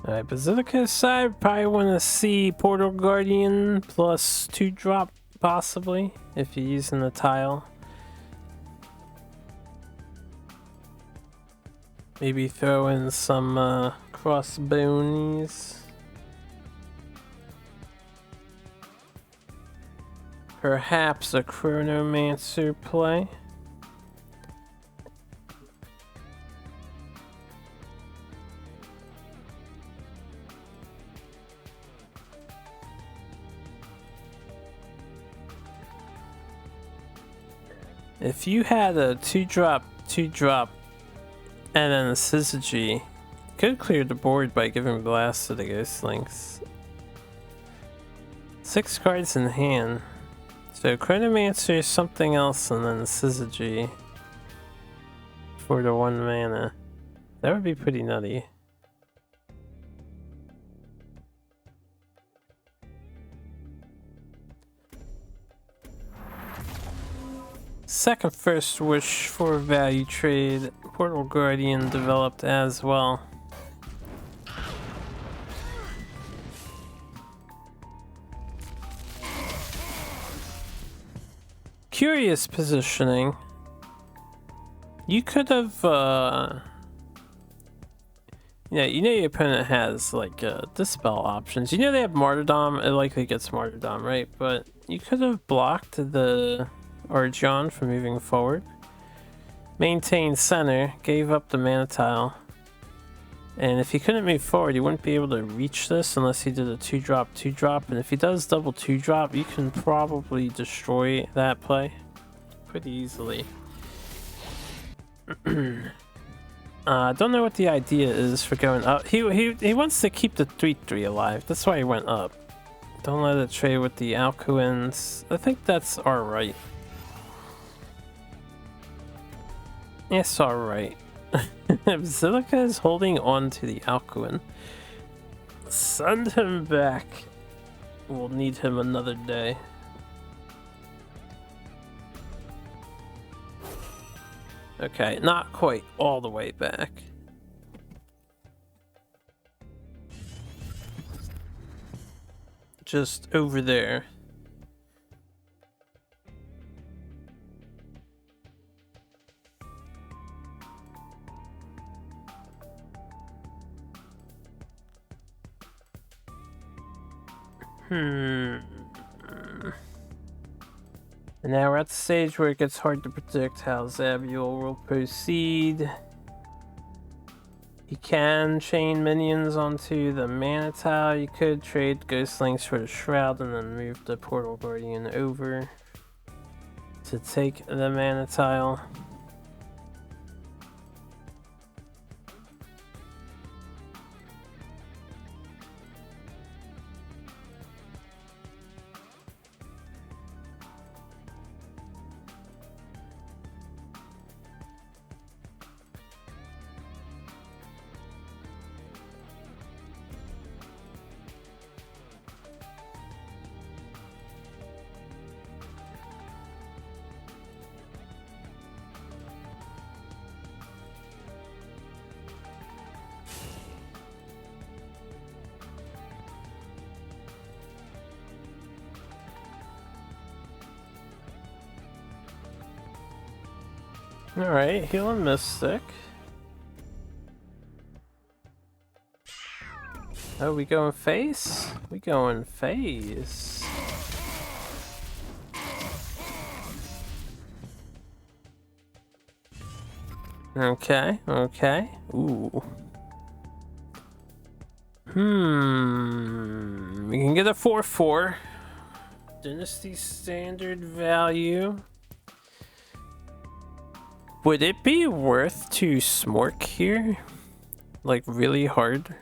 Alright, Basilica's side, probably want to see Portal Guardian plus 2-drop, possibly, if you're using the tile. Maybe throw in some crossbones. Perhaps a Chronomancer play. If you had a 2-drop, 2-drop, and then a Syzygy, you could clear the board by giving Blast to the Ghost Links. 6 cards in hand. So Chronomancer, something else, and then Syzygy for the 1 mana. That would be pretty nutty. Second first wish for value trade. Portal Guardian developed as well. Curious positioning. You could have, yeah, you know your opponent has like dispel options. You know they have martyrdom. It likely gets martyrdom, right? But you could have blocked the Argon from moving forward. Maintained center, gave up the mana tile. And if he couldn't move forward, he wouldn't be able to reach this unless he did a 2-drop, 2-drop. And if he does double 2-drop, you can probably destroy that play pretty easily. I don't know what the idea is for going up. He wants to keep the 3/3 alive. That's why he went up. Don't let it trade with the Alcuins. I think that's alright. It's alright. Basilica is holding on to the Alcuin. Send him back. We'll need him another day. Okay, not quite all the way back. Just over there. And now we're at the stage where it gets hard to predict how Zabuel will proceed. He can chain minions onto the mana tile. You could trade Ghost Links for the Shroud and then move the Portal Guardian over to take the mana tile. Alright, healing Mystic. Oh, we going face? We going face. Okay, okay. Ooh. We can get a 4/4. Dynasty standard value. Would it be worth to smork here? Like really hard?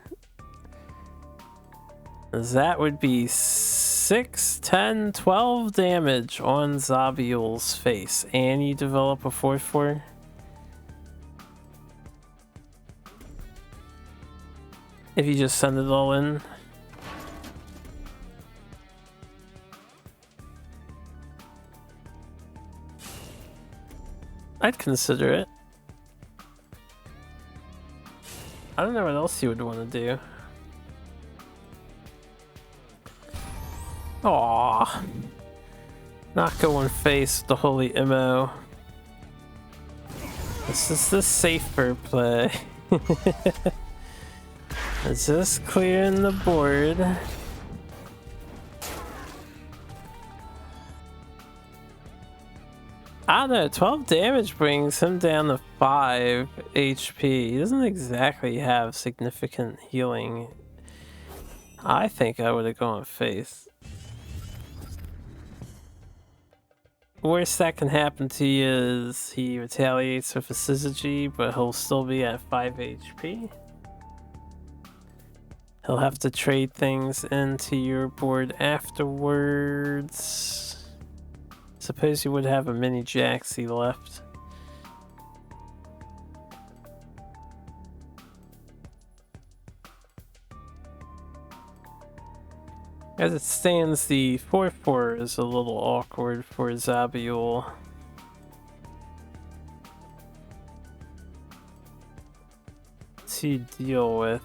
That would be 6, 10, 12 damage on Zabiel's face. And you develop a 4/4. If you just send it all in. I'd consider it. I don't know what else you would want to do. Aww. Not going face with the holy MO. This is the safer play. It's just clearing the board. I don't know, 12 damage brings him down to 5 HP. He doesn't exactly have significant healing. I think I would have gone face. Worst that can happen to you is he retaliates with a Syzygy, but he'll still be at 5 HP. He'll have to trade things into your board afterwards. Suppose you would have a mini Jaxie left. As it stands, the 4/4 is a little awkward for Zabiel. To deal with.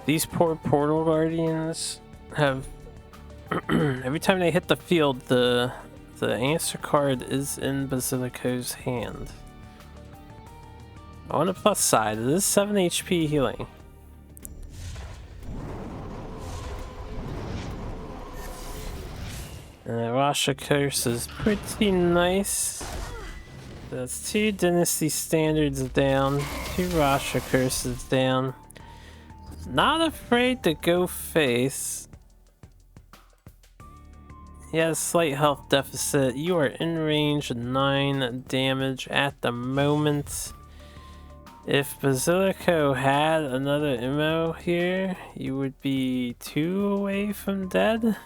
These poor Portal Guardians have every time they hit the field, the answer card is in Basilico's hand. On the plus side, it is 7 HP healing. Rasha Curse is pretty nice. That's 2 Dynasty Standards down, 2 Rasha Curses down. Not afraid to go face. He has slight health deficit. You are in range, 9 damage at the moment. If Basilico had another MO here, you would be 2 away from dead.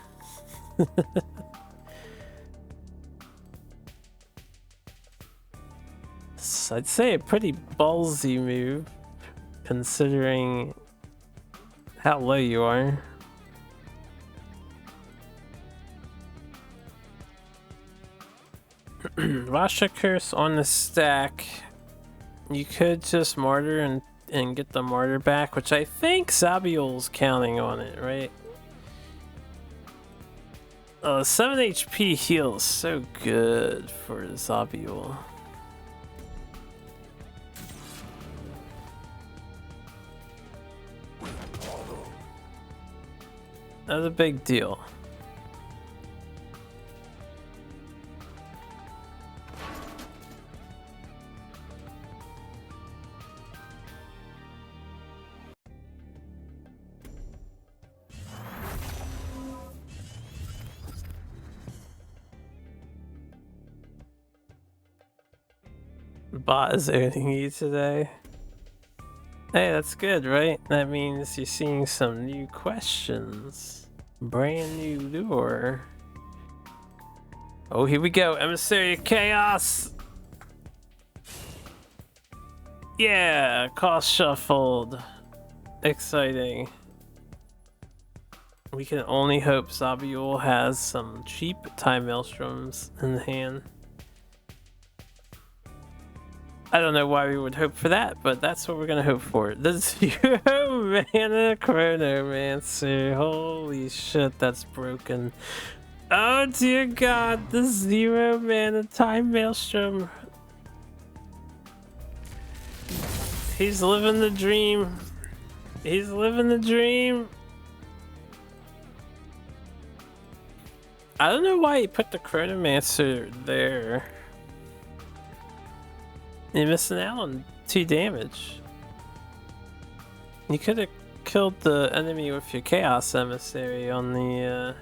So I'd say a pretty ballsy move, considering how low you are. Rasha Curse on the stack. You could just Martyr and get the Martyr back, which I think Zabiel's counting on it, right? 7 HP heal is so good for Zabiel. That's a big deal. The bot is owning you today. Hey, that's good, right? That means you're seeing some new questions. Brand new lure. Oh, here we go. Emissary of Chaos! Yeah, cost shuffled. Exciting. We can only hope Zabiel has some cheap Time Maelstroms in hand. I don't know why we would hope for that, but that's what we're gonna hope for. The 0 mana Chronomancer. Holy shit, that's broken. Oh dear god, the 0 mana Time Maelstrom. He's living the dream. He's living the dream. I don't know why he put the Chronomancer there. You're missing out on 2 damage. You could have killed the enemy with your Chaos Emissary on the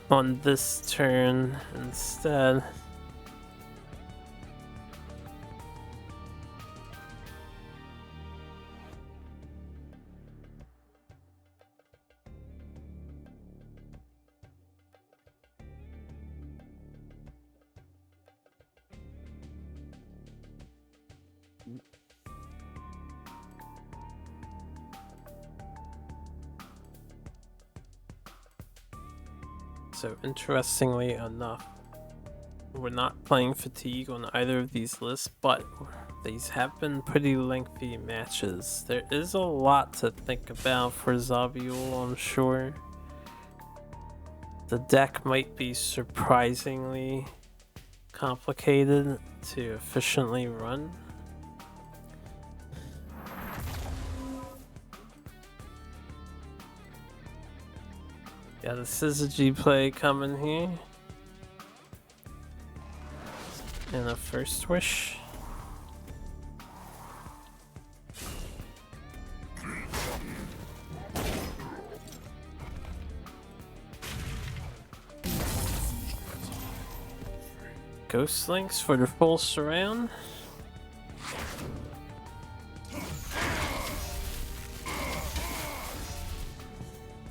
on this turn instead. So interestingly enough, we're not playing Fatigue on either of these lists, but these have been pretty lengthy matches. There is a lot to think about for Zabiul, I'm sure. The deck might be surprisingly complicated to efficiently run. Got a Syzygy play coming here. And a First Wish. Ghost Links for the full surround.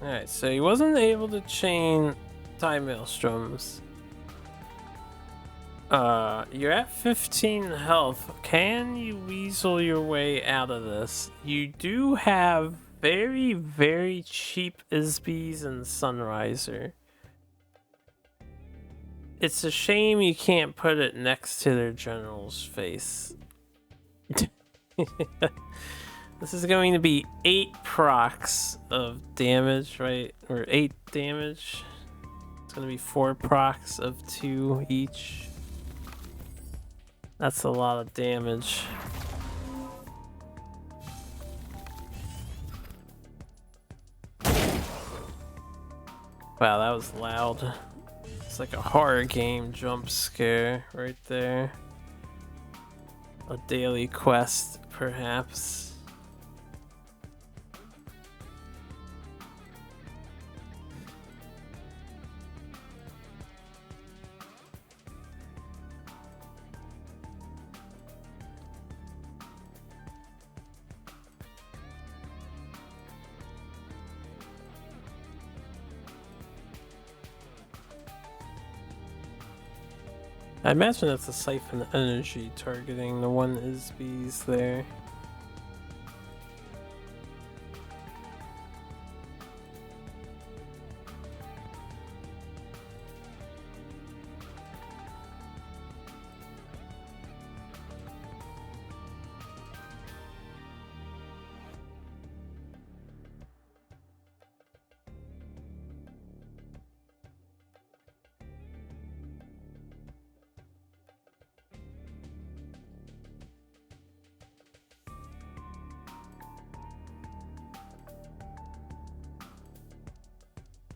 Alright, so he wasn't able to chain Time Maelstroms. You're at 15 health. Can you weasel your way out of this? You do have very, very cheap Isbees and Sunriser. It's a shame you can't put it next to their general's face. This is going to be 8 procs of damage, right? Or 8 damage. It's going to be 4 procs of 2 each. That's a lot of damage. Wow, that was loud. It's like a horror game jump scare right there. A daily quest, perhaps. I imagine it's a Siphon Energy targeting the one Isbees there.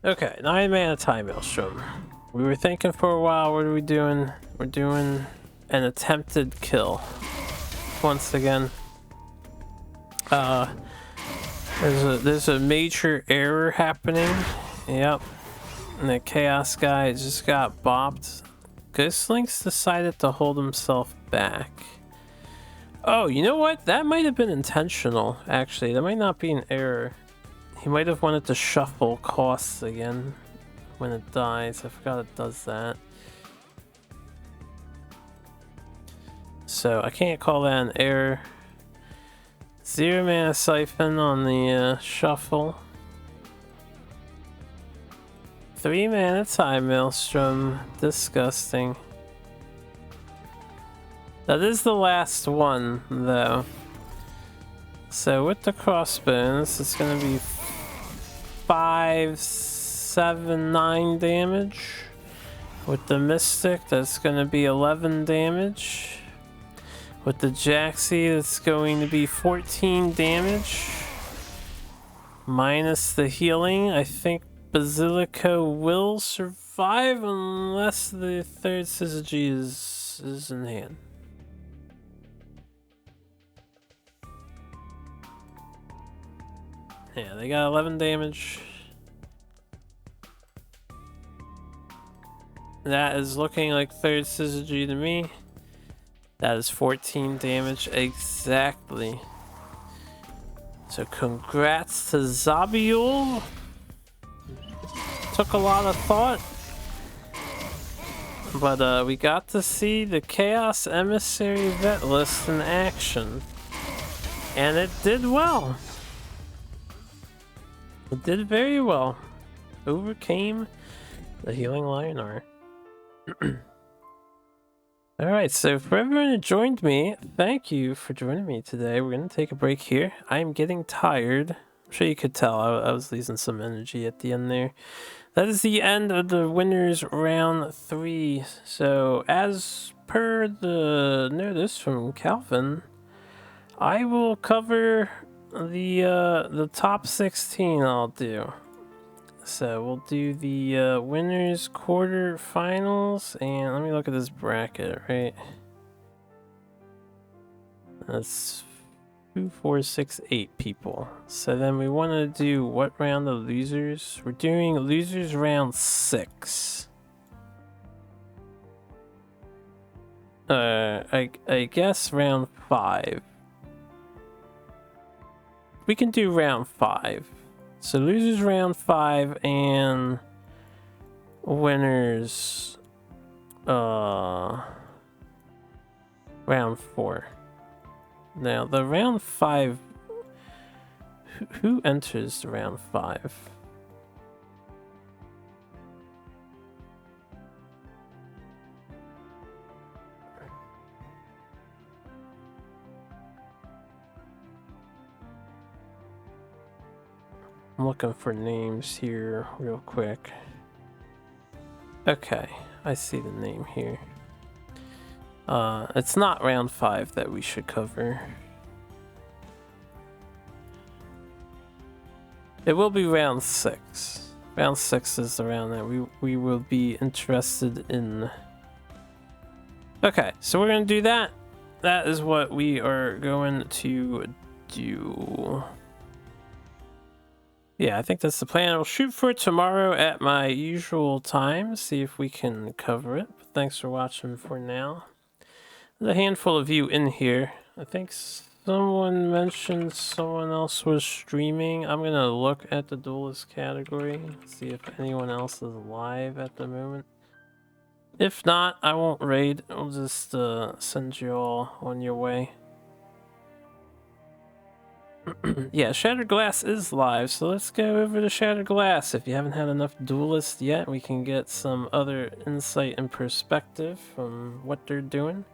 Okay, 9 mana Time Maelstrom. We were thinking for a while, what are we doing? We're doing an attempted kill. Once again. There's a major error happening. Yep. And the Chaos guy just got bopped. Ghost Links decided to hold himself back. Oh, you know what? That might have been intentional, actually. That might not be an error. He might have wanted to shuffle costs again when it dies. I forgot it does that. So I can't call that an error. 0 mana Siphon on the shuffle. 3 mana Time Maelstrom. Disgusting. That is the last one, though. So with the crossbones, it's going to be 5, 7, 9 damage. With the Mystic, that's going to be 11 damage. With the Jaxie, it's going to be 14 damage. Minus the healing. I think Basilica will survive unless the third Syzygy is in hand. Yeah, they got 11 damage. That is looking like third Syzygy to me. That is 14 damage exactly. So congrats to Zabiul. Took a lot of thought. But we got to see the Chaos Emissary vet list in action. And it did well. It did very well. Overcame the Healing Lionar. Alright, so for everyone who joined me, thank you for joining me today. We're going to take a break here. I am getting tired. I'm sure you could tell I was losing some energy at the end there. That is the end of the winners round 3. So as per the notice from Calvin, I will cover the top 16 I'll do. So we'll do the winners quarterfinals, and let me look at this bracket, right? That's 2, 4, 6, 8 people. So then we want to do what round of losers? We're doing losers round 6. I guess round 5. We can do round 5. So losers round 5 and winners round 4. Now the round 5, who enters the round 5? I'm looking for names here real quick. Okay, I see the name here. It's not round 5 that we should cover. It will be round 6. Round 6 is the round that we will be interested in. Okay, so we're gonna do that. That is what we are going to do. Yeah, I think that's the plan. I'll shoot for it tomorrow at my usual time, see if we can cover it. But thanks for watching for now. There's a handful of you in here. I think someone mentioned someone else was streaming. I'm gonna look at the Duelyst category, see if anyone else is live at the moment. If not, I won't raid. I'll just send you all on your way. Yeah, Shattered Glass is live, so let's go over to Shattered Glass. If you haven't had enough Duelyst yet, we can get some other insight and perspective from what they're doing.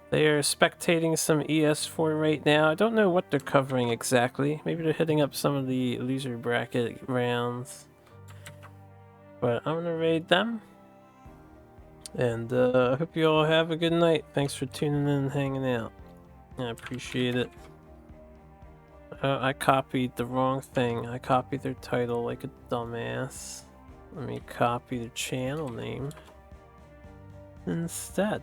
They are spectating some ES4 right now. I don't know what they're covering exactly. Maybe they're hitting up some of the loser bracket rounds. But I'm gonna raid them. And I hope you all have a good night. Thanks for tuning in and hanging out. I appreciate it. I copied the wrong thing. I copied their title like a dumbass. Let me copy their channel name instead.